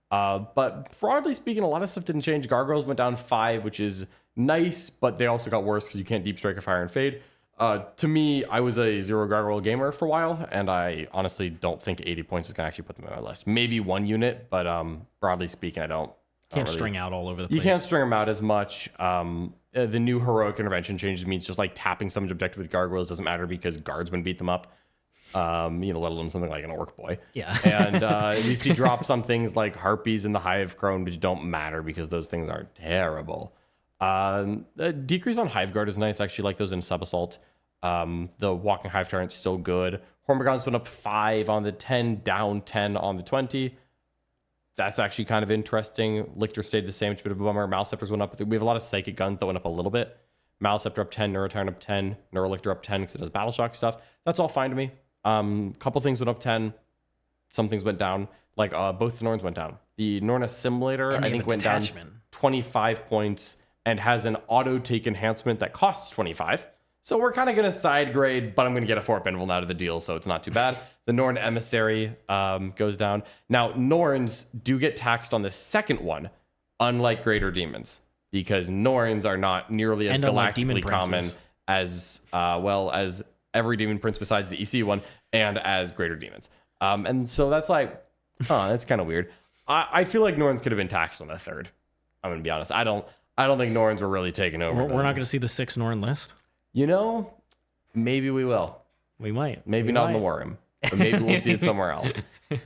But broadly speaking, a lot of stuff didn't change. Gargoyles went down 5, which is nice, but they also got worse because you can't Deep Strike or Fire and Fade. To me, I was a 0 Gargoyle gamer for a while, and I honestly don't think 80 points is going to actually put them on my list. Maybe 1 unit, but broadly speaking, I don't.
Can't string out all over the place.
You can't string them out as much. The new Heroic Intervention changes means just like tapping someone's objective with Gargoyles doesn't matter because guardsmen beat them up. Let alone something like an Orc Boy.
Yeah.
And we see drops on things like Harpies and the Hive Crone, which don't matter because those things are terrible. A decrease on Hive Guard is nice. I actually like those in Sub Assault. The Walking Hive Tyrant's still good. Hormagaunts went up 5 on the 10, down 10 on the 20. That's actually kind of interesting. Lictor stayed the same, which is a bit of a bummer. Maleceptors went up. We have a lot of Psychic Guns that went up a little bit. Maleceptor up 10, Neurotyrant up 10, Neurolictor up 10 because it does Battle Shock stuff. That's all fine to me. Couple things went up 10. Some things went down. Like both the Norns went down. The Norn Assimilator, I think, went down 25 points and has an auto-take enhancement that costs 25. So we're kind of going to side grade, but I'm going to get a 4-up Invuln out of the deal, so it's not too bad. The Norn Emissary goes down. Now, Norns do get taxed on the second one, unlike Greater Demons, because Norns are not nearly as galactically common as as every Demon Prince besides the EC one and as Greater Demons. And so that's like, that's kind of weird. I feel like Norns could have been taxed on the third. I'm going to be honest. I don't think Norns were really taken over.
We're not going to see the 6 Norn list.
Maybe we will.
We might.
Maybe not in the War Room, but maybe we'll see it somewhere else.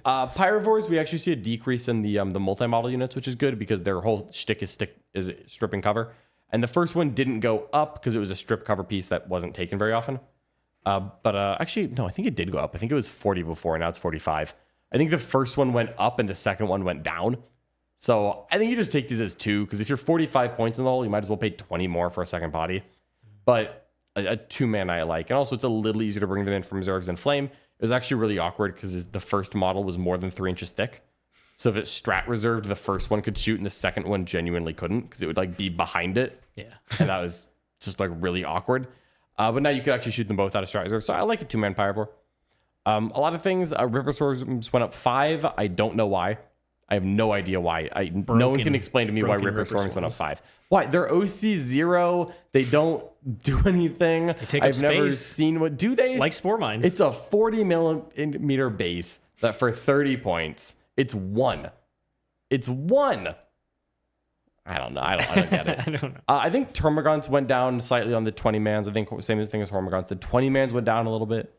Pyrovores, we actually see a decrease in the multi-model units, which is good because their whole shtick is stripping cover. And the first one didn't go up because it was a strip cover piece that wasn't taken very often. But actually, no, I think it did go up. I think it was 40 before, now it's 45. I think the first one went up and the second one went down. So I think you just take these as 2, because if you're 45 points in the hole, you might as well pay 20 more for a second body. But a 2-man I like. And also it's a little easier to bring them in from Reserves and Flame. It was actually really awkward because the first model was more than 3 inches thick. So if it strat reserved, the first one could shoot and the second one genuinely couldn't because it would like be behind it.
Yeah.
And that was just like really awkward. But now you could actually shoot them both out of strat reserve. So I like a 2-man Pyrovore. A lot of things, Ripper Swords went up 5. I don't know why. I have no idea why. No one can explain to me why Ripper Storms went up 5. Why? They're OC 0. They don't do anything.
They take up
I've never
space.
seen what do they
Like Spore Mines.
It's a 40 millimeter base that for 30 points, it's 1. It's 1. I don't know. I don't get it.
I don't know.
I think Termagants went down slightly on the 20 mans. I think same thing as Hormagants. The 20 mans went down a little bit.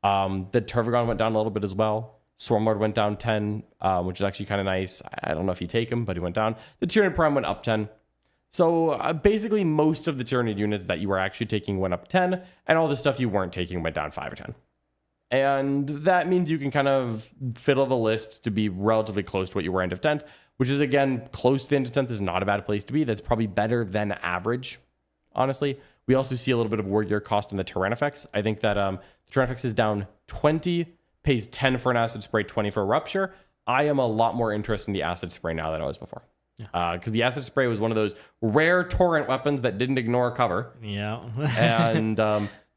The Tervagon went down a little bit as well. Swarmlord went down 10, which is actually kind of nice. I don't know if you take him, but he went down. The Tyranid Prime went up 10. So basically most of the Tyranid units that you were actually taking went up 10, and all the stuff you weren't taking went down 5 or 10. And that means you can kind of fiddle the list to be relatively close to what you were end of 10th, which is, again, close to the end of 10th is not a bad place to be. That's probably better than average, honestly. We also see a little bit of war gear cost in the Tyrannifex. I think that the Tyrannifex is down 20, pays 10 for an acid spray, 20 for a rupture. I am a lot more interested in the acid spray now than I was before. Because the acid spray was one of those rare torrent weapons that didn't ignore cover.
Yeah.
And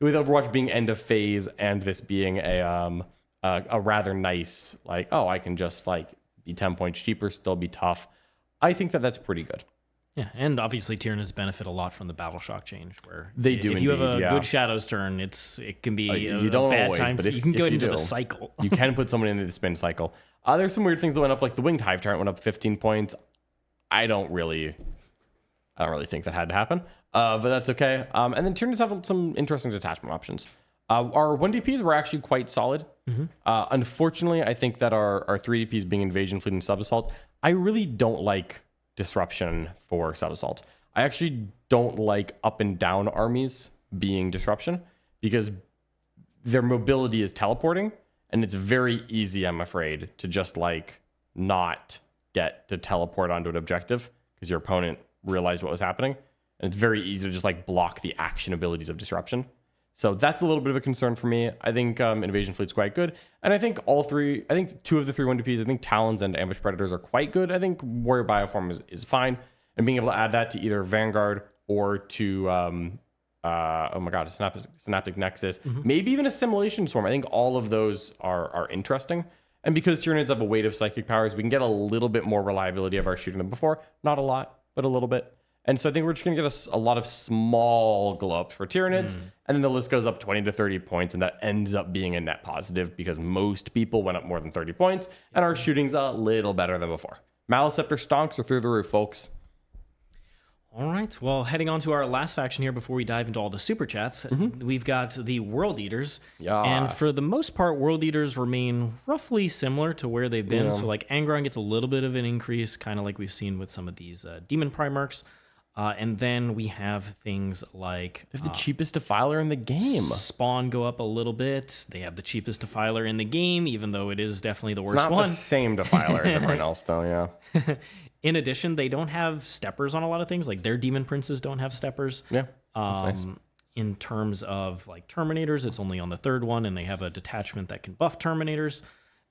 with Overwatch being end of phase and this being a rather nice, like, oh, I can just like be 10 points cheaper, still be tough. I think that that's pretty good.
Yeah, and obviously Tyranids benefit a lot from the battle shock change, where
They do
if you have a
indeed, yeah.
good Shadows turn, it can be
You
a
don't
bad
always,
time.
but if
you can go
if you
into the
do,
cycle.
You can put someone into the spin cycle. There's some weird things that went up, like the Winged Hive Tyrant went up 15 points. I don't really think that had to happen, but that's okay. And then Tyranids have some interesting detachment options. Our 1DPs were actually quite solid. Unfortunately, I think that our 3DPs being Invasion, Fleet, and Sub-Assault, I really don't like Disruption for Sub-Assault. I actually don't like up and down armies being Disruption because their mobility is teleporting, and it's very easy, I'm afraid, to just like not get to teleport onto an objective because your opponent realized what was happening. And it's very easy to just like block the action abilities of Disruption. So that's a little bit of a concern for me. I think Invasion Fleet's quite good. And I think two of the 3 1DPs, I think Talons and Ambush Predators are quite good. I think Warrior Bioform is fine. And being able to add that to either Vanguard or to, Synaptic Nexus, maybe even Assimilation Swarm. I think all of those are interesting. And because Tyranids have a weight of psychic powers, we can get a little bit more reliability of our shooting than before. Not a lot, but a little bit. And so I think we're just going to get a lot of small glow ups for Tyranids. And then the list goes up 20 to 30 points. And that ends up being a net positive because most people went up more than 30 points. And our shooting's a little better than before. Maliceptor stonks are through the roof, folks.
All right. Well, heading on to our last faction here before we dive into all the super chats, we've got the World Eaters.
Yeah.
And for the most part, World Eaters remain roughly similar to where they've been. So like Angron gets a little bit of an increase, kind of like we've seen with some of these Demon Primarchs. And then we have things like
They're the cheapest defiler in the game.
Spawn go up a little bit. They have the cheapest defiler in the game, even though it is definitely the worst
Not
one.
the same defiler as everyone else, though, yeah.
In addition, they don't have steppers on a lot of things. Like their Demon Princes don't have steppers.
Yeah, that's nice.
In terms of like Terminators, it's only on the 3rd one, and they have a detachment that can buff Terminators.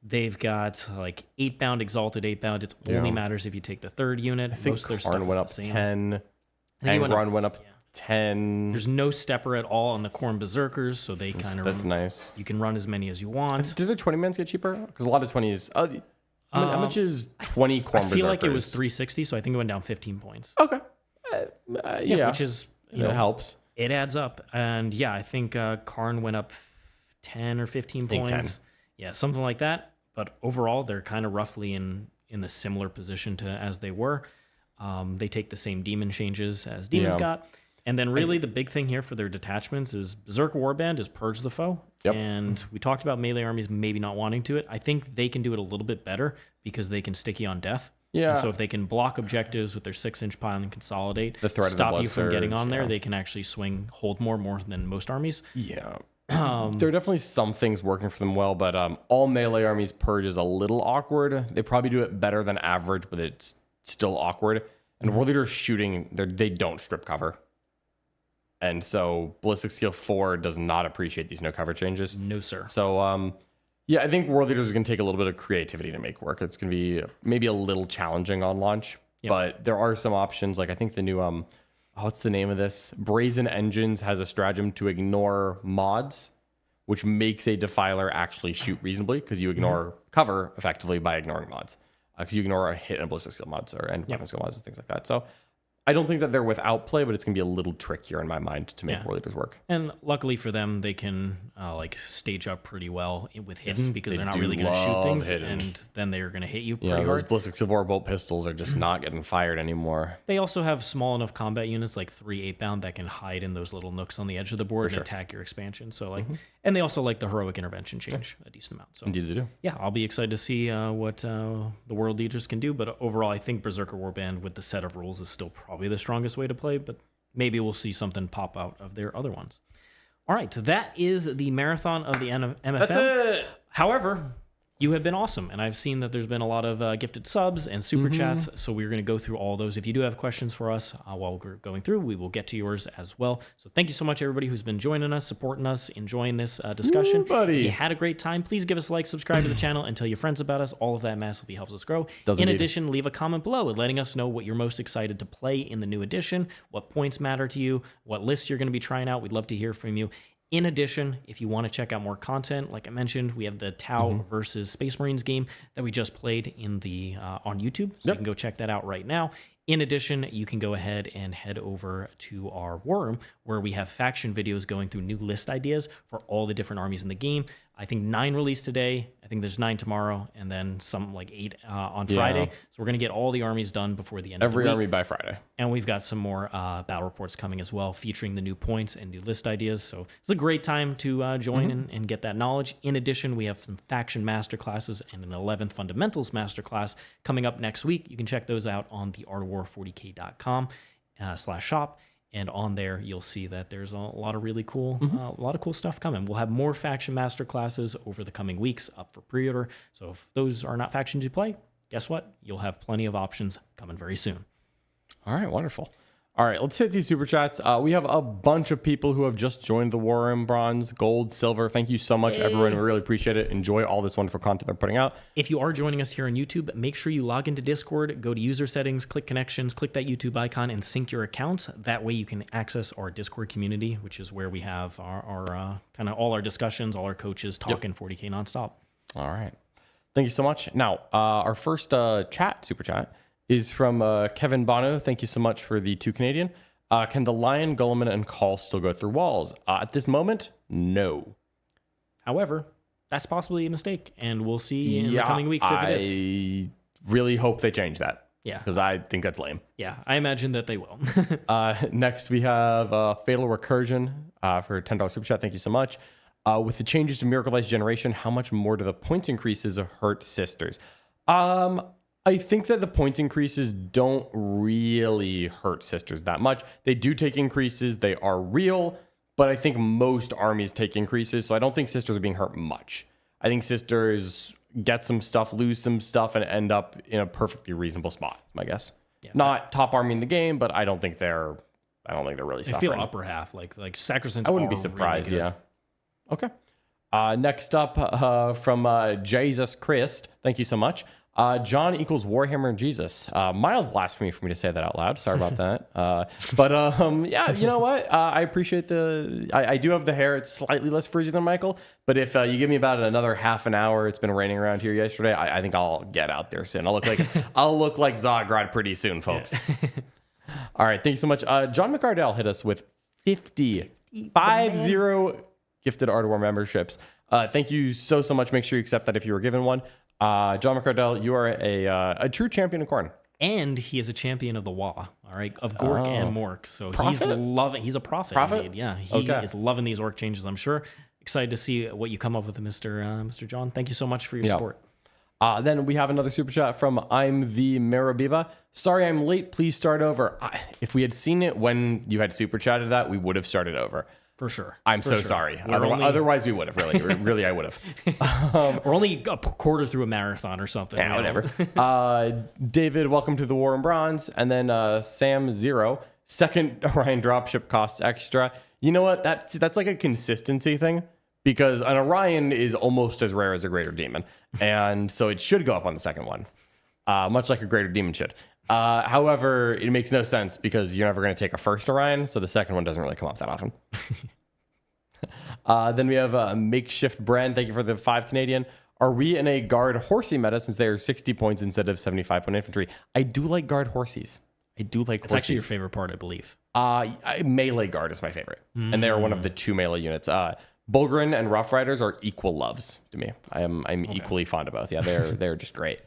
They've got like 8-bound, Exalted 8-bound. It only matters if you take the 3rd unit.
I think Karn went up 10. Angron went up 10.
There's no stepper at all on the Khorne Berserkers, so they kind of...
That's nice.
You can run as many as you want.
Do the 20 mans get cheaper? Because a lot of 20s... how much is 20 Khorne Berserkers?
I feel like it was 360, so I think it went down 15 points.
Okay. Yeah.
Which is...
It helps.
It adds up. And yeah, I think Karn went up 10 or 15 points.
10.
Yeah, something like that. But overall, they're kind of roughly in the similar position to as they were. They take the same demon changes as demons got. And then really the big thing here for their detachments is Berserker Warband is Purge the Foe.
Yep.
And we talked about melee armies maybe not wanting to it. I think they can do it a little bit better because they can sticky on death.
Yeah.
And so if they can block objectives with their 6-inch pile and consolidate,
The threat of the
stop
blood
you from getting
surge,
on there,
yeah.
they can actually swing, hold more than most armies.
Yeah. There are definitely some things working for them well, but all melee armies Purge is a little awkward. They probably do it better than average, but it's still awkward. And World Eaters shooting, they don't strip cover. And so Ballistic Skill 4 does not appreciate these no cover changes.
No, sir.
So, yeah, I think World Eaters are going to take a little bit of creativity to make work. It's going to be maybe a little challenging on launch. Yep. But there are some options. Like I think the new, what's the name of this? Brazen Engines has a stratagem to ignore mods, which makes a Defiler actually shoot reasonably because you ignore cover effectively by ignoring mods. because you can ignore a hit and ballistic skill mods and weapon skill mods and things like that. So I don't think that they're without play, but it's going to be a little trickier in my mind to make war leaders work.
And luckily for them, they can like stage up pretty well with hidden because they're not
do
really going to shoot
love
things,
hidden.
and then they're going to hit you
You
pretty
know, those
hard.
ballistic silver bolt pistols are just not getting fired anymore.
They also have small enough combat units, like 3 8-bound, that can hide in those little nooks on the edge of the board and attack your expansion. So like, and they also like the heroic intervention change a decent amount. So
Indeed they do.
yeah, I'll be excited to see what the world leaders can do. But overall, I think Berserker Warband with the set of rules is still probably the strongest way to play. But maybe we'll see something pop out of their other ones. All right, that is the marathon of the MFM.
That's it.
However, you have been awesome, and I've seen that there's been a lot of gifted subs and super chats, so we're going to go through all those. If you do have questions for us while we're going through, we will get to yours as well. So thank you so much, everybody who's been joining us, supporting us, enjoying this discussion.
Ooh, buddy.
If you had a great time, please give us a like, subscribe to the channel, and tell your friends about us. All of that massively helps us grow.
Does
in
indeed.
addition, leave a comment below letting us know what you're most excited to play in the new edition, what points matter to you, what lists you're going to be trying out. We'd love to hear from you. In addition, if you want to check out more content, like I mentioned, we have the Tau versus Space Marines game that we just played in the on YouTube. So you can go check that out right now. In addition, you can go ahead and head over to our war room where we have faction videos going through new list ideas for all the different armies in the game. I think 9 released today. I think there's 9 tomorrow, and then some like 8 on Friday. So we're going to get all the armies done before the end of the
Every
week.
army by Friday.
And we've got some more battle reports coming as well, featuring the new points and new list ideas. So it's a great time to join and get that knowledge. In addition, we have some faction masterclasses and an 11th fundamentals masterclass coming up next week. You can check those out on the artofwar40k.com /shop. And on there, you'll see that there's a lot of really cool, stuff coming. We'll have more faction master classes over the coming weeks up for pre-order. So if those are not factions you play, guess what? You'll have plenty of options coming very soon.
All right, wonderful. All right, let's hit these super chats. We have a bunch of people who have just joined the War Room, bronze, gold, silver. Thank you so much, everyone. We really appreciate it. Enjoy all this wonderful content they're putting out.
If you are joining us here on YouTube, make sure you log into Discord, go to user settings, click connections, click that YouTube icon, and sync your accounts. That way you can access our Discord community, which is where we have our kind of all our discussions, all our coaches talking 40K nonstop.
All right. Thank you so much. Now, our first super chat, is from Kevin Bono. Thank you so much for the 2 Canadian. Can the Lion, Guilliman, and Call still go through walls? At this moment, no.
However, that's possibly a mistake, and we'll see in the coming weeks if it is.
I really hope they change that.
Yeah.
Because I think that's lame.
Yeah, I imagine that they will.
Next, we have Fatal Recursion for $10 super chat. Thank you so much. With the changes to Miracle Ice Generation, how much more do the points increases hurt Sisters? I think that the points increases don't really hurt Sisters that much. They do take increases. They are real, but I think most armies take increases, so I don't think Sisters are being hurt much. I think Sisters get some stuff, lose some stuff, and end up in a perfectly reasonable spot, I guess. Yeah, not top army in the game, but I don't think they're really suffering.
I feel upper half, like Sacrosanct.
I wouldn't be surprised,
really
yeah. Okay. Next up from Jesus Christ. Thank you so much. John equals Warhammer Jesus. Mild blasphemy for me to say that out loud. Sorry about that. But yeah, you know what? I appreciate I do have the hair. It's slightly less frizzy than Michael. But if you give me about another half an hour, it's been raining around here yesterday. I think I'll get out there soon. I'll look like Zogrod pretty soon, folks. Yeah. All right. Thank you so much. John McArdell hit us with 50 gifted Art of War memberships. Thank you so much. Make sure you accept that if you were given one. John McCardell, you are a true champion of Khorne.
And he is a champion of the Wa, all right, of Gork and Mork. So
prophet?
He's a prophet. Indeed. Yeah, he is loving these orc changes, I'm sure. Excited to see what you come up with, Mr. John. Thank you so much for your support.
Then we have another super chat from I'm the Marabiba. Sorry I'm late. Please start over. If we had seen it when you had super chatted that, we would have started over.
For sure.
I'm so sorry. Otherwise, we would have. Really, I would have.
We're only a quarter through a marathon or something.
Yeah, whatever. David, welcome to the War in Bronze. And then Sam Zero. Second Orion dropship costs extra. You know what? That's like a consistency thing. Because an Orion is almost as rare as a Greater Demon. And so it should go up on the second one. Much like a Greater Demon should. However, it makes no sense because you're never going to take a first Orion, so the second one doesn't really come up that often. Then we have a Makeshift Brand. Thank you for the 5 Canadian. Are we in a guard horsey meta since they are 60 points instead of 75 point infantry? I do like guard horsies. I do like
It's
horsies.
actually your favorite part, I believe.
Melee guard is my favorite. And they are one of the 2 melee units. Bulgrin and Rough Riders are equal loves to me. I'm equally fond of both. Yeah, they're just great.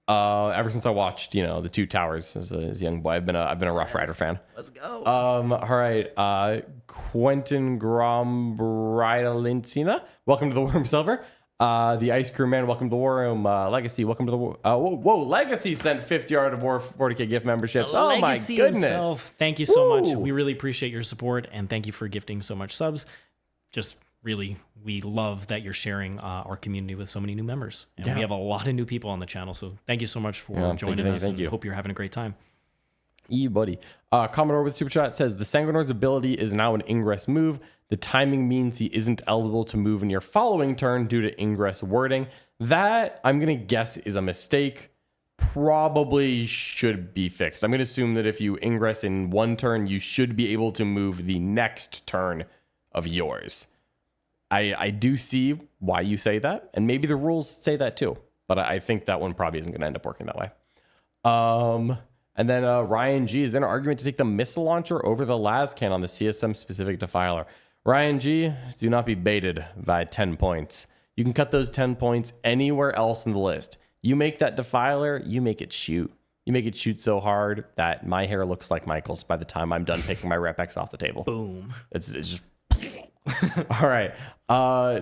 Ever since I watched, the Two Towers as a young boy, I've been a Rough Rider fan.
Let's go.
All right. Quentin Grombridelensina, welcome to the Worm Silver. The Ice Cream Man, welcome to the War Room. Legacy, welcome to the War. Legacy sent 50 Art of War 40K gift memberships. Oh my
Legacy
goodness.
himself. Thank you so much.
Woo.
We really appreciate your support, and thank you for gifting so much subs. Just really, we love that you're sharing our community with so many new members. And we have a lot of new people on the channel, so thank you so much for joining us.
Thank you.
Hope you're having a great time.
Buddy. Commodore with Super Chat says, the Sanguinor's ability is now an ingress move. The timing means he isn't eligible to move in your following turn due to ingress wording. That, I'm going to guess, is a mistake. Probably should be fixed. I'm going to assume that if you ingress in one turn, you should be able to move the next turn of yours. I do see why you say that, and maybe the rules say that too, but I think that one probably isn't going to end up working that way. And then Ryan G, is there an argument to take the missile launcher over the Lascan on the CSM specific defiler? Ryan G, do not be baited by 10 points. You can cut those 10 points anywhere else in the list. You make that defiler, you make it shoot. You make it shoot so hard that my hair looks like Michael's by the time I'm done picking my Rep X off the table.
Boom.
It's just... All right.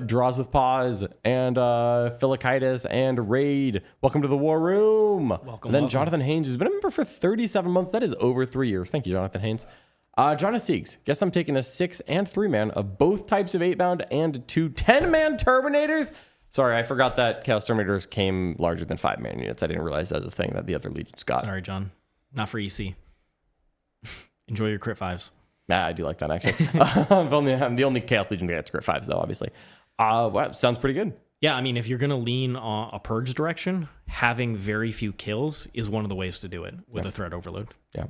Draws with Paws and Philikitis and Raid. Welcome to the War Room.
Welcome.
And then
welcome.
Jonathan Haynes, who's been a member for 37 months. That is over 3 years. Thank you, Jonathan Haynes. Jonathan Siegs. Guess I'm taking a 6 and 3 man of both types of 8-bound and 2 10-man Terminators. Sorry, I forgot that Chaos Terminators came larger than 5-man units. I didn't realize that was a thing that the other legions got.
Sorry, John. Not for EC. Enjoy your crit 5s.
Nah, I do like that, actually. I'm the only Chaos Legion that gets crit 5s, though, obviously. Wow, sounds pretty good.
Yeah, I mean, if you're going to lean on a purge direction, having very few kills is one of the ways to do it with a threat overload.
Yeah.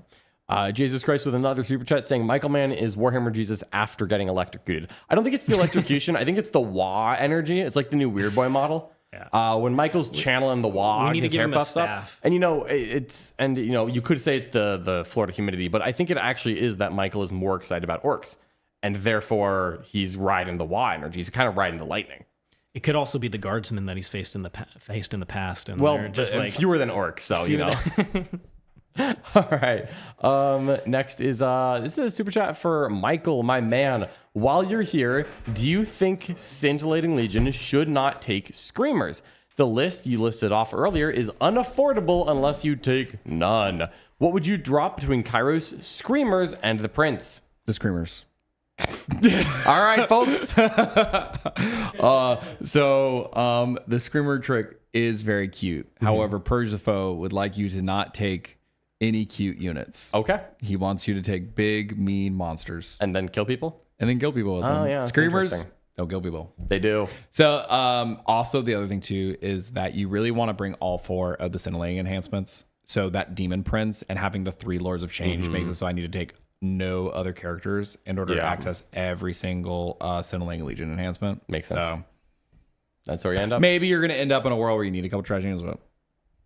Jesus Christ with another super chat saying Michael Man is Warhammer Jesus after getting electrocuted. I don't think it's the electrocution. I think it's the Wah energy. It's like the new Weird Boy model.
Yeah.
When Michael's channeling the Wah,
we need to
his
give
hair
him a
puffs up.
staff.
And you could say it's the Florida humidity, but I think it actually is that Michael is more excited about orcs, and therefore he's riding the Wah energy. He's kind of riding the lightning.
It could also be the guardsmen that he's faced in the past, and
Well,
they're just like
fewer than orcs, so All right. Next is this is a super chat for Michael, my man. While you're here, do you think Scintillating Legion should not take Screamers? The list you listed off earlier is unaffordable unless you take none. What would you drop between Kairos, Screamers, and the Prince?
The Screamers.
All right, folks.
The Screamer trick is very cute. However, Purge the Foe would like you to not take any cute units.
Okay.
He wants you to take big, mean monsters
And then kill people?
and then kill people with them.
Oh, yeah, that's
Screamers,
interesting.
they'll kill people.
They do.
So, also the other thing too is that you really want to bring all 4 of the Scintillating enhancements. So that Demon Prince and having the 3 Lords of Change makes it so I need to take no other characters in order to access every single Scintillating Legion enhancement.
Makes sense.
So
That's where you end up?
maybe you're going to end up in a world where you need a couple trash units, but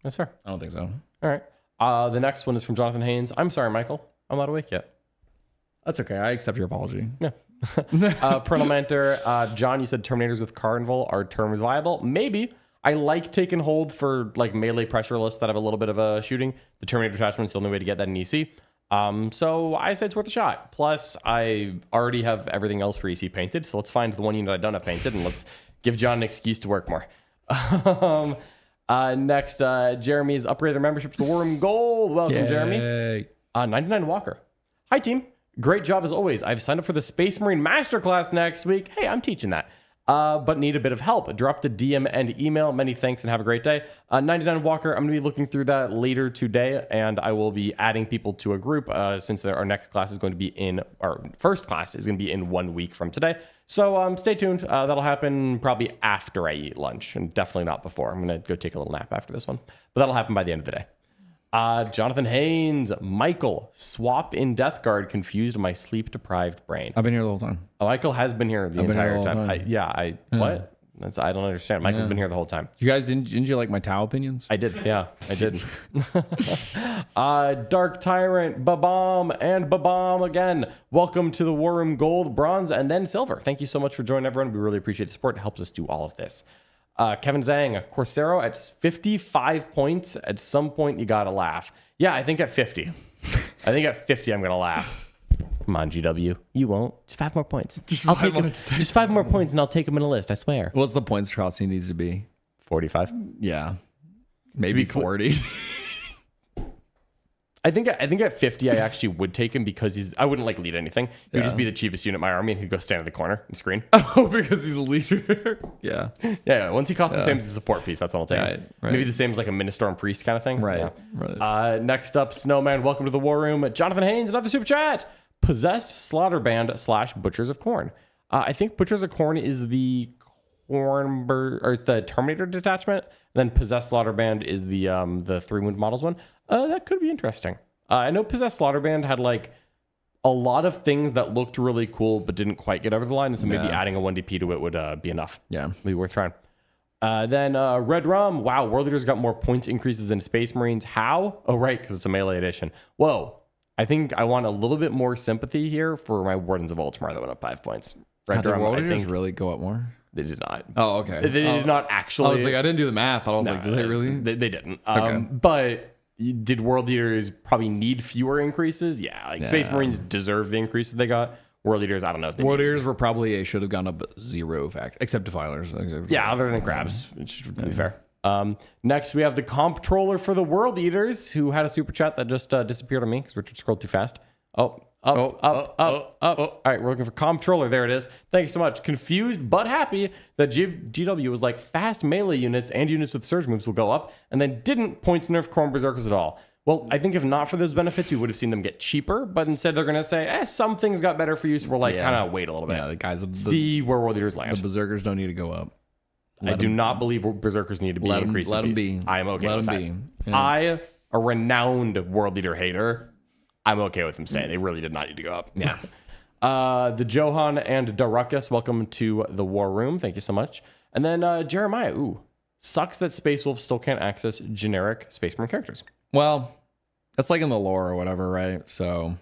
That's fair.
I don't think so.
All right. The next one is from Jonathan Haynes. I'm sorry, Michael. I'm not awake yet.
That's okay. I accept your apology.
Yeah. Parental Mentor, John, you said Terminators with Carnival are terms viable. Maybe. I like taking hold for like melee pressure lists that have a little bit of a shooting. The Terminator attachment is the only way to get that in EC. So I say it's worth a shot. Plus, I already have everything else for EC painted. So let's find the one unit I don't have painted and let's give John an excuse to work more. Next, Jeremy's upgraded their membership to the War Room Gold. Welcome, Jeremy.
Yay.
99 Walker. Hi, team. Great job as always. I've signed up for the Space Marine Masterclass next week. Hey, I'm teaching that. But need a bit of help. Drop the DM and email. Many thanks and have a great day. 99 Walker, I'm going to be looking through that later today, and I will be adding people to a group since our next class is going to be our first class is going to be in 1 week from today. So stay tuned. That'll happen probably after I eat lunch, and definitely not before. I'm going to go take a little nap after this one, but that'll happen by the end of the day. Jonathan Haynes, Michael, swap in Death Guard confused my sleep-deprived brain.
I've been here the whole time.
Oh, Michael has been here the
I've been here
entire
the whole
time.
time.
What? I don't understand. Mike has been here the whole time.
You guys didn't you like my Tau opinions?
I did, yeah, I did. Dark Tyrant, Babam, and Babam again. Welcome to the War Room Gold, Bronze, and then Silver. Thank you so much for joining, everyone. We really appreciate the support. It helps us do all of this. Kevin Zhang, Coursero at 55 points. At some point, you gotta laugh. Yeah, I think at 50. I think at 50, I'm gonna laugh. Come on, GW. You won't. Just 5 more points. Just 5 more points, and I'll take them in a list. I swear.
What's the points Chauncey needs to be?
45.
Yeah, maybe 40.
I think at 50, I actually would take him because I wouldn't like lead anything. He would just be the cheapest unit in my army, and he'd go stand in the corner and screen.
Oh, because he's a leader. Yeah.
Yeah. Once he costs the same as a support piece, that's what I'll take.
Right.
Maybe the same as like a Ministorm Priest kind of thing.
Right.
Yeah.
Right.
Next up, Snowman. Welcome to the War Room. Jonathan Haynes, another super chat. Possessed Slaughter Band / Butchers of Corn. I think Butchers of Corn is the it's the Terminator detachment. Then Possessed Slaughter Band is the 3-wound models one. That could be interesting. I know Possessed Slaughter Band had like a lot of things that looked really cool but didn't quite get over the line. So maybe adding a 1DP to it would be enough.
Yeah.
Maybe worth trying. Then Red Rum. Wow, World Leaders got more points increases than Space Marines. How? Oh, right, because it's a melee edition. Whoa. I think I want a little bit more sympathy here for my Wardens of Ultramar that went up 5 points. Red
Did
Drum,
World
I
Leaders
think
really go up more?
they did not.
Oh, okay.
They did not actually.
I was like, I didn't do the math. I was like, did they really?
They didn't.
Okay.
But did World Leaders probably need fewer increases? Yeah. Like Space Marines deserve the increases they got. World Leaders, I don't know if they
World Leaders were probably should have gone up 0 fact, except Defilers.
Yeah, other than Crabs, which would be fair. Next, we have the comptroller for the World Eaters, who had a super chat that just disappeared on me because Richard scrolled too fast. Up. All right, we're looking for comptroller. There it is. Thank you so much. Confused but happy that GW was like fast melee units and units with surge moves will go up, and then didn't point to nerf Chrome Berserkers at all. Well, I think if not for those benefits, we would have seen them get cheaper, but instead they're going to say, some things got better for you, so we're like, kind of wait a little bit.
Yeah, the guys,
see where World Eaters land.
The Berserkers don't need to go up.
I do not believe Berserkers need to be increased.
Let them be.
I am okay with that.
Be. Yeah.
I, a renowned World Leader hater, I'm okay with them staying. They really did not need to go up.
Yeah.
The Johan and Daruckus, welcome to the War Room. Thank you so much. And then Jeremiah, sucks that Space Wolf still can't access generic Space Marine characters.
Well, that's like in the lore or whatever, right? So,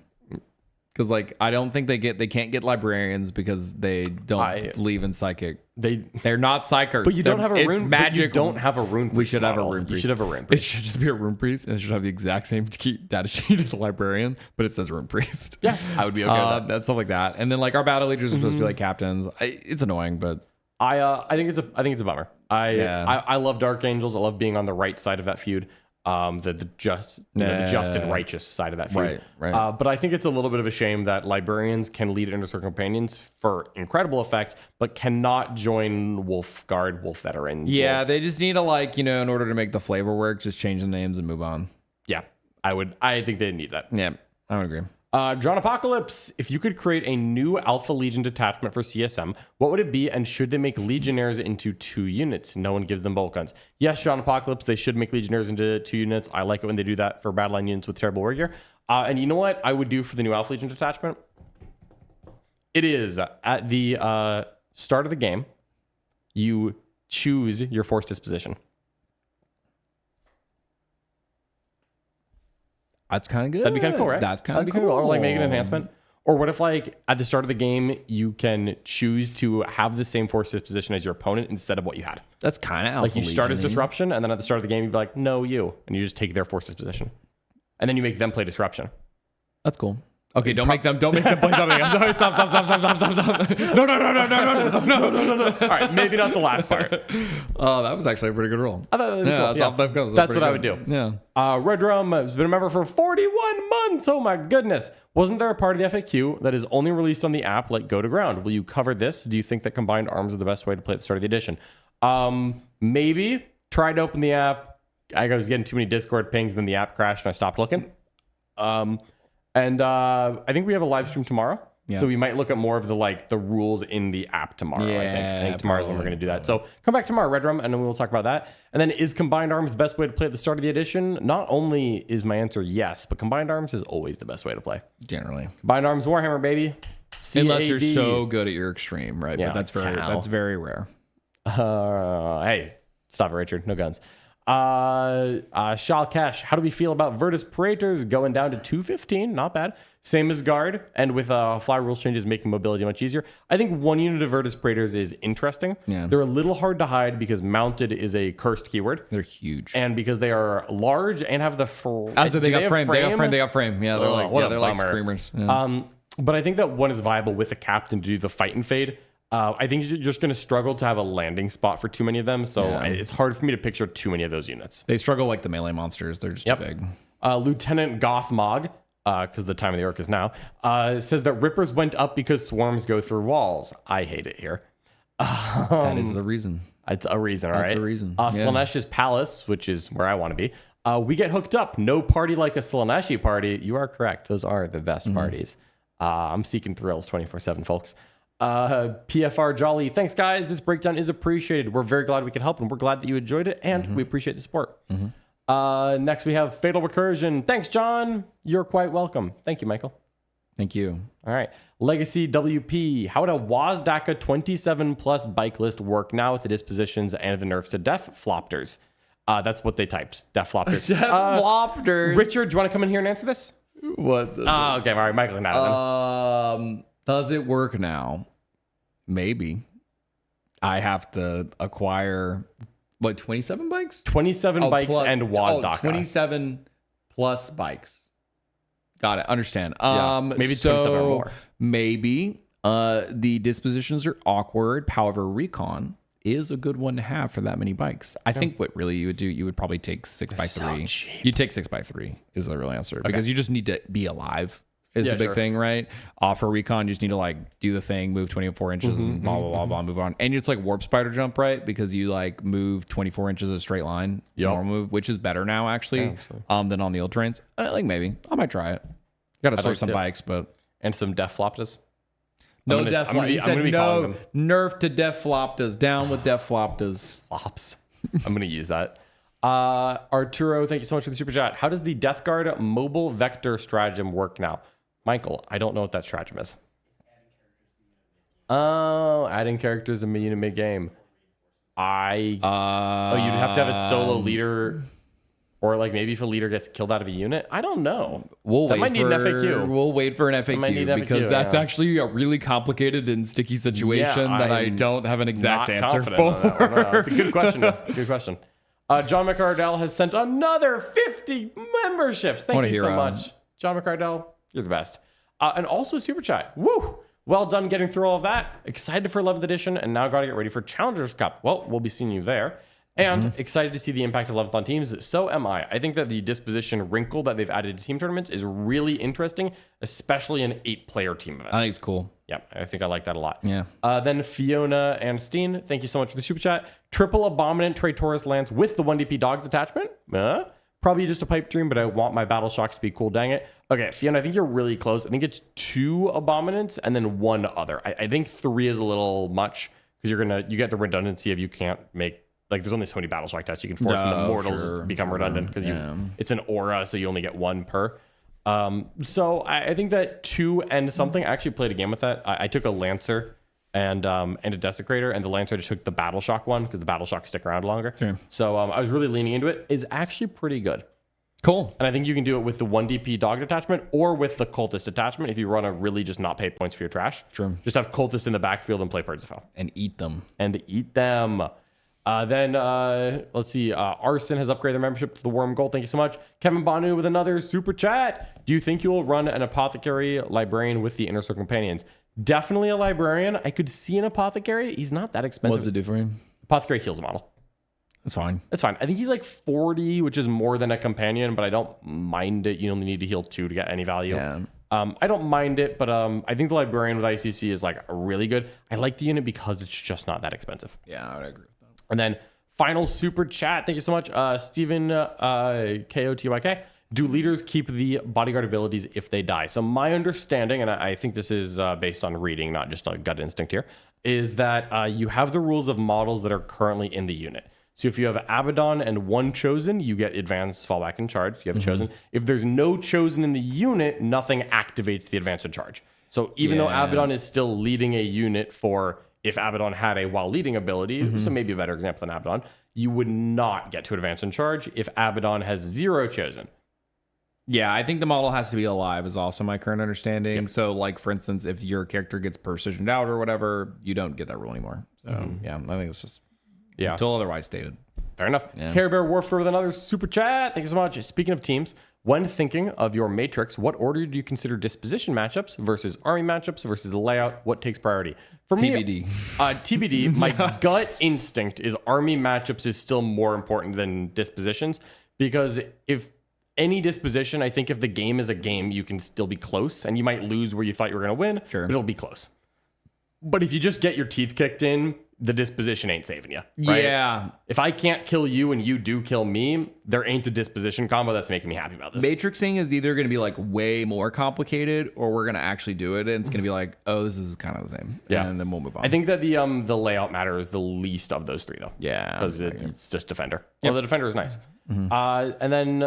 because like I don't think they can't get librarians because they don't believe in psychic. They're not psychers.
But you don't have a rune.
It's magic.
You don't have a rune.
We should have a rune priest.
You should have a rune
It
priest.
should just be a rune priest, and it should have the exact same data sheet as a librarian, but it says rune priest.
Yeah, I would be okay with that.
That's stuff like that. And then like our battle leaders are supposed to be like captains. It's annoying, but
I think it's a bummer. I love Dark Angels. I love being on the right side of that feud. The just and righteous side of that feud.
Right.
But I think it's a little bit of a shame that librarians can lead Inner Circle companions for incredible effect, but cannot join Wolf Guard, Wolf Veteran.
Yeah,
wolves.
they just need to like, in order to make the flavor work, just change the names and move on.
Yeah, I think they need that.
Yeah, I would agree.
John Apocalypse, if you could create a new Alpha Legion detachment for CSM, what would it be, and should they make Legionnaires into 2 units? No one gives them bolt guns. Yes, John Apocalypse, they should make Legionnaires into 2 units. I like it when they do that for battle line units with terrible war gear. And you know what I would do for the new Alpha Legion detachment? It is at the start of the game, you choose your force disposition.
That's kind of good.
That'd be kind of cool, right?
That's kind of
cool. Or like make an enhancement. Or what if like at the start of the game, you can choose to have the same force disposition as your opponent instead of what you had.
That's kind of
like you start as disruption, and then at the start of the game, you'd be like, no, you. And you just take their force disposition. And then you make them play disruption.
That's cool. Okay, don't make them play something. I'm sorry, stop. No.
All right, maybe not the last part.
Oh, that was actually a pretty good roll.
I thought that was cool. That's what I would do.
Yeah.
Red Drum has been a member for 41 months. Oh my goodness. Wasn't there a part of the FAQ that is only released on the app like Go to Ground? Will you cover this? Do you think that combined arms are the best way to play at the start of the edition? Maybe. Tried to open the app. I was getting too many Discord pings, then the app crashed and I stopped looking. And I think we have a live stream tomorrow. Yeah. So we might look at more of the rules in the app tomorrow. I think tomorrow's when we're going to do that. So come back tomorrow, Red Drum, and then we'll talk about that. And then is Combined Arms the best way to play at the start of the edition? Not only is my answer yes, but Combined Arms is always the best way to play.
Generally.
Combined Arms Warhammer, baby.
Unless you're so good at your extreme, right?
Yeah,
but that's very rare.
Hey, stop it, Richard. No guns. Shalkesh, how do we feel about Virtus Praetors going down to 215? Not bad. Same as Guard, and with fly rules changes making mobility much easier. I think one unit of Virtus Praetors is interesting.
Yeah.
They're a little hard to hide because mounted is a cursed keyword.
They're huge.
And because they are large and have the
They got frame. Yeah, they're like
bummer.
screamers. Yeah.
But I think that one is viable with a captain to do the fight and fade. I think you're just going to struggle to have a landing spot for too many of them. So it's hard for me to picture too many of those units.
They struggle like the melee monsters. They're just too big.
Lieutenant Gothmog, because the time of the orc is now, says that Rippers went up because swarms go through walls. I hate it here.
That is the reason.
It's a reason, all right?
That's a reason.
Slaaneish's Palace, which is where I want to be. We get hooked up. No party like a Slaaneshi party. You are correct. Those are the best parties. I'm seeking thrills 24/7, folks. PFR Jolly, thanks guys. This breakdown is appreciated. We're very glad we could help, and we're glad that you enjoyed it, and we appreciate the support. Next we have Fatal Recursion. Thanks, John. You're quite welcome. Thank you, Michael.
Thank you.
All right. Legacy WP. How would a WASDACA 27 plus bike list work now with the dispositions and the nerfs to Def Flopters? That's what they typed. Def Flopters.
Flopters.
Richard, do you want to come in here and answer this?
What?
Okay. All right. Michael can have them.
Does it work now? Maybe. I have to acquire 27 bikes?
27 bikes and WASDACA.
27 plus bikes. Got it. Understand.
Maybe 27 or more.
Maybe. The dispositions are awkward. However, recon is a good one to have for that many bikes. I think what really you would do, you would probably take 6x3.
So
You'd take 6x3 is the real answer because you just need to be alive. Is the big thing, right? For recon, you just need to do the thing, move 24 inches and blah, blah, blah, blah, move on. And it's like warp spider jump, right? Because you move 24 inches a straight line, normal move, which is better now actually than on the old trains. Maybe. I might try it. Got to source some bikes, but.
And some Def Floptas.
No Def Floptas. I'm going to be calling them. Nerf to Def Floptas. Down with Def Floptas.
Flops. I'm going to use that. Arturo, thank you so much for the super chat. How does the Death Guard mobile vector stratagem work now? Michael, I don't know what that stratagem is. Oh, adding characters in unit mid-game. You'd have to have a solo leader, or maybe if a leader gets killed out of a unit. I don't know.
We'll
need an FAQ.
We'll wait for an FAQ because that's actually a really complicated and sticky situation that I don't have an exact answer for.
It's a good question. It's a good question. John McCardell has sent another 50 memberships. Thank you so much. John McCardell, you're the best. And also super chat. Woo! Well done getting through all of that. Excited for 11th edition and now got to get ready for Challengers Cup. Well, we'll be seeing you there. And excited to see the impact of 11th on teams. So am I. I think that the disposition wrinkle that they've added to team tournaments is really interesting, especially in 8-player team events.
I think it's cool.
Yeah, I think I like that a lot.
Yeah.
Then Fiona and Steen, thank you so much for the super chat. Triple Abominant Traitoris Lance with the 1DP Dogs attachment. Probably just a pipe dream, but I want my battle shocks to be cool. Dang it. Okay, Fiona, I think you're really close. I think it's 2 Abominants and then 1 other. I think 3 is a little much because you get the redundancy of you can't make, there's only so many battle shock tests you can force, and the mortals become redundant because it's an aura, so you only get 1 per. So I think that 2 and something. I actually played a game with that. I took a Lancer and a Desecrator, and the Lancer just took the battle shock one because the battle shocks stick around longer. Sure. So I was really leaning into it. It's actually pretty good.
Cool.
And I think you can do it with the 1DP dog attachment or with the cultist attachment if you want to really just not pay points for your trash.
True.
Just have cultists in the backfield and play Birds of Hell.
And eat them.
Then let's see. Arson has upgraded their membership to the Worm Gold. Thank you so much. Kevin Banu with another super chat. Do you think you will run an apothecary librarian with the Inner Circle companions? Definitely a librarian. I could see an apothecary. He's not that expensive.
What's it do for him?
Apothecary heals a model.
That's fine.
That's fine. I think he's 40, which is more than a companion, but I don't mind it. You only need to heal 2 to get any value.
Yeah.
I don't mind it, but I think the librarian with ICC is really good. I like the unit because it's just not that expensive.
Yeah, I would agree with that.
And then final super chat. Thank you so much, Steven KOTYK. Do leaders keep the bodyguard abilities if they die? So my understanding, and I think this is based on reading, not just a gut instinct here, is that you have the rules of models that are currently in the unit. So if you have Abaddon and 1 chosen, you get advanced fallback and charge. If you have chosen. If there's no chosen in the unit, nothing activates the advance and charge. So even though Abaddon is still leading a unit for if Abaddon had a while leading ability, so maybe a better example than Abaddon, you would not get to advance and charge if Abaddon has 0 chosen.
Yeah, I think the model has to be alive is also my current understanding.
Yep.
So, like, for instance, if your character gets precisioned out or whatever, you don't get that rule anymore. So, yeah, I think it's just until otherwise stated.
Fair enough.
Yeah.
Care Bear Warfare with another super chat. Thank you so much. Speaking of teams, when thinking of your matrix, what order do you consider disposition matchups versus army matchups versus the layout? What takes priority? For me,
TBD.
TBD, my gut instinct is army matchups is still more important than dispositions, because if any disposition, I think if the game is a game, you can still be close, and you might lose where you thought you were going to win,
Sure.
but it'll be close. But if you just get your teeth kicked in, the disposition ain't saving you. Right?
Yeah.
If I can't kill you and you do kill me, there ain't a disposition combo that's making me happy about this.
Matrixing is either going to be like way more complicated, or we're going to actually do it, and it's going to be like, oh, this is kind of the same.
Yeah.
And then we'll move on.
I think that the layout matter is the least of those three, though.
Yeah.
Because it's just Defender. Well, the Defender is nice. And then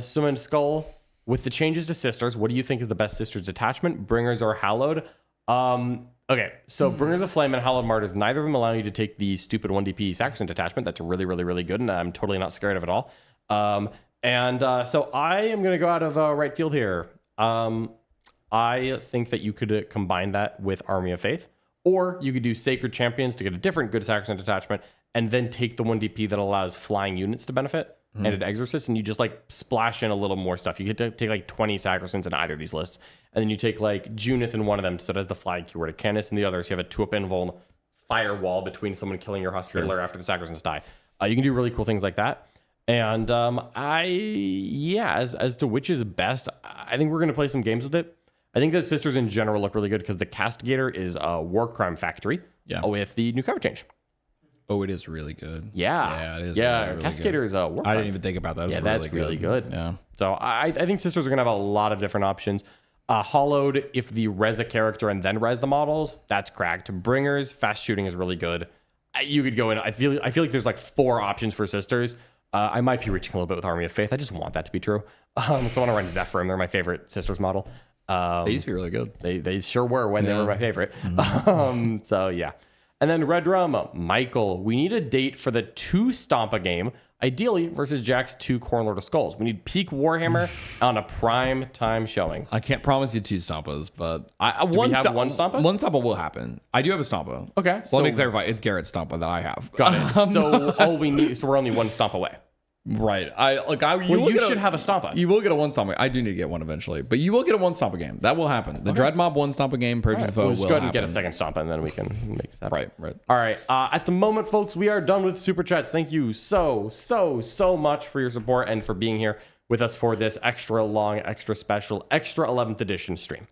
Summon Skull, with the changes to Sisters, what do you think is the best Sisters detachment? Bringers or Hallowed? Okay, so Bringers of Flame and Hallowed Martyrs, neither of them allow you to take the stupid 1DP Sacrosanct detachment. That's really, really, really good, and I'm totally not scared of it all. So I am going to go out of right field here. I think that you could combine that with Army of Faith, or you could do Sacred Champions to get a different good Sacrosanct detachment, and then take the 1DP that allows flying units to benefit, and an Exorcist, and you just like splash in a little more stuff. You get to take like 20 Sacrosancts in either of these lists, and then you take like Junith in one of them, so it has the flag keyword. Canis in the other, so you have a 2-up invuln firewall between someone killing your Hospitaller after the Sacrosancts die. You can do really cool things like that. And as to which is best, I think we're going to play some games with it. I think that Sisters in general look really good because the Castigator is a War Crime Factory with the new cover change.
Oh, it is really good.
Yeah.
It is.
Yeah,
really, really
Castigator is a War
I
Crime.
didn't even think about that.
That's really good.
Yeah.
So I think Sisters are going to have a lot of different options. Hollowed, if the res a character and then res the models, that's cracked. Bringers, fast shooting is really good. You could go in. I feel like there's like 4 options for Sisters. I might be reaching a little bit with Army of Faith. I just want that to be true. So I want to run Zephyrim. They're my favorite Sisters model.
They used to be really good.
They sure were when they were my favorite. So yeah. And then Red Drum, Michael, we need a date for the 2 Stompa game, ideally versus Jack's 2 Cornlord of Skulls. We need peak Warhammer on a prime time showing.
I can't promise you 2 Stompas, but
Do we have one Stompa?
One Stompa will happen. I do have a Stompa.
Okay,
So let me clarify. It's Garrett's Stompa that I have.
Got it. So all we need, so we're only 1 Stomp away.
Right.
You should have a Stompa.
You will get a 1 Stompa. I do need to get one eventually, but you will get a 1 Stompa game. That will happen. The Dread Mob 1 Stompa game, Purge the Foe
We'll just
will
go ahead and
happen.
get a second Stompa, and then we can make this happen.
Right.
All right. At the moment, folks, we are done with Super Chats. Thank you so much for your support and for being here with us for this extra long, extra special, extra 11th edition stream.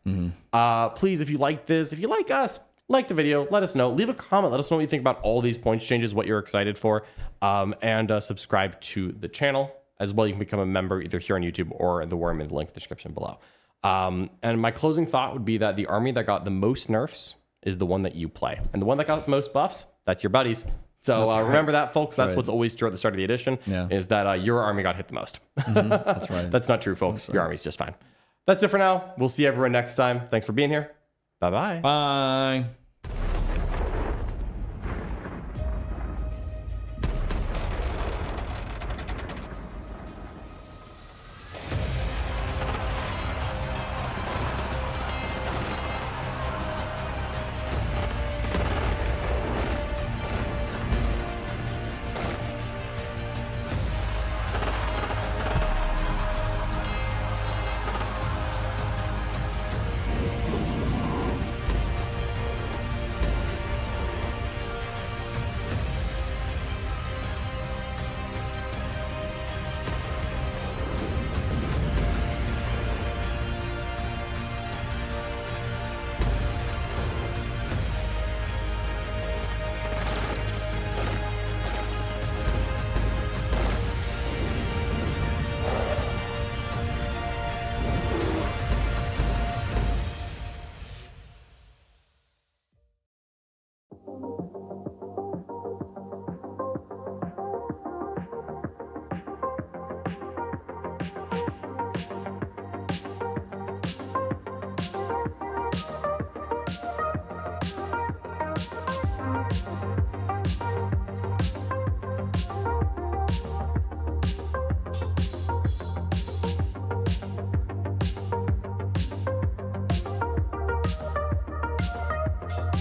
Please, if you like this, if you like us, like the video, let us know. Leave a comment. Let us know what you think about all these points changes, what you're excited for, and subscribe to the channel. As well, you can become a member either here on YouTube or the Warhammer in the link in the description below. And my closing thought would be that the army that got the most nerfs is the one that you play. And the one that got the most buffs, that's your buddies. So remember that, folks. That's what's always true at the start of the edition, is that your army got hit the most.
That's right.
That's not true, folks. Your army's just fine. That's it for now. We'll see everyone next time. Thanks for being here. Bye-bye.
Bye.